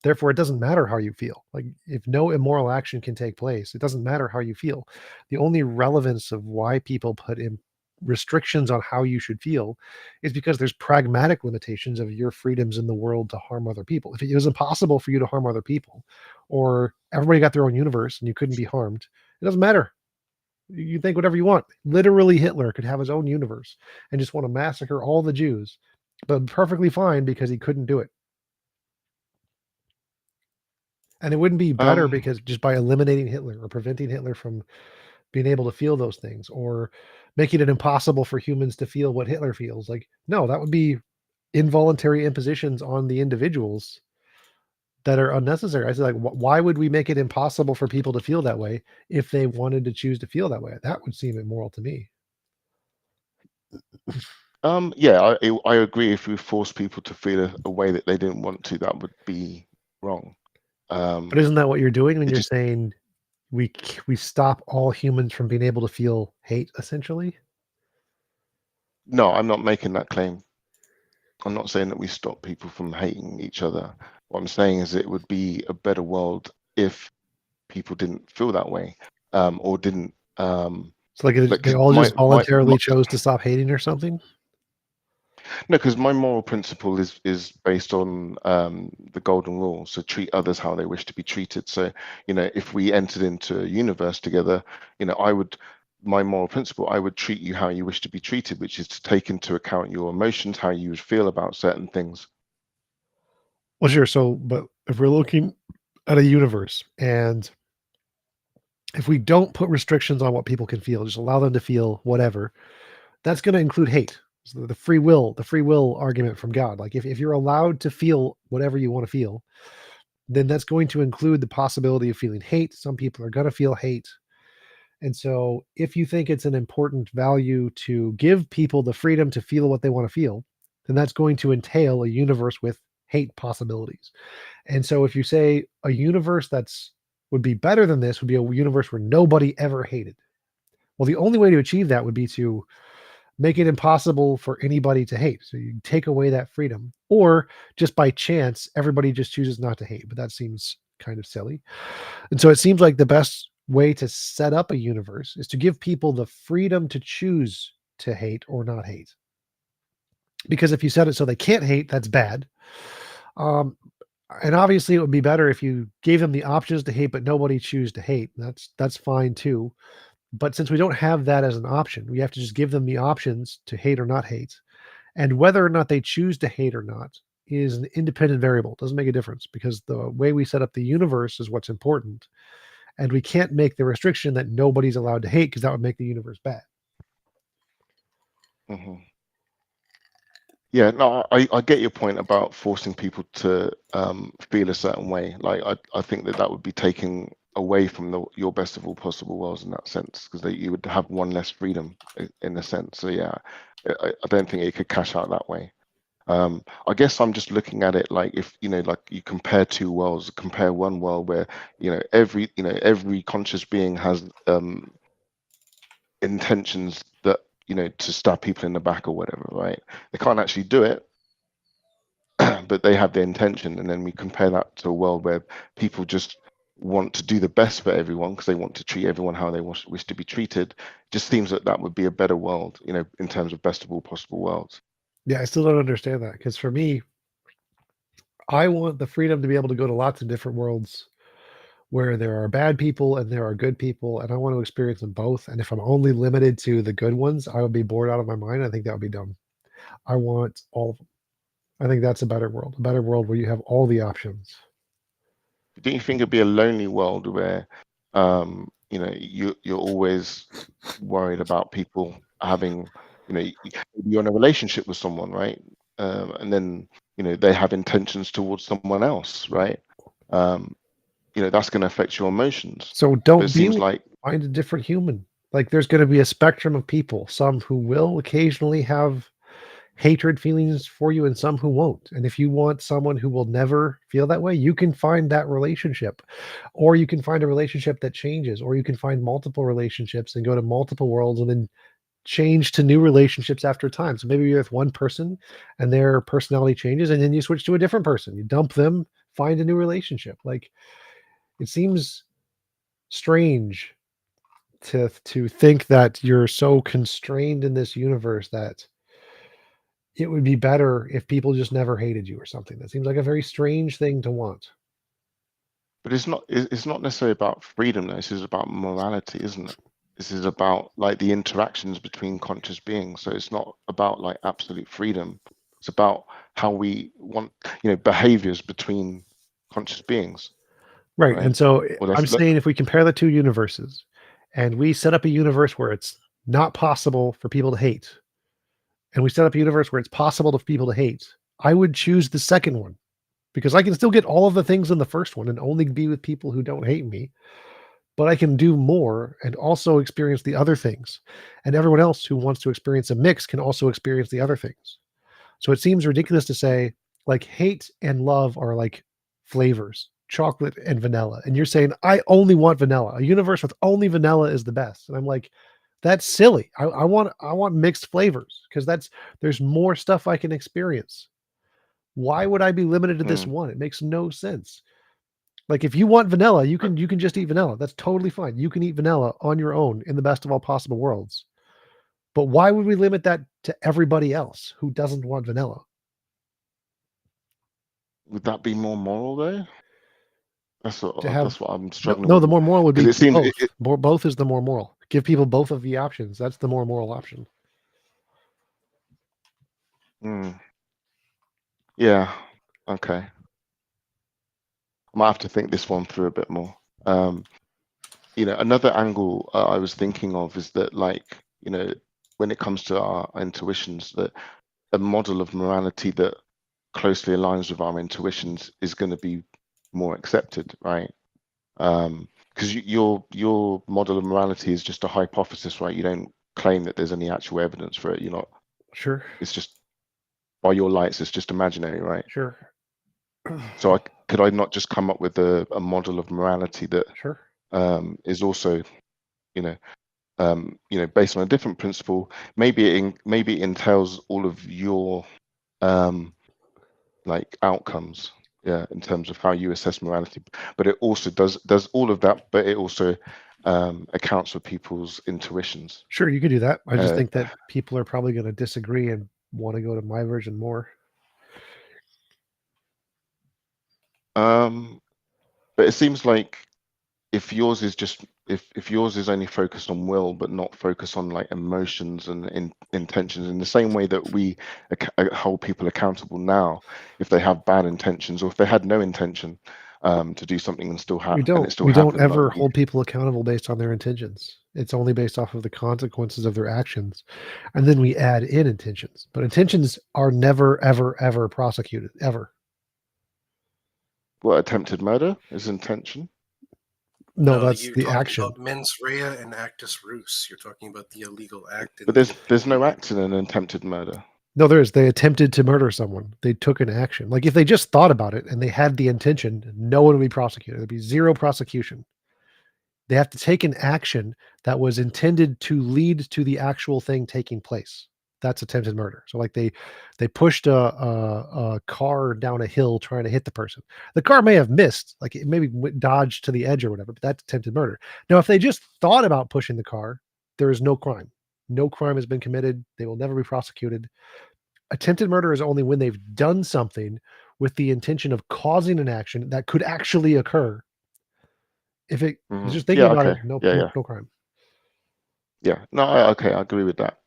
Therefore, it doesn't matter how you feel. Like, if no immoral action can take place, it doesn't matter how you feel. The only relevance of why people put in restrictions on how you should feel is because there's pragmatic limitations of your freedoms in the world to harm other people. If it was impossible for you to harm other people, or everybody got their own universe and you couldn't be harmed, it doesn't matter. You think whatever you want. Literally, Hitler could have his own universe and just want to massacre all the Jews, but perfectly fine because he couldn't do it. And it wouldn't be better because just by eliminating Hitler or preventing Hitler from being able to feel those things, or making it impossible for humans to feel what Hitler feels. Like, no, that would be involuntary impositions on the individuals that are unnecessary. I said, like, why would we make it impossible for people to feel that way if they wanted to choose to feel that way? That would seem immoral to me. Yeah, I agree. If we force people to feel a way that they didn't want to, that would be wrong. But isn't that what you're doing when you're saying we stop all humans from being able to feel hate, essentially? No, I'm not making that claim. I'm not saying that we stop people from hating each other. What I'm saying is it would be a better world if people didn't feel that way, or didn't. So like they all just voluntarily chose to stop hating or something? No, because my moral principle is based on the golden rule. So treat others how they wish to be treated. So, if we entered into a universe together, my moral principle, I would treat you how you wish to be treated, which is to take into account your emotions, how you would feel about certain things. Well, sure. So, but if we're looking at a universe, and if we don't put restrictions on what people can feel, just allow them to feel whatever, that's going to include hate. So the free will argument from God. Like, if you're allowed to feel whatever you want to feel, then that's going to include the possibility of feeling hate. Some people are going to feel hate. And so if you think it's an important value to give people the freedom to feel what they want to feel, then that's going to entail a universe with hate possibilities. And so if you say a universe would be better than this would be a universe where nobody ever hated. Well, the only way to achieve that would be to make it impossible for anybody to hate. So you take away that freedom, or just by chance, everybody just chooses not to hate. But that seems kind of silly. And so it seems like the best way to set up a universe is to give people the freedom to choose to hate or not hate. Because if you set it so they can't hate, that's bad. And obviously it would be better if you gave them the options to hate, but nobody choose to hate. That's fine too. But since we don't have that as an option, we have to just give them the options to hate or not hate. And whether or not they choose to hate or not is an independent variable. It doesn't make a difference because the way we set up the universe is what's important. And we can't make the restriction that nobody's allowed to hate because that would make the universe bad. Mm-hmm. Yeah, no, I get your point about forcing people to feel a certain way. Like, I think that would be taking away from your best of all possible worlds in that sense, because you would have one less freedom in a sense. So yeah, I don't think it could cash out that way. I guess I'm just looking at it like, if like you compare two worlds, compare one world where every conscious being has intentions that to stab people in the back or whatever, right? They can't actually do it, but they have the intention. And then we compare that to a world where people just want to do the best for everyone because they want to treat everyone how they wish to be treated. Just seems that would be a better world, in terms of best of all possible worlds. Yeah, I still don't understand that, because for me, I want the freedom to be able to go to lots of different worlds where there are bad people and there are good people, and I want to experience them both. And if I'm only limited to the good ones, I would be bored out of my mind. I think that would be dumb. I want all of them. I think that's a better world where you have all the options. Do you think it'd be a lonely world where, you're always worried about people having, you're in a relationship with someone, right? And then, they have intentions towards someone else, right? That's going to affect your emotions. So But don't it be seems like, find a different human. Like there's going to be a spectrum of people, some who will occasionally have hatred feelings for you and some who won't. And if you want someone who will never feel that way, you can find that relationship. Or you can find a relationship that changes, or you can find multiple relationships and go to multiple worlds and then change to new relationships after time. So maybe you're with one person and their personality changes and then you switch to a different person. You dump them, find a new relationship. Like it seems strange to think that you're so constrained in this universe that it would be better if people just never hated you or something. That seems like a very strange thing to want. but it's not necessarily about freedom, though. This is about morality, isn't it? This is about like the interactions between conscious beings. So it's not about like absolute freedom. It's about how we want, behaviors between conscious beings, Right. right? And so Well, I'm that's saying if we compare the two universes and we set up a universe where it's not possible for people to hate, and we set up a universe where it's possible for people to hate, I would choose the second one because I can still get all of the things in the first one and only be with people who don't hate me, but I can do more and also experience the other things. And everyone else who wants to experience a mix can also experience the other things. So it seems ridiculous to say like hate and love are like flavors, chocolate and vanilla. And you're saying, I only want vanilla. A universe with only vanilla is the best. And I'm like, that's silly. I want mixed flavors because there's more stuff I can experience. Why would I be limited to this Hmm. one? It makes no sense. Like if you want vanilla, you can just eat vanilla. That's totally fine. You can eat vanilla on your own in the best of all possible worlds. But why would we limit that to everybody else who doesn't want vanilla? Would that be more moral though? To have That's what I'm no, struggling no, with the more moral would because be it seems both. Both is the more moral. Give people both of the options. That's the more moral option. hmm, yeah, okay. I might have to think this one through a bit more. Um, another angle I was thinking of is that, like, when it comes to our intuitions, that a model of morality that closely aligns with our intuitions is going to be more accepted, right? Because your model of morality is just a hypothesis, right? You don't claim that there's any actual evidence for it. You're not. Sure. It's just by your lights. It's just imaginary, right? Sure. So could I not just come up with a model of morality that Sure. is also, you know, based on a different principle? Maybe it entails all of your like outcomes, yeah, in terms of how you assess morality. But it also does all of that, but it also accounts for people's intuitions. Sure, you could do that. I just Uh, think that people are probably going to disagree and want to go to my version more. but it seems like if yours is just if yours is only focused on will but not focused on like emotions and intentions, in the same way that we hold people accountable now if they have bad intentions or if they had no intention to do something and We it don't still we don't happened, like ever hold people accountable based on their intentions. It's only based off of the consequences of their actions. And then we add in intentions. But intentions are never ever ever prosecuted ever. what attempted murder is intention. No, No, that's you're the talking action. about mens rea and actus reus. You're talking about the illegal act. But there's no act in an attempted murder. No, there is. They attempted to murder someone. They took an action. Like if they just thought about it and they had the intention, no one would be prosecuted. There'd be zero prosecution. They have to take an action that was intended to lead to the actual thing taking place. That's attempted murder. So like they pushed a car down a hill trying to hit the person. The car may have missed, like it maybe dodged to the edge or whatever, but that's attempted murder. Now, if they just thought about pushing the car, there is no crime. No crime has been committed. They will never be prosecuted. Attempted murder is only when they've done something with the intention of causing an action that could actually occur. If it just thinking Yeah, about okay. it, no Yeah. crime. Yeah, no, okay, I agree with that.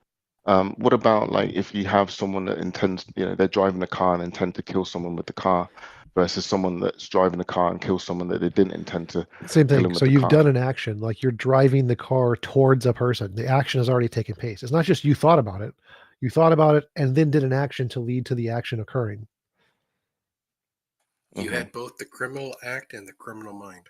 What about like if you have someone that intends, they're driving a car and intend to kill someone with the car, versus someone that's driving a car and kills someone that they didn't intend to Same kill thing. him with So the you've car? done an action, like you're driving the car towards a person. The action has already taken place. It's not just you thought about it. You thought about it and then did an action to lead to the action occurring. You had both the criminal act and the criminal mind.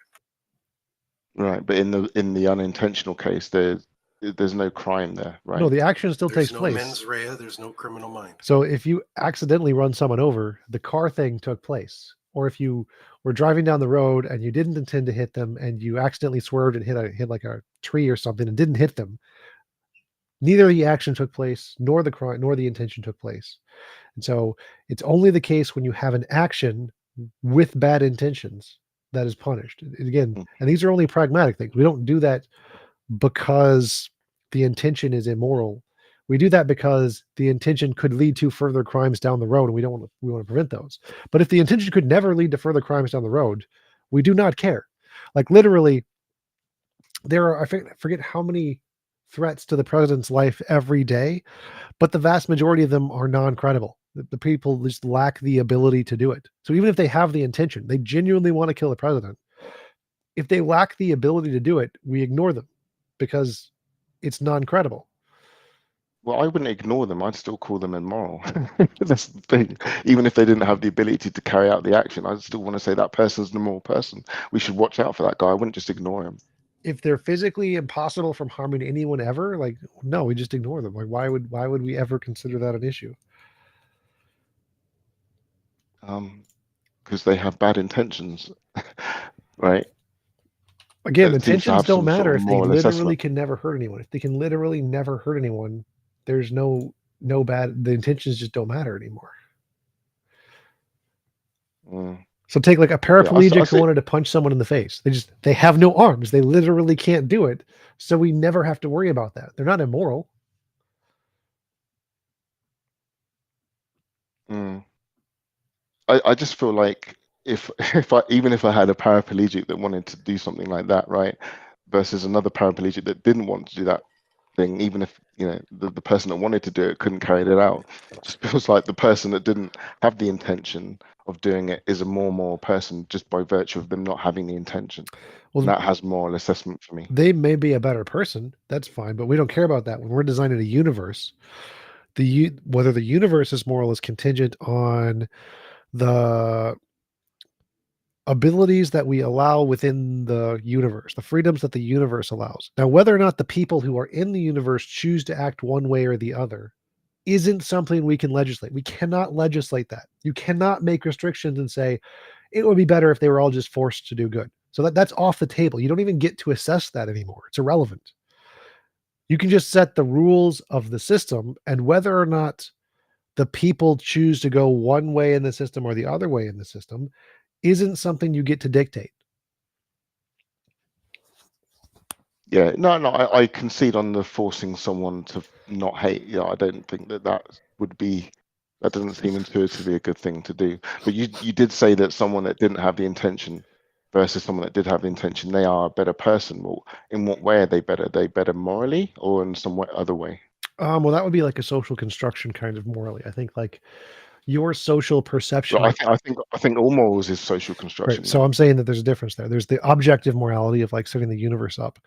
Right, but in the unintentional case, there's no crime there, right? No, the action still There's takes no place. mens rea. There's no criminal mind. So if you accidentally run someone over, the car thing took place. Or if you were driving down the road and you didn't intend to hit them and you accidentally swerved and hit like a tree or something and didn't hit them, neither the action took place nor the crime nor the intention took place. And so it's only the case when you have an action with bad intentions that is punished. And again, and these are only pragmatic things. We don't do that because the intention is immoral. We do that because the intention could lead to further crimes down the road, and we want to prevent those. But if the intention could never lead to further crimes down the road, we do not care. Like literally, there are I forget how many threats to the president's life every day, but the vast majority of them are non-credible. The people just lack the ability to do it. So even if they have the intention, they genuinely want to kill the president. If they lack the ability to do it, we ignore them because it's non-credible. Well, I wouldn't ignore them. I'd still call them immoral. That's the thing. Even if they didn't have the ability to carry out the action, I'd still want to say that person's an immoral person. We should watch out for that guy. I wouldn't just ignore him. If they're physically impossible from harming anyone ever, like no, we just ignore them. Like why would we ever consider that an issue? Because they have bad intentions, right? Again, It seems to intentions have don't some sort matter of if they moral literally assessment. can never hurt anyone. If they can literally never hurt anyone, there's no bad. The intentions just don't matter anymore. So take like a paraplegic who wanted to punch someone in the face. They have no arms. They literally can't do it. So we never have to worry about that. They're not immoral. I just feel like if even if I had a paraplegic that wanted to do something like that, right, versus another paraplegic that didn't want to do that thing, even if the person that wanted to do it couldn't carry it out, it just feels like the person that didn't have the intention of doing it is a more moral person just by virtue of them not having the intention. Well, that has moral assessment for me. They may be a better person. That's fine, but we don't care about that when we're designing a universe. Whether the universe is moral is contingent on the abilities that we allow within the universe, the freedoms that the universe allows. Now, whether or not the people who are in the universe choose to act one way or the other isn't something we can legislate. We cannot legislate that. You cannot make restrictions and say it would be better if they were all just forced to do good. So that's off the table. You don't even get to assess that anymore. It's irrelevant. You can just set the rules of the system, and whether or not the people choose to go one way in the system or the other way in the system isn't something you get to dictate. Yeah, no, I concede on the forcing someone to not hate. Yeah, I don't think that doesn't seem intuitively a good thing to do. But you did say that someone that didn't have the intention versus someone that did have the intention, they are a better person. Well, in what way are they better? Are they better morally or in some other way? Well, that would be like a social construction kind of morally. I think like your social perception. Well, I think all morals is social construction. Right. So I'm saying that there's a difference there. There's the objective morality of like setting the universe up.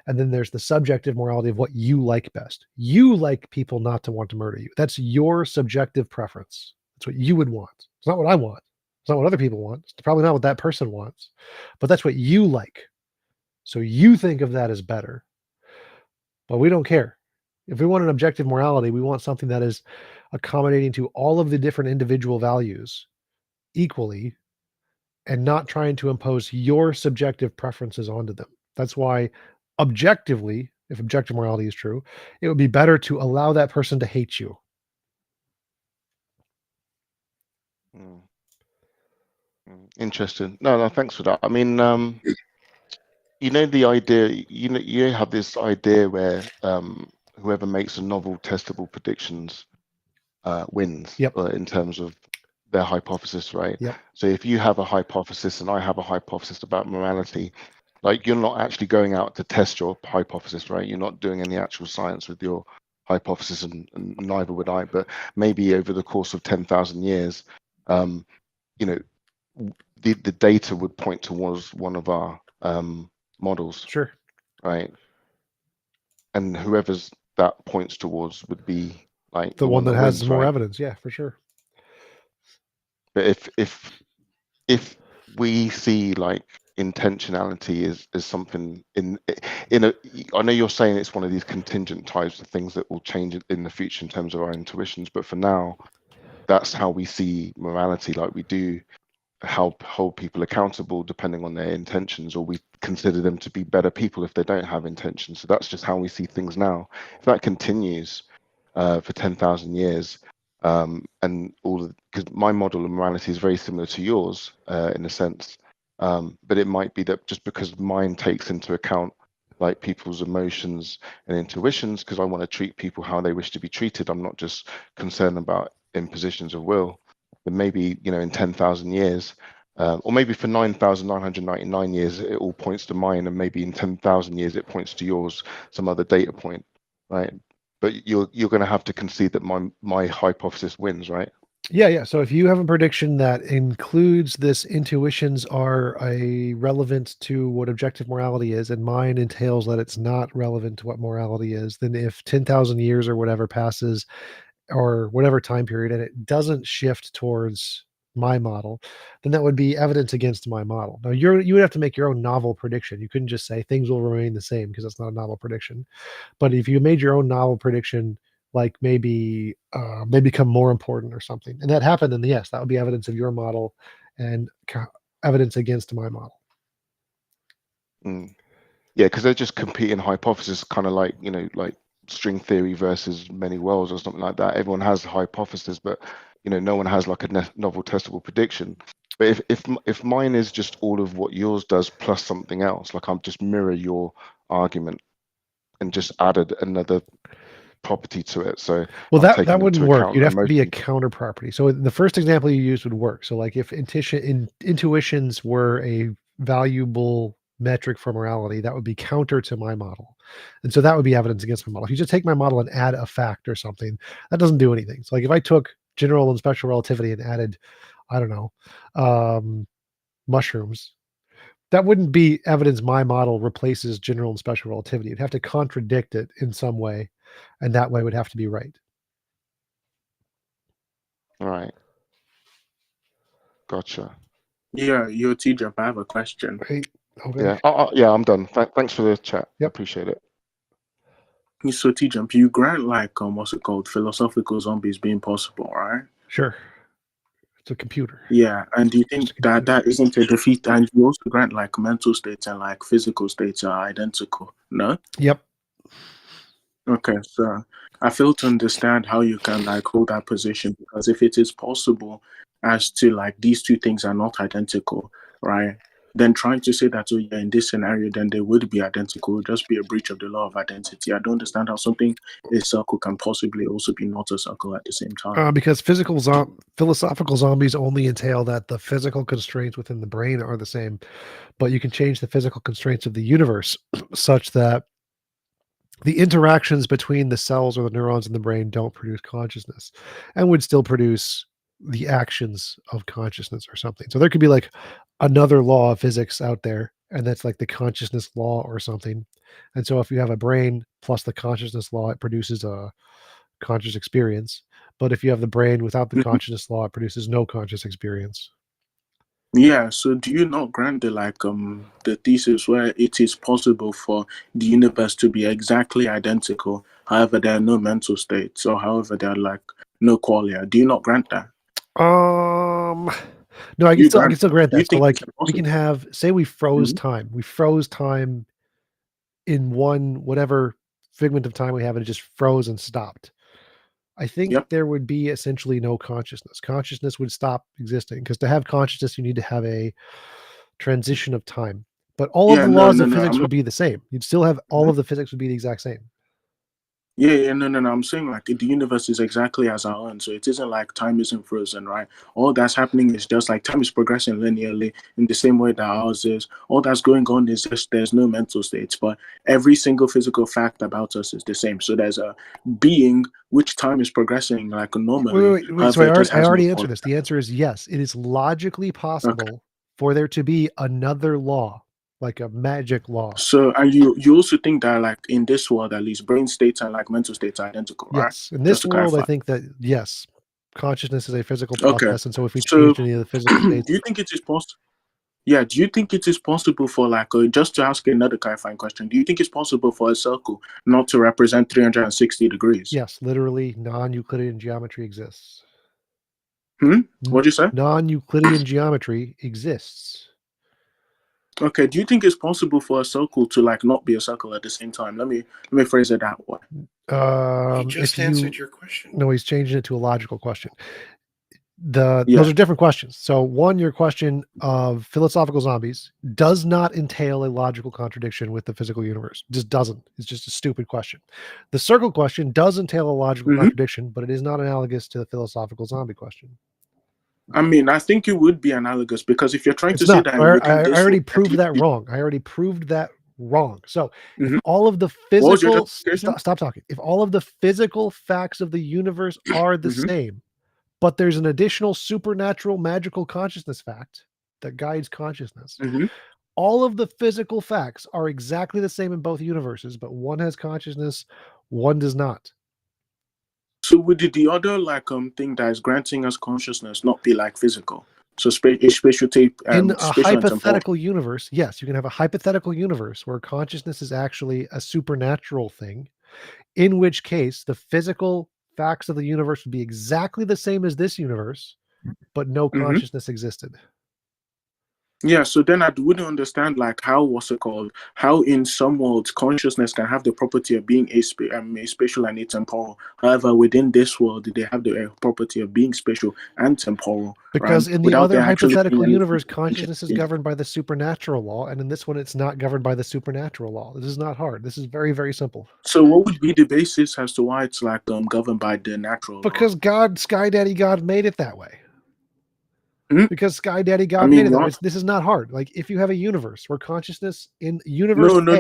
And then there's the subjective morality of what you like best. You like people not to want to murder you. That's your subjective preference. That's what you would want. It's not what I want. It's not what other people want. It's probably not what that person wants. But that's what you like. So you think of that as better. But we don't care. If we want an objective morality, we want something that is accommodating to all of the different individual values equally and not trying to impose your subjective preferences onto them. That's why objectively, if objective morality is true, it would be better to allow that person to hate you. Interesting. No, thanks for that. I mean, the idea, you have this idea where whoever makes the novel testable predictions wins in terms of their hypothesis, right? Yep. So if you have a hypothesis and I have a hypothesis about morality, like you're not actually going out to test your hypothesis, right? You're not doing any actual science with your hypothesis, and neither would I. But maybe over the course of 10,000 years, you know, the data would point towards one of our models. Sure. Right. And whoever's that points towards would be like The one that has wins, more right? evidence. Yeah, for sure. But if we see like intentionality is something in a, I know you're saying it's one of these contingent types of things that will change in the future in terms of our intuitions, but for now, that's how we see morality. Like we do help hold people accountable depending on their intentions, or we consider them to be better people if they don't have intentions. So that's just how we see things now. If that continues for 10,000 years, and all, because my model of morality is very similar to yours in a sense, but it might be that just because mine takes into account like people's emotions and intuitions, because I want to treat people how they wish to be treated, I'm not just concerned about impositions of will. Then maybe, you know, in 10,000 years, or maybe for 9,999 years, it all points to mine, and maybe in 10,000 years it points to yours, some other data point, right? But you're going to have to concede that my hypothesis wins, right? Yeah. So if you have a prediction that includes this, intuitions are relevant to what objective morality is, and mine entails that it's not relevant to what morality is, then if 10,000 years or whatever passes, or whatever time period, and it doesn't shift towards my model, then that would be evidence against my model. Now you would have to make your own novel prediction. You couldn't just say things will remain the same, because that's not a novel prediction. But if you made your own novel prediction, like maybe they become more important or something, and that happened, then yes, that would be evidence of your model and evidence against my model. Yeah, because they're just competing hypotheses, kind of like, you know, like string theory versus many worlds or something like that. Everyone has a hypothesis, but you know, no one has like a novel testable prediction. But if mine is just all of what yours does plus something else, like I'm just mirror your argument and just added another property to it. So well, I'm that taking wouldn't into work. account You'd have to be a emotions. counter property. So the first example you used would work. So like if intuitions were a valuable metric for morality, that would be counter to my model, and so that would be evidence against my model. If you just take my model and add a fact or something, that doesn't do anything. So like if I took general and special relativity and added, I don't know, mushrooms, that wouldn't be evidence my model replaces general and special relativity. You'd have to contradict it in some way, and that way would have to be right. Right. Gotcha. Yeah, your teacher, I have a question. Right. Okay. Yeah. Yeah, I'm done. Thanks for the chat. Yep. Appreciate it. So, T-Jump, you grant like what's it called, philosophical zombies being possible, right? Sure. It's a computer. Yeah, and do you think that isn't a defeat? And you also grant like mental states and like physical states are identical, no? Yep. Okay, so I fail to understand how you can like hold that position, because if it is possible as to like these two things are not identical, right? Then trying to say that, oh yeah, in this scenario, then they would be identical would just be a breach of the law of identity. I don't understand how something a circle can possibly also be not a circle at the same time. Because philosophical zombies only entail that the physical constraints within the brain are the same, but you can change the physical constraints of the universe such that the interactions between the cells or the neurons in the brain don't produce consciousness, and would still produce the actions of consciousness or something. So there could be like another law of physics out there, and that's like the consciousness law or something. And so if you have a brain plus the consciousness law, it produces a conscious experience. But if you have the brain without the consciousness law, it produces no conscious experience. Yeah, so do you not grant the thesis where it is possible for the universe to be exactly identical, however there are no mental states, or however there are like no qualia? Do you not grant that? No, I can still grant that. So like we can possible? have, say we froze Mhm. time. We froze time in one whatever figment of time we have, and it just froze and stopped. I think there would be essentially no consciousness. Consciousness would stop existing, because to have consciousness, you need to have a transition of time. But all of Yeah, the no, laws no, of no. physics I'm would not. be the same. You'd still have all of the physics would be the exact same. Yeah, no. I'm saying like the universe is exactly as our own, so it isn't like time isn't frozen, right? All that's happening is just like time is progressing linearly in the same way that ours is. All that's going on is just there's no mental states, but every single physical fact about us is the same. So there's a being which time is progressing like normally. Wait. So However, it just I has no already point. answered this. The answer is yes. It is logically possible for there to be another law, like a magic law. So, and you also think that like in this world at least, brain states and like mental states are identical, right? Yes. In this Just to world, I clarify. think that yes, consciousness is a physical Okay. process, and so if we So, changed any of the physical do states, you think it is possible? Yeah, do you think it is possible for like just to ask another clarifying question? Do you think it's possible for a circle not to represent 360 degrees? yes, literally non-Euclidean geometry exists. What'd you say? Non-Euclidean geometry exists. Okay, do you think it's possible for a circle to like not be a circle at the same time? Let me phrase it that way. He just answered your question. No, he's changing it to a logical question. Those Yeah. are different questions. So one, your question of philosophical zombies does not entail a logical contradiction with the physical universe. Just doesn't. It's just a stupid question. The circle question does entail a logical contradiction, but it is not analogous to the philosophical zombie question. I mean, I think it would be analogous because if you're trying It's to say not. that I within this already world, proved that wrong. I already proved that wrong. So if all of the What was your physical justification? stop talking. If all of the physical facts of the universe are the same, but there's an additional supernatural magical consciousness fact that guides consciousness. All of the physical facts are exactly the same in both universes, but one has consciousness, one does not. So would the other like thing that is granting us consciousness not be like physical? So spatial tape In a spatial and temporal. hypothetical universe, yes, you can have a hypothetical universe where consciousness is actually a supernatural thing, in which case the physical facts of the universe would be exactly the same as this universe, but no consciousness existed. Yeah, so then I wouldn't understand like how what's it called? How in some worlds consciousness can have the property of being a spatial and a temporal. However, within this world, they have the property of being spatial and temporal. Because right? in the Without other there actually hypothetical being any universe, consciousness is governed by the supernatural law, and in this one, it's not governed by the supernatural law. This is not hard. This is very, very simple. So what would be the basis as to why it's like governed by the natural law? Because God, Sky Daddy God made it that way. Because Sky Daddy God mean, made it that way. not- This is not hard. Like if you have a universe where consciousness in universe No. A, That's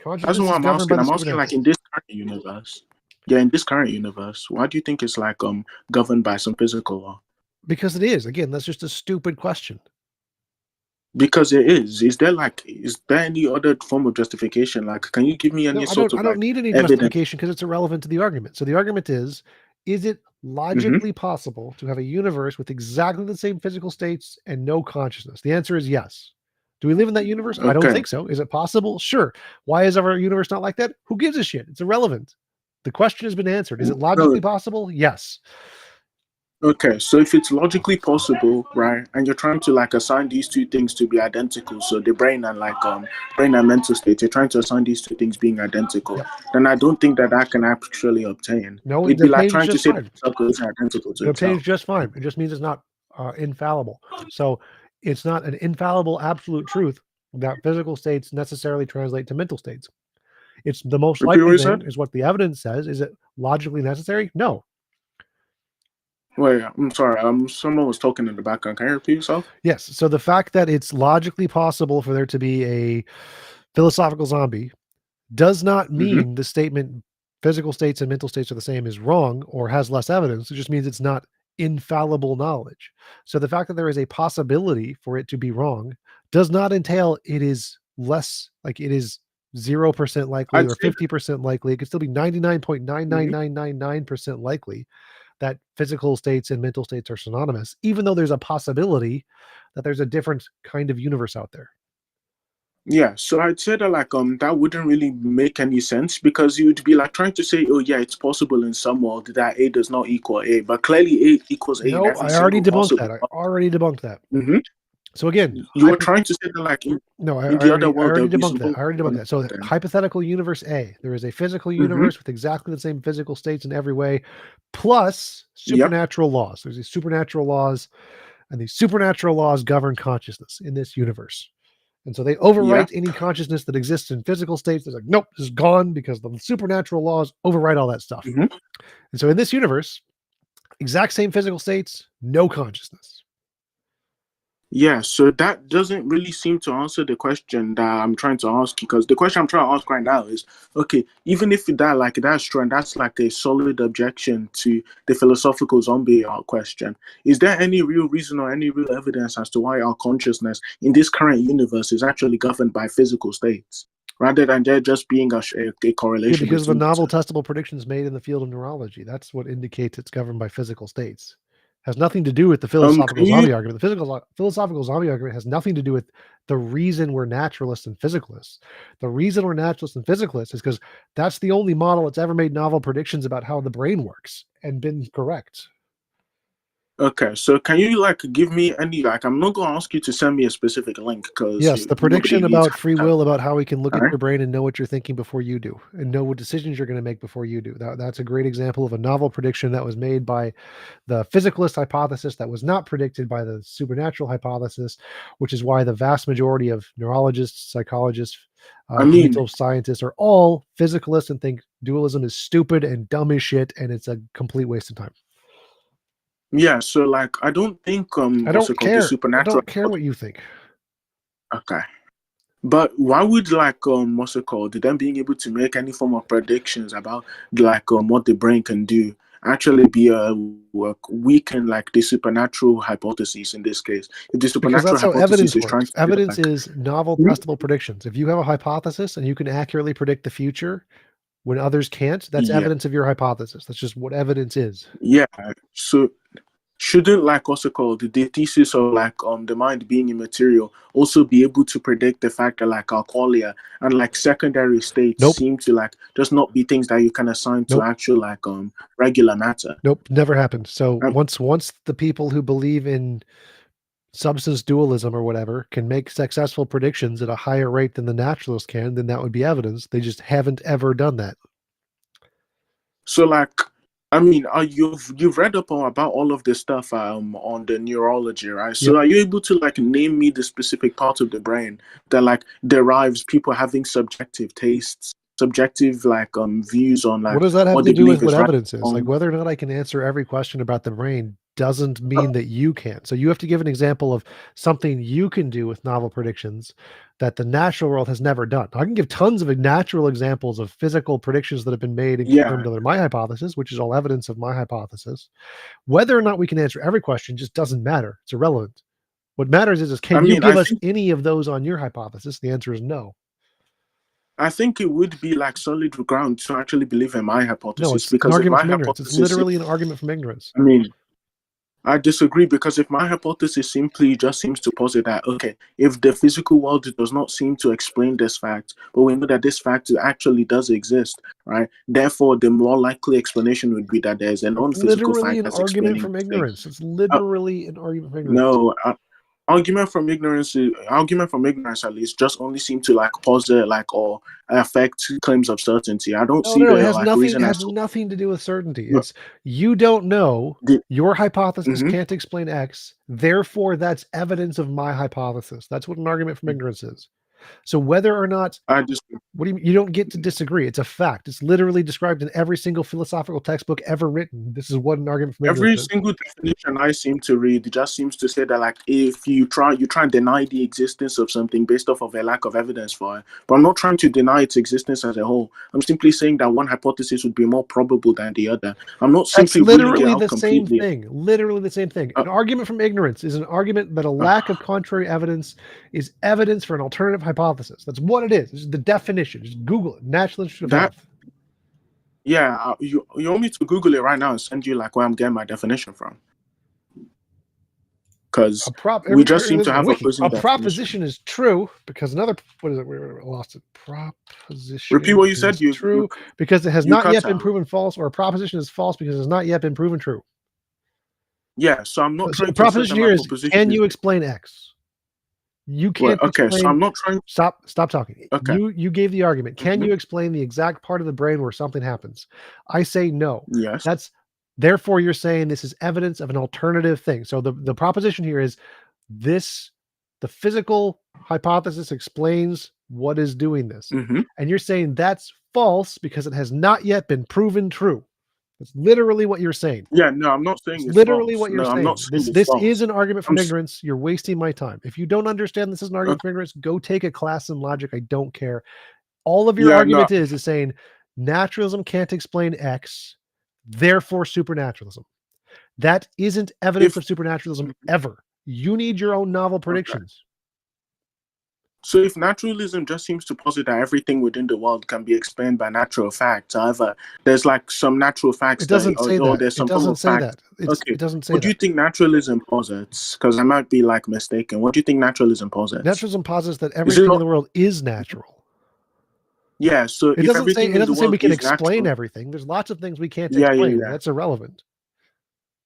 consciousness what is I'm governed by asking. the I'm asking like supernatural. in this current universe. Yeah, in this current universe, why do you think it's like governed by some physical law? Because it is. Again, that's just a stupid question. Because it is. Is there any other form of justification? Like, can you give me any No, sort of I don't like need any evidence? justification because it's irrelevant to the argument. So the argument is it logically possible to have a universe with exactly the same physical states and no consciousness? The answer is yes. Do we live in that universe? I don't Okay. think so. Is it possible? Sure. Why is our universe not like that? Who gives a shit? It's irrelevant. The question has been answered. Is it logically possible? Yes. Okay, so if it's logically possible, right, and you're trying to like assign these two things to be identical, so the brain and brain and mental state, you're trying to assign these two things being identical, then I don't think that can actually obtain. No, It'd it be like obtains trying to just say fine. that the circle is identical to It obtains itself. just fine. It just means it's not infallible. So it's not an infallible absolute truth that physical states necessarily translate to mental states. It's the most Repeat what likely you thing said? is what the evidence says. Is it logically necessary? No. Wait, I'm sorry. Someone was talking in the background. Can you repeat yourself? Yes. So the fact that it's logically possible for there to be a philosophical zombie does not mean the statement physical states and mental states are the same is wrong or has less evidence. It just means it's not infallible knowledge. So the fact that there is a possibility for it to be wrong does not entail it is less, like it is 0% likely I'd or say 50% likely. It could still be 99.99999% likely that physical states and mental states are synonymous, even though there's a possibility that there's a different kind of universe out there. Yeah, so I'd say that that wouldn't really make any sense because you would be like trying to say, oh yeah, it's possible in some world that A does not equal A, but clearly A equals A in No, every I already single debunked possible. that. I already debunked that. So again, You were trying to say that like in the other I world already there'll be debunked that. some. I already debunked that. So hypothetical universe A, there is a physical universe with exactly the same physical states in every way, plus supernatural laws. There's these supernatural laws, and these supernatural laws govern consciousness in this universe. And so they overwrite any consciousness that exists in physical states. They're like, nope, this is gone because the supernatural laws overwrite all that stuff. Mhm. And so in this universe, exact same physical states, no consciousness. Yeah, so that doesn't really seem to answer the question that I'm trying to ask you, because the question I'm trying to ask right now is, okay, even if that's true and that's like a solid objection to the philosophical zombie question, is there any real reason or any real evidence as to why our consciousness in this current universe is actually governed by physical states, rather than there just being a correlation because of the between novel testable predictions made in the field of neurology. That's what indicates it's governed by physical states. Has nothing to do with the philosophical zombie argument. The philosophical zombie argument has nothing to do with the reason we're naturalists and physicalists. The reason we're naturalists and physicalists is because that's the only model that's ever made novel predictions about how the brain works and been correct. Okay, so can you like give me any, like, I'm not gonna ask you to send me a specific link because Yes, the prediction about free will, about how we can look at Alright. your brain and know what you're thinking before you do, and know what decisions you're going to make before you do. That's a great example of a novel prediction that was made by the physicalist hypothesis that was not predicted by the supernatural hypothesis, which is why the vast majority of neurologists, psychologists, I mean, mental scientists are all physicalists and think dualism is stupid and dumb as shit, and it's a complete waste of time. yeah, so like I don't think I what's don't it called, the care. I supernatural. don't care what you think. Okay. But why would like what's it called, them being able to make any form of predictions about like what the brain can do actually be weaken like the supernatural hypothesis in this case? If the Because supernatural that's how hypothesis evidence is trying works. to figure, Evidence like, is novel testable predictions. If you have a hypothesis and you can accurately predict the future when others can't, that's yeah, evidence of your hypothesis. That's just what evidence is. yeah. So shouldn't like what's it called, the thesis of like the mind being immaterial also be able to predict the fact that like our qualia and like secondary states Nope. seem to like just not be things that you can assign to Nope. actual like regular matter? Nope, never happened. So once the people who believe in substance dualism or whatever can make successful predictions at a higher rate than the naturalists can, then that would be evidence. They just haven't ever done that. So like, I mean, you've read up on about all of this stuff on the neurology, right? So Yep. are you able to like name me the specific part of the brain that like derives people having subjective tastes, subjective like views on like What does that have what to they do with believe what is right? evidence is? Like whether or not I can answer every question about the brain doesn't mean that you can. So you have to give an example of something you can do with novel predictions that the natural world has never done. I can give tons of natural examples of physical predictions that have been made and Yeah. confirmed under my hypothesis, which is all evidence of my hypothesis. Whether or not we can answer every question just doesn't matter. It's irrelevant. What matters is can you give us any of those on your hypothesis? The answer is no. I think it would be like solid ground to actually believe in my hypothesis. No, it's an because if argument my from ignorance. It's hypothesis, literally an argument from ignorance. I mean, I disagree, because if my hypothesis simply just seems to posit that, okay, if the physical world does not seem to explain this fact, but we know that this fact actually does exist, right? Therefore, the more likely explanation would be that there's a non-physical Literally fact an that's argument explaining from this thing. ignorance. It's literally an argument from ignorance. No, argument from ignorance at least just only seem to like posit like or affect claims of certainty. I don't see No, the it has like nothing. reason It as has to nothing to do with certainty. No. It's you don't know. Your hypothesis Mhm. can't explain X. Therefore, that's evidence of my hypothesis. That's what an argument from ignorance is. So whether or not what do you don't get to disagree? It's a fact. It's literally described in every single philosophical textbook ever written. This is what an argument from every ignorance is. single definition I seem to read, it just seems to say that like if you try and deny the existence of something based off of a lack of evidence for it. But I'm not trying to deny its existence as a whole. I'm simply saying that one hypothesis would be more probable than the other. I'm not That's simply ruling it literally out the same completely. thing. Literally the same thing. An argument from ignorance is an argument that a lack of contrary evidence is evidence for an alternative hypothesis. That's what it is. This is the definition. Just Google it. National Institute of Health. Yeah, you want me to Google it right now and send you like where I'm getting my definition from? Because we just seem to have opposing definitions. Proposition is true because another, what is it? We lost it. Proposition Repeat what you said. is true because it has you not cut yet been out. proven false, or a proposition is false because it has not yet been proven true. Yeah, so I'm not So trying the to say proposition that here my is: proposition can is you explain X? You can't okay, explain. so I'm not trying. Stop talking. Okay. You gave the argument. Can Mhm. you explain the exact part of the brain where something happens? I say no. Yes. That's therefore you're saying this is evidence of an alternative thing. So the proposition here is this: The physical hypothesis explains what is doing this. Mm-hmm. And you're saying that's false because it has not yet been proven true. That's literally what you're saying. Yeah, no, I'm not saying It's it's literally false. what you're No, I'm saying. not saying it's This false. is an argument from I'm s- ignorance. You're wasting my time. If you don't understand this is an argument from ignorance, go take a class in logic. I don't care. All of your Yeah, no, argument is saying naturalism can't explain X, therefore supernaturalism. That isn't evidence if of supernaturalism ever. You need your own novel predictions. so if naturalism just seems to posit that everything within the world can be explained by natural facts, however, there's like some natural facts It doesn't say or that. there's It some form doesn't of say fact. that. Okay, It doesn't say what do you that. think naturalism posits? Because I might be like mistaken. What do you think naturalism posits? Naturalism posits that Is it everything not? in the world is natural. Yeah. So It if doesn't say everything in the we world can is explain natural, everything. There's lots of things we can't yeah, explain. yeah. That's irrelevant.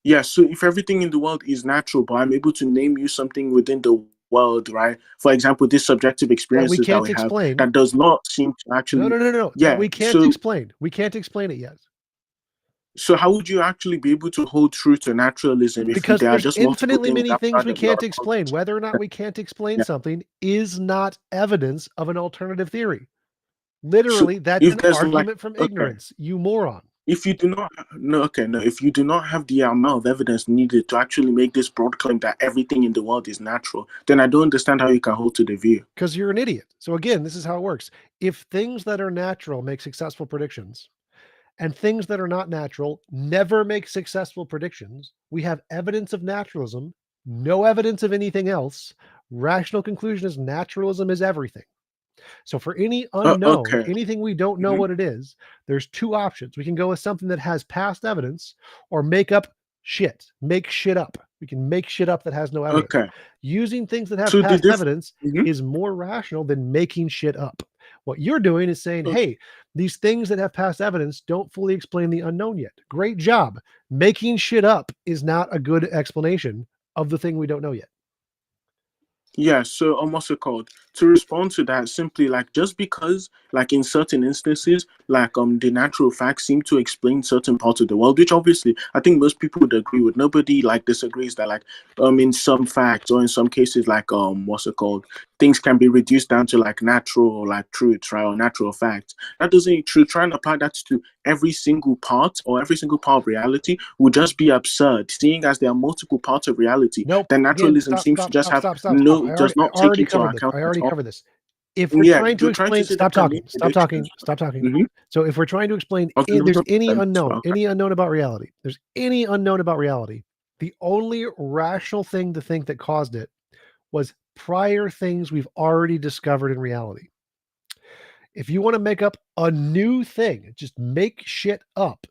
Yeah, so if everything in the world is natural, but I'm able to name you something within the world, right? For example, these subjective That we experiences that can't we have explain. that does not seem to No. actually, That yeah. we can't So, explain. We can't explain it yet. so how would you actually be able to hold true to naturalism if Because there are there's just multiple infinitely things many things outside we of your can't explain. Whether or not we can't explain Yeah. something is not evidence of an alternative theory. So Literally, that's if an there's like, argument from okay, ignorance, you moron. if you do not, no, okay, no, if you do not have the amount of evidence needed to actually make this broad claim that everything in the world is natural, then I don't understand how you can hold to the view. Because you're an idiot. So again, this is how it works. If things that are natural make successful predictions, and things that are not natural never make successful predictions, we have evidence of naturalism, no evidence of anything else. Rational conclusion is naturalism is everything. So for any unknown, Okay. anything we don't know what it is, there's two options. We can go with something that has past evidence or make up shit. Make shit up. We can make shit up that has no evidence. Okay. Using things that have So the past diff- evidence is more rational than making shit up. What you're doing is saying, Okay. hey, these things that have past evidence don't fully explain the unknown yet. Great job. Making shit up is not a good explanation of the thing we don't know yet. Yeah, so what's it called? To respond to that, simply like just because, like in certain instances, like the natural facts seem to explain certain parts of the world, which obviously I think most people would agree with. Nobody like disagrees that like in some facts or in some cases like what's it called? Things can be reduced down to like natural like truths, right? Or natural facts. That doesn't true. Trying to apply that to every single part or every single part of reality would just be absurd. Seeing as there are multiple parts of reality, Nope. then Again, naturalism seems to just have no does not take into account. I already at all. covered this. If we're Yeah, trying to you're trying to explain, say stop there can be talking. predictions. So if we're trying to explain, Okay, no there's problem any then. unknown, Okay. any unknown about reality. There's any unknown about reality. The only rational thing to think that caused it was prior things we've already discovered in reality. If you want to make up a new thing, just make shit up.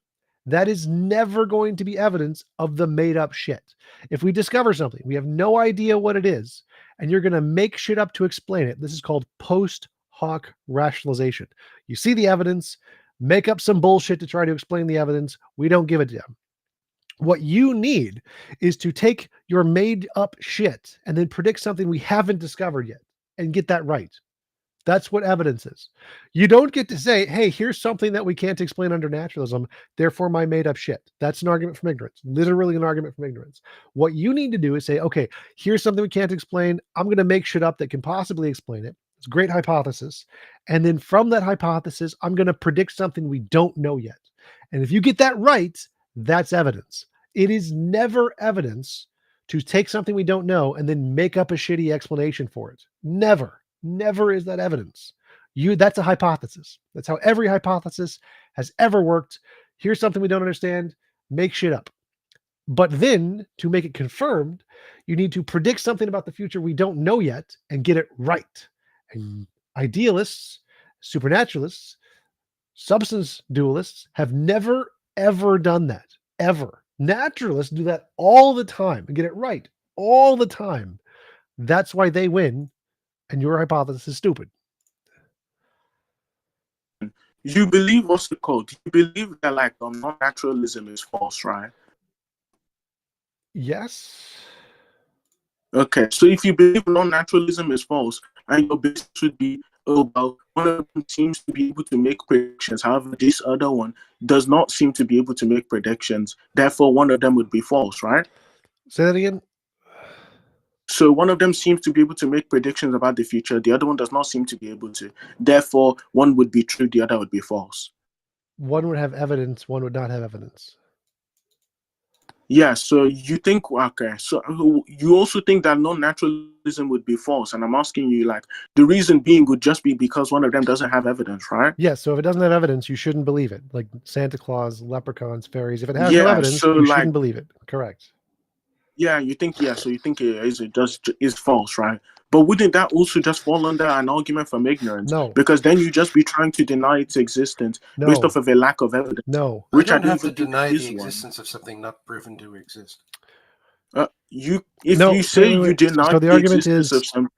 That is never going to be evidence of the made up shit. If we discover something, we have no idea what it is, and you're going to make shit up to explain it. This is called post hoc rationalization. You see the evidence, make up some bullshit to try to explain the evidence. We don't give it to you. What you need is to take your made up shit and then predict something we haven't discovered yet and get that right. That's what evidence is. You don't get to say, hey, here's something that we can't explain under naturalism, therefore my made up shit. That's an argument from ignorance, literally an argument from ignorance. What you need to do is say, okay, here's something we can't explain. I'm going to make shit up that can possibly explain it. It's a great hypothesis. And then from that hypothesis, I'm going to predict something we don't know yet. And if you get that right, that's evidence. It is never evidence to take something we don't know and then make up a shitty explanation for it. Never. Never is that evidence. That's a hypothesis. That's how every hypothesis has ever worked. Here's something we don't understand, make shit up. But then to make it confirmed, you need to predict something about the future we don't know yet and get it right. And idealists, supernaturalists, substance dualists have never, ever done that. Ever. Naturalists do that all the time and get it right all the time. That's why they win. And your hypothesis is stupid. You believe what's it called? You believe that like non-naturalism is false, right? Yes. Okay, so if you believe non-naturalism is false, and your basis would be, oh well, one of them seems to be able to make predictions, however, this other one does not seem to be able to make predictions. Therefore, one of them would be false, right? Say that again. So one of them seems to be able to make predictions about the future. The other one does not seem to be able to. Therefore, one would be true, the other would be false. One would have evidence, one would not have evidence. Yeah, so you think, okay, so you also think that non-naturalism would be false. And I'm asking you, like, the reason being would just be because one of them doesn't have evidence, right? Yes, so if it doesn't have evidence, you shouldn't believe it. Like Santa Claus, leprechauns, fairies. If it has no Yeah, evidence, so you like, shouldn't believe it. Correct. yeah, you think, yeah, so you think it just is false, right? But wouldn't that also just fall under an argument from ignorance? No. Because then you just be trying to deny its existence based No. off of a lack of evidence. No. I Which I don't don't have to even think deny is the one. existence of something not proven to exist. If No, you wait, say wait, you wait. deny So the the argument existence of is, something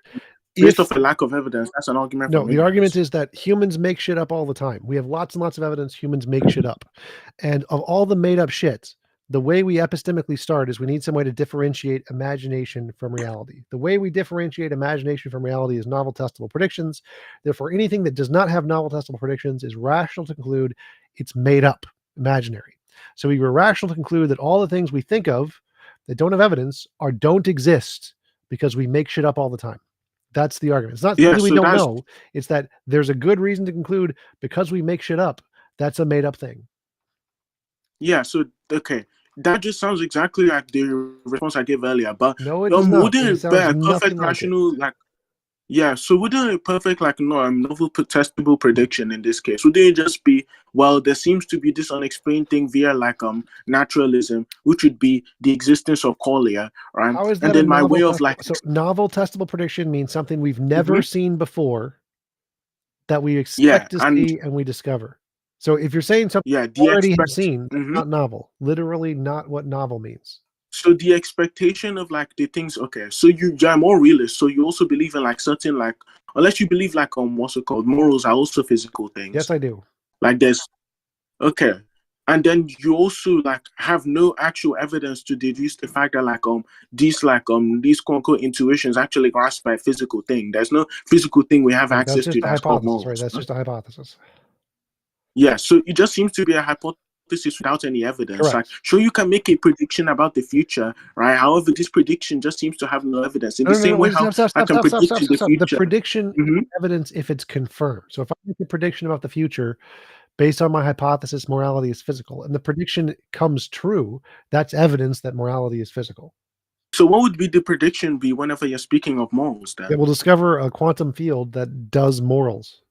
based if off a lack of evidence, that's an argument no, from the ignorance. argument is that humans make shit up all the time. We have lots and lots of evidence humans make shit up. And of all the made up shit, the way we epistemically start is we need some way to differentiate imagination from reality. The way we differentiate imagination from reality is novel testable predictions. Therefore, anything that does not have novel testable predictions is rational to conclude it's made up, imaginary. So we were rational to conclude that all the things we think of that don't have evidence don't exist because we make shit up all the time. That's the argument. It's not Yeah, something we so don't that's know. It's that there's a good reason to conclude because we make shit up, that's a made up thing. yeah. So okay, that just sounds exactly like the response I gave earlier. But No, it does not. wouldn't It it sounds be a nothing perfect like it. rational like? Yeah, so wouldn't a perfect like novel testable prediction in this case? Wouldn't it just be, well, there seems to be this unexplained thing via like naturalism, which would be the existence of qualia, right? How is And that a then my novel way of testable? like So novel testable prediction means something we've never seen before that we expect to and see and we discover. So if you're saying something yeah, you already have seen, that's Mhm. not novel. Literally not what novel means. So the expectation of like the things, okay, so you're more realist, so you also believe in like certain like, unless you believe like what's it called, morals are also physical things. Yes, I do. Like there's okay, and then you also like have no actual evidence to deduce the fact that like these quote unquote intuitions actually grasp by a physical thing. There's no physical thing we have Right, that's access just to a that's called hypothesis, morals. right? That's just a hypothesis. Yeah, so it just seems to be a hypothesis without any evidence. Correct. Like, sure, you can make a prediction about the future, right? However, this prediction just seems to have no evidence. In the same way, Wait, how stop, I can predict in the stop. future. The prediction is evidence if it's confirmed. So if I make a prediction about the future based on my hypothesis, morality is physical, and the prediction comes true, that's evidence that morality is physical. So what would be the prediction be whenever you're speaking of morals then? It will discover a quantum field that does morals.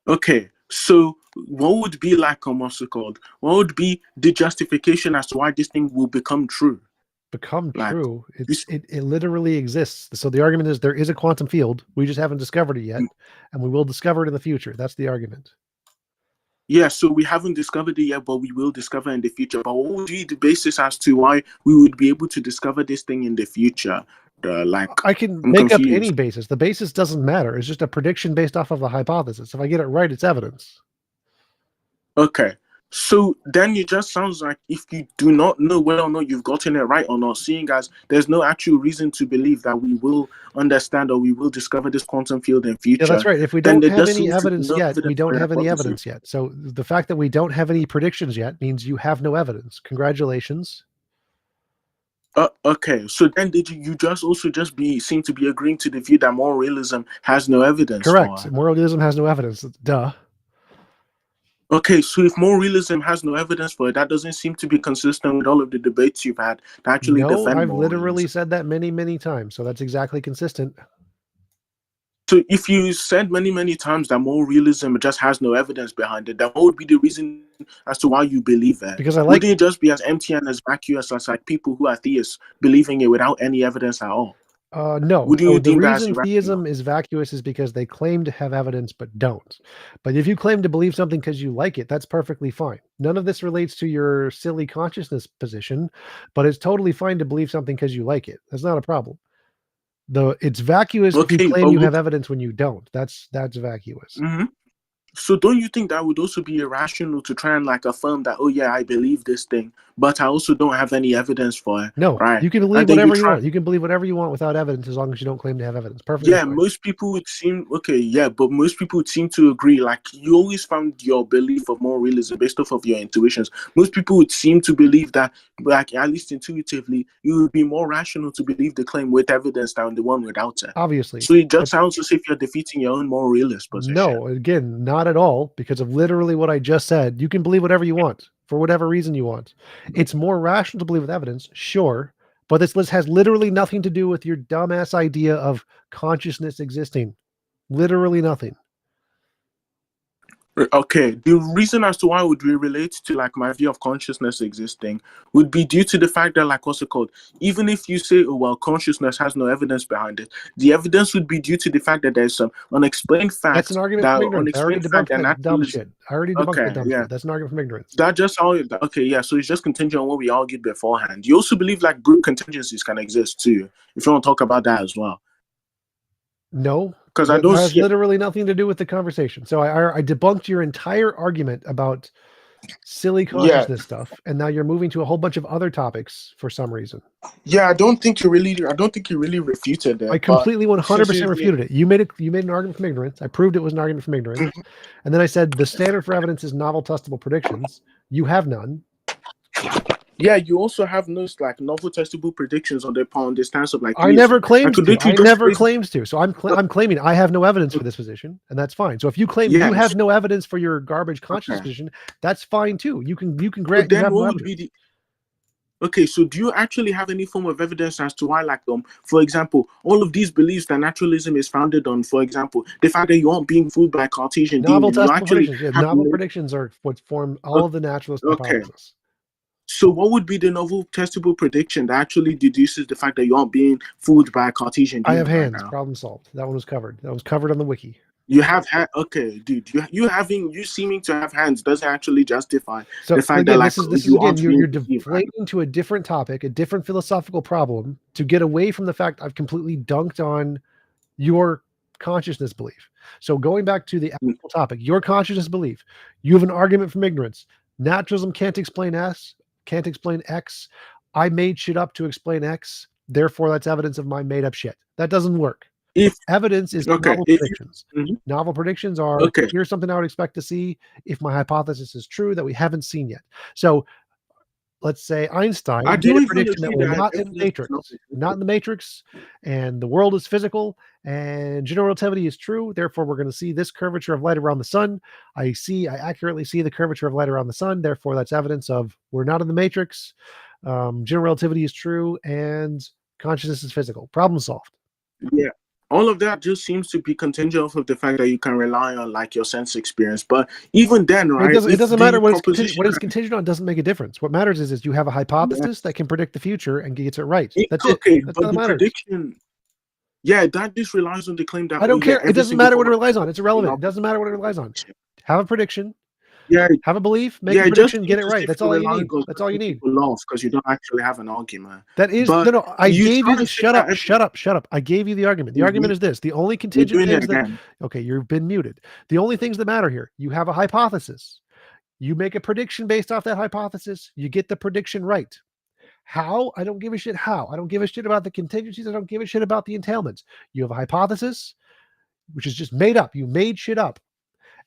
Okay, so what would be like what's it called? What would be the justification as to why this thing will become true? Become Like, true. It literally exists. So the argument is there is a quantum field. We just haven't discovered it yet, and we will discover it in the future. That's the argument. Yeah, so we haven't discovered it yet, but we will discover in the future. But what would be the basis as to why we would be able to discover this thing in the future? I can I'm make confused. up any basis. The basis doesn't matter. It's just a prediction based off of a hypothesis. If I get it right, it's evidence. Okay. So then it just sounds like if you do not know whether or not you've gotten it right or not, seeing as there's no actual reason to believe that we will understand or we will discover this quantum field in future. Yeah, that's right. If we then don't there have just any seems to be evidence no yet, we don't for have any hypothesis. evidence yet. So the fact that we don't have any predictions yet means you have no evidence. Congratulations. Okay, so then did you just also just seem to be agreeing to the view that moral realism has no evidence? Correct. For? Moral realism has no evidence. Duh. Okay, so if moral realism has no evidence for it, that doesn't seem to be consistent with all of the debates you've had to actually No, defend I've moral literally realism. said that many, many times. So that's exactly consistent. So if you said many, many times that moral realism just has no evidence behind it, then what would be the reason as to why you believe it? Because I like Wouldn't it just be as empty and as vacuous as like people who are theists believing it without any evidence at all? No. Wouldn't So you the deem that as reason irrational? theism is vacuous is because they claim to have evidence but don't. But if you claim to believe something because you like it, that's perfectly fine. None of this relates to your silly consciousness position, but it's totally fine to believe something because you like it. That's not a problem. It's vacuous if you Okay, claim but you have evidence when you don't. That's vacuous. So don't you think that would also be irrational to try and like affirm that, oh yeah, I believe this thing, but I also don't have any evidence for it. No, right? you can And believe then whatever you try. want. You can believe whatever you want without evidence, as long as you don't claim to have evidence. Perfectly Yeah, fine. most people would seem okay. Yeah, but most people would seem to agree. Like you always found your belief of more realism based off of your intuitions. Most people would seem to believe that, like at least intuitively, you would be more rational to believe the claim with evidence than the one without it. Obviously. So it just sounds as if you're defeating your own more realist position. No, again, not at all, because of literally what I just said. You can believe whatever you want for whatever reason you want. It's more rational to believe with evidence, sure, but this list has literally nothing to do with your dumbass idea of consciousness existing. Literally nothing. Okay, the reason as to why would we relate to like my view of consciousness existing would be due to the fact that, like, what's it called? Even if you say, oh well, consciousness has no evidence behind it, the evidence would be due to the fact that there's some unexplained facts. That's an argument from ignorance. I already debunked that dumb shit. I already debunked that dumb shit. That's an argument from ignorance. That just all. Okay, yeah. So it's just contingent on what we argued beforehand. You also believe like group contingencies can exist too. If you want to talk about that as well. No, because I don't that has see literally nothing to do with the conversation. So I debunked your entire argument about silly consciousness stuff, and now you're moving to a whole bunch of other topics for some reason. Yeah, I don't think you really refuted it. I completely 100% refuted it. You made an argument from ignorance. I proved it was an argument from ignorance, and then I said the standard for evidence is novel testable predictions. You have none. Yeah, you also have no like novel testable predictions on the stance of like. I never claimed to. I never claims to. So I'm claiming I have no evidence for this position, and that's fine. So if you claim you have no evidence for your garbage consciousness position, that's fine too. You can grant you have no evidence. Okay, so do you actually have any form of evidence as to why, like, for example, all of these beliefs that naturalism is founded on, for example, the fact that you aren't being fooled by Cartesian novel demon, testable predictions. Yeah, novel predictions are what form all of the naturalist hypothesis. So what would be the novel testable prediction that actually deduces the fact that you aren't being fooled by a Cartesian demon? I have hands. Right, problem solved. That one was covered. That was covered on the wiki. You have okay, dude. You seeming to have hands doesn't actually justify the fact that like you're deflating to a different topic, a different philosophical problem to get away from the fact I've completely dunked on your consciousness belief. So going back to the actual topic, your consciousness belief, you have an argument from ignorance. Naturalism can't explain S, can't explain X. I made shit up to explain X. Therefore, that's evidence of my made up shit. That doesn't work. If evidence is novel predictions. Novel predictions are here's something I would expect to see if my hypothesis is true that we haven't seen yet. So let's say Einstein made a prediction that we're not in the Matrix, and the world is physical, and general relativity is true. Therefore, we're going to see this curvature of light around the sun. I accurately see the curvature of light around the sun. Therefore, that's evidence of we're not in the Matrix. General relativity is true, and consciousness is physical. Problem solved. Yeah. All of that just seems to be contingent off of the fact that you can rely on like your sense experience. But even then, right? It doesn't matter what it's contingent on. Doesn't make a difference. What matters is you have a hypothesis that can predict the future and gets it right. That's it. That's but the prediction, that just relies on the claim that I don't care. It doesn't matter what it relies on. It's irrelevant. It doesn't matter what it relies on. Have a prediction. Have a belief. Make a prediction. Get it right. That's all you need. That's all you need. Because you don't actually have an argument. That is no. I gave you the shut up. I gave you the argument. The argument is this: the only contingent things that you've been muted. The only things that matter here: you have a hypothesis. You make a prediction based off that hypothesis. You get the prediction right. How? I don't give a shit how. I don't give a shit about the contingencies. I don't give a shit about the entailments. You have a hypothesis, which is just made up. You made shit up.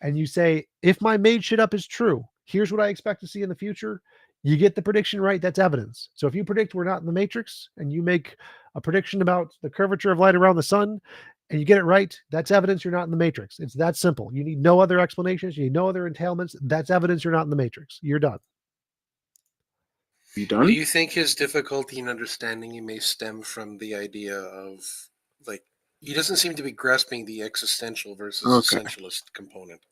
And you say, if my made shit up is true, here's what I expect to see in the future. You get the prediction right. That's evidence. So if you predict we're not in the Matrix and you make a prediction about the curvature of light around the sun and you get it right, that's evidence you're not in the Matrix. It's that simple. You need no other explanations. You need no other entailments. That's evidence you're not in the Matrix. You're done. You done? Do you think his difficulty in understanding you may stem from the idea of like he doesn't seem to be grasping the existential versus essentialist component?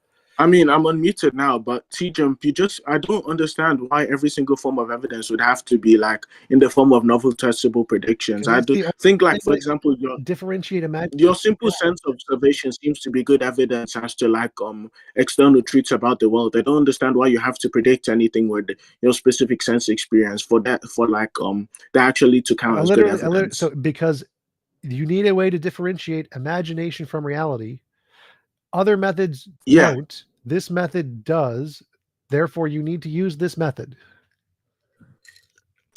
I mean, I'm unmuted now, but T-Jump, I don't understand why every single form of evidence would have to be like in the form of novel testable predictions. I do think, like, for example, your simple sense of observation seems to be good evidence as to like external truths about the world. I don't understand why you have to predict anything with your specific sense experience that actually to count as good evidence. So because you need a way to differentiate imagination from reality. Other methods don't. This method does. Therefore, you need to use this method.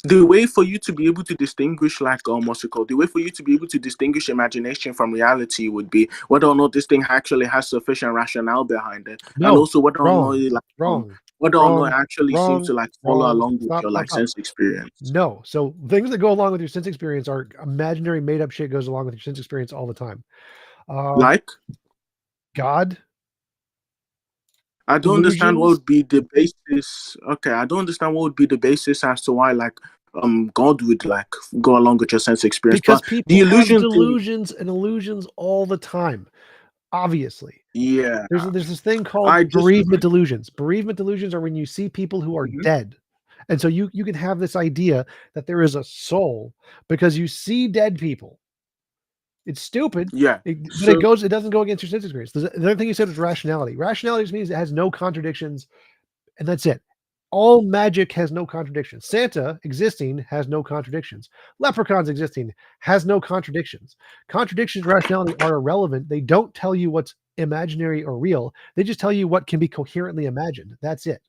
the way for you to be able to distinguish, like, what's it called? The way for you to be able to distinguish imagination from reality would be whether or not this thing actually has sufficient rationale behind it, and No, also whether or not wrong, it, like, wrong, whether or not it wrong, actually seems to wrong, like follow wrong. along with Stop, your stop, like stop. sense experience. No. So things that go along with your sense experience are imaginary, made up shit goes along with your sense experience all the time. Like, God, I don't understand what delusions. would be the basis. Okay, I don't understand what would be the basis as to why like God would like go along with your sense experience. Because But people the have illusion thing, delusions and illusions all the time. Obviously, yeah, there's this thing called I disagree. bereavement delusions. Bereavement delusions are when you see people who are dead, and so you can have this idea that there is a soul because you see dead people. It's stupid, Yeah. but So it doesn't go against your sense experience. The other thing you said was rationality. Rationality just means it has no contradictions, and that's it. All magic has no contradictions. Santa existing has no contradictions. Leprechauns existing has no contradictions. Contradictions, rationality are irrelevant. They don't tell you what's imaginary or real. They just tell you what can be coherently imagined. That's it.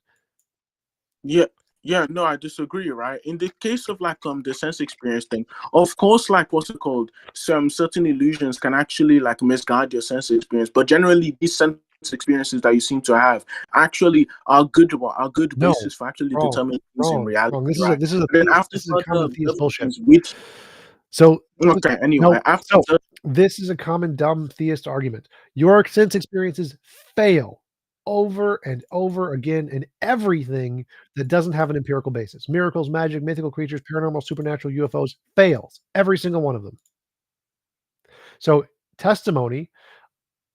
yeah, no, I disagree, right? In the case of like the sense experience thing, of course, like what's it called? Some certain illusions can actually like misguide your sense experience, but generally these sense experiences that you seem to have actually are good No, basis for actually wrong, determining things in reality, wrong. right? This is a And then theist, after this is a common further theist bullshit. developments, which So okay, anyway, after this is a common dumb theist argument. Your sense experiences fail over and over again in everything that doesn't have an empirical basis. Miracles, magic, mythical creatures, paranormal, supernatural, UFOs fails. Every single one of them. So testimony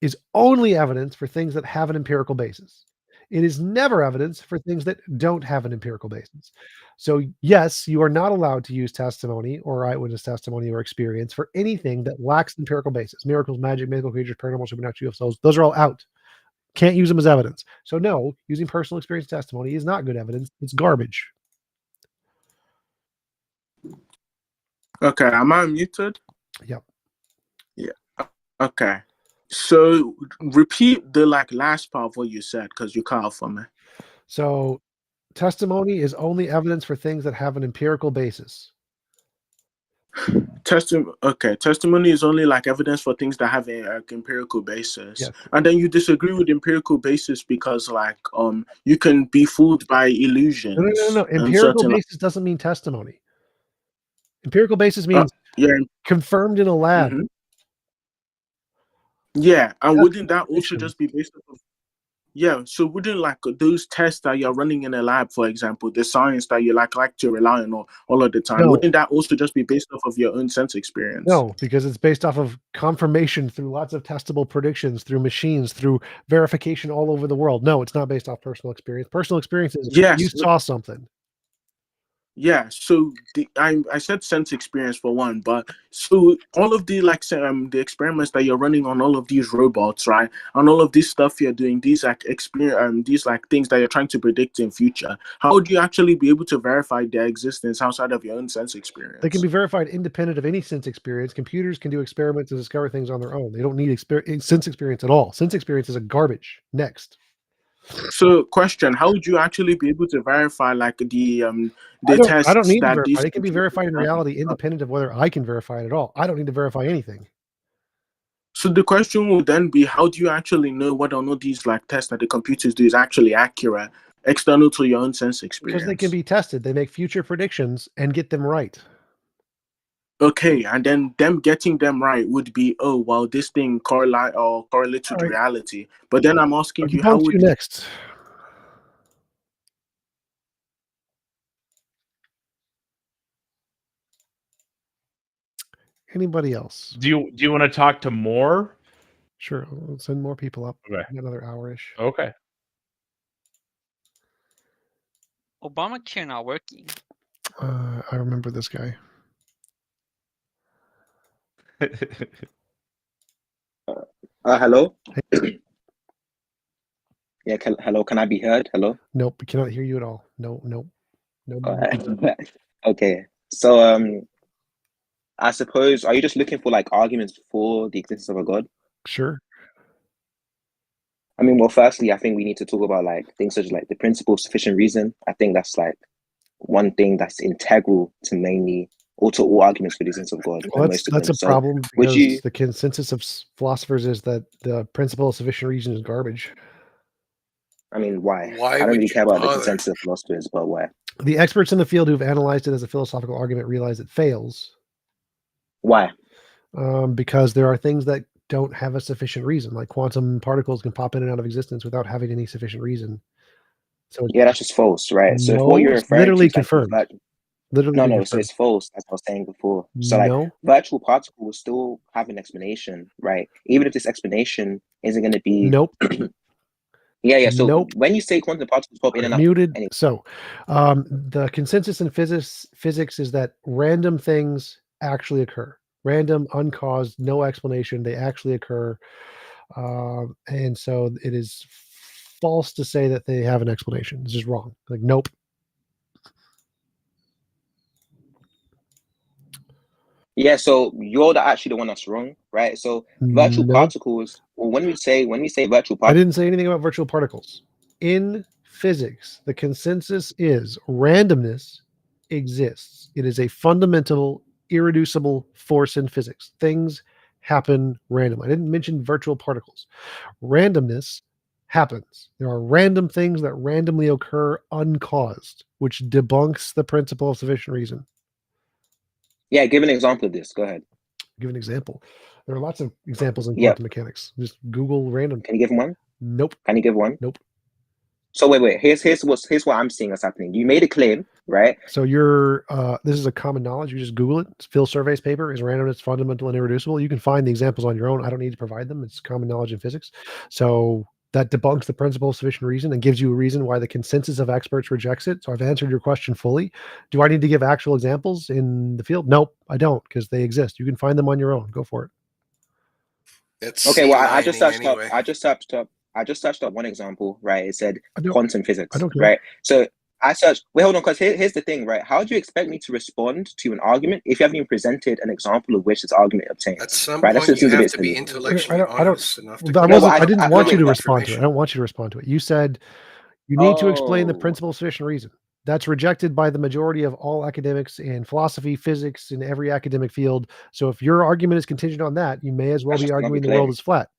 is only evidence for things that have an empirical basis. It is never evidence for things that don't have an empirical basis. So, yes, you are not allowed to use testimony or eyewitness testimony or experience for anything that lacks empirical basis. Miracles, magic, mythical creatures, paranormal, supernatural, UFOs, those are all out. Can't use them as evidence. So, no, using personal experience testimony is not good evidence. It's garbage. okay, am I muted? Yep. Yeah. Okay. So repeat the like last part of what you said because you cut off for me. So, testimony is only evidence for things that have an empirical basis. Testimony is only like evidence for things that have an empirical basis. Yes. And then you disagree with empirical basis because like you can be fooled by illusions. No. Empirical basis doesn't mean testimony. Empirical basis means confirmed in a lab. Mm-hmm. Yeah, and wouldn't that also just be based off of so wouldn't like those tests that you're running in a lab, for example, the science that you like to rely on all of the time, No. wouldn't that also just be based off of your own sense experience? No, because it's based off of confirmation through lots of testable predictions, through machines, through verification all over the world. No, it's not based off personal experience. Personal experience is you saw something. Yeah, so I said sense experience for one, but so all of the like the experiments that you're running on all of these robots, right, and all of this stuff you're doing, these like these like things that you're trying to predict in future, how would you actually be able to verify their existence outside of your own sense experience? They can be verified independent of any sense experience. Computers can do experiments to discover things on their own. They don't need sense experience at all. Sense experience is a garbage. Next. So, question: how would you actually be able to verify like the tests I don't need to that verify. these It can be verified in reality independent of whether I can verify it at all. I don't need to verify anything. So the question will then be, how do you actually know whether or not these like tests that the computers do is actually accurate, external to your own sense experience? Because they can be tested. They make future predictions and get them right. Okay, and then them getting them right would be, oh, well, this thing correlates with reality. But then I'm asking you, how would you next? Anybody else? Do you want to talk to more? Sure, I'll send more people up. Okay. Another hour-ish. Okay. Obamacare not working. I remember this guy. Hello. Yeah. Hello. Can I be heard? Hello. Nope, we cannot hear you at all. No. Okay. So I suppose, are you just looking for like arguments for the existence of a God? Sure. I mean, well, firstly, I think we need to talk about like things such as like the principle of sufficient reason. I think that's like one thing that's integral to mainly or to all arguments for the existence of God, Well, or most of that's them. a So problem would because you? the consensus of philosophers is that the principle of sufficient reason is garbage. I mean, why? Why I don't would really you care about the bother? consensus of philosophers, but why? The experts in the field who've analyzed it as a philosophical argument realize it fails. Why? Because there are things that don't have a sufficient reason, like quantum particles can pop in and out of existence without having any sufficient reason. So Yeah, that's just false, right? So if what no, you're it's referring to literally is like confirmed. Literally no, been no. So confirmed. it's false, as I was saying before. So like No, virtual particle will still have an explanation, right? Even if this explanation isn't going to be. nope, Yeah. So nope. when you say quantum particles pop in and out, Muted. anyway, So, the consensus in physics is that random things actually occur. Random, uncaused, no explanation. They actually occur, and so it is false to say that they have an explanation. It's just wrong. Like, nope. yeah. So you're actually the one that's wrong, right? So virtual Nope. particles. Well, when we say virtual I particles, didn't say anything about virtual particles. In physics, the consensus is randomness exists. It is a fundamental, irreducible force in physics. Things happen randomly. I didn't mention virtual particles. Randomness happens. There are random things that randomly occur uncaused, which debunks the principle of sufficient reason. yeah. Give an example of this. Go ahead. Give an example. There are lots of examples in Yeah. quantum mechanics. Just Google random. Can you give one? Nope. Can you give one? Nope. So wait. Here's what I'm seeing is happening. You made a claim, right? So you're this is a common knowledge. You just Google it. Phil Survey's paper is randomness fundamental and irreducible. You can find the examples on your own. I don't need to provide them. It's common knowledge in physics. So that debunks the principle of sufficient reason and gives you a reason why the consensus of experts rejects it. So I've answered your question fully. Do I need to give actual examples in the field? Nope, I don't, because they exist. You can find them on your own. Go for it. It's Okay. Well, I just C-lining searched anyway. up. I just searched up one example, right? It said I don't- quantum physics, I don't care. right? So I searched. Wait, hold on, because here's the thing, right? How do you expect me to respond to an argument if you haven't even presented an example of which this argument obtains? At some right? That point, seems you a have bit to be silly. intellectually I don't. honest enough to. I No, wasn't. but I didn't want you to wait. respond to it. I don't want you to respond to it. You said you need to explain the Oh. principle of sufficient reason. That's rejected by the majority of all academics in philosophy, physics, in every academic field. So if your argument is contingent on that, you may as well That's be just another arguing the world claim. is flat.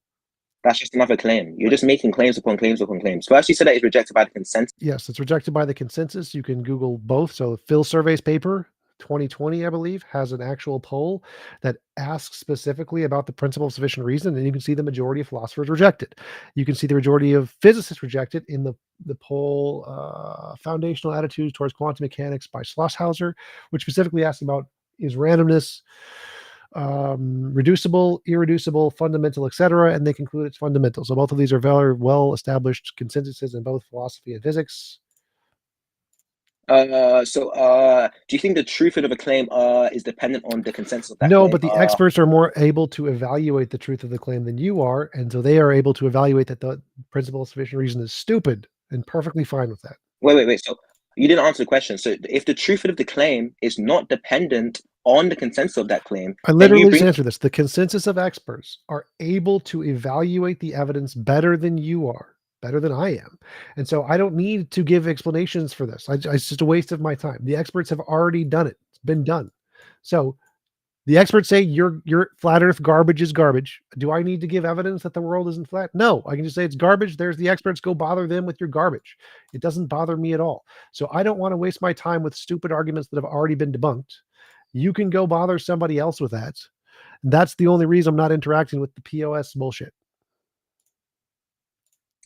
That's just another claim. You're just making claims upon claims upon claims. First, you said that it's rejected by the consensus. Yes, it's rejected by the consensus. You can Google both. So Phil Survey's paper, 2020, I believe, has an actual poll that asks specifically about the principle of sufficient reason, and you can see the majority of philosophers reject it. You can see the majority of physicists reject it in the poll, Foundational Attitudes Towards Quantum Mechanics by Schlosshauser, which specifically asks about is randomness reducible, irreducible, fundamental, etc., and they conclude it's fundamental. So both of these are very well established consensuses in both philosophy and physics. Do you think the truth of a claim is dependent on the consensus of that No, claim? but the experts are more able to evaluate the truth of the claim than you are, and so they are able to evaluate that the principle of sufficient reason is stupid and perfectly fine with that. Wait. So you didn't answer the question. So if the truth of the claim is not dependent on the consensus of that claim, I literally just answered this. The consensus of experts are able to evaluate the evidence better than you are, better than I am. And so I don't need to give explanations for this. It's just a waste of my time. The experts have already done it. It's been done. So the experts say your flat earth garbage is garbage. Do I need to give evidence that the world isn't flat? No, I can just say it's garbage. There's the experts. Go bother them with your garbage. It doesn't bother me at all. So I don't want to waste my time with stupid arguments that have already been debunked. You can go bother somebody else with that. That's the only reason I'm not interacting with the POS bullshit.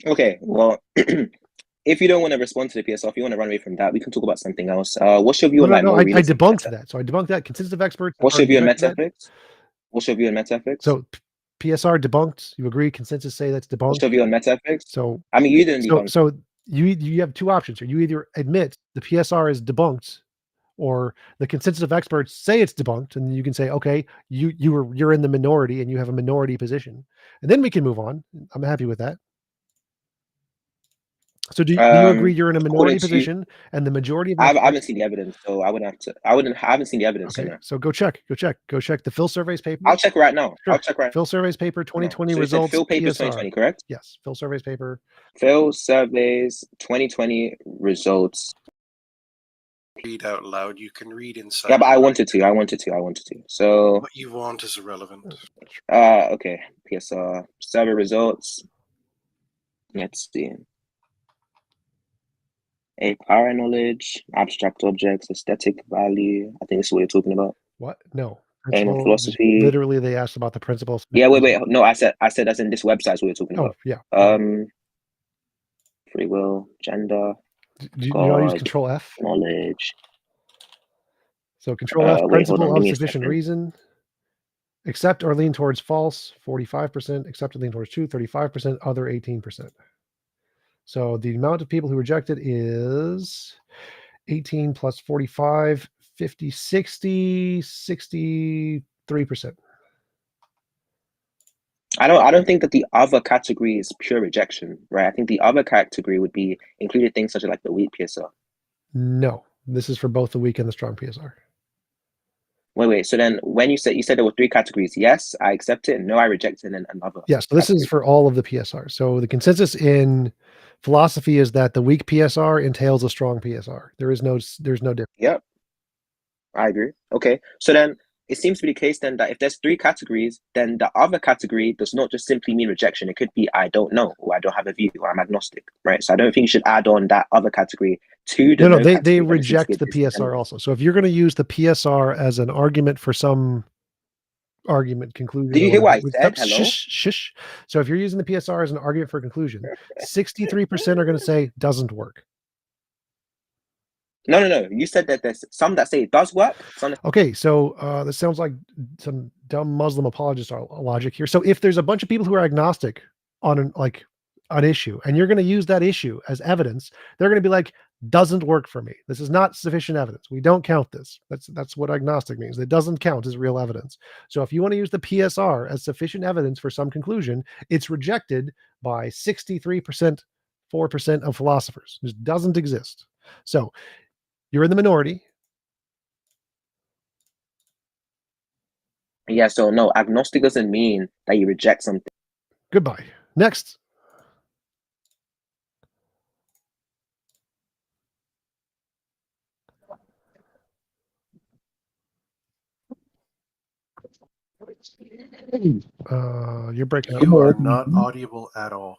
Okay, well, if you don't want to respond to the PSL, if you want to run away from that, we can talk about something else. What's your view on like more I realistic debunked meta? that. So I debunked that. Consensus of experts. What's your view on metaethics? What's your view on metaethics? So PSR debunked. You agree? Consensus say that's debunked. What's your view on metaethics? So I mean, you didn't debunk. So you have two options here. You either admit the PSR is debunked, or the consensus of experts say it's debunked, and you can say, okay, you're in the minority and you have a minority position, and then we can move on. I'm happy with that. So do you agree you're in a minority position and the majority of I haven't seen the evidence, so I haven't seen the evidence. Okay, So, no. so go check the Phil Survey's paper. I'll check right now. Sure. I'll check right. Phil Survey's paper 2020 So results. Phil Papers PSR. 2020, correct? Yes, Phil Survey's paper. Phil Surveys 2020 results. read out loud. You can read inside. Yeah, but I wanted to. So what you want is irrelevant. okay. PSR server results. Let's see. A power knowledge, abstract objects, aesthetic value. I think this is what you're talking about. What? No. Aim of Principle, philosophy. literally, they asked about the principles. Yeah, wait. No, I said that's in this website. Is what you're talking Oh, about. yeah. Free will, gender. Do you know how to use God, Control F? knowledge. So Control F, Wait, hold principle on, give of me a sufficient second. reason. Accept or lean towards false, 45%. Accept or lean towards true, 35%. Other, 18%. So the amount of people who rejected is 18 plus 45, 50, 60, 63%. I don't think that the other category is pure rejection, right? I think the other category would be included things such as like the weak PSR. No, this is for both the weak and the strong PSR. Wait. So then when you said there were three categories, yes, I accept it, no, I reject it, and then another. Yes, so this is for all of the PSR. So the consensus in philosophy is that the weak PSR entails a strong PSR. There's no difference. Yep. I agree. Okay. So then it seems to be the case then that if there's three categories, then the other category does not just simply mean rejection. It could be I don't know, or I don't have a view, or I'm agnostic, right? So I don't think you should add on that other category to the No, they category, but it seems to reject be the a different PSR also. So if you're going to use the PSR as an argument for some argument conclusion, Did you hear what I said? Hello? Shush. So if you're using the PSR as an argument for a conclusion, 63% are going to say doesn't work. No. You said that there's some that say it does work. Okay, so this sounds like some dumb Muslim apologist logic here. So if there's a bunch of people who are agnostic on an issue, and you're going to use that issue as evidence, they're going to be like, doesn't work for me. This is not sufficient evidence. We don't count this. That's what agnostic means. It doesn't count as real evidence. So if you want to use the PSR as sufficient evidence for some conclusion, it's rejected by 63%, 4% of philosophers. It just doesn't exist. So you're in the minority. Yeah, so no, agnostic doesn't mean that you reject something. Goodbye. Next. You're breaking up. You are not audible at all.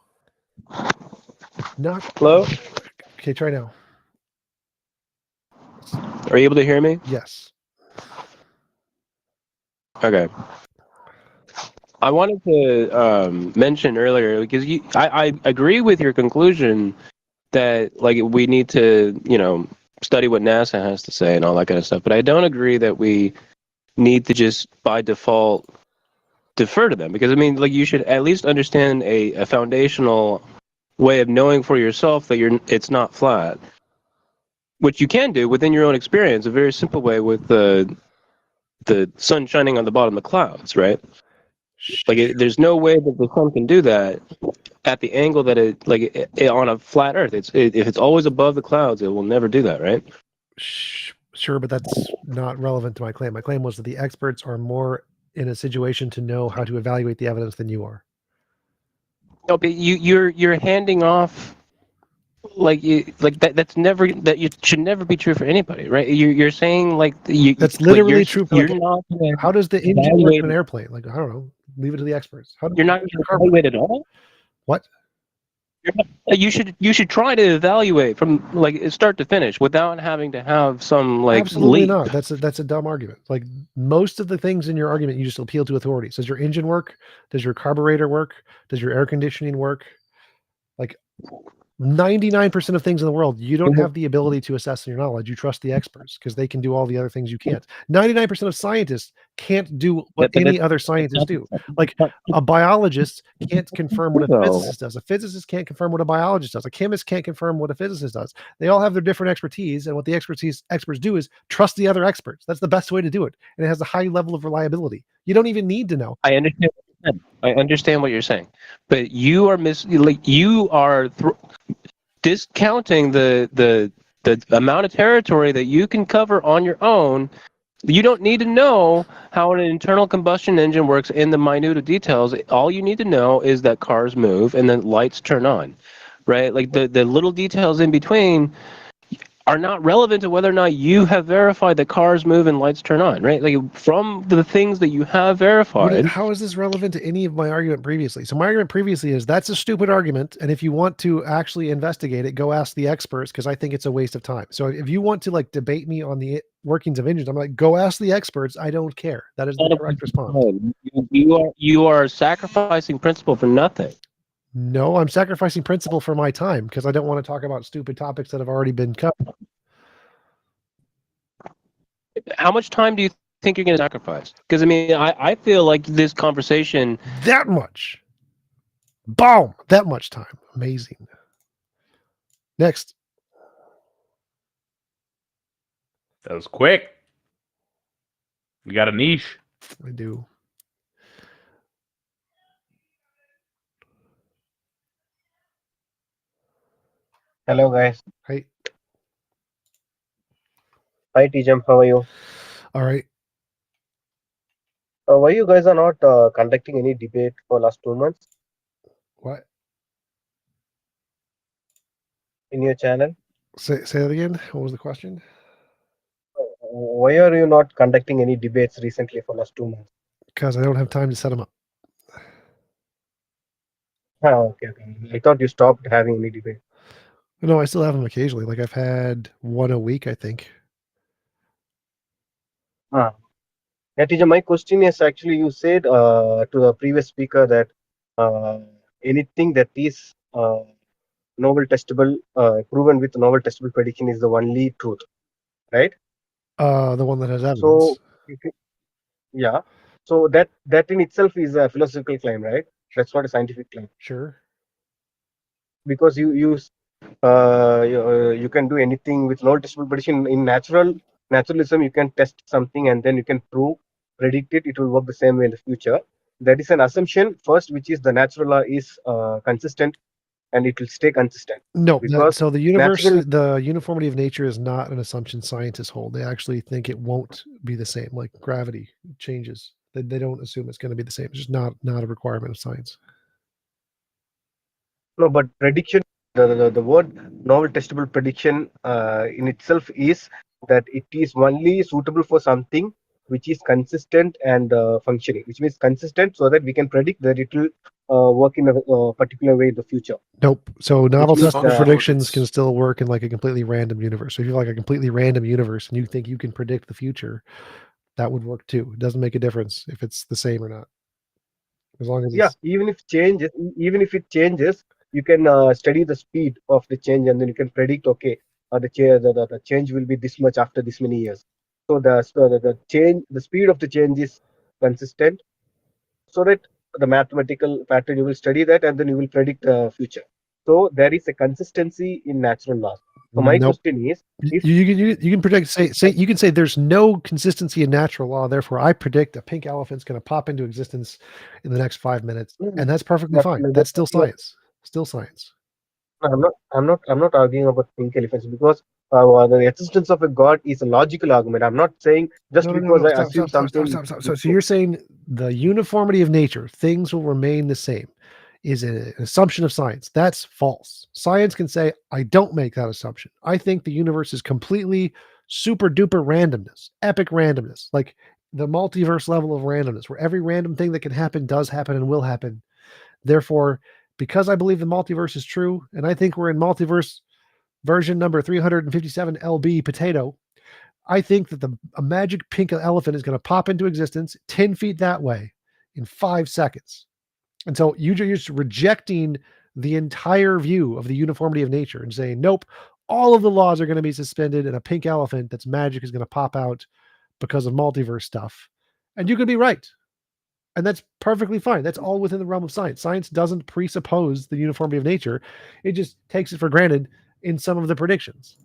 Not Hello? Okay, try now. Are you able to hear me? Yes. Okay. I wanted to mention earlier, because I agree with your conclusion that like we need to, study what NASA has to say and all that kind of stuff. But I don't agree that we need to just by default defer to them, because I mean, like, you should at least understand a foundational way of knowing for yourself that it's not flat, which you can do within your own experience. A very simple way with the sun shining on the bottom of the clouds, right? Like, there's no way that the sun can do that at the angle that it on a flat Earth. If it's always above the clouds, it will never do that, right? Sure, but that's not relevant to my claim. My claim was that the experts are more in a situation to know how to evaluate the evidence than you are. No, but you're handing off that's never, that you should never be true for anybody, right? You're saying that's literally true. You're not gonna how does the engine work in an airplane? Like, I don't know. Leave it to the experts. You're not going to evaluate at all? What? You should try to evaluate from start to finish without having to have some Absolutely leap. not. That's a dumb argument. Like, most of the things in your argument, you just appeal to authorities. Does your engine work? Does your carburetor work? Does your air conditioning work? Like 99% of things in the world, you don't have the ability to assess your knowledge. You trust the experts because they can do all the other things you can't. 99% of scientists can't do what any other scientists do. Like, a biologist can't confirm what a physicist does. A physicist can't confirm what a biologist does. A chemist can't confirm what a physicist does. They all have their different expertise, and what the experts do is trust the other experts. That's the best way to do it, and it has a high level of reliability. You don't even need to know. I understand what you're saying, but you are discounting the amount of territory that you can cover on your own. You don't need to know how an internal combustion engine works in the minute details. All you need to know is that cars move and then lights turn on, right? Like the little details in between are not relevant to whether or not you have verified that cars move and lights turn on, right? Like from the things that you have verified. How is this relevant to any of my argument previously? So my argument previously is that's a stupid argument, and if you want to actually investigate it, go ask the experts because I think it's a waste of time. So if you want to like debate me on the workings of engines, I'm like, go ask the experts. I don't care. That is the correct response. You are sacrificing principle for nothing. No, I'm sacrificing principle for my time because I don't want to talk about stupid topics that have already been covered. How much time do you think you're going to sacrifice? Because I mean, I feel like this conversation that much. Boom! That much time. Amazing. Next. That was quick. You got a niche. I do. Hello, guys. Hi. Hi, Tijam. How are you? All right. Why you guys are not conducting any debate for last 2 months What? in your channel? Say that again. What was the question? Why are you not conducting any debates recently for last 2 months? Because I don't have time to set them up. Okay. I thought you stopped having any debate. No, I still have them occasionally. Like I've had one a week, I think. Yeah, Tijam, my question is actually you said to the previous speaker that anything that is novel testable, proven with novel testable prediction is the only truth, right? The one that has evidence. So, yeah. So that in itself is a philosophical claim, right? That's not a scientific claim. Sure. Because you can do anything with no testable prediction in naturalism. You can test something and then you can predict it will work the same way in the future. That is an assumption first, which is the natural law is consistent and it will stay consistent. No, because so the universe, natural, the uniformity of nature is not an assumption scientists hold. They actually think it won't be the same, like gravity changes. They don't assume it's going to be the same. It's just not a requirement of science. no, but prediction, the word novel testable prediction in itself is that it is only suitable for something which is consistent and functioning, which means consistent so that we can predict that it will work in a particular way in the future. Nope. So novel means, testable predictions can still work in like a completely random universe. So if you have like a completely random universe and you think you can predict the future, that would work too. It doesn't make a difference if it's the same or not. As long as it's even if it changes, you can study the speed of the change and then you can predict, okay, the change will be this much after this many years. So the change, the speed of the change is consistent, so that the mathematical pattern you will study that and then you will predict the future. So there is a consistency in natural laws. So my nope. question is, You can predict say you can say there's no consistency in natural law, therefore I predict a pink elephant's going to pop into existence in the next 5 minutes, and that's perfectly fine. That's still science. Still science. I'm not arguing about pink elephants because the existence of a god is a logical argument. I'm not saying just because I assume something. So you're saying the uniformity of nature, things will remain the same, is an assumption of science. That's false. Science can say, I don't make that assumption. I think the universe is completely super duper randomness, epic randomness, like the multiverse level of randomness, where every random thing that can happen does happen and will happen. Therefore, because I believe the multiverse is true, and I think we're in multiverse version number 357 LB potato, I think that a magic pink elephant is going to pop into existence 10 feet that way in 5 seconds. And so you're just rejecting the entire view of the uniformity of nature and saying, nope, all of the laws are going to be suspended and a pink elephant that's magic is going to pop out because of multiverse stuff. And you could be right. And that's perfectly fine. That's all within the realm of science. Science doesn't presuppose the uniformity of nature. It just takes it for granted in some of the predictions.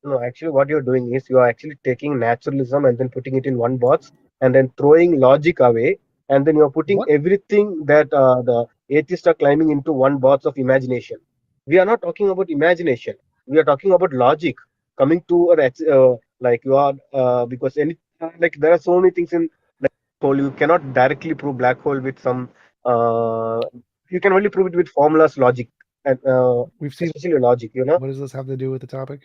No, actually, what you're doing is you are actually taking naturalism and then putting it in one box and then throwing logic away. And then you're putting everything that the atheists are climbing into one box of imagination. We are not talking about imagination. We are talking about logic coming to like you are because like there are so many things in black hole. You cannot directly prove black hole with some. You can only prove it with formulas logic. and We've seen. especially logic. What does this have to do with the topic?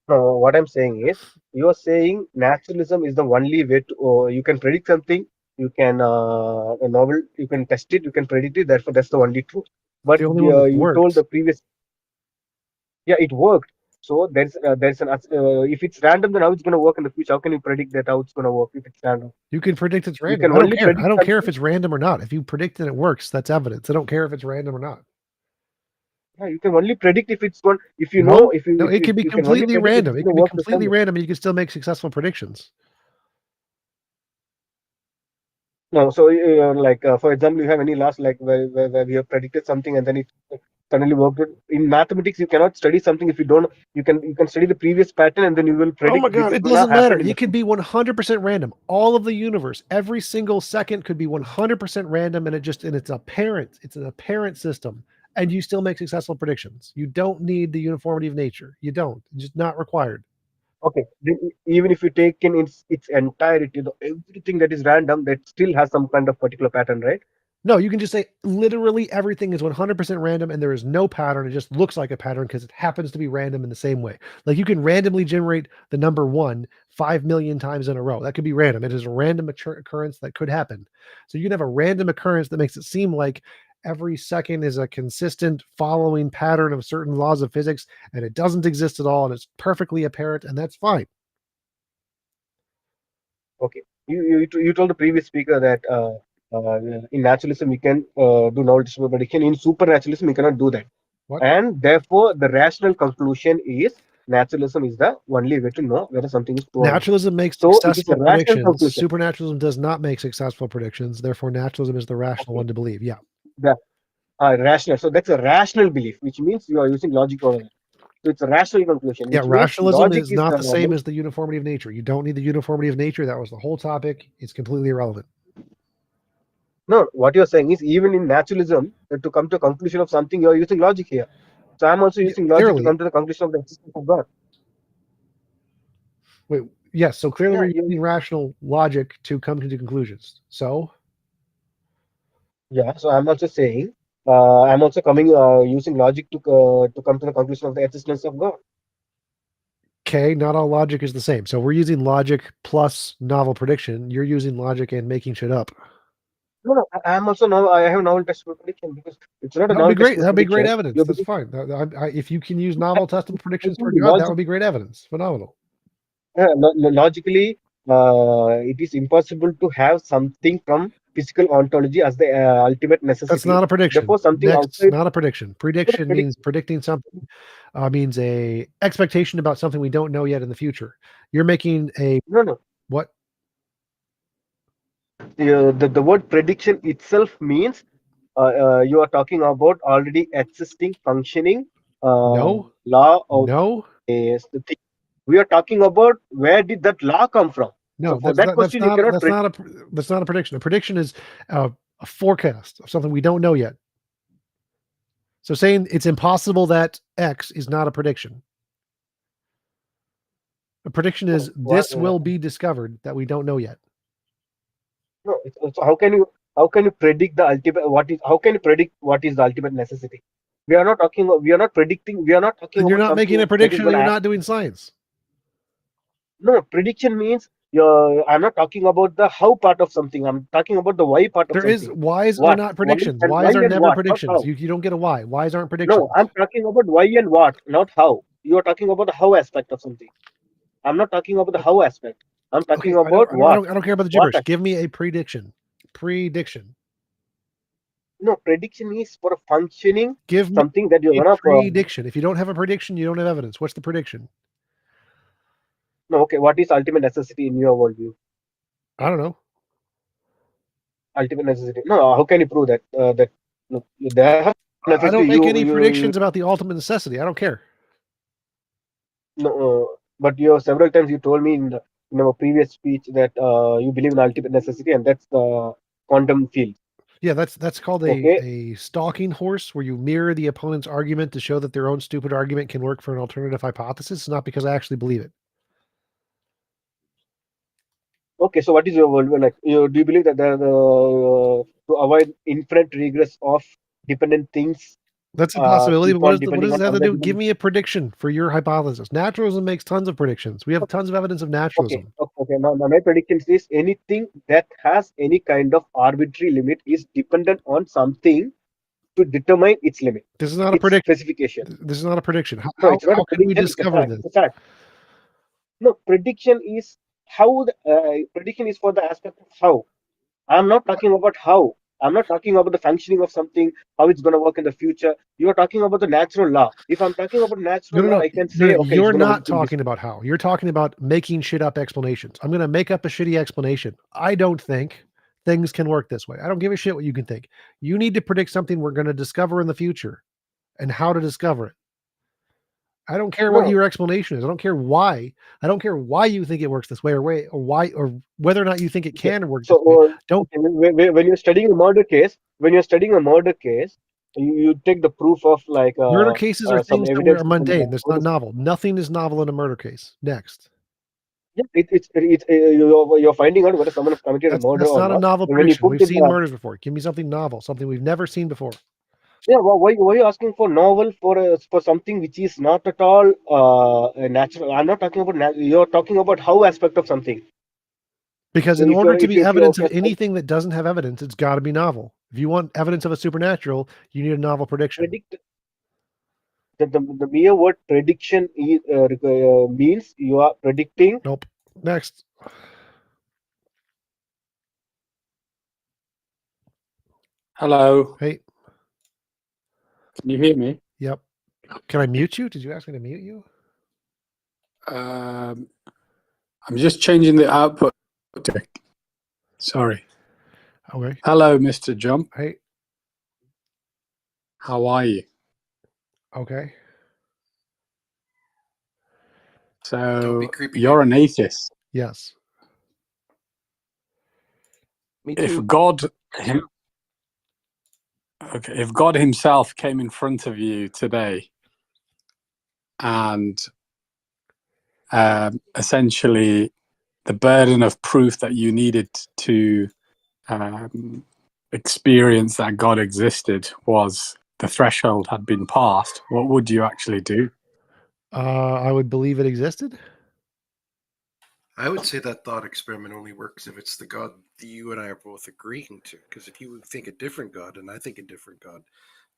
No, what I'm saying is, you're saying naturalism is the only way to. You can predict something. You can a novel. You can test it. You can predict it. Therefore, that's the only truth. But The only one that you told works. the previous. Yeah, it worked. So there's an if it's random, then how it's going to work in the future? How can you predict that how it's going to work if it's random? You can predict it's You random. can I don't only care. predict I don't care if something. it's random or not. If you predict and it works, that's evidence. I don't care if it's random or not. Yeah, you can only predict if it's going. If you No, know, if you no, if, it if can be you can only completely predict if random. it's It going can to be work the completely same way. random, and you can still make successful predictions. No, so for example, you have any laws like where we have predicted something and then it suddenly worked. In mathematics, you cannot study something if you don't. You can study the previous pattern and then you will Oh my predict God, which it is going to doesn't matter. happen in the It could future. be 100% random. All of the universe, every single second could be 100% random, and it's apparent. It's an apparent system, and you still make successful predictions. You don't need the uniformity of nature. You don't. It's just not required. Okay, then even if you take in its entirety, everything that is random, that still has some kind of particular pattern, right? No, you can just say literally everything is 100% random and there is no pattern. It just looks like a pattern because it happens to be random in the same way. Like you can randomly generate the number 1 5 million times in a row. That could be random. It is a random occurrence that could happen. So you can have a random occurrence that makes it seem like every second is a consistent following pattern of certain laws of physics, and it doesn't exist at all, and it's perfectly apparent, and that's fine. Okay, you told the previous speaker that in naturalism we can do knowledge distribution prediction. In supernaturalism we cannot do that. What? And therefore, the rational conclusion is naturalism is the only way to know whether something is true or not. Naturalism makes So it is a successful rational predictions. conclusion. Supernaturalism does not make successful predictions. Therefore, naturalism is the rational one to believe. Yeah. The rational. So that's a rational belief, which means you are using logic over there. So it's a rational conclusion, Yeah, which means rationalism logic is is not the the same as the uniformity of nature. You don't need the uniformity of nature. That was the whole topic. It's completely irrelevant. no. What you're saying is even in naturalism, to come to a conclusion of something, you're using logic here. So I'm also using logic to Clearly. come to the conclusion of the existence of God. Wait, yes. So clearly Yeah, we're using rational logic to come to the conclusions. So Yeah, so I'm also saying, I'm also coming using logic to come to the conclusion of the existence of God. okay, not all logic is the same. So we're using logic plus novel prediction. You're using logic and making shit up. No, I'm also now I have novel testable prediction because it's not a That would be novel great. testable That'd be great prediction. evidence. That's fine. If you can use novel testable predictions for God, that Logic, would be great evidence. Phenomenal. logically, it is impossible to have something from physical ontology as the ultimate necessity. That's not a prediction. Therefore, something Next, outside. not a prediction. Prediction means predicting something. Means a expectation about something we don't know yet in the future. You're making a No. What? The word prediction itself means you are talking about already existing, functioning No. law of No. the thing. We are talking about where did that law come from? No, So for that question, you cannot predict. That's not a prediction. A prediction is a forecast of something we don't know yet. So saying it's impossible that X is not a prediction. A prediction is this will be discovered that we don't know yet. No, so how can you predict the ultimate? How can you predict what is the ultimate necessity? We are not talking. We are not predicting. We are not talking And you're about not making something a prediction, that is and you're going to not doing science. No, prediction means I'm not talking about the how part of something. I'm talking about the why part of There is something. whys are What? not Why predictions. and Whys are never what, not predictions. how. You don't get a why. Whys aren't predictions. No, I'm talking about why and what, not how. You are talking about the how aspect of something. I'm not talking about the how aspect. I'm talking Okay, about what. I don't care about the What gibberish. Give me a prediction. Prediction. No, prediction is for a functioning Give me something that you're a gonna. prediction. If you don't have a prediction, you don't have evidence. What's the prediction? No, okay. What is ultimate necessity in your worldview? I don't know. Ultimate necessity. No, how can you prove that? That no, there have necessity. I don't make any predictions about the ultimate necessity. I don't care. No, but several times you told me in our previous speech that you believe in ultimate necessity, and that's the quantum field. Yeah, that's called a stalking horse, where you mirror the opponent's argument to show that their own stupid argument can work for an alternative hypothesis. It's not because I actually believe it. Okay, so what is your worldview like? Do you believe that to avoid infinite regress of dependent things That's a possibility. keep But on what depending does on it have to other do? Give dependent. me a prediction for your hypothesis. Naturalism makes tons of predictions. We have tons of evidence of Okay, naturalism. okay. Now my prediction is anything that has any kind of arbitrary limit is dependent on something to determine its limit, This is not a its prediction. specification. This is not a prediction. How, No, how, it's not a how can we prediction. It's a discover fact. this? It's a fact. No, prediction is how the prediction is for the aspect of how. I'm not talking about how. I'm not talking about the functioning of something, how it's going to work in the future. You are talking about the natural law. If I'm talking about natural law, I can say, okay, it's You're going to not work in this. talking about how. You're talking about making shit up explanations. I'm going to make up a shitty explanation. I don't think things can work this way. I don't give a shit what you can think. You need to predict something we're going to discover in the future and how to discover it. I don't care what No, your explanation is. I don't care why. I don't care why you think it works this way or why or whether or not you think it okay. can work So this way. Don't okay, when you're studying a murder case, you take the proof of like murder cases are some things that evidence are from mundane. the That's not police. novel. Nothing is novel in a murder case. Next. Yeah, you're finding out whether someone has committed a murder That's or not a not. novel And when you prediction. put We've it, seen murders before. Give me something novel, something we've never seen before. yeah, why are you asking for novel for something which is not at all natural? I'm not talking about you're talking about how aspect of something. Because So in order to if be you evidence of okay, anything that doesn't have evidence, it's got to be novel. If you want evidence of a supernatural, you need a novel prediction. predict the mere word prediction is, means you are predicting. Nope. Next. Hello. Hey. Can you hear me? Yep. Can I mute you? Did you ask me to mute you? I'm just changing the output. Sorry. Okay. Hello, Mr. Jump. Hey. How are you? Okay. So you're an atheist. Yes. Me If too. God, if God Himself came in front of you today, and essentially the burden of proof that you needed to experience that God existed was the threshold had been passed, what would you actually do? I would believe it existed. I would say that thought experiment only works if it's the God that you and I are both agreeing to. Because if you think a different God and I think a different God,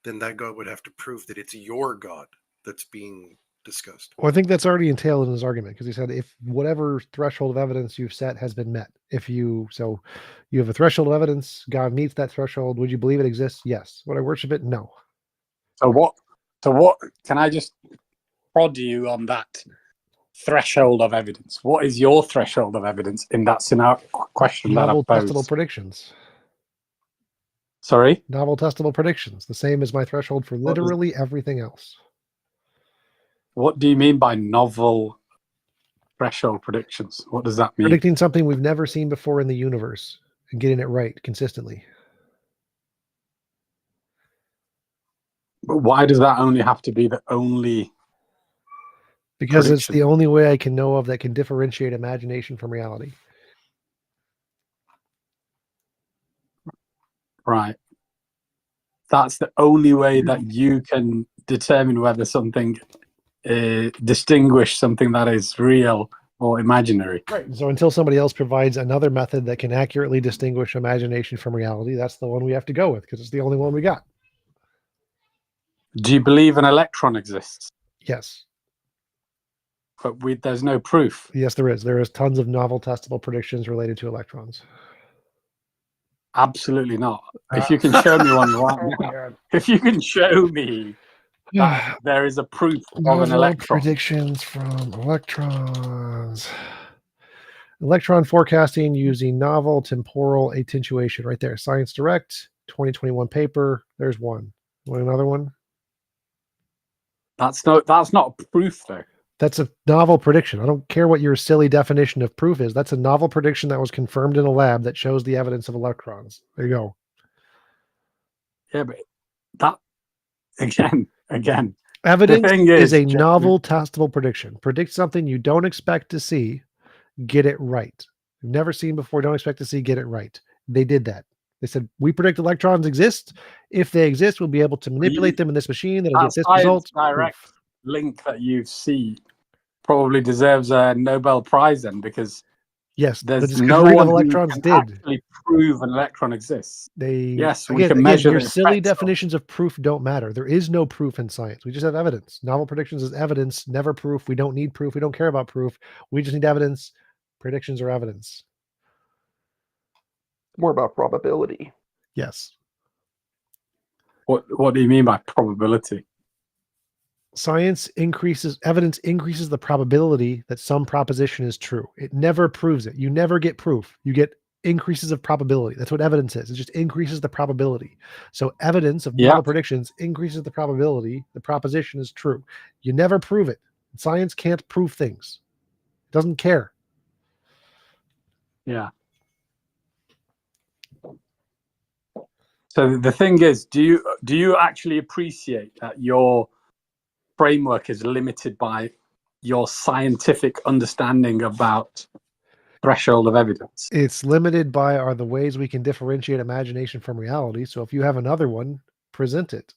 then that God would have to prove that it's your God that's being discussed. Well, I think that's already entailed in his argument because he said if whatever threshold of evidence you've set has been met, you have a threshold of evidence, God meets that threshold. Would you believe it exists? Yes. Would I worship it? No. So what can I just prod you on that threshold of evidence? What is your threshold of evidence in that scenario question that Novel I testable posed? predictions. Sorry? Novel testable predictions. The same as my threshold for literally everything else. What do you mean by novel threshold predictions? What does that mean? Predicting something we've never seen before in the universe and getting it right consistently. But why does that only have to be the only Because prediction? it's the only way I can know of that can differentiate imagination from reality. Right. That's the only way that you can determine whether something distinguish something that is real or imaginary. Right. So until somebody else provides another method that can accurately distinguish imagination from reality, that's the one we have to go with because it's the only one we got. Do you believe an electron exists? Yes. But there's no proof. Yes, there is. There is tons of novel testable predictions related to electrons. Absolutely not. If you can show me one right now, if you can show me that there is a proof of an Novel electron. predictions from electrons. Electron forecasting using novel temporal attenuation. Right there. Science Direct, 2021 paper. There's one. Want another one? That's not a proof though. That's a novel prediction. I don't care what your silly definition of proof is. That's a novel prediction that was confirmed in a lab that shows the evidence of electrons. There you go. Yeah, but that again. Evidence the thing is a Jeff, novel testable prediction. Predict something you don't expect to see, get it right. You've never seen before, don't expect to see, get it right. They did that. They said, we predict electrons exist. If they exist, we'll be able to manipulate them in this machine. That'll get this Science result. Direct Proof. link that you see probably deserves a Nobel Prize then, because yes, there's the no discovery one of who electrons can did. actually prove an electron exists. They yes, we again, can again measure your the silly effects of- definitions of proof don't matter. There is no proof in science. We just have evidence. Novel predictions is evidence, never proof. We don't need proof. We don't care about proof. We just need evidence. Predictions are evidence. More about probability. Yes. What do you mean by probability? Science increases, evidence increases the probability that some proposition is true. It never proves it. You never get proof. You get increases of probability. That's what evidence is. It just increases the probability. So evidence of novel predictions increases the probability the proposition is true. You never prove it. Science can't prove things. It doesn't care. Yeah. So the thing is, do you actually appreciate that your framework is limited by your scientific understanding about threshold of evidence? It's limited by are the ways we can differentiate imagination from reality. So if you have another one, present it.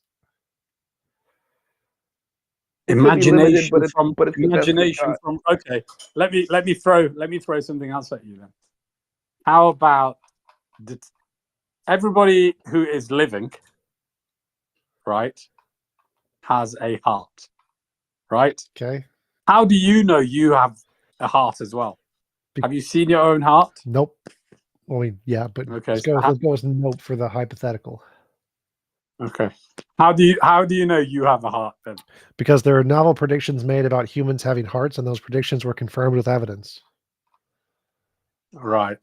Imagination limited, from but it's imagination from. Okay, let me throw something else at you then. How about everybody who is living, right, has a heart, right? Okay. How do you know you have a heart as well? Have you seen your own heart? Nope. Well, I mean, yeah, but okay, let's go with nope for the hypothetical. Okay. How do you know you have a heart then? Because there are novel predictions made about humans having hearts, and those predictions were confirmed with evidence. Right.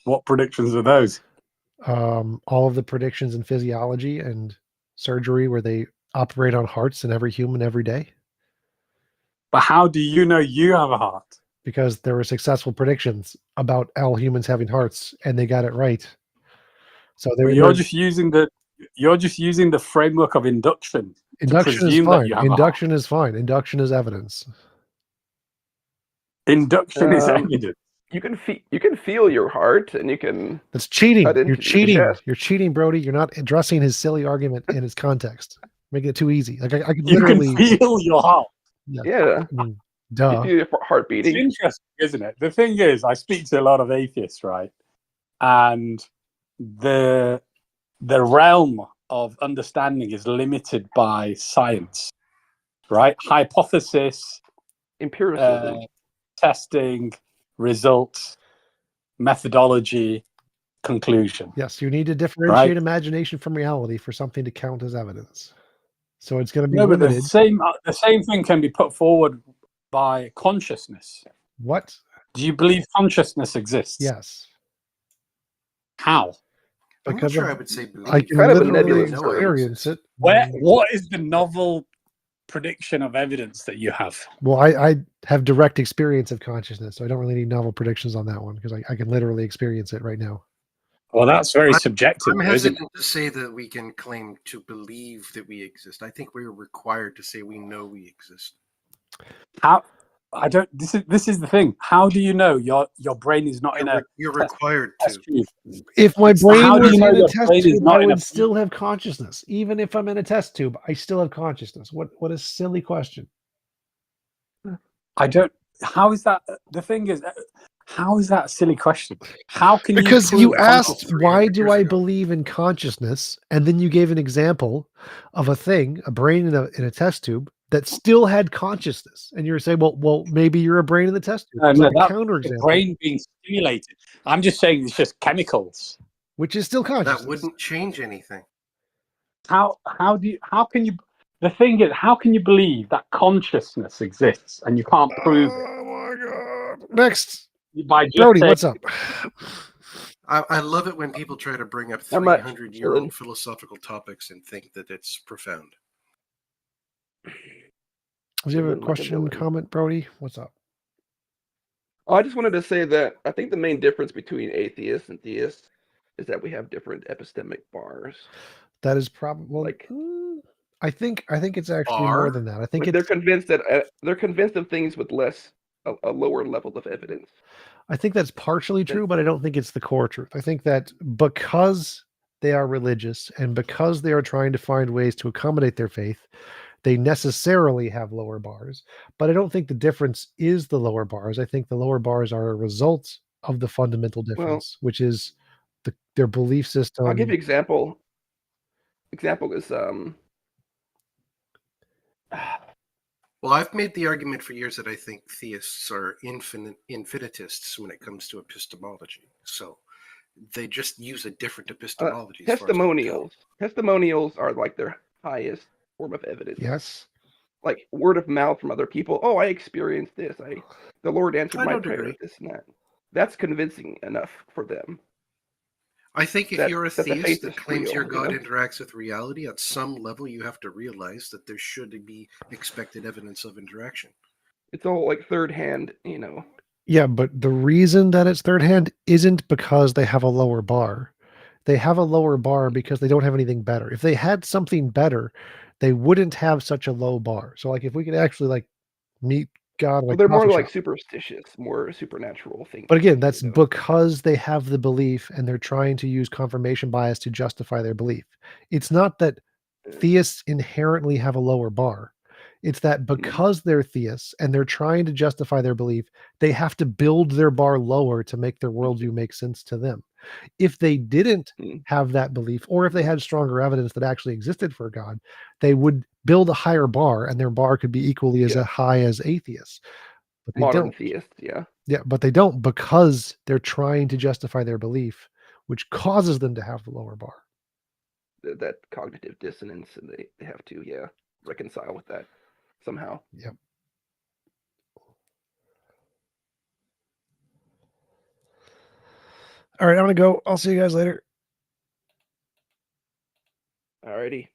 What predictions are those? All of the predictions in physiology and surgery where they operate on hearts in every human every day. But how do you know you have a heart? Because there were successful predictions about all humans having hearts, and they got it right. So you're just using the framework of induction. Induction is fine. Induction is fine. Induction is evidence. Induction is evidence. You can feel your heart, and you can. That's cheating. Cut into You're your cheating. chest. You're cheating, Brody. You're not addressing his silly argument in its context. Making it too easy. Like I could You literally can feel your heart. Yeah. I mean, duh. You feel your heart beating. It's interesting, isn't it? The thing is, I speak to a lot of atheists, right? And the realm of understanding is limited by science, right? Hypothesis, empiricism, testing, results, methodology, conclusion. Yes, you need to differentiate Right. imagination from reality for something to count as evidence. So it's going to be No, but limited. the same thing can be put forward by consciousness. What? Do you believe consciousness exists? Yes. How? I'm not sure I would say believe. I can Kind of a literally nebulous term. experience it. What is the novel prediction of evidence that you have? Well, I have direct experience of consciousness, so I don't really need novel predictions on that one because I can literally experience it right now. Well, that's very subjective. I'm isn't hesitant to say that we can claim to believe that we exist. I think we're required to say we know we exist. How? I don't. This is the thing. How do you know your brain is not in a? You're required to. If my brain How do was you know in a your test brain is tube, not I in a? would still have consciousness. Even if I'm in a test tube, I still have consciousness. What a silly question. I don't. How is that? The thing is, how is that a silly question? How can Because you? you asked, why do I believe in consciousness? And then you gave an example of a thing, a brain in a test tube that still had consciousness. And you're saying, well, maybe you're a brain in the test tube. It's No, like a that's counterexample. the brain being stimulated. I'm just saying it's just chemicals. Which is still consciousness. That wouldn't change anything. How can you? The thing is, how can you believe that consciousness exists and you can't prove it? Oh my God! Next, by just Brody, saying, what's up? I love it when people try to bring up How much? 300-year-old philosophical topics and think that it's profound. Do you have a question, comment, Brody? What's up? Oh, I just wanted to say that I think the main difference between atheists and theists is that we have different epistemic bars. That is probably Like, I think it's actually more than that. I think they're convinced of things with less a lower level of evidence. I think that's partially true, but I don't think it's the core truth. I think that because they are religious and because they are trying to find ways to accommodate their faith, they necessarily have lower bars. But I don't think the difference is the lower bars. I think the lower bars are a result of the fundamental difference, which is their belief system. I'll give you example. Example is Well, I've made the argument for years that I think theists are infinitists when it comes to epistemology. So they just use a different epistemology. As far as I can tell. testimonials are like their highest form of evidence. Yes. Like word of mouth from other people. Oh, I experienced this. The Lord answered I my don't prayer. agree. This and that. That's convincing enough for them. I think if you're a that the theist faith that is claims real, your God you know? interacts with reality, at some level you have to realize that there should be expected evidence of interaction. It's all like third hand, you know. Yeah, but the reason that it's third hand isn't because they have a lower bar. They have a lower bar because they don't have anything better. If they had something better, they wouldn't have such a low bar. So, like, if we could actually like meet God, Well, like they're more coffee like shop. superstitious, more supernatural things. But again, that's because they have the belief and they're trying to use confirmation bias to justify their belief. It's not that theists inherently have a lower bar. It's that because they're theists and they're trying to justify their belief, they have to build their bar lower to make their worldview make sense to them. If they didn't have that belief, or if they had stronger evidence that actually existed for God, they would build a higher bar and their bar could be equally as high as atheists. But they Modern don't. theists, yeah. Yeah, but they don't because they're trying to justify their belief, which causes them to have the lower bar. That cognitive dissonance, and they have to, reconcile with that somehow. Yep. All right, I'm gonna go. I'll see you guys later. Alrighty.